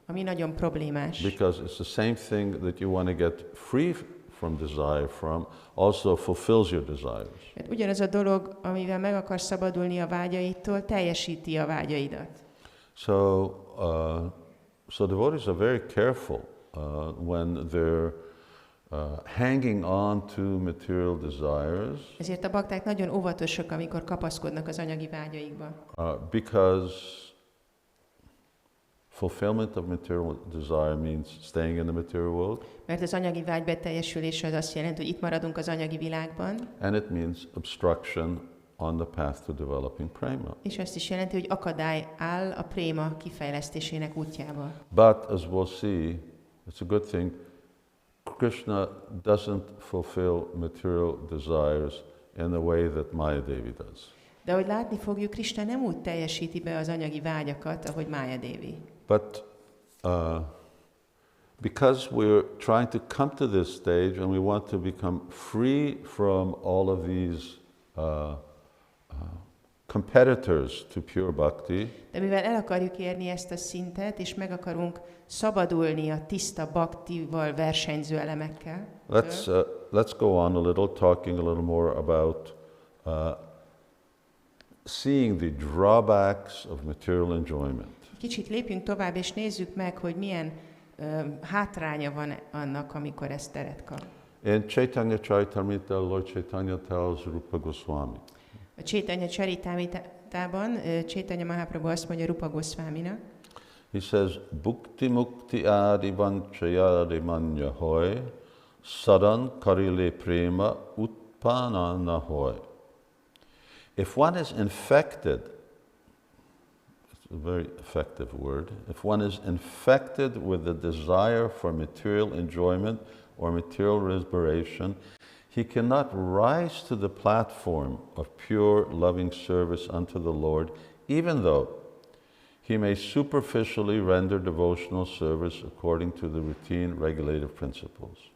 Ami nagyon problémás. Because it's the same thing that you want to get free from desire from, also fulfills your desires. Mert ugyanaz a dolog, amivel meg akarsz szabadulni a vágyaidtól, teljesíti a vágyaidat. So devotees are very careful when they're hanging on to material desires. Ezért a bakták nagyon óvatosak, amikor kapaszkodnak az anyagi vágyaikba. Because fulfillment of material desire means staying in the material world. Mert az anyagi vágy beteljesülése az azt jelenti, hogy itt maradunk az anyagi világban. And it means obstruction on the path to developing prema. És azt is jelenti, hogy akadály áll a préma kifejlesztésének útjába. But as we'll see, it's a good thing, Krishna doesn't fulfill material desires in the way that Maya Devi does. De ahogy látni fogjuk, Krisna nem úgy teljesíti be az anyagi vágyakat, ahogy Maya Devi. But because we're trying to come to this stage and we want to become free from all of these competitors to pure bhakti, De mivel el akarjuk érni ezt a szintet, és meg szabadulni a tiszta bhaktival versenyző elemekkel, let's go on a little, talking a little more about seeing the drawbacks of material enjoyment. Kicsit lépjünk tovább, és nézzük meg, hogy milyen hátránya van annak, amikor ez teret kap. In Chaitanya Charitamrita, Lord Chaitanya tells Rupa Goswami. A Chaitanya Charitamritában Chaitanya Mahaprabhu azt mondja Rupa Goswaminak, he says, Bhukti Mukti Adi Vanchayari Manya Hoy, Sadan Karile Prema Utpanana Hoy. If one is infected, it's a very effective word, if one is infected with the desire for material enjoyment or material liberation, he cannot rise to the platform of pure loving service unto the Lord, even though he may superficially render devotional service according to the routine regulative principles.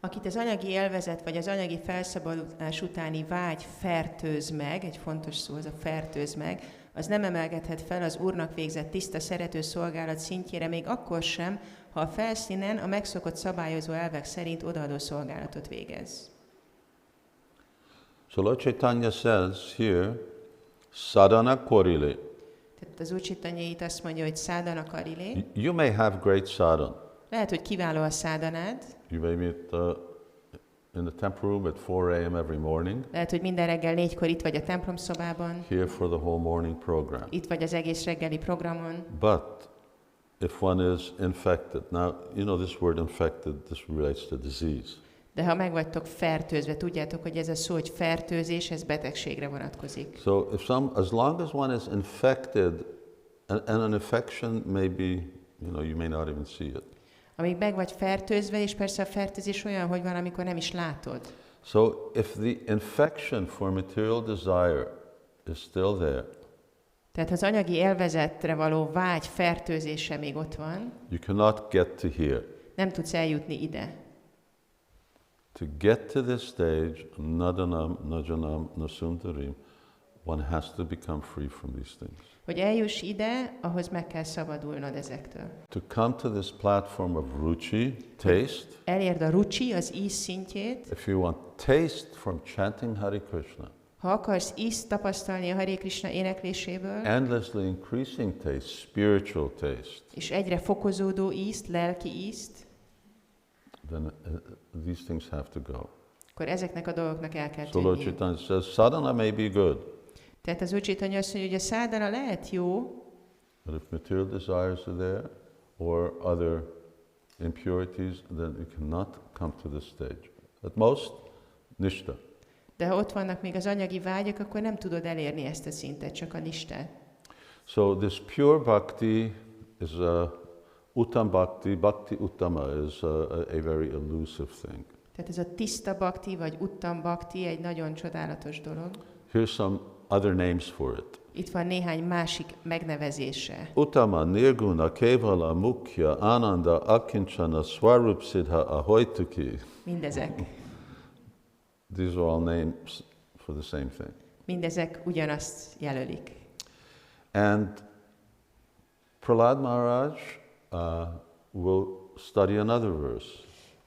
Akit az anyagi élvezet vagy az anyagi felszabadulás utáni vágy fertőz meg, egy fontos szó az a fertőz meg, az nem emelkedhet fel az Úrnak végzett tiszta szerető szolgálat szintjére, még akkor sem, ha a felszínen a megszokott szabályozó elvek szerint odaadó szolgálatot végez. So Lord Chaitanya says here, sadhana korile. Tehát az Úr Chaitanya itt azt mondja, hogy sadhana karile. You may have great sadhana. Lehet, hogy kiváló a szádanád. You may meet in the temple room at 4 a.m. every morning. Lehet, hogy minden reggel 4-kor itt vagy a templom szobában. Here for the whole morning program. Itt vagy az egész reggeli programon. But if one is infected, now you know this word infected, this relates to disease. De ha meg vagytok fertőzve, tudjátok, hogy ez a szó, hogy fertőzés, ez betegségre vonatkozik. So as long as one is infected, and an infection may be, you may not even see it. Amíg meg vagy fertőzve, és persze a fertőzés olyan, hogy van, amikor nem is látod. So if the infection for material desire is still there, tehát az anyagi élvezetre való vágy fertőzése még ott van, you cannot get to here. Nem tudsz eljutni ide. To get to this stage, nadanam, najanam, nasundarim, one has to become free from these things. Hogy eljuss ide, ahhoz meg kell szabadulnod ezektől. To come to this platform of ruchi, taste. Elérd a ruchi, az íz szintjét. If you want taste from chanting Hare Krishna. Ha akarsz ízt tapasztalni a Hare Krishna énekléséből, endlessly increasing taste, spiritual taste, és egyre fokozódó ízt, lelki ízt, then these things have to go. Akkor ezeknek a dolgoknak el kell So Lord tűnni. Chaitanya says, sadhana may be good. Tehát az Úr Chaitanya azt mondja, hogy a szádana lehet jó, But if material desires are there, or other impurities, then you cannot come to this stage. At most, nishta. de ha ott vannak még az anyagi vágyak, akkor nem tudod elérni ezt a szintet, csak a nistát. So this pure bhakti is uttam bhakti, bhakti uttama is a very elusive thing. Tehát ez a tiszta bhakti, vagy uttam bhakti egy nagyon csodálatos dolog. Here's some other names for it. Itt van néhány másik megnevezése. Uttama, nirguna, kevala, mukya, ananda, akinchana, swarup siddha, ahoituki. Mindezek. These are all names for the same thing. Mindezek ugyanazt jelölik. And Prahlad Maharaj will study another verse.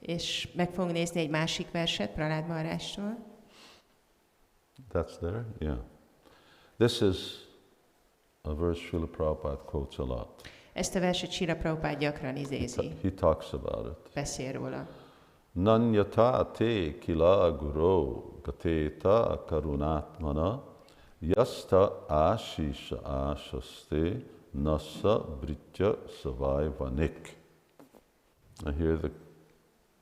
És meg fogunk nézni egy másik verset Prahlad Maharajtól. That's there? Yeah. This is a verse Srila Prabhupada quotes a lot. Ezt a verset Srila Prabhupada gyakran idézi. He talks about it. Beszél róla. Nanyata te kila guru gateta karunatmana yasta ashisha ashaste nasa britya savai vanik. And here the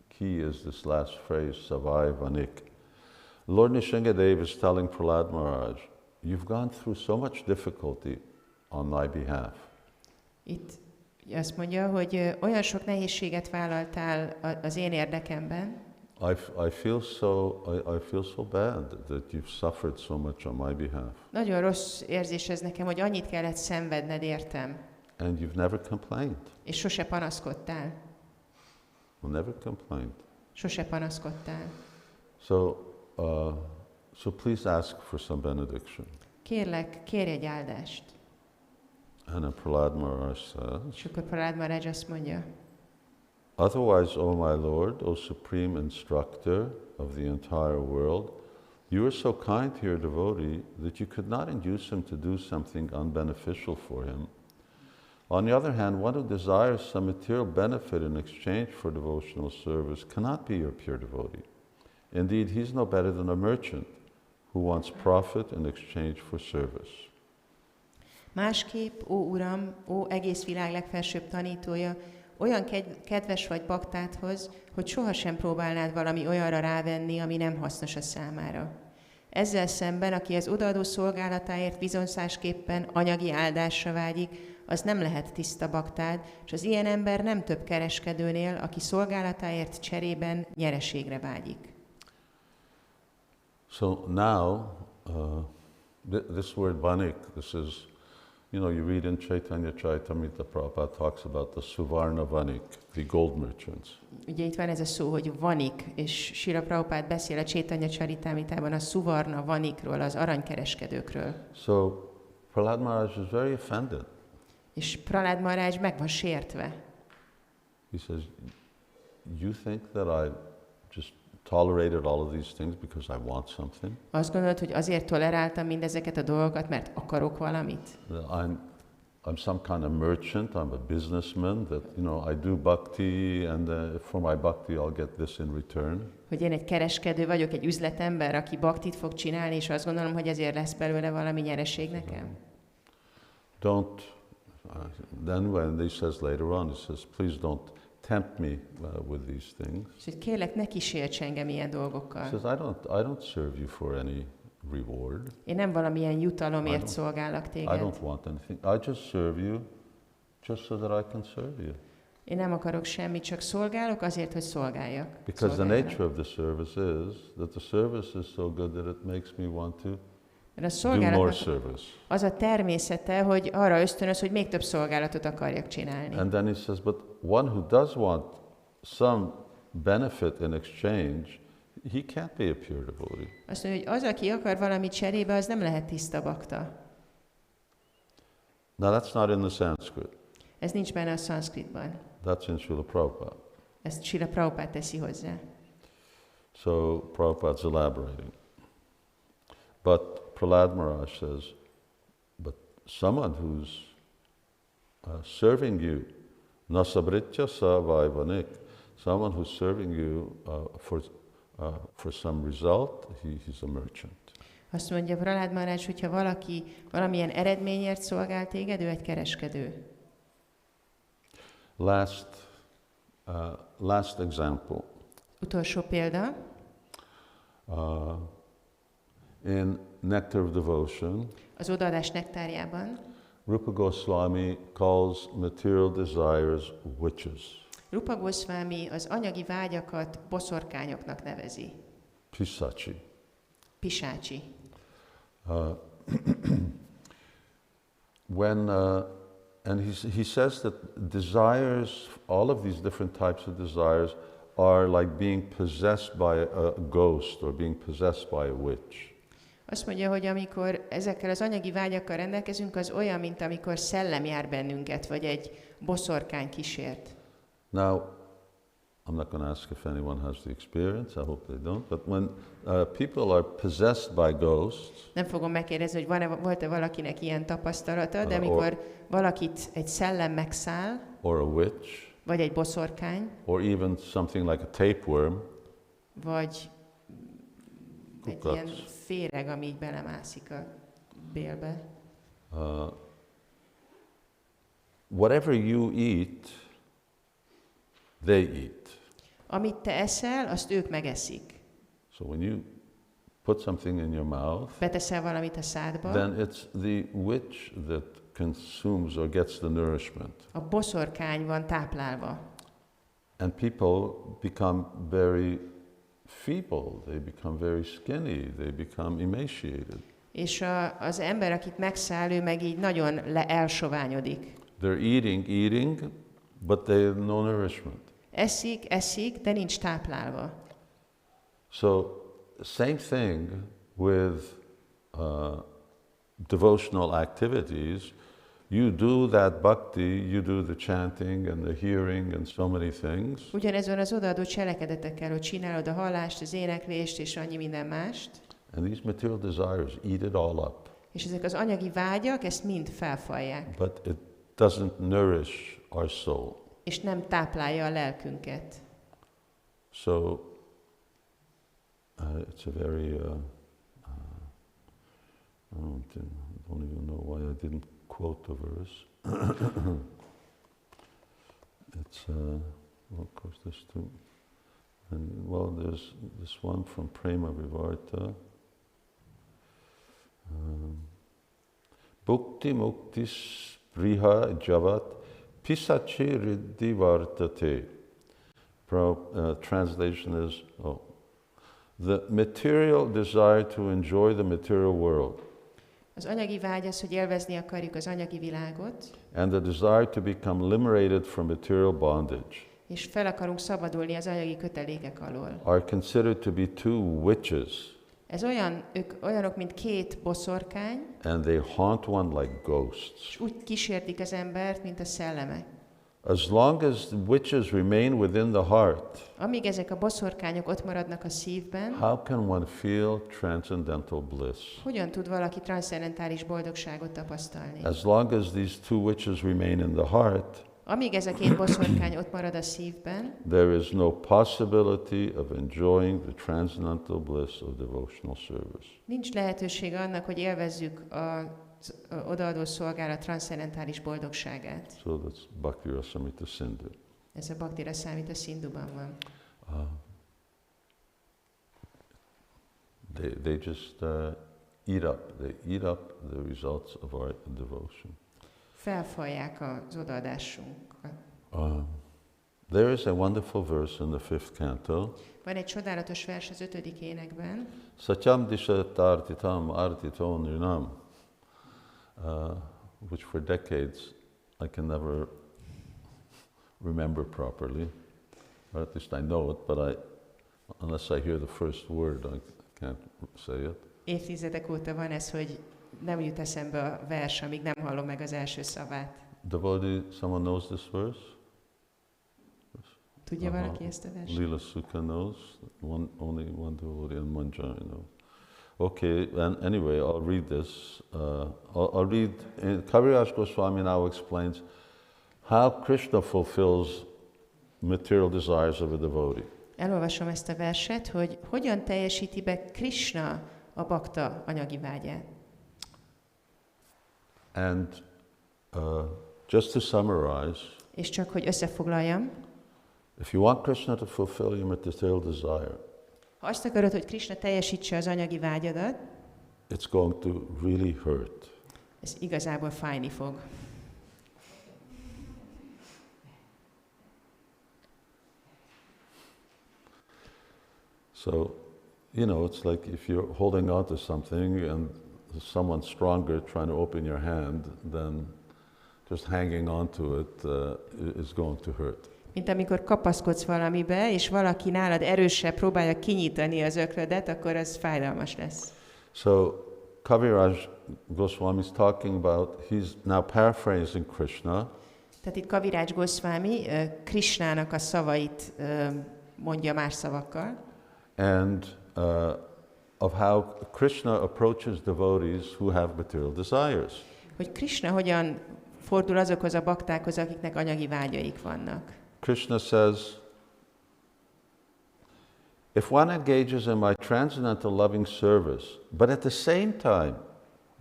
key is this last phrase, savai vanik. Lord Nisringadev is telling Prahlad Maharaj, you've gone through so much difficulty on my behalf. Itt azt mondja, hogy olyan sok nehézséget vállaltál az én érdekemben. I feel so bad that you've suffered so much on my behalf. Nagyon rossz érzés ez nekem, hogy annyit kellett szenvedned értem. And you've never complained. És sose panaszkodtál. Never complained. Sose panaszkodtál. So please ask for some benediction. Kérlek, kérj egy áldást. And then Prahlad Maharaj says, És akkor Prahlad Maharaj azt mondja, otherwise, O my Lord, O Supreme Instructor of the entire world, you are so kind to your devotee that you could not induce him to do something unbeneficial for him. On the other hand, one who desires some material benefit in exchange for devotional service cannot be your pure devotee. Indeed, he's no better than a merchant who wants profit in exchange for service. másképp, ó Uram, ó egész világ legfelsőbb tanítója, olyan kedves vagy baktádhoz, hogy sohasem próbálnád valami olyanra rávenni, ami nem hasznos a számára. Ezzel szemben, aki az odaadó szolgálatáért bizonyzásképpen anyagi áldásra vágyik, az nem lehet tiszta baktád, és az ilyen ember nem több kereskedőnél, aki szolgálatáért cserében nyereségre vágyik. So now, this word vanik, this is, you read in Chaitanya Charitamrita, Prabhupada talks about the Sivarama vanik, the gold merchants. Ugye itt van ez a szó, hogy vanik, és Srila Prabhupada beszél a Chaitanya Charitamritában a Suvarna vanikról, az aranykereskedőkről. So Prahlad Maharaj is very offended. És Prahlad Maharaj meg van sértve. He says, you think that I just tolerated all of these things because I want something? Azt gondolod, hogy azért toleráltam mindezeket a dolgokat, mert akarok valamit? I'm some kind of merchant, I'm a businessman, that, I do bhakti, and for my bhakti I'll get this in return. Hogy én egy kereskedő vagyok, egy üzletember, aki bhaktit fog csinálni, és azt gondolom, hogy ezért lesz belőle valami nyereség nekem. Then when he says later on, he says, please don't tempt me with these things. És kérlek, ne kísérts engem ilyen dolgokkal. He says, I don't serve you for any reward. Én nem valamilyen jutalomért szolgálok I téged. don't want anything. I just serve you just so that I can serve you. Én nem akarok semmit, csak szolgálok azért, hogy szolgáljak. Because the nature of the service is that the service is so good that it makes me want to do more service. Az a természete, hogy arra ösztönöz, hogy még több szolgálatot akarjak csinálni. And then he says, but one who does want some benefit in exchange, he can't be a pure devotee. Azt mondja, hogy az, aki akar valamit cserébe, az nem lehet tiszta bakta. Now that's not in the Sanskrit. Ez nincs benne a szanszkritban. That's in Srila Prabhupada. Ezt Srila Prabhupada teszi hozzá. So Prabhupada's elaborating. But Prahlad Maharaj says, but someone who's serving you, nasabritya savaivanik, someone who's serving you for some result, he's a merchant. Azt mondja Prahlad Maharaj, hogyha valaki valamilyen eredményért szolgál téged, ő egy kereskedő. Last example. Utolsó példa. In Nectar of Devotion, az odaadás nektárjában Rupa Goswami calls material desires witches. Rupa Goswami az anyagi vágyakat boszorkányoknak nevezi. Pisachi. Pisácsi. And he says that desires, all of these different types of desires, are like being possessed by a ghost or being possessed by a witch. Azt mondja, hogy amikor ezekkel az anyagi vágyakkal rendelkezünk, az olyan, mint amikor szellem jár bennünket, vagy egy boszorkány kísért. Now, I'm not going to ask if anyone has the experience, I hope they don't, but when people are possessed by ghosts, nem fogom megkérdezni, hogy volt-e valakinek ilyen tapasztalata, de amikor valakit egy szellem megszáll, or a witch, vagy egy boszorkány, or even something like a tapeworm, vagy egy ilyen féreg, ami így belemászik a bélbe. whatever you eat, they eat. Amit te eszel, azt ők megeszik. So when you put something in your mouth, Beteszel valamit a szádba, then it's the witch that consumes or gets the nourishment. a boszorkány van táplálva. And people become very feeble, they become very skinny, they become emaciated. És az ember, akit megszáll, ő meg így nagyon elsoványodik. They're eating, but they have no nourishment. Eszik, de nincs táplálva. So, same thing with devotional activities. You do that bhakti, you do the chanting and the hearing and so many things. Ugyanez van az odaadó cselekedetekkel, hogy csinálod a hallást, az éneklést és annyi minden mást. And these material desires eat it all up. És ezek az anyagi vágyak ezt mind felfalják. But it doesn't nourish our soul. És nem táplálja a lelkünket. So, it's a very, I don't even know why I didn't quote the verse. It's, well, of course, there's two. And, well, there's this one from Prema Vivarta. Bhukti mukti spriha javat pisachi riddhi vartate. Translation is, the material desire to enjoy the material world. Az anyagi vágy az, hogy élvezni akarjuk az anyagi világot. And the desire to become liberated from material bondage. És fel akarunk szabadulni az anyagi kötelékek alól. Are considered to be two witches. Ez ők olyanok, mint két boszorkány. And they haunt one like ghosts. És úgy kísértik az embert, mint a szellemek. As long as the witches remain within the heart, amíg ezek a boszorkányok ott maradnak a szívben, how can one feel transcendental bliss? hogyan tud valaki transzcendentális boldogságot tapasztalni? As long as these two witches remain in the heart, amíg ez a két boszorkány ott marad a szívben, there is no possibility of enjoying the transcendental bliss of devotional service. nincs lehetőség annak, hogy élvezzük az odaadó szolgálat transzcendentális boldogságát. So that's Bhakti Rasamrita Sindhu. Ez a Bhakti Rasamrita Sindhuban van. They just eat up. They eat up the results of our devotion. Felfalják az odaadásunkat. There is a wonderful verse in the 5th canto. Van egy csodálatos vers az 5. énekben. Satyam disha tartitam artito nrinam. Which for decades I can never remember properly, or at least I know it, but unless I hear the first word, I can't say it. Évtizedek óta van ez, hogy nem jut eszembe a vers, amíg nem hallom meg az első szavát. Devotee, someone knows this verse? Tudja valaki ezt a verset? Lila Sukha knows. Only one devotee in Manjari knows. Okay, and anyway, I'll read this. I'll read, Kaviraj Goswami now explains how Krishna fulfills material desires of a devotee. Elolvasom ezt a verset, hogy hogyan teljesíti be Krishna a bakta anyagi vágyát. And just to summarize, és csak hogy összefoglaljam, if you want Krishna to fulfill your material desire, ha azt akarod, hogy Krishna teljesítse az anyagi vágyadat, it's going to really hurt. Ez igazából fájni fog. So, you know, it's like if you're holding on to something and someone stronger trying to open your hand, then just hanging on to it is going to hurt. Mint amikor kapaszkodsz valamibe, és valaki nálad erősebb próbálja kinyitani az öklödet, akkor az fájdalmas lesz. So, Kaviraj Goswami is talking about, he's now paraphrasing Krishna. Tehát itt Kaviraj Goswami Krishnának a szavait mondja más szavakkal. And of how Krishna approaches devotees who have material desires. Hogy Krishna hogyan fordul azokhoz a baktákhoz, akiknek anyagi vágyaik vannak. Krishna says, if one engages in my transcendental loving service, but at the same time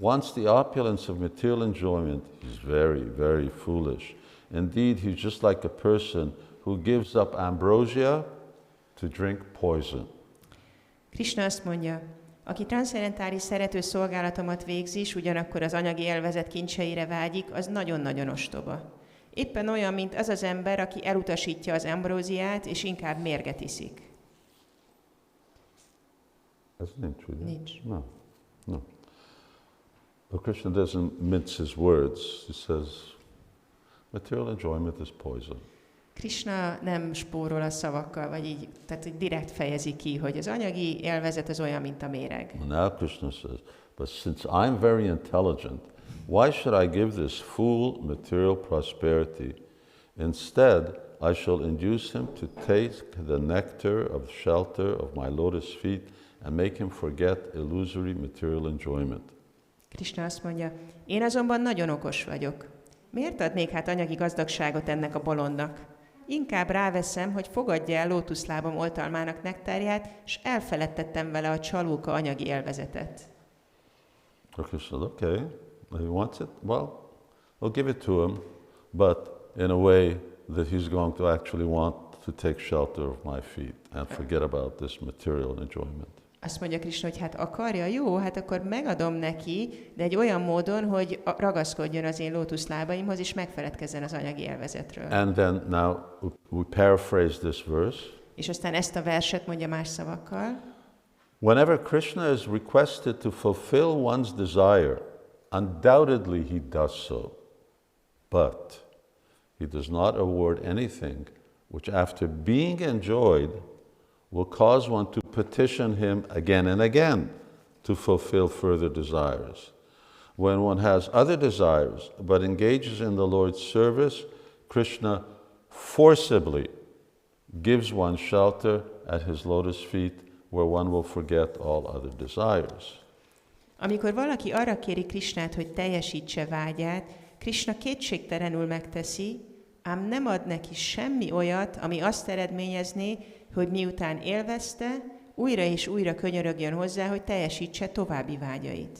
wants the opulence of material enjoyment, he's very, very foolish. Indeed, he's just like a person who gives up ambrosia to drink poison. Krisna azt mondja, aki transzcendentális szerető szolgálatomat végzi, és ugyanakkor az anyagi élvezet kincseire vágyik, az nagyon-nagyon ostoba. Éppen olyan, mint az az ember, aki elutasítja az ambróziát, és inkább mérget iszik. Ez nincs, ugye? Nincs. No. But Krishna doesn't mince his words. He says, material enjoyment is poison. Krisna nem spórol a szavakkal, vagy így, tehát hogy direkt fejezi ki, hogy az anyagi élvezet az olyan, mint a méreg. Now Krishna says, but since I'm very intelligent, why should I give this fool material prosperity? Instead, I shall induce him to take the nectar of shelter of my lotus feet and make him forget illusory material enjoyment. Krisna azt mondja, én azonban nagyon okos vagyok. Miért adnék hát anyagi gazdagságot ennek a bolondnak? Inkább ráveszem, hogy fogadja el lótuszlábam oltalmának nektárját, és elfeledtettem vele a csalóka anyagi élvezetet. Krishna said, okay, he wants it, well, I'll give it to him, but in a way that he's going to actually want to take shelter of my feet and forget about this material enjoyment. Azt mondja Krisna, hogy hát akarja, jó, hát akkor megadom neki, de egy olyan módon, hogy ragaszkodjon az én lótuszlábaimhoz, és megfeledkezzen az anyagi élvezetről. And then now we paraphrase this verse. És aztán ezt a verset mondja más szavakkal. Whenever Krishna is requested to fulfill one's desire, undoubtedly he does so. But he does not award anything which after being enjoyed will cause one to petition him again and again to fulfill further desires. When one has other desires but engages in the Lord's service, Krishna forcibly gives one shelter at his lotus feet where one will forget all other desires. Amikor valaki arra kéri Krisnát, hogy teljesítse vágyát, Krisna kétségtelenül megteszi, ám nem ad neki semmi olyat, ami azt eredményezné, hogy miután élvezte, újra és újra könyörögjön hozzá, hogy teljesítse további vágyait.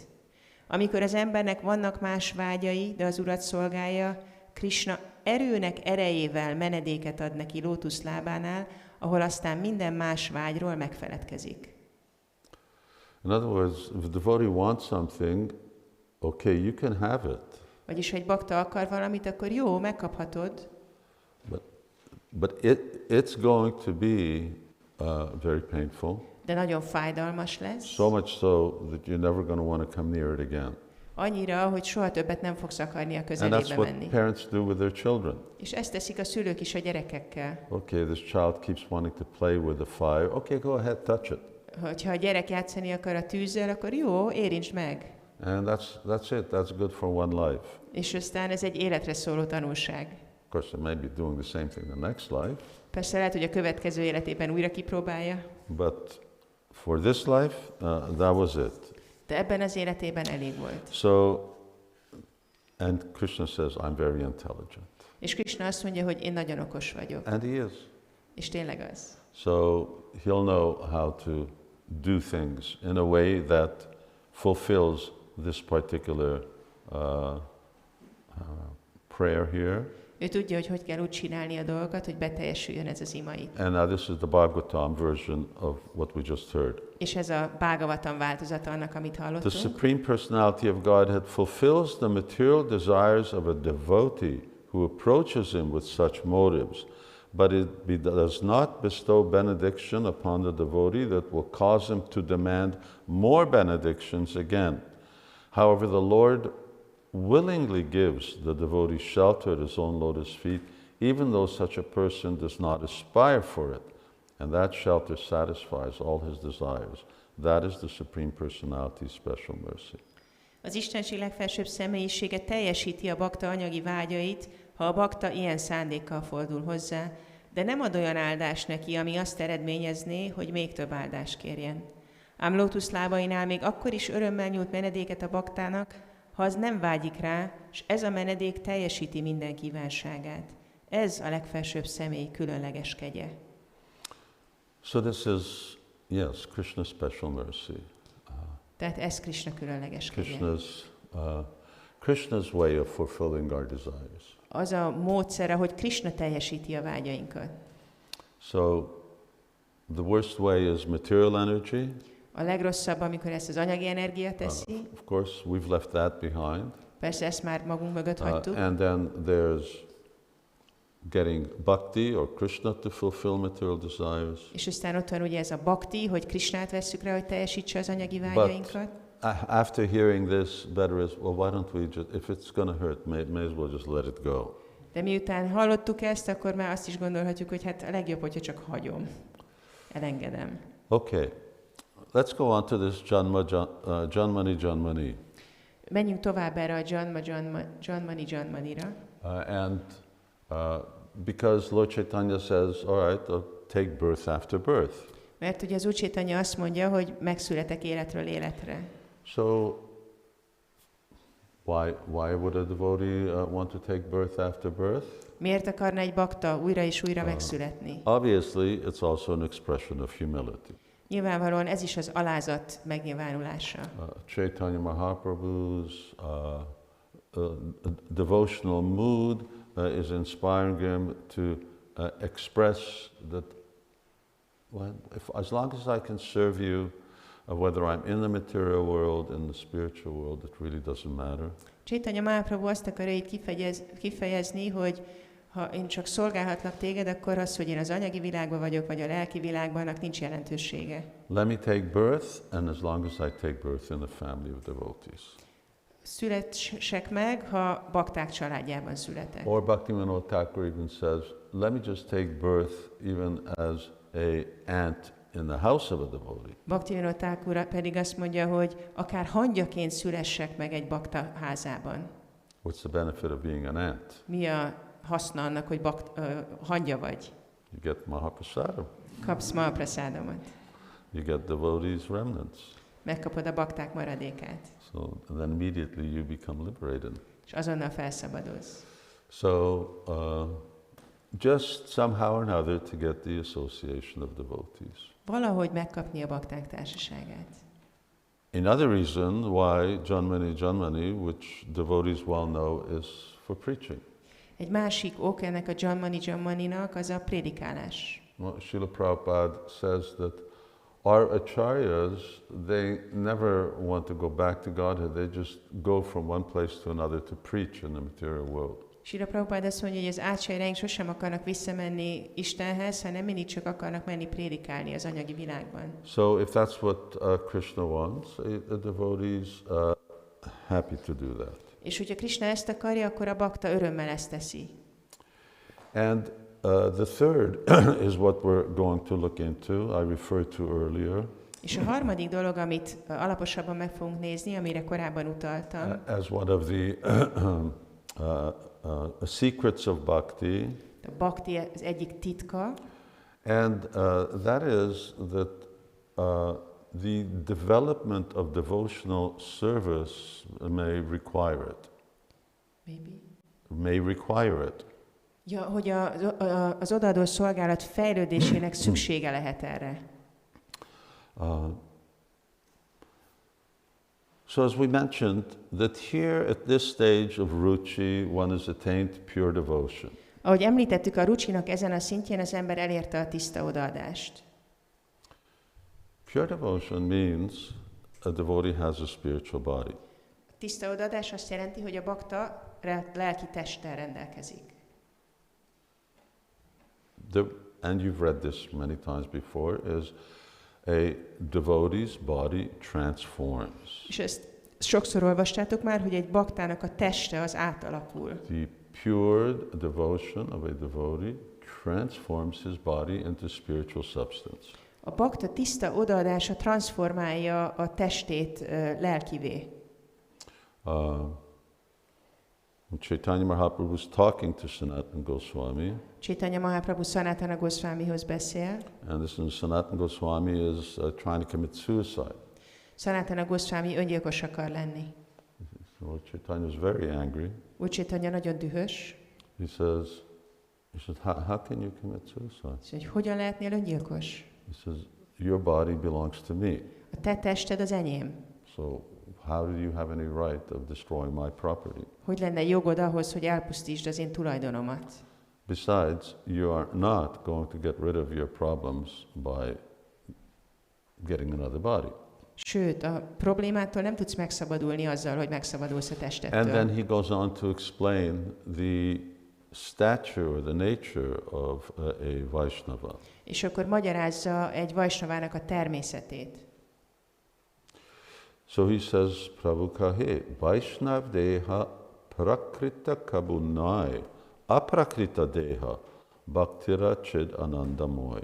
Amikor az embernek vannak más vágyai, de az Urat szolgálja, Krisna erőnek erejével menedéket ad neki lótuszlábánál, ahol aztán minden más vágyról megfeledkezik. In other words, if the devotee wants something, okay, you can have it. Vagyis, hogy bakta akar valamit, akkor jó, megkaphatod. But it's going to be very painful. De nagyon fájdalmas lesz. So much so that you're never going to want to come near it again. Annyira, hogy soha többet nem fogsz akarni a And közelébe that's what menni. parents do with their children. És ezt teszik a szülők is a gyerekekkel. Okay, this child keeps wanting to play with the fire. Okay, go ahead, touch it. Hogyha a gyerek játszani akar a tűzzel, akkor jó, érintsd meg. And that's it. That's good for one life. És aztán ez egy életre szóló tanulság. Of course, it may be doing the same thing the next life. Persze lehet, hogy a következő életében újra kipróbálja. But for this life, that was it. De ebben az életében elég volt. So, and Krishna says, I'm very intelligent. És Krisna azt mondja, hogy én nagyon okos vagyok. And he is. És tényleg az. So he'll know how to do things in a way that fulfills this particular prayer here. Ő tudja, hogy kell úgy csinálni a dolgokat, hogy beteljesüljön ez az ima itt. And now this is the Bhagavatam version of what we just heard. És ez a Bhagavatam változata annak, amit The hallottunk. Supreme Personality of Godhead fulfills the material desires of a devotee who approaches him with such motives, but it does not bestow benediction upon the devotee that will cause him to demand more benedictions again. However, the Lord willingly gives the devotee shelter at his own lotus feet, even though such a person does not aspire for it, and that shelter satisfies all his desires. That is the Supreme Personality's special mercy. Az Istenség legfelsőbb személyisége teljesíti a bakta anyagi vágyait, ha a bakta ilyen szándékkal fordul hozzá, de nem ad olyan áldást neki, ami azt eredményezné, hogy még több áldást kérjen. Ám lótuszlábainál még akkor is örömmel nyújt menedéket a baktának, ha az nem vágyik rá, és ez a menedék teljesíti minden kívánságát. Ez a legfelsőbb személy különleges kegye. So this is, yes, Krishna's special mercy. Tehát ez Krisna különlegessége. Krishna's way of fulfilling our desires. Az a módszere, hogy Krisna teljesíti a vágyainkat. So, the worst way is material energy. A legrosszabb, amikor ezt az anyagi energia teszi. Of course, we've left that behind. Persze ezt már magunk mögött hagytuk. And then there's getting bhakti or Krishna to fulfill material desires. És aztán ott van ugye ez a bhakti, hogy Krisnát vesszük rá, hogy teljesítse az anyagi vágyainkat. After hearing this, better is, well, why don't we just, if it's going to hurt, may as well just let it go. De miután hallottuk ezt, akkor már azt is gondolhatjuk, hogy hát a legjobb, hogyha csak hagyom. Elengedem. Okay. Let's go on to this Janmani. Menjünk tovább erre a Janmani-ra. And because Lord Chaitanya says, all right, take birth after birth. Mert ugye az Úr Chaitanya azt mondja, hogy megszületek életről életre. So, why would a devotee want to take birth after birth? Miért akarna egy bakta újra és újra megszületni? Obviously, it's also an expression of humility. Nyilvánvalóan ez is az alázat megnyilvánulása. Chaitanya Mahaprabhu's devotional mood is inspiring him to express that as long as I can serve you, whether I'm in the material world, in the spiritual world, it really doesn't matter. Chaitanya Mahaprabhu azt akarja itt kifejezni, hogy ha én csak szolgálhatlak téged, akkor az, hogy én az anyagi világban vagyok, vagy a lelki világban, annak nincs jelentősége. Let me take birth, and as long as I take birth in the family of devotees. Szülessek meg, ha bakták családjában születek. Or Bhaktivinoda Thakur even says, let me just take birth even as a ant in the house of a devotee. Bhaktivinoda Thakur pedig azt mondja, hogy akár hangyaként szülessek meg egy bakta házában. What's the benefit of being an ant? Mi a haszna annak, hogy hangya vagy? You get Mahaprasadam. Kapsz Mahaprasadamot. You get devotees' remnants. Megkapod a bakták maradékát. So then immediately you become liberated. És azonnal felszabadulsz. So just somehow or another to get the association of devotees. Valahogy megkapni a bakták társaságát. Another reason why Janmani, which devotees well know, is for preaching. Egy másik ok ennek a Janmani-nak az a prédikálás. Well, Srila Prabhupada says that our acharyas, they never want to go back to Godhead, they just go from one place to another to preach in the material world. Srila Prabhupada azt mondja, hogy az ácsajráink sosem akarnak visszamenni Istenhez, hanem mindig csak akarnak menni prédikálni az anyagi világban. So if that's what Krishna wants, a devotee is happy to do that. És hogyha Krishna ezt akarja, akkor a bakta örömmel ezt teszi. And the third is what we're going to look into, I referred to earlier. És a harmadik dolog, amit alaposabban meg fogunk nézni, amire korábban utaltam. As one of the secrets of bhakti. A bhakti az egyik titka. And that is that the development of devotional service may require it. Maybe. May require it. Ja, hogy az odaadó szolgálat fejlődésének szüksége lehet erre. So as we mentioned, that here at this stage of ruchi, one has attained pure devotion. Ahogy említettük, a rucsinak ezen a szintjén az ember elérte a tiszta odaadást. Pure devotion means a devotee has a spiritual body. A tiszta odaadás azt jelenti, hogy a bakta lelki testtel rendelkezik. And you've read this many times before, is a devotee's body transforms. És ezt sokszor olvastátok már, hogy egy baktának a teste az átalakul. The pure devotion of a devotee transforms his body into spiritual substance. A bakta tiszta odaadása transformálja a testét lelkivé. Chaitanya Mahaprabhu was talking to Sanatana Goswami. Chaitanya Mahaprabhu Sanatana Goswamihoz beszél. And this Sanatana Goswami is trying to commit suicide. Sanatana Goswami öngyilkos akar lenni. So Chaitanya was very angry. Úr Chaitanya nagyon dühös. He says, how can you commit suicide? Szóval, hogy hogyan lehetnél öngyilkos? He says, your body belongs to me. A te tested az enyém. So how do you have any right of destroying my property? Hogy lenne jogod ahhoz, hogy elpusztítsd az én tulajdonomat? Besides, you are not going to get rid of your problems by getting another body. Sőt, a problémától nem tudsz megszabadulni azzal, hogy megszabadulsz a testettől. And then he goes on to explain the stature, the nature of a Vaishnava. És akkor magyarázza egy Vaisnavának a természetét. So he says, Prabhu kahe, Vaishnav deha prakrita kabunai, aprakrita deha, bhaktira chid anandamoy.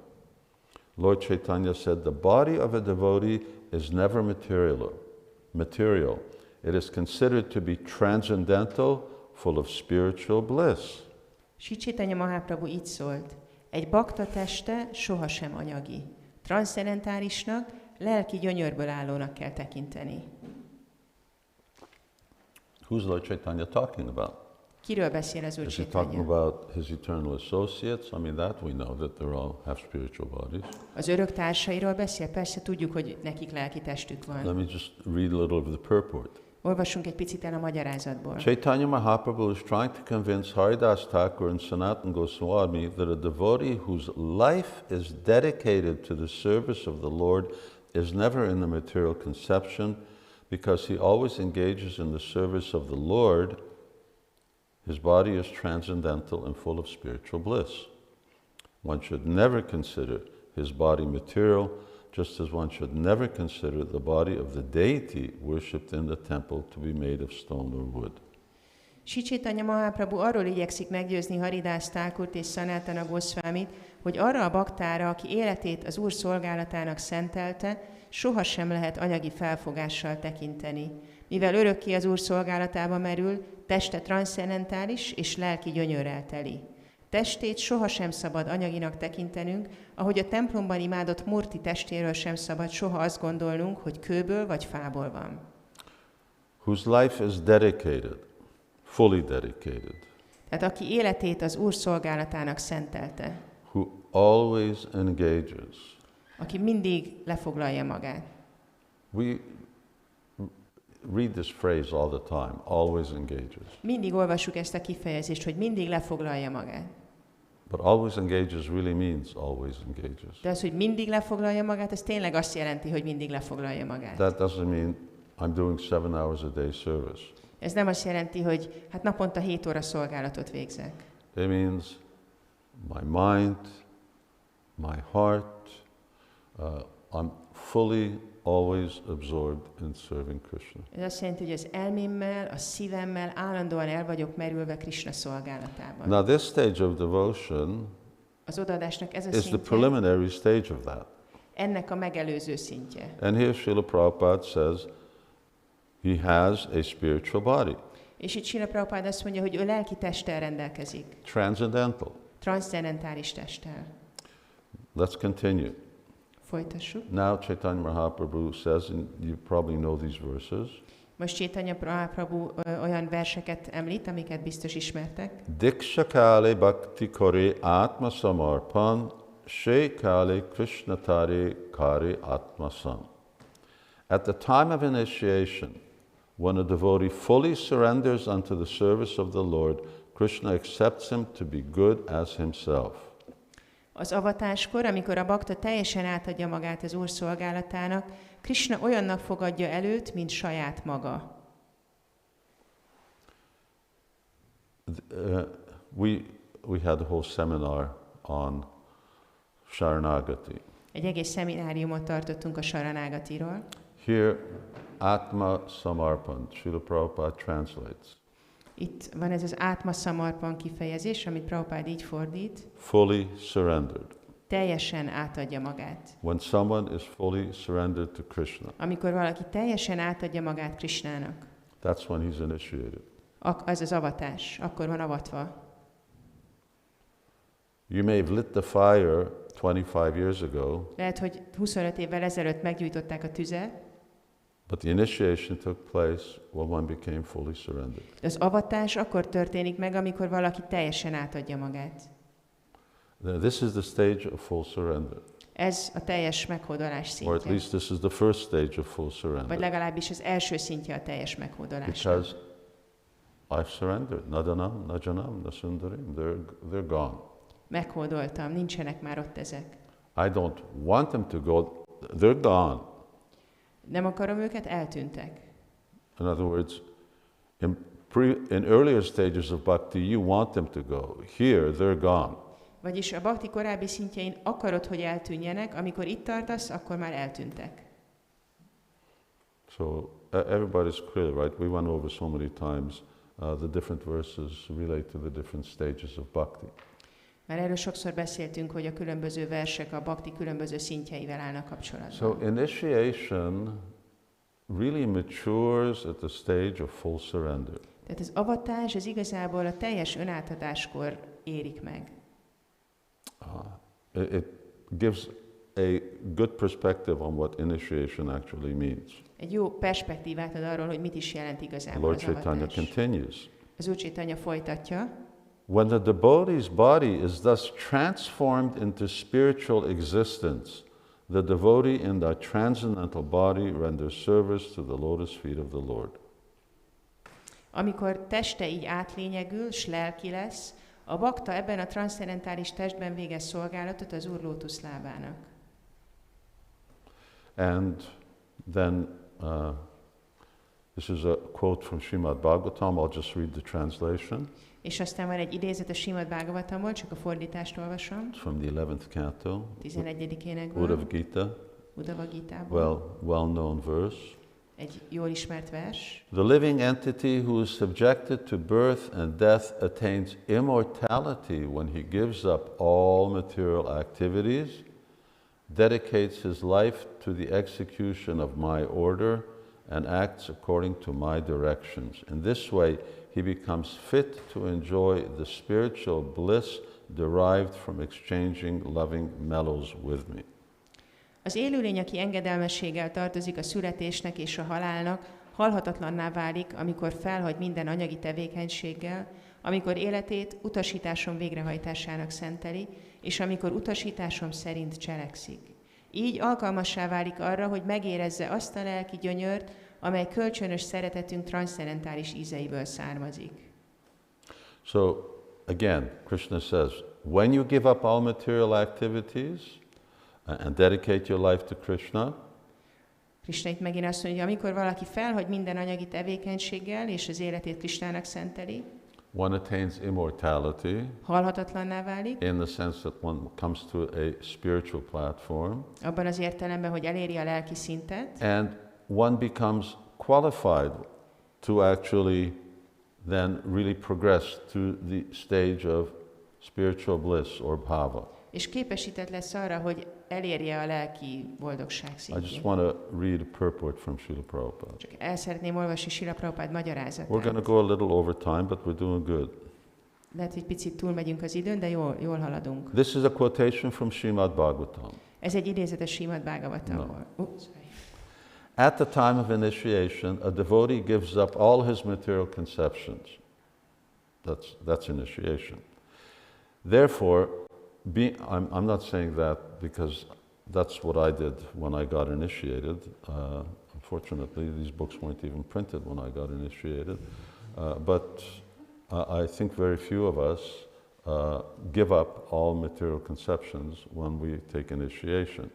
Lord Chaitanya said, the body of a devotee is never material. It is considered to be transcendental, full of spiritual bliss. Sri Chaitanya Mahaprabhu így szólt, egy bakta teste sohasem anyagi. Transzcendentálisnak, lelki gyönyörből állónak kell tekinteni. Who's Lord Chaitanya talking about? Kiről beszél az Úr Is he talking Chaitanya? about his eternal associates? I mean, that we know, that they all have spiritual bodies. Az örök társairól beszél? Persze tudjuk, hogy nekik lelki testük Let van. me just read a little of the purport. Olvassunk egy picit el a magyarázatból. Chaitanya Mahaprabhu is trying to convince Haridas Thakur and Sanatana Goswami that a devotee whose life is dedicated to the service of the Lord is never in the material conception, because he always engages in the service of the Lord. His body is transcendental and full of spiritual bliss. One should never consider his body material, just as one should never consider the body of the deity worshipped in the temple to be made of stone or wood. Sri Chaitanya Mahaprabhu arról igyekszik meggyőzni Haridas Thakurt és Sanatana Goswamit, hogy arra a baktára, aki életét az Úr szolgálatának szentelte, sohasem lehet anyagi felfogással tekinteni. Mivel örökké az Úr szolgálatába merül, teste transzcendentális és lelki gyönyörrel teli. Testét sohasem szabad anyaginak tekintenünk, ahogy a templomban imádott Murti testéről sem szabad soha azt gondolnunk, hogy kőből vagy fából van. Whose life is dedicated, fully dedicated. Tehát aki életét az Úr szolgálatának szentelte. Who always engages. Aki mindig lefoglalja magát. We read this phrase all the time, always engages. Mindig olvassuk ezt a kifejezést, hogy mindig lefoglalja magát. But always engages really means always engages. De az, hogy mindig lefoglalja magát, ez tényleg azt jelenti, hogy mindig lefoglalja magát. That doesn't mean I'm doing 7 hours a day service. Ez nem azt jelenti, hogy hát naponta 7 óra szolgálatot végzek. It means my mind, my heart, I'm fully always absorbed in serving Krishna. Ez azt jelenti, hogy az elmémmel, a szívemmel állandóan el vagyok merülve Krishna szolgálatában. Now this stage of devotion Az odaadásnak ez a is the szintje, preliminary stage of that. ennek a megelőző szintje. And here Srila Prabhupada says he has a spiritual body, És itt Srila Prabhupada azt mondja, hogy ő lelki testtel rendelkezik. transcendental. Transzcendentális testtel. Let's continue. Folytassuk. Now Chaitanya Mahaprabhu says, and you probably know these verses, Most Chaitanya Mahaprabhu olyan verseket említ, amiket biztos ismertek. Diksha kale bhakti kore atma samarpan, she kale Krishna tare kare atmasam. At the time of initiation, when a devotee fully surrenders unto the service of the Lord, Krishna accepts him to be good as himself. Az avatáskor, amikor a bakta teljesen átadja magát az Úr szolgálatának, Krishna olyannak fogadja előtt, mint saját maga. We had a whole seminar on Sharanagati. Egy egész szemináriumot tartottunk a Saranágatiról. Here, Atma Samarpan, Srila Prabhupada translates. Itt van ez az Átma Samarpan kifejezés, amit Prabhupád így fordít. Fully surrendered. Teljesen átadja magát. When someone is fully surrendered to Krishna, Amikor valaki teljesen átadja magát Krishnának, that's when he's initiated. az az avatás, akkor van avatva. You may have lit the fire 25 years ago, Lehet, hogy 25 évvel ezelőtt meggyújtották a tüzet, but the initiation took place when one became fully surrendered. de az avatás akkor történik meg, amikor valaki teljesen átadja magát. This is the stage of full surrender. Ez a teljes meghódolás Or at szintje. least this is the first stage of full Vagy surrender. legalábbis az első szintje a teljes meghódolásnak. Because I've surrendered. Nadanam, najanam, nasundarim, they're gone. Meghódoltam, nincsenek már ott ezek. I don't want them to go, they're gone. Nem akarom őket, eltűntek. In other words, in earlier stages of bhakti, you want them to go. Here, they're gone. Vagyis a bhakti korábbi szintjein akarod, hogy eltűnjenek, amikor itt tartasz, akkor már eltűntek. So everybody's clear, right? We went over so many times the different verses relate to the different stages of bhakti. Már erről sokszor beszéltünk, hogy a különböző versek a bhakti különböző szintjeivel állnak kapcsolatban. So initiation really matures at the stage of full surrender. Tehát az avatás, ez igazából a teljes önátadáskor érik meg. It gives a good perspective on what initiation actually means. Egy jó perspektívát ad arról, hogy mit is jelent igazából Lord az Chaitanya avatás. continues. Az Úr Chaitanya folytatja. When the devotee's body is thus transformed into spiritual existence, the devotee in the transcendental body renders service to the lotus feet of the Lord. Amikor teste így átlényegül, s lelki lesz, a bakta ebben a transzcendentális testben végez szolgálatot az Úr lótuszlábának. And then this is a quote from Srimad Bhagavatam. I'll just read the translation. És aztán van egy idézet a Srimad Bhagavatamból, csak a fordítást olvasom. It's from the 11th canto, 11. énekből, Uddhava Gita, Uddhava Gitából. well-known verse. Egy jól ismert vers. The living entity who is subjected to birth and death attains immortality when he gives up all material activities, dedicates his life to the execution of my order, and acts according to my directions. In this way, he becomes fit to enjoy the spiritual bliss derived from exchanging loving mellows with me. Az élőlény, aki engedelmességgel tartozik a születésnek és a halálnak, halhatatlanná válik, amikor felhagy minden anyagi tevékenységgel, amikor életét utasításom végrehajtásának szenteli, és amikor utasításom szerint cselekszik. Így alkalmassá válik arra, hogy megérezze azt a lelki gyönyört, amely kölcsönös szeretetünk transzcendentális ízeiből származik. So, again, Krishna says, when you give up all material activities and dedicate your life to Krishna, Krishna itt megint azt mondja, hogy amikor valaki felhagy minden anyagi tevékenységgel, és az életét Krishnának szenteli, one attains immortality halhatatlanná válik, in the sense that one comes to a spiritual platform, abban az értelemben, hogy eléri a lelki szintet, and one becomes qualified to actually then really progress to the stage of spiritual bliss or bhava. és képesített lesz arra, hogy elérje a lelki boldogság I just szintjét. want to read a purport from Srila Prabhupada. Csak el szeretném olvasni Srila Prabhupád We're magyarázatát. going to go a little over time, but we're doing good. Lehet, hogy picit túlmegyünk az időn, de jól haladunk. This is a quotation from Srimad Bhagavatam. Ez egy idézet a Srimad Bhagavatamból. Sorry. At the time of initiation, a devotee gives up all his material conceptions. That's initiation. Therefore, I'm not saying that because that's what I did when I got initiated. Unfortunately, these books weren't even printed when I got initiated. But I think very few of us give up all material conceptions when we take initiation.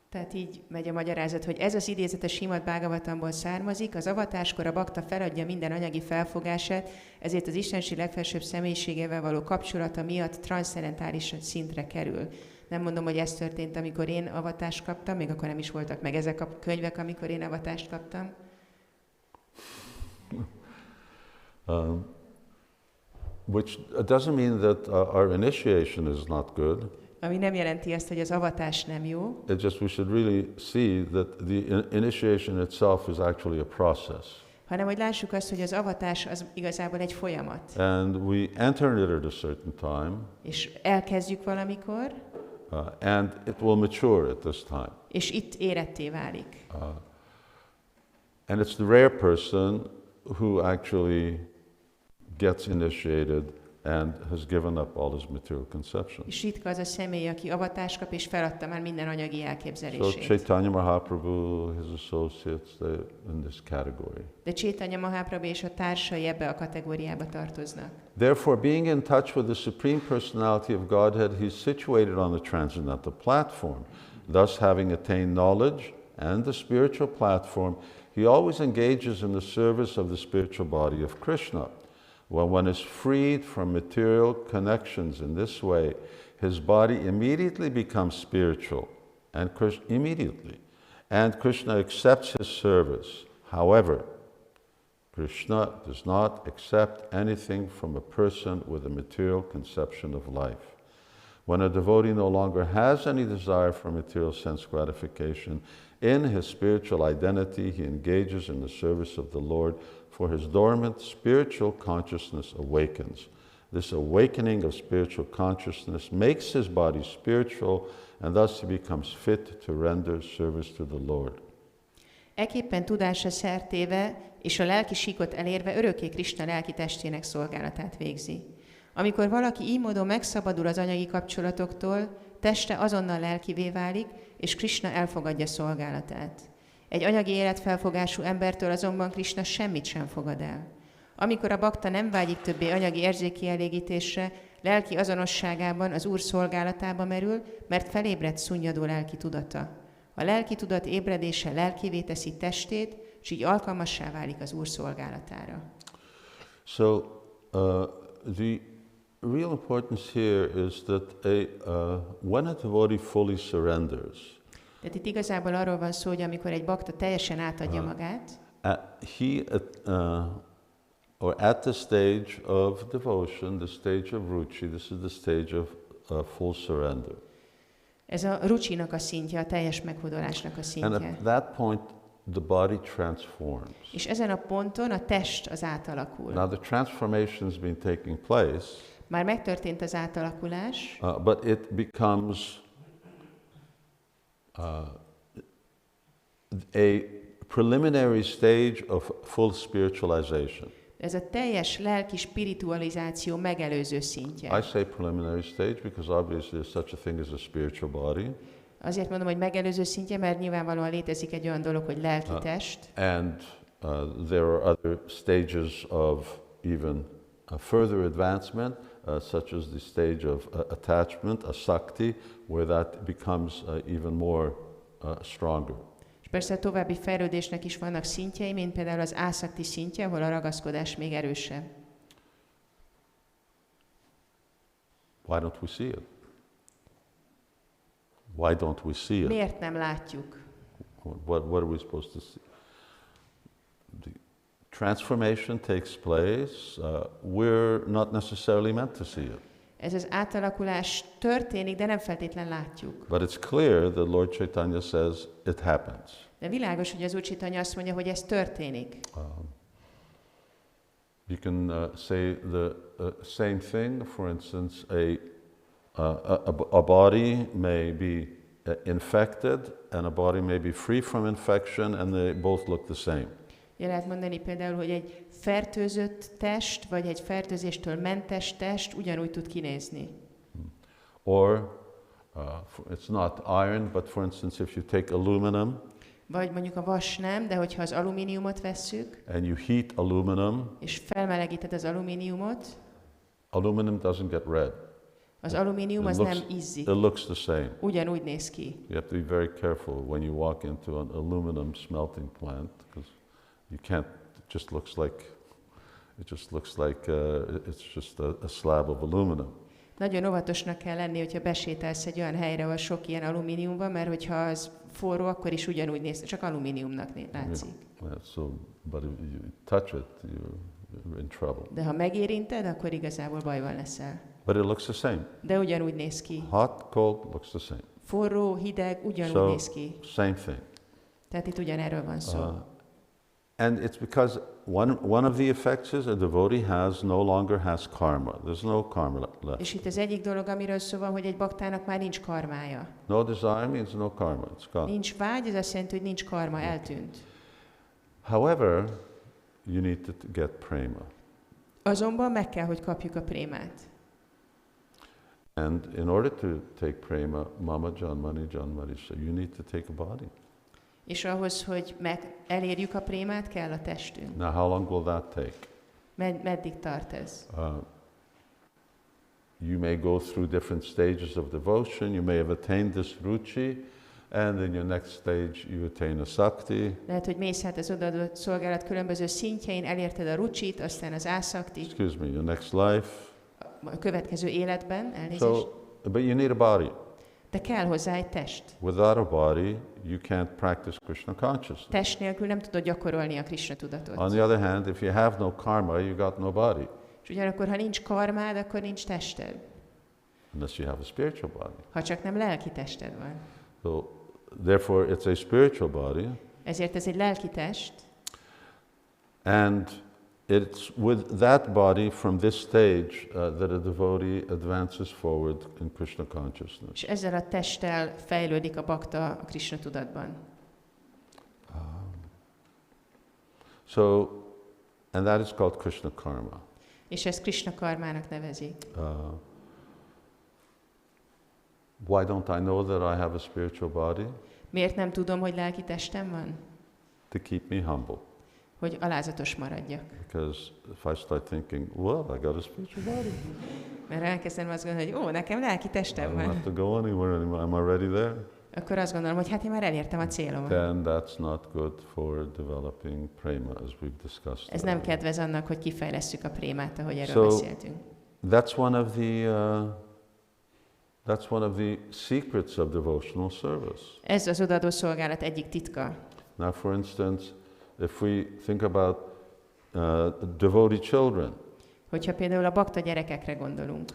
Tehát így megy a magyarázat, hogy ez az idézet a Srimad Bhagavatamból származik, az avatáskor a bakta feladja minden anyagi felfogását, ezért az Istenség legfelsőbb személyiségével való kapcsolata miatt transzcendentális szintre kerül. Nem mondom, hogy ez történt, amikor én avatást kaptam, még akkor nem is voltak meg ezek a könyvek, amikor én avatást kaptam. Which doesn't mean that our initiation is not good. Ami nem jelenti azt, hogy az avatás nem jó. It's just we should really see that the initiation itself is actually a process. Hanem, hogy lássuk azt, hogy az avatás az igazából egy folyamat. And we enter it at a certain time. És elkezdjük valamikor. And it will mature at this time. És itt éretté válik. And it's the rare person who actually gets initiated and has given up all his material conception. És ritka az a személy, aki avatást kap, és feladta már minden anyagi So elképzelését. Chaitanya Mahaprabhu, his associates, they're in this category. De Chaitanya Mahaprabhu és a társai ebbe a kategóriába tartoznak. Therefore, being in touch with the Supreme Personality of Godhead, he's situated on the transcendental platform. Thus, having attained knowledge and the spiritual platform, he always engages in the service of the spiritual body of Krishna. When one is freed from material connections in this way, his body immediately becomes spiritual, and Krishna accepts his service. However, Krishna does not accept anything from a person with a material conception of life. When a devotee no longer has any desire for material sense gratification, in his spiritual identity he engages in the service of the Lord, for his dormant spiritual consciousness awakens. This awakening of spiritual consciousness makes his body spiritual, and thus he becomes fit to render service to the Lord. Ekképpen tudásra szertéve és a lelki síkot elérve örökké Krisna lelki testének szolgálatát végzi. Amikor valaki így módon megszabadul az anyagi kapcsolatoktól, teste azonnal lelkivé válik, és Krisna elfogadja szolgálatát. Egy anyagi életfelfogású embertől azonban Krisna semmit sem fogad el. Amikor a bakta nem vágyik többé anyagi érzékkielégítésre, lelki azonosságában az Úr szolgálatába merül, mert felébredt szunnyadó lelki tudata. A lelki tudat ébredése lelkivé teszi testét, és így alkalmassá válik az Úr szolgálatára. So, the real importance here is that when a devotee fully surrenders, Tehát itt igazából arról van szó, hogy amikor egy bakta teljesen átadja magát, or at the stage of devotion, the stage of ruchi, this is the stage of full surrender. Ez a rucsinak a szintje, a teljes meghódolásnak a And szintje. at that point, the body transforms. És ezen a ponton a test az átalakul. Now the transformation has been taking place, Már megtörtént az átalakulás, but it becomes a preliminary stage of full spiritualization. ez a teljes lelki spiritualizáció megelőző szintje. I say preliminary stage because obviously there's such a thing as a spiritual body. Azért mondom, hogy megelőző szintje, mert nyilvánvalóan létezik egy olyan dolog, hogy lelki test, And there are other stages of even further advancement, such as the stage of attachment, a sakti, where that becomes even more stronger. és persze a további fejlődésnek is vannak szintjei, mint például az ászakti szintje, ahol a ragaszkodás még erősebb. Why don't we see it? Why don't we see it? Miért nem látjuk? What are we supposed to see? The transformation takes place. We're not necessarily meant to see it. Ez az átalakulás történik, de nem feltétlen látjuk. But it's clear that Lord Chaitanya says it happens. De világos, hogy az Úr Chaitanya azt mondja, hogy ez történik. You can say the same thing. For instance, a body may be infected, and a body may be free from infection, and they both look the same. Lehet mondani például, hogy egy fertőzött test, vagy egy fertőzéstől mentes test ugyanúgy tud kinézni. Or it's not iron, but for instance, if you take aluminum, Vagy mondjuk a vas nem, de hogyha az alumíniumot vesszük, and you heat aluminum, és felmelegíted az alumíniumot, aluminum doesn't get red. az alumínium az nem izzik. It looks the same. Ugyanúgy néz ki. You have to be very careful when you walk into an aluminum smelting plant, because you can't. It just looks like it's just a slab of aluminum. Nagyon óvatosnak kell lenni, hogyha besétálsz egy olyan helyre, ahol sok ilyen alumínium van, mert hogyha az forró, akkor is ugyanúgy néz, csak alumíniumnak látszik. Yeah, so, but if you touch it, you're in trouble. De ha megérinted, akkor igazából bajban leszel. But it looks the same. De ugyanúgy néz ki. Hot, cold, looks the same. Forró, hideg, ugyanúgy So, néz ki. same thing. Tehát itt ugyanerről van szó. And it's because one of the effects is a devotee no longer has karma. There's no karma left. És itt az egyik dolog, amiről szó van, hogy egy baktának már nincs karmája. No desire means no karma. It's gone. Nincs vágy, ez azt jelenti, hogy nincs karma, eltűnt. However, you need to get prema. Azonban meg kell, hogy kapjuk a prémát. And in order to take prema, Mama Janmani Janmari, so you need to take a body. És ahhoz, hogy elérjük a prémát, kell a testünk. Now, how long will that take? Meddig tart ez? You may go through different stages of devotion. You may have attained this ruchi, and in your next stage you attain a sakti. Lehet, hogy mész hát az odaadott szolgálat különböző szintjein, elérted a rucsit, aztán az ásaktit. Excuse me, your next life. A következő életben, elnézést. So, but you need a body. De kell hozzá egy test. Without a body, you can't practice Krishna consciousness. Test nélkül nem tudod gyakorolni a Krishna tudatot. On the other hand, if you have no karma, you got no body. És ugyanakkor, ha nincs karmád, akkor nincs tested. Unless you have a spiritual body. Ha csak nem lelki tested van. So, therefore, it's a spiritual body. Ezért ez egy lelki test. And it's with that body, from this stage, that a devotee advances forward in Krishna consciousness. És ezzel a testtel fejlődik a bakta a Krishna tudatban. And that is called Krishna karma. És ezt Krishna karmának nevezik. Why don't I know that I have a spiritual body? Miért nem tudom, hogy lelki testem van? To keep me humble. Hogy alázatos maradjak. Because if I start thinking, well, I got a spiritual body. Mert elkezdem azt gondolni, hogy nekem lelki I testem don't van. have to go anywhere anymore. I'm already there. Akkor azt gondolom, hogy hát én már elértem a célomat. Then that's not good for developing prema, as we've discussed. Ez nem kedvez annak, hogy kifejlesszük a prémát, ahogy erről beszéltünk. That's one of the secrets of devotional service. Ez az odaadó szolgálat egyik titka. Now, for instance, if we think about devotee children, hogyha például a bakta gyerekekre gondolunk,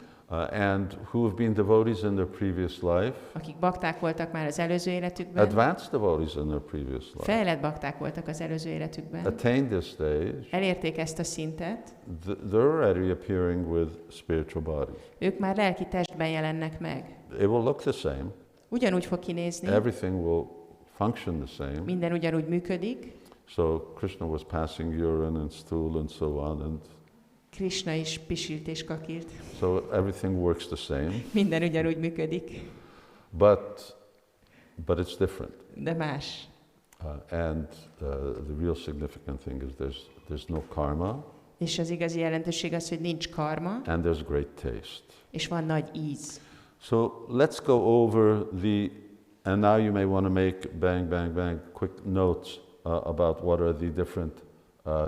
and who have been devotees in their previous life, akik bakták voltak már az előző életükben, advanced devotees in their previous life, fejlett bakták voltak az előző életükben, attained this stage, elérték ezt a szintet, they're already appearing with spiritual bodies. ők már lelki testben jelennek meg. It will look the same. Ugyanúgy fog kinézni. Everything will function the same. Minden ugyanúgy működik. So Krishna was passing urine and stool and so on, and Krishna is pisilt és kakilt. so everything works the same. Minden ugyanúgy működik. But it's different. De más. And the real significant thing is there's no karma. És az igazi jelentőség az, hogy nincs karma. And there's great taste. És van nagy íz. So let's go over and now you may want to make bang, quick notes about what are the different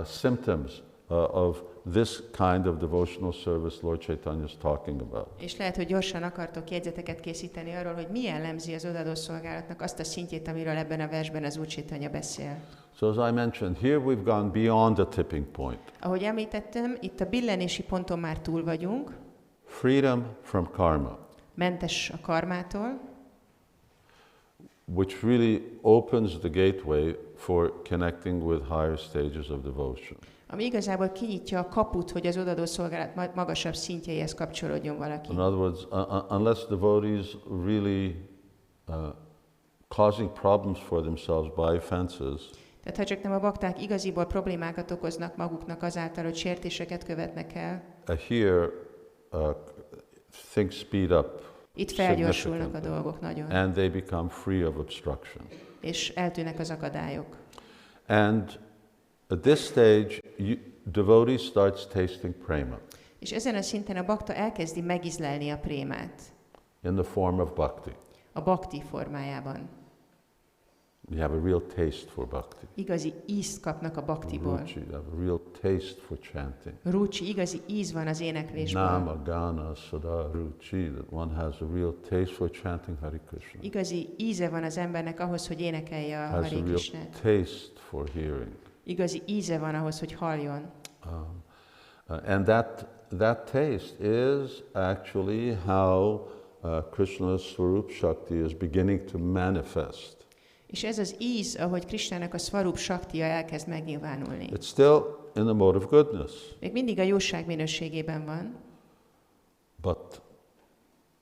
symptoms of this kind of devotional service Lord Chaitanya is talking about. És lehet, hogy gyorsan akartok jegyzeteket készíteni arról, hogy mi jellemzi az odaadó szolgálatnak azt a szintjét, amiről ebben a versben az Úr Chaitanya beszél. So as I mentioned, here we've gone beyond the tipping point. Ahogy említettem, itt a billenési ponton már túl vagyunk. Freedom from karma. Mentes a karmától. Which really opens the gateway for connecting with higher stages of devotion. Ami igazából kinyitja a kaput, hogy az odaadó szolgálat magasabb szintjeihez kapcsolódjon valaki. In other words, unless devotees really causing problems for themselves by offenses, tehát ha csak nem a bakták igaziból problémákat okoznak maguknak azáltal, hogy sértéseket követnek el, here things speed up. Itt felgyorsulnak a dolgok nagyon. And they become free of obstruction. És eltűnnek az akadályok. And at this stage, devotee starts tasting prema. És ezen a szinten a bakta elkezdi megízlelni a prémát. In the form of bhakti. A bhakti formájában. You have a real taste for bhakti. Igazi ízt kapnak a bhaktiból. Ruchi, you have a real taste for chanting. Ruchi, igazi íz van az éneklésben. Nama, gana, sada, ruchi, that one has a real taste for chanting Hare Krishna. Igazi íze van az embernek ahhoz, hogy énekelje a Has Hare a Krishnát. real taste for hearing. Igazi íze van ahhoz, hogy halljon. And that taste is actually how Krishna's Swarup Shakti is beginning to manifest. És ez az íz, ahogy Krishnának a Swarup Shaktiya elkezd megnyilvánulni. It's still in the mode of goodness. Még mindig a jóság minőségében van. But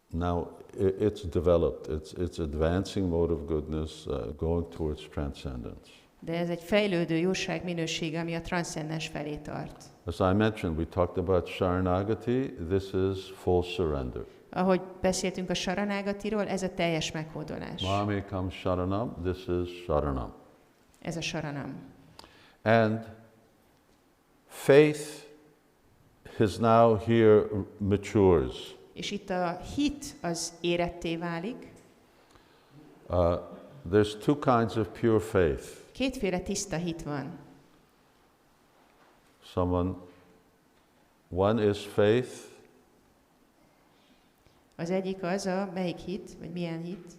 now it's developed. It's advancing mode of goodness, going towards transcendence. De ez egy fejlődő jóság minősége, ami a transzcendens felé tart. As I mentioned, we talked about Sharanagati. This is full surrender. Ahogy beszéltünk a Saranágatiról, ez a teljes meghódolás. Mamekam Sharanam, this is Sharanam. Ez a Saranam. And faith is now here matures. És itt a hit az éretté válik. There's two kinds of pure faith. Kétféle tiszta hit van. One is faith. Az egyik az a, melyik hit, vagy milyen hit?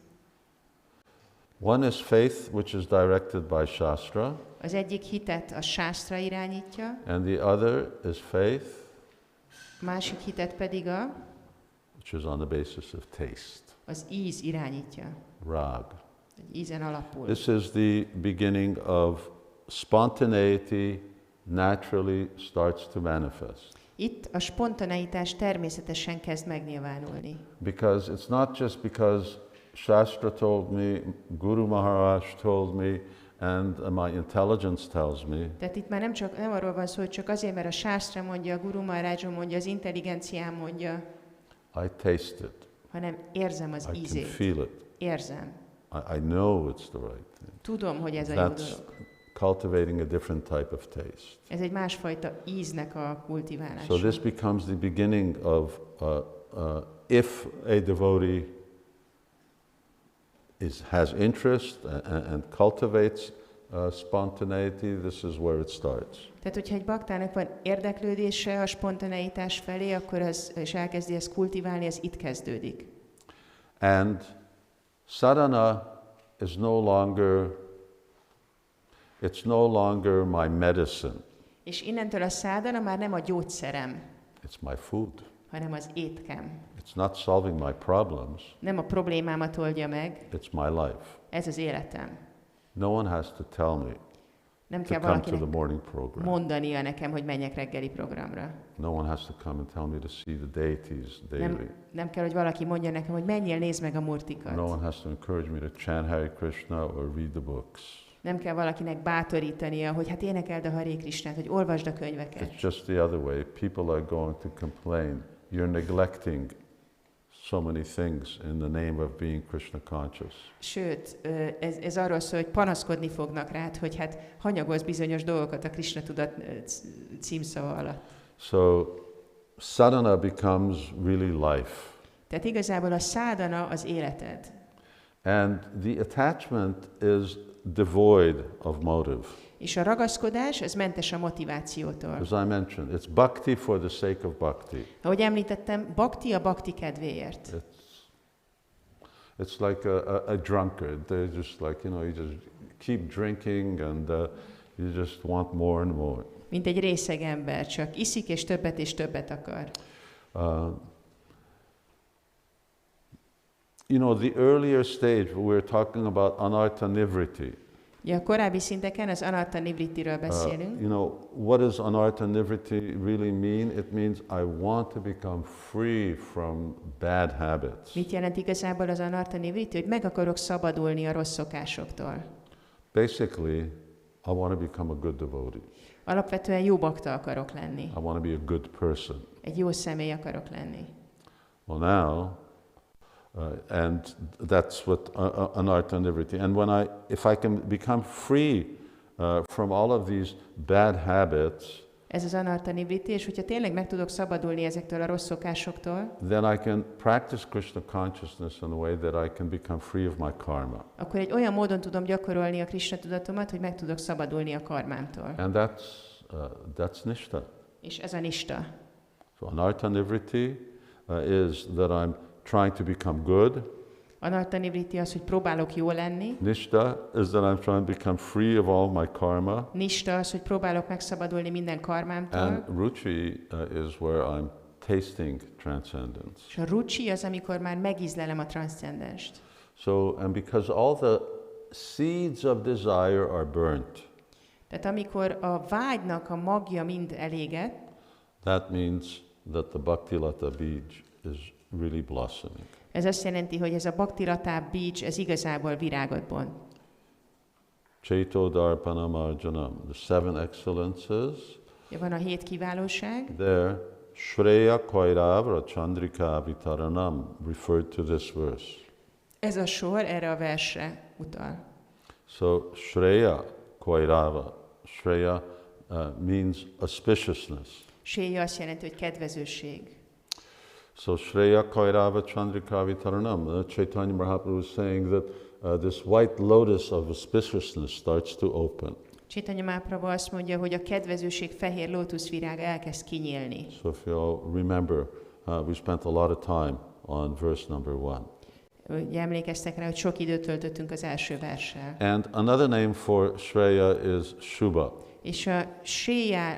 One is faith which is directed by Shastra. Az egyik hitet a Shastra irányítja. And the other is faith. A másik hitet pedig which is on the basis of taste. Az íz irányítja. Rag. Egy ízen alapul. This is the beginning of spontaneity naturally starts to manifest. Itt a spontaneitás természetesen kezd megnyilvánulni. Because it's not just because Shastra told me, Guru Maharaj told me, and my intelligence tells me. Tehát itt már nem arról van szó, hogy csak azért, mert a Shastra mondja, a Guru Maharaj mondja, az intelligenciám mondja. I taste it. Hanem érzem az ízét. I can feel it. Érzem. I know it's the right thing. Tudom, hogy ez a jó dolog. Cultivating a different type of taste. Ez egy másfajta íznek a kultiválása. So this becomes the beginning of if a devotee has interest and cultivates spontaneity, this is where it starts. Tehát, hogyha egy baktának van érdeklődése a spontaneitás felé, akkor és elkezdi ezt kultiválni, ez itt kezdődik. And sadhana is no longer my medicine. És innentől a szádana már nem a gyógyszerem. It's my food. Hanem az étkem. It's not solving my problems. Nem a problémámat oldja meg. It's my life. Ez az életem. No one has to tell me nem to kell come to the valakinek morning program. mondania nekem, hogy menjek reggeli programra. No one has to come and tell me to see the deities daily. Nem kell, hogy valaki mondja nekem, hogy menjél, nézd meg a murtikat. No one has to encourage me to chant Hare Krishna or read the books. Nem kell valakinek bátorítania, hogy hát énekeld a Hare Krisnát, hogy olvasd a könyveket. It's just the other way. People are going to complain. You're neglecting so many things in the name of being Krishna conscious. Sőt, ez arról szól, hogy panaszkodni fognak rád, hogy hát hanyagolsz bizonyos dolgokat a Krishna tudat címszava alatt. So sadhana becomes really life. Tehát igazából a szádana az életed. And the attachment is devoid of motive. És a ragaszkodás, ez mentes a motivációtól. As I mentioned, it's bhakti for the sake of bhakti. Ahogy említettem, bhakti a bhakti kedvéért. It's like a drunkard. They're just like, you just keep drinking and you just want more and more. Mint egy részeg ember, csak iszik és többet akar. The earlier stage, we were talking about anartha nivriti. Ja, a korábbi szinteken az anartha nivritiről beszélünk. What does anartha nivriti really mean? It means I want to become free from bad habits. Mit jelent igazából az anartha nivriti? Hogy meg akarok szabadulni a rossz szokásoktól. Basically, I want to become a good devotee. Alapvetően jó bakta akarok lenni. I want to be a good person. Egy jó személy akarok lenni. Well, now, and that's what anartha nivriti. And if I can become free from all of these bad habits, ez az anartha nivriti, és hogyha tényleg meg tudok szabadulni ezektől a rossz szokásoktól, then I can practice Krishna consciousness in a way that I can become free of my karma. Akkor egy olyan módon tudom gyakorolni a Krishna tudatomat, hogy meg tudok szabadulni a karmámtól. And that's nishta. És ez a nishta. So anartha nivriti is that I'm trying to become good. Anartha nivriti az, hogy próbálok jó lenni. Nishta is that I'm trying to become free of all my karma. Nishta az, hogy próbálok megszabadulni minden karmámtól. And ruchi is where I'm tasting transcendence. És a ruchi az, amikor már megízlelem a transzcendenst. And because all the seeds of desire are burnt. Tehát amikor a vágynak a magja mind elégett, that means that the bhaktilata bij is really blossoming. Ez azt jelenti, hogy ez a bhaktilata bij, ez igazából virágot bont. Chaito Darpanam Arjanam, the 7 excellences. Van a 7 kiválóság. There, Shreya Koiravra Chandrika Vitaranam referred to this verse. Ez a sor erre a versre utal. So, Shreya Koirava, Shreya means auspiciousness. Shreya azt jelenti, hogy kedvezőség. So, Shreya Koirava Chandrika Vitaranam, Chaitanya Mahaprabhu is saying that this white lotus of auspiciousness starts to open. Chaitanya Mahaprabhu azt mondja, hogy a kedvezőség fehér lótuszvirága elkezd kinyílni. So if you all remember, we spent a lot of time on verse number 1. Ugye emlékeztek rá, hogy sok időt töltöttünk az első verssel. And another name for Shreya is Shubha. És a Shreya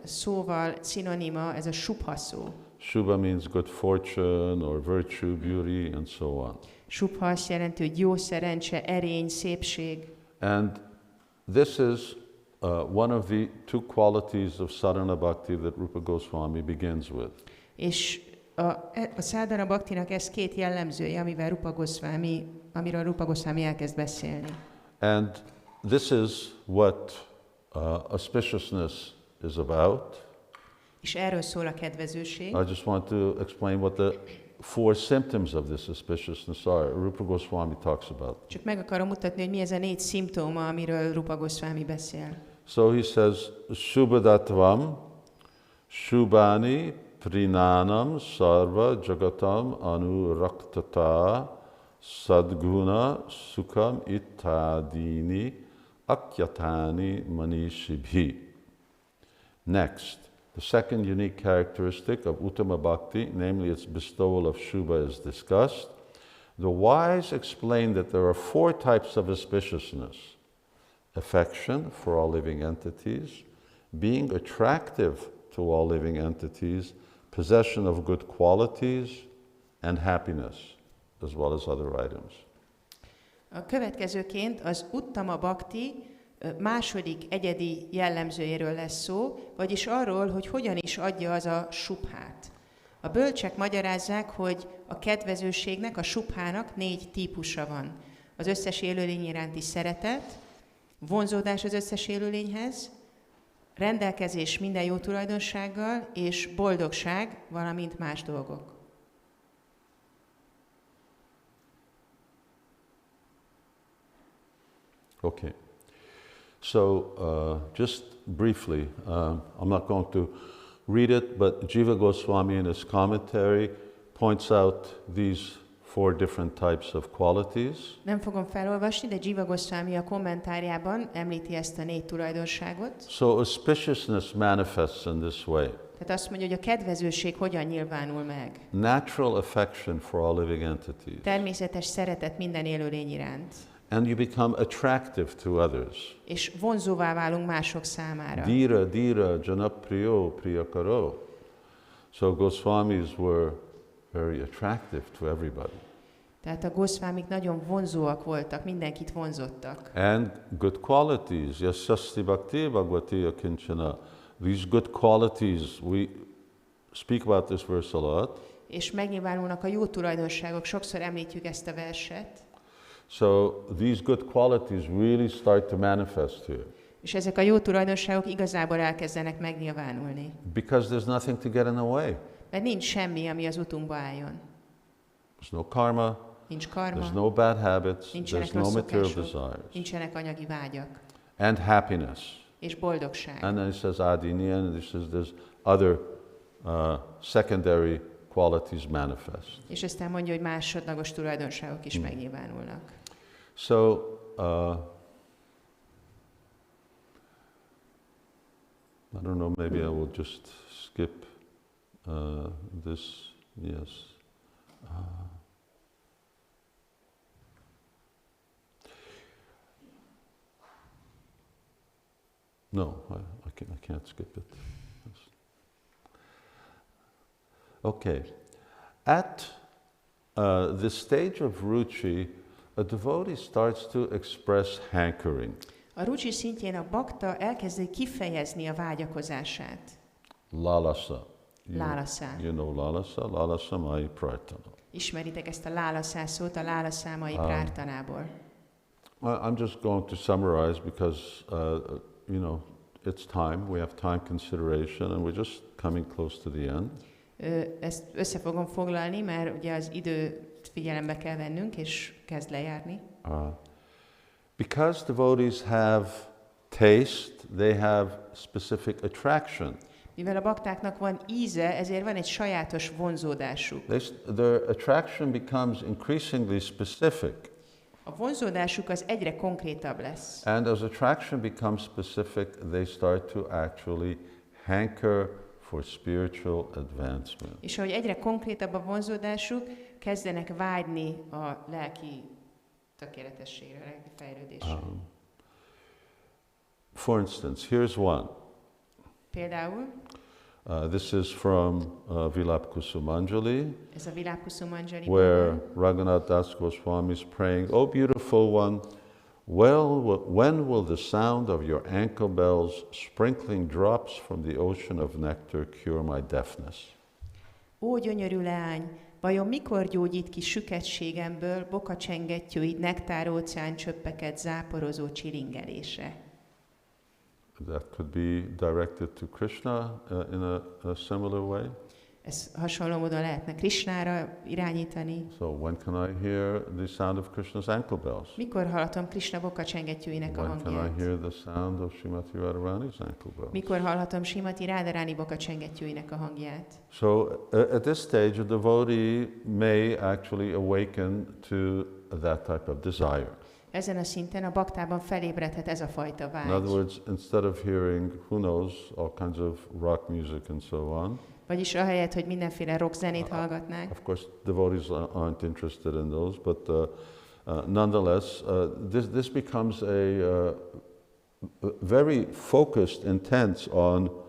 szóval szinonima, ez a Shubha szó. Shubha means good fortune or virtue, beauty, and so on. Shubha azt jelenti, hogy jó szerencse, erény, szépség. And this is one of the 2 qualities of sadhana bhakti that Rupa Goswami begins with. És a sadhana bhaktinak ez 2 jellemzője, amiről Rupa Goswami elkezd beszélni. And this is what auspiciousness is about. És erről szól a kedvezőség. I just want to explain what the 4 symptoms of this auspiciousness are. Rupa Goswami talks about. Csak meg akarom mutatni, hogy mi ez a 4 szimptóma, amiről Rupa Goswami beszél. So he says, Shubhadatvam, Shubhani, Prinanam, Sarva, Jagatam, Anuraktata, Sadguna, Sukham, Ittadini, Akyatani, Manishibhi. Next, the second unique characteristic of Uttama Bhakti, namely its bestowal of Shubha, is discussed. The wise explain that there are 4 types of auspiciousness: affection for all living entities, being attractive to all living entities, possession of good qualities, and happiness, as well as other items. A következőként az Uttama Bhakti második egyedi jellemzőjéről lesz szó, vagyis arról, hogy hogyan is adja az a subhát. A bölcsek magyarázzák, hogy a kedvezőségnek, a subhának 4 típusa van. Az összes élőlény iránti szeretet, vonzódás az összes élőlényhez, rendelkezés minden jó tulajdonsággal, és boldogság, valamint más dolgok. Okay. So, just briefly, I'm not going to read it, but Jiva Goswami in his commentary points out these 4 different types of qualities. Nem fogom felolvasni, de Jiva Goswami a kommentárjában említi ezt a 4 tulajdonságot. So, auspiciousness manifests in this way. Tehát azt mondja, hogy a kedvezőség hogyan nyilvánul meg. Natural affection for all living entities. Természetes szeretet minden élőlény iránt. And you become attractive to others. És vonzóvá válunk mások számára. Dhira, dhira, janapriyo, priyakaro. So Goswamis were very attractive to everybody. Tehát a Goswamik nagyon vonzóak voltak, mindenkit vonzottak. And good qualities. Yasasti bhakti bhagavati akinchana. These good qualities, we speak about this verse a lot. És megnyilvánulnak a jó tulajdonságok, sokszor említjük ezt a verset. So these good qualities really start to manifest here. És ezek a jó tulajdonságok igazából elkezdenek megnyilvánulni. Because there's nothing to get in the way. Mert nincs semmi, ami az utunkba álljon. There's no karma. Nincs karma. There's no bad habits. Nincsenek There's no rossz material szokások. desires. Nincsenek anyagi vágyak. And happiness. És boldogság. And then he says adini, and he says there's other secondary qualities manifest. És aztán mondja, hogy másodlagos tulajdonságok is megnyilvánulnak. So, I don't know, maybe I will just skip this, yes. No, I can't skip it. Okay. At this stage of ruchi, a devotee starts to express hankering. A ruchi szintjén a bakta elkezdi kifejezni a vágyakozását. Lalasa. Lálasa. You know lalasa? Lalasa mai prartana. Ismeritek ezt a lálaszá szót a lálaszámai prártanából. I'm just going to summarize because, you know, it's time. We have time consideration and we're just coming close to the end. Ezt össze fogom foglalni, mert ugye az időt figyelembe kell vennünk, és kezd lejárni. Because devotees have taste, they have specific attraction. Mivel a baktáknak van íze, ezért van egy sajátos vonzódásuk. Their attraction becomes increasingly specific. A vonzódásuk az egyre konkrétabb lesz. And as attraction becomes specific, they start to actually hanker for spiritual advancement. És ahogy egyre konkrétabb a vonzódásuk, kezdenek vágyni a lelki tökéletességre, a lelki fejlődésre. For instance, here's one. Például, this is from Vilap Kusumanjali, ez a Vilap Kusumanjali, where Raghunath Das Goswami is praying, "O beautiful one, when will the sound of your ankle bells sprinkling drops from the ocean of nectar cure my deafness?" Ó, gyönyörű leány, vajon mikor gyógyít ki süketségemből bokacsengettyűid nektáróceán csöppeket záporozó csilingelése? That could be directed to Krishna in a similar way. Ez hasonló módon lehetne Krishnára irányítani. So when can I hear the sound of Krishna's ankle bells? Mikor hallhatom Krishna bokacsengettyűinek a When can I hangját? hear the sound of Srimati Radharani's ankle bells? Mikor hallhatom Srimati Radharani bokacsengettyűinek a hangját? So at this stage, a devotee may actually awaken to that type of desire. Ezen a szinten a baktában felébredhet ez a fajta vágy. In other words, instead of hearing, who knows, all kinds of rock music and so on. Vagyis ahelyett, hogy mindenféle rock zenét hallgatnák. Of course, devotees aren't interested in those, but nonetheless, this becomes a very focused, intense on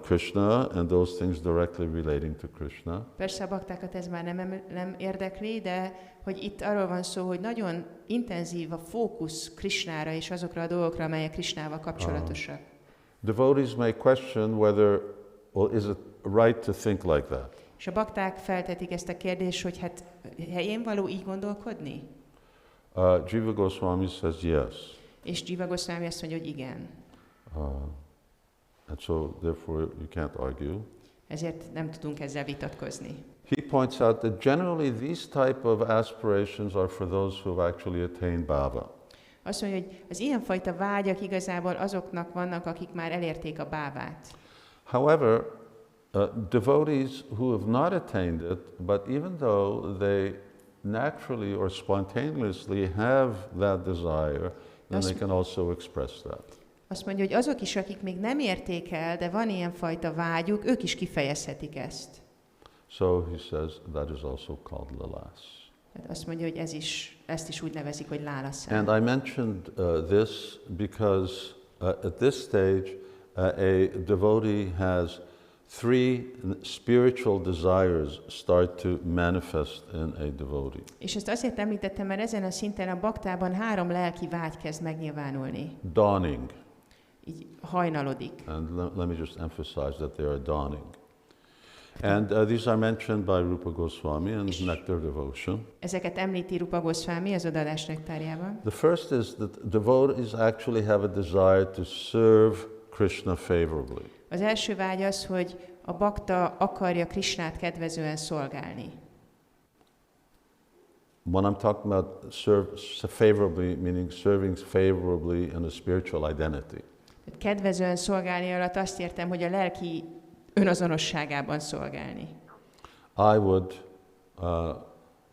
Krishna and those things directly relating to Krishna. Persze a baktákat ez már nem érdekli, de hogy itt arról van szó, hogy nagyon intenzív a fókusz Krishnára és azokra a dolgokra, amelyek Krishnával kapcsolatosak. Devotees may question whether, well, is it right to think like that? És a bakták feltetik ezt a kérdést, hogy hát helyén való így gondolkodni? Jiva Goswami says yes. És Jiva Goswami azt mondja, hogy igen. And so therefore you can't argue. Ezért nem tudunk ezzel vitatkozni. He points out that generally these type of aspirations are for those who have actually attained bhava. Azt mondja, hogy az ilyenfajta vágyak igazából azoknak vannak, akik már elérték a bávát. However, devotees who have not attained it, but even though they naturally or spontaneously have that desire, then they can also express that. Azt mondja, hogy azok is, akik még nem érték el, de van ilyenfajta vágyuk, ők is kifejezhetik ezt. So he says that is also called lalas. Azt mondja, hogy ezt is úgy nevezik, hogy lálaszá. And I mentioned this because at this stage a devotee has three spiritual desires start to manifest in a devotee. És ezt azért említettem, mert ezen a szinten a baktában 3 lelki vágy kezd megnyilvánulni. Dawning. Így hajnalodik. And let me just emphasize that they are dawning. And these are mentioned by Rupa Goswami in Nectar Devotion. Ezeket említi Rupa Goswami az Odaadás nektárjában. The first is that devotees actually have a desire to serve Krishna favorably. Az első vágy az, hogy a bakta akarja Krishnát kedvezően szolgálni. When I'm talking about serve favorably, meaning serving favorably in a spiritual identity. Kedvezően szolgálni alatt azt értem, hogy a lelki önazonosságában szolgálni. I would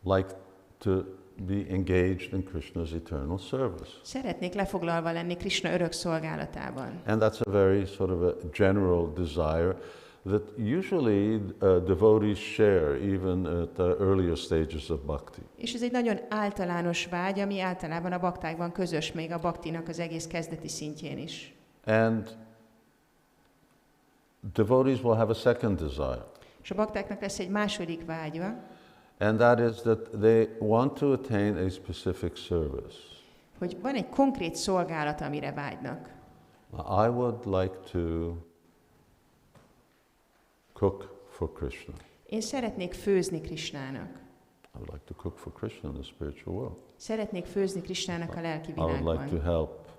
like to be engaged in Krishna's eternal service. Szeretnék lefoglalva lenni Krishna örök szolgálatában. And that's a very sort of a general desire that usually devotees share even at the earlier stages of bhakti. És ez egy nagyon általános vágy, ami általában a baktákban közös, még a bhaktinak az egész kezdeti szintjén is. And devotees will have a second desire. És a baktáknak lesz egy második vágya. And that is that they want to attain a specific service. Hogy van egy konkrét szolgálat, amire vágynak. I would like to cook for Krishna. Én szeretnék főzni Krishnának. I would like to cook for Krishna in the spiritual world. Szeretnék főzni Krisnának a lelki I would like to világban. help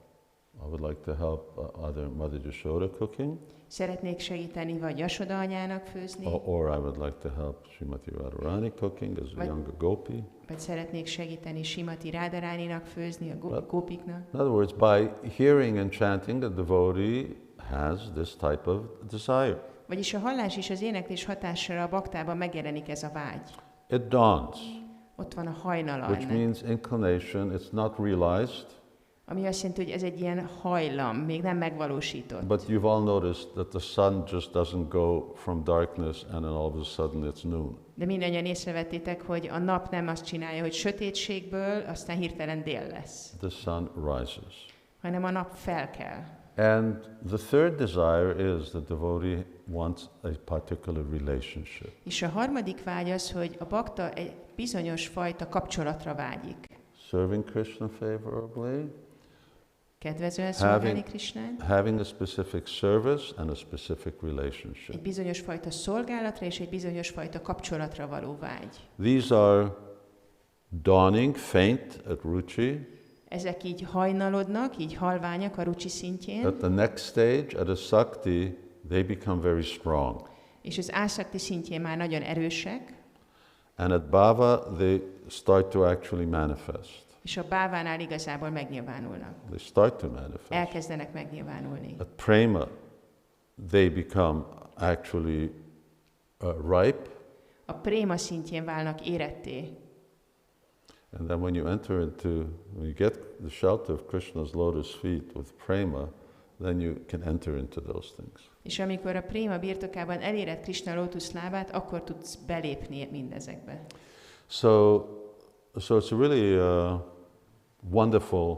either Mother Yashoda cooking, Szeretnék segíteni vagy Jasoda anyának főzni, or I would like to help Srimati Radharani cooking as a younger gopi. vagy szeretnék segíteni Simati Radharáninak főzni, a gópiknak. In other words, by hearing and chanting, the devotee has this type of desire. Vagyis a hallás és az éneklés hatására a baktában megjelenik ez a vágy. It dawns, Ott van a hajnala which ennek, means inclination. It's not realized, ami azt jelenti, hogy ez egy ilyen hajlam, még nem megvalósított. but you've all noticed that the sun just doesn't go from darkness and then all of a sudden it's noon. De mindannyian észrevettétek, hogy a nap nem azt csinálja, hogy sötétségből, aztán hirtelen dél lesz, The sun rises. hanem a nap felkel. And the third desire is the devotee wants a particular relationship. És a harmadik vágy az, hogy a bakta egy bizonyos fajta kapcsolatra vágyik. Serving Krishna favorably, Kedvezően szolgálni Krisnát, having a specific service and a specific relationship. egy bizonyos fajta szolgálatra és egy bizonyos fajta kapcsolatra való vágy. These are dawning, faint at ruchi. Ezek így hajnalodnak, így halványak a rucsi szintjén, At the next stage, at a sakti, they become very strong. és az ászakti szintjén már nagyon erősek, And at bhava, they start to actually manifest. és a bávánál igazából megnyilvánulnak. They start to manifest. Elkezdenek megnyilvánulni. At prema, they become actually ripe. A préma szintjén válnak éretté, And then when you get the shelter of Krishna's lotus feet with prema, then you can enter into those things. és amikor a préma birtokában eléred Krishna lótuszlábát, akkor tudsz belépni mindezekbe. So it's a really wonderful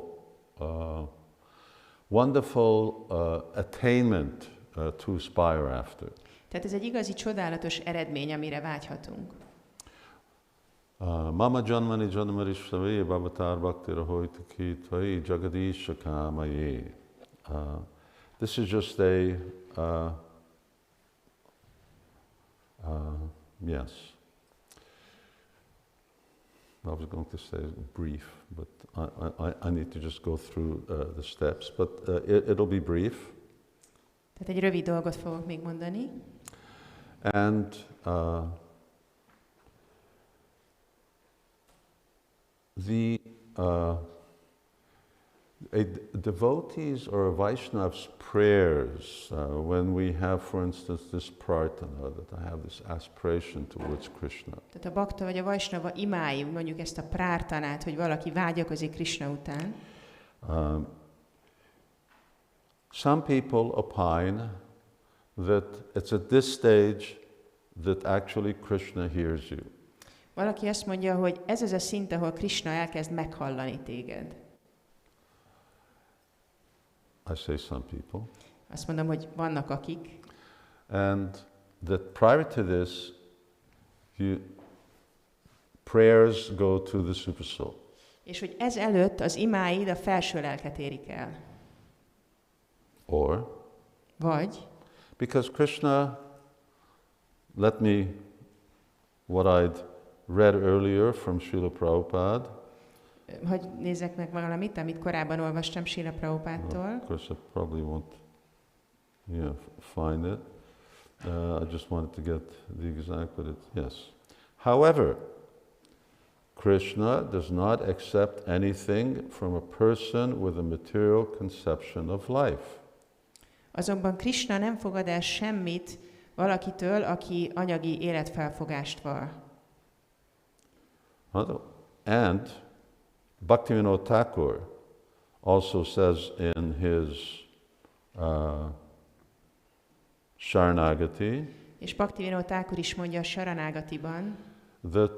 attainment to aspire after. Tehát ez egy igazi csodálatos eredmény, amire vágyhatunk. Mama janmani janmarishave bhavatar bhaktira hoitaki tvai jagadisha kamaye. This is just yes. I was going to say brief, but I need to just go through the steps, but it'll be brief. Tehát egy rövid dolgot fogok még mondani. And a devotee's or a Vaishnav's prayers, when we have, for instance, this prarthana, that I have this aspiration towards Krishna. Tehát a bakta vagy a vajsnava imái, mondjuk ezt a prártanát, hogy valaki vágyakozik Krishna után. Some people opine that it's at this stage that actually Krishna hears you. Valaki azt mondja, hogy ez az a szint, ahol Krishna elkezd meghallani téged. I say some people. Azt mondom, hogy vannak akik. And that prior to this, prayers go to the supersoul. És hogy ez előtt az imáid a felső lelket érik el. Or, Vagy, because Krishna, what I'd read earlier from Srila Prabhupada. hogy nézzek meg valamit, amit korábban olvastam Srila Prabhupádtól. Of course, I probably won't find it. I just wanted to get the exact, but yes. However, Krishna does not accept anything from a person with a material conception of life. Azonban Krishna nem fogad el semmit valakitől, aki anyagi életfelfogást val. And Bhaktivinoda Thakur also says in his Sharanagati, és Bhaktivinoda Thakur is mondja a Saranágatiban, that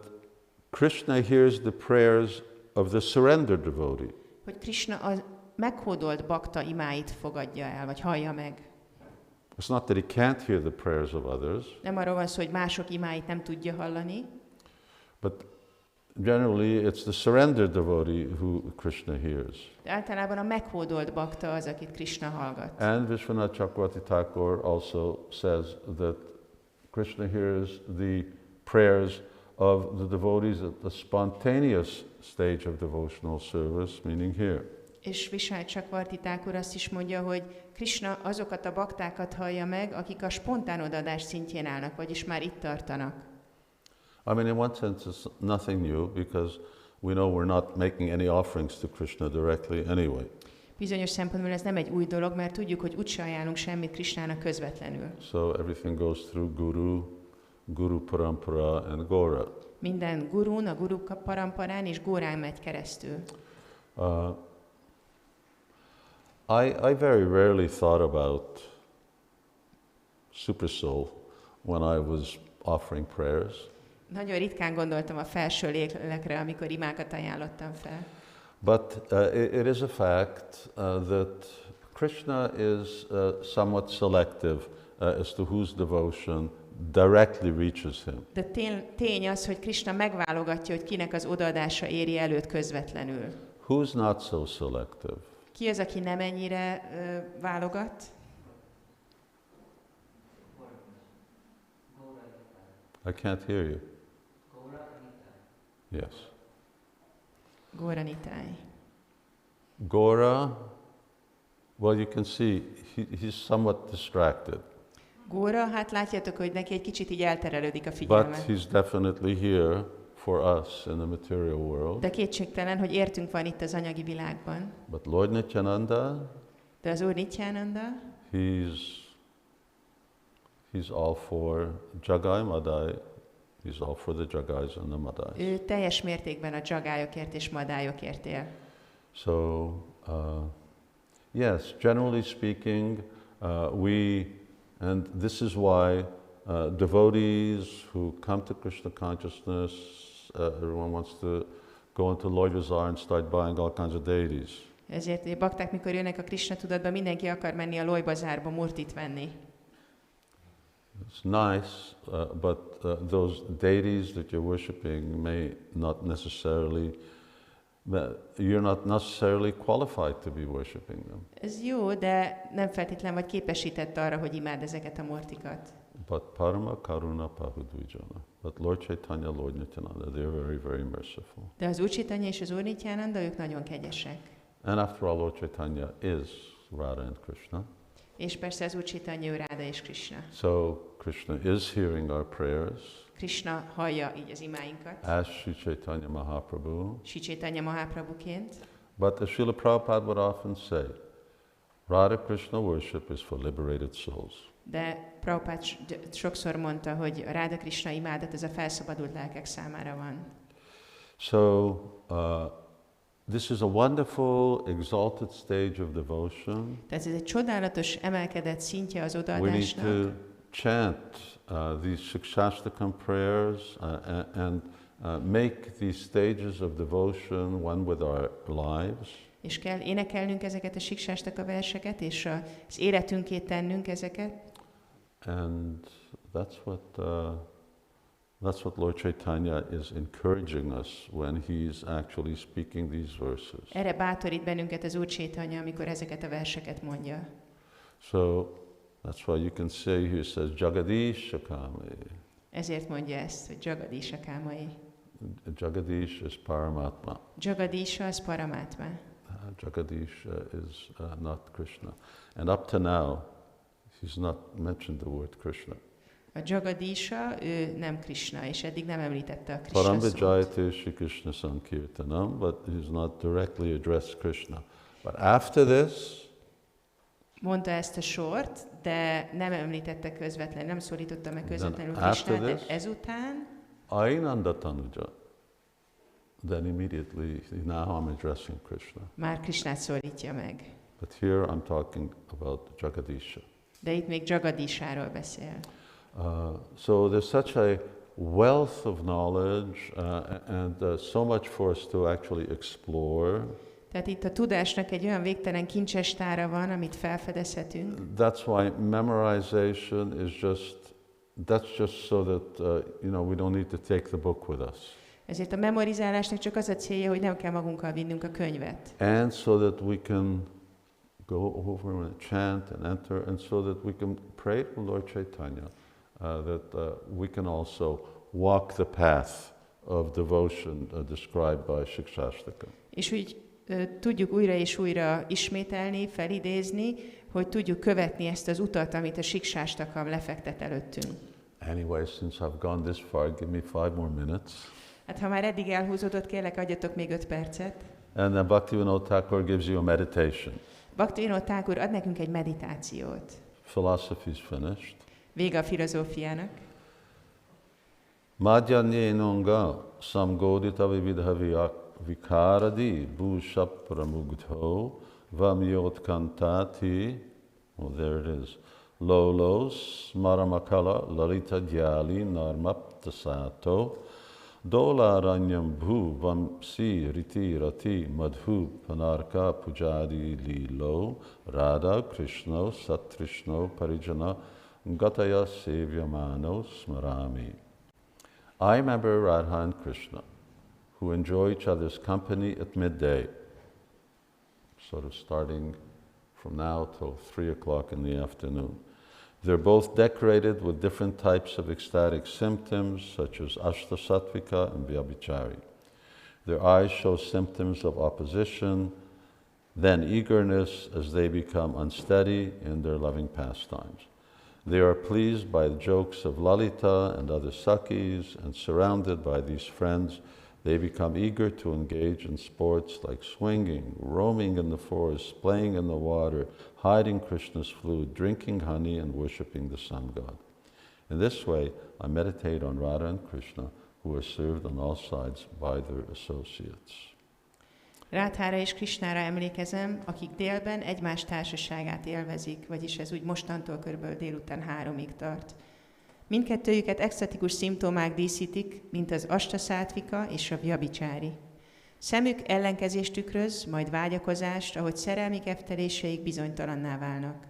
Krishna hears the prayers of the surrendered devotee. hogy Krishna a meghódolt bakta imáit fogadja el, vagy hallja meg. It's not that he can't hear the prayers of others, Nem arról van szó, hogy mások imáit nem tudja hallani, but generally it's the surrendered devotee who Krishna hears. de általában a meghódolt bakta az, akit Krishna hallgat. And Vishwanath Chakravarti Thakur also says that Krishna hears the prayers of the devotees at the spontaneous stage of devotional service, meaning here. És Vishal Chakravarti Thakur azt is mondja, hogy Krishna azokat a baktákat hallja meg, akik a spontán odaadás szintjén állnak, vagyis már itt tartanak. I mean, in one sense, it's nothing new because we know we're not making any offerings to Krishna directly anyway. Bizonyos szempontból ez nem egy új dolog, mert tudjuk, hogy úgyse ajánlunk semmit Krishnának közvetlenül. So everything goes through Guru Parampara and Gora. Minden gurún, a Guru Paramparán és Górán megy keresztül. I very rarely thought about Super Soul when I was offering prayers. Nagyon ritkán gondoltam a felső lélekre, amikor imákat ajánlottam fel. But it is a fact that Krishna is somewhat selective as to whose devotion directly reaches him. De tény az, hogy Krishna megválogatja, hogy kinek az odaadása éri előtt közvetlenül. Who's not so selective? Ki az, aki nem ennyire válogat? I can't hear you. Yes. Góranitáj. Gora, well, you can see he's somewhat distracted. Góra, hát látjátok, hogy neki egy kicsit így elterelődik a But figyelme. he's definitely here for us in the material world. De kétségtelen, hogy értünk van itt az anyagi világban. But Lord Nityananda, De az Úr Nityananda, he's all for Jagai Madai. He's all for the Jagais and the Madais. ő teljes mértékben a jagályokért és madályokért él. So, yes, generally speaking, and this is why devotees who come to Krishna consciousness, everyone wants to go into Lord Bazaar and start buying all kinds of deities. Ezért bakták, mikor jönnek a Krishna tudatba, mindenki akar menni a Loj bazárba murtit venni. It's nice, but those deities that you're worshipping may not necessarily, you're not necessarily qualified to be worshipping them. Ez jó, de nem feltétlen vagy képesített arra, hogy imád ezeket a mortikat. But Parama Karuna Pahudvijana. But Lord Chaitanya, Lord Nityananda, they're very, very merciful. De az Úr Chaitanya és az Úr Nityananda, ők nagyon kegyesek. And after all, Lord Chaitanya is Radha and Krishna. És persze az Úr Chaitanya, ő Ráda és Krishna. So Krishna is hearing our prayers. Krishna hallja így az imáinkat. As Sri Chaitanya Mahaprabhu. Sri Chaitanya Mahaprabhuként. But as Srila Prabhupada would often say, Radha Krishna worship is for liberated souls. De Prabhupád sokszor mondta, hogy a Ráda Krishna imádat ez a felszabadult lelkek számára van. So this is a wonderful, exalted stage of devotion. Tehát ez egy csodálatos, emelkedett szintje az We need odaadásnak. to chant these Siksastakam prayers and make these stages of devotion one with our lives. És kell énekelnünk ezeket a Siksastaka verseket, és az életünké tennünk ezeket. And that's what Lord Chaitanya is encouraging us when he's actually speaking these verses. Erre bátorít bennünket az Úr Chaitanya, amikor ezeket a verseket mondja. So that's why you can say he says Jagadish Akami. Ezért mondja ezt, hogy Jagadisha kámai. Jagadish is Paramatma. Jagadisha az Paramátma. Jagadish is not Krishna. And up to now, he's not mentioned the word Krishna. A Jagadisha, ő nem Krishna, és eddig nem említette a Krishna Param szót. Vijayate Shri Krishna Sankirtanam, but he's not directly addressed Krishna. But after this, Mondta ezt a sort, de nem említette közvetlenül, nem szólította meg közvetlenül Then Krishnát, after de this- ezután Ainanda Tanuja, then immediately, now I'm addressing Krishna. már Krishnát szólítja meg. But here I'm talking about Jagadisha. De itt még Jagadisháról beszél. So there's such a wealth of knowledge and so much for us to actually explore. Tehát itt a tudásnak egy olyan végtelen kincsestára van, amit felfedezhetünk. That's why memorization is that's just so that we don't need to take the book with us. Ezért a memorizálásnak csak az a célja, hogy nem kell magunkkal vinnünk a könyvet. And so that we can go over and chant and enter, and so that we can pray to Lord Chaitanya, that we can also walk the path of devotion described by Siksastakam. És úgy tudjuk újra és újra ismételni, felidézni, hogy tudjuk követni ezt az utat, amit a Siksastakam lefektet előttünk. Anyway, since I've gone this far, give me 5 more minutes. Hát ha már eddig elhúzódott, kérlek, adjatok még 5 percet. And then Bhaktivinoda Thakur gives you a meditation. Bhaktivinoda Thakur ad nekünk egy meditációt. Philosophy is finished. Vége a filozófiának. Madhyanyenonga samgodita vividha vikaradi bhushap pramugdho vamyot kantati. Oh, there it is. Lolos maramakala lalita dhyali narmaptasato dolaranyam bhu vamsi riti rati madhu panarka pujari lilo radha krishno satrishno parijana gataya sevyamano smarami. I remember Radha and Krishna, who enjoy each other's company at midday, sort of starting from now till 3 o'clock in the afternoon. They're both decorated with different types of ecstatic symptoms, such as Ashtasattvika and Vyabhichari. Their eyes show symptoms of opposition, then eagerness as they become unsteady in their loving pastimes. They are pleased by the jokes of Lalita and other Sakhis, and surrounded by these friends, they become eager to engage in sports like swinging, roaming in the forest, playing in the water, hiding Krishna's flute, drinking honey, and worshipping the sun god. In this way, I meditate on Radha and Krishna, who are served on all sides by their associates. Rádhára és Krisnára emlékezem, akik délben egymás társaságát élvezik, vagyis ez úgy mostantól körülbelül délután 3-ig tart. Mindkettőjüket extatikus szimptomák díszítik, mint az Ashtasattvika és a Vyabhicsári. Szemük ellenkezést tükröz, majd vágyakozást, ahogy szerelmi kefteléseik bizonytalanná válnak.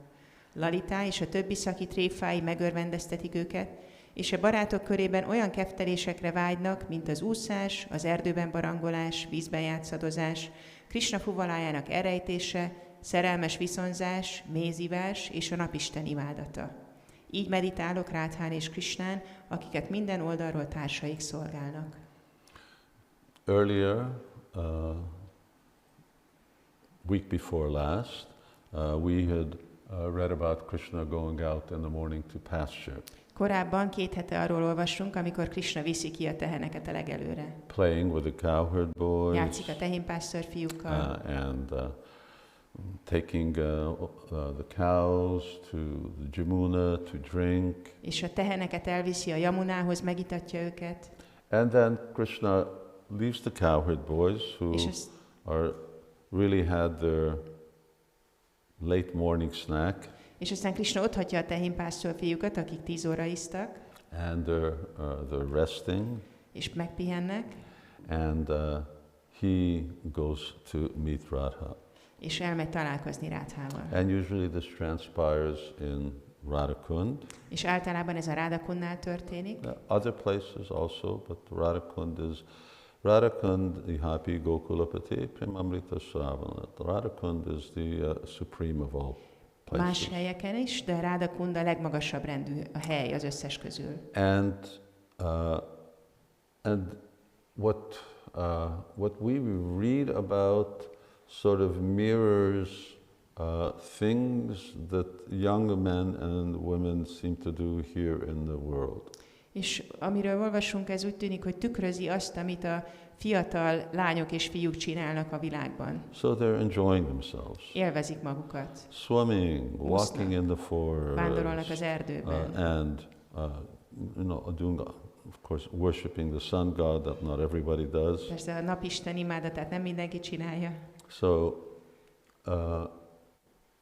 Lalita és a többi szaki tréfái megörvendeztetik őket, és a barátok körében olyan keftelésekre vágynak, mint az úszás, az erdőben barangolás, vízben játszadozás, Krisna fuvalájának elrejtése, szerelmes viszonzás, mézivás és a napisten imádata. Így meditálok Rádhán és Krisnán, akiket minden oldalról társaik szolgálnak. Earlier, week before last, we had read about Krishna going out in the morning to pasture. Korábban 2 hete arról olvastunk, amikor Krishna viszi ki a teheneket a legelőre. Playing with the cowherd boys. Játszik a tehénpásztor fiúkkal. And taking the cows to the Jamuna to drink. És a teheneket elviszi a Yamunához, megitatja őket. And then Krishna leaves the cowherd boys who are really had their late morning snack. És aztán Krishna otthagyja a tehénpásztor fiúkat, akik 10 óra isztak. And they're resting. És megpihennek. And he goes to meet Radha. És elmegy találkozni Rádhával. And usually this transpires in Radhakund. És általában ez a Radhakundnál történik. Other places also, but Radhakund ihapi Gokulapati Primamrita Sravana. Radhakund is the supreme of all places. Más helyeken is, de Radhakund a legmagasabb rendű a hely az összes közül. And what we read about sort of mirrors things that young men and women seem to do here in the world. És amiről olvasunk, ez úgy tűnik, hogy tükrözi azt, amit a fiatal lányok és fiúk csinálnak a világban. So they're enjoying themselves. Élvezik magukat. Swimming, walking in the forest. Vándorolnak az erdőben. And doing, of course, worshipping the sun god that not everybody does. Persze a napisten imádatát nem mindenki csinálja. So,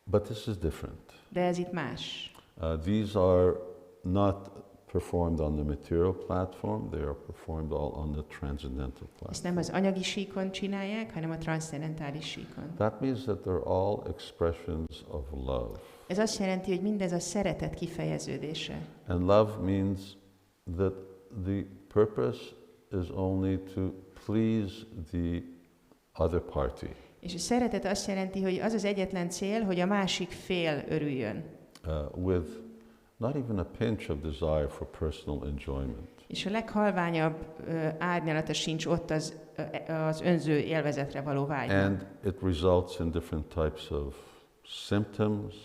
but this is different. De ez itt más. These are not performed on the material platform, they are performed all on the transcendental platform. Ezt nem az anyagi síkon csinálják, hanem a transzcendentális síkon. That means that they're all expressions of love. Ez azt jelenti, hogy mindez a szeretet kifejeződése. And love means that the purpose is only to please the other party. És a szeretet azt jelenti, hogy az az egyetlen cél, hogy a másik fél örüljön. With not even a pinch of desire for personal enjoyment. És a leghalványabb árnyalata sincs ott az önző élvezetre való vágynak. And it results in different types of symptoms.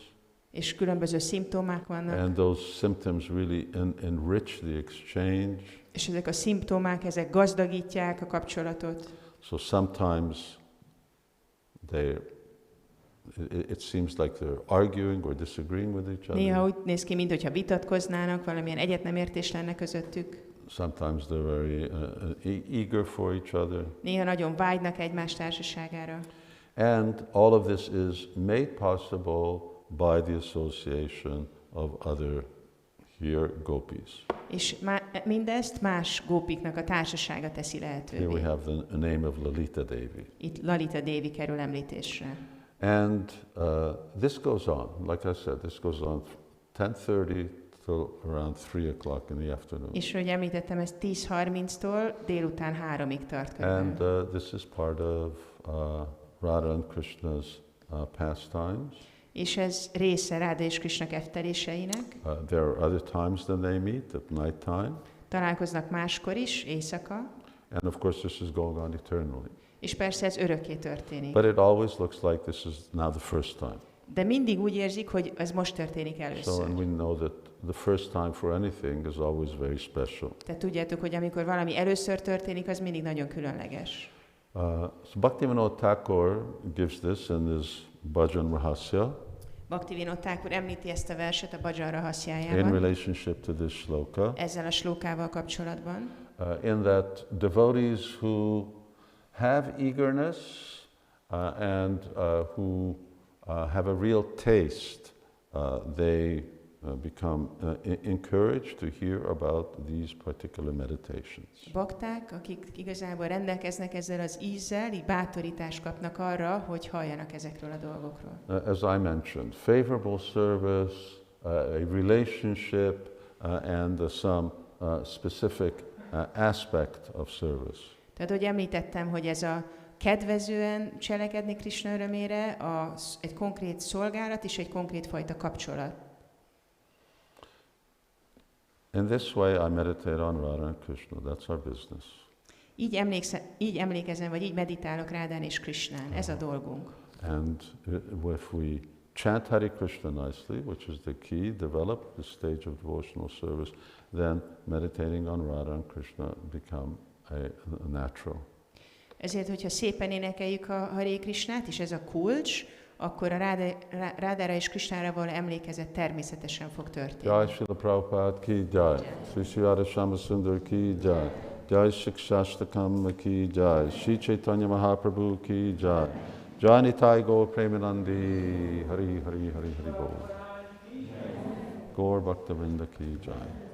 És különböző szimptomák vannak. And those symptoms really enrich the exchange. És ezek a szimptomák, ezek gazdagítják a kapcsolatot. So sometimes it seems like they're arguing or disagreeing with each other. Néha úgy néz ki, mintha vitatkoznának, valamilyen egyetnemértés lenne közöttük. Sometimes they're very eager for each other. Néha nagyon vágynak egymás társaságára. And all of this is made possible by the association of other here gopis. És mindezt más gópiknak a társasága teszi lehetővé. Here we have the name of Lalita Devi. Itt Lalita Devi kerül említésre. And this goes on, like I said, this goes on 10:30 till around 3 o'clock in the afternoon. És hogy említettem, ez 10:30-tól délután 3-ig tart körülbelül. And this is part of Radha and Krishna's pastimes. És ez része Ráda és Krishna ketteléseinek. There are other times when they meet, at night time. Találkoznak máskor is, éjszaka. And of course this is going on eternally. És persze ez örökké történik. But it always looks like this is now the first time. De mindig úgy érzik, hogy ez most történik So először. and we know that the first time for anything is always very special. Tehát tudjátok, hogy amikor valami először történik, az mindig nagyon különleges. So Bhaktivinoda Thakur gives this in his Bhajan Rahasya. Bhaktivinoda Thakur említi ezt a verset a Bhajan In Rahasjájában. relationship to this shloka. Ezzel a slókával kapcsolatban. In that devotees who have eagerness and who have a real taste, they become encouraged to hear about these particular meditations. Bakták, akik igazából rendelkeznek ezzel az ízzel, így bátorítást kapnak arra, hogy halljanak ezekről a dolgokról. As I mentioned, favorable service, a relationship, and some specific aspect of service. Tehát, hogy említettem, hogy ez a kedvezően cselekedni Krishna örömére, egy konkrét szolgálat és egy konkrét fajta kapcsolat. In this way I meditate on Radha and Krishna. That's our business. Így emlékezem, vagy így meditálok Rádán és Krishnán. Ez a dolgunk. And if we chant Hare Krishna nicely, which is the key, develop the stage of devotional service, then meditating on Radha and Krishna become a natural. Ezért, hogyha szépen énekeljük a Hare Krishnát, és ez a kulcs, akkor a Rádára és Krishnára való emlékezet természetesen fog történni. Jai Srila Prabhupada ki jai, Sri Sri Shama Sundar ki jai, Jai Siksastakam ki jai, Sri Chaitanya Mahaprabhu ki jai, Jai Nitai Gaur Premanandi, Hari Hari Hari Hari Bol. Gaur Bhakta Vrinda ki jai.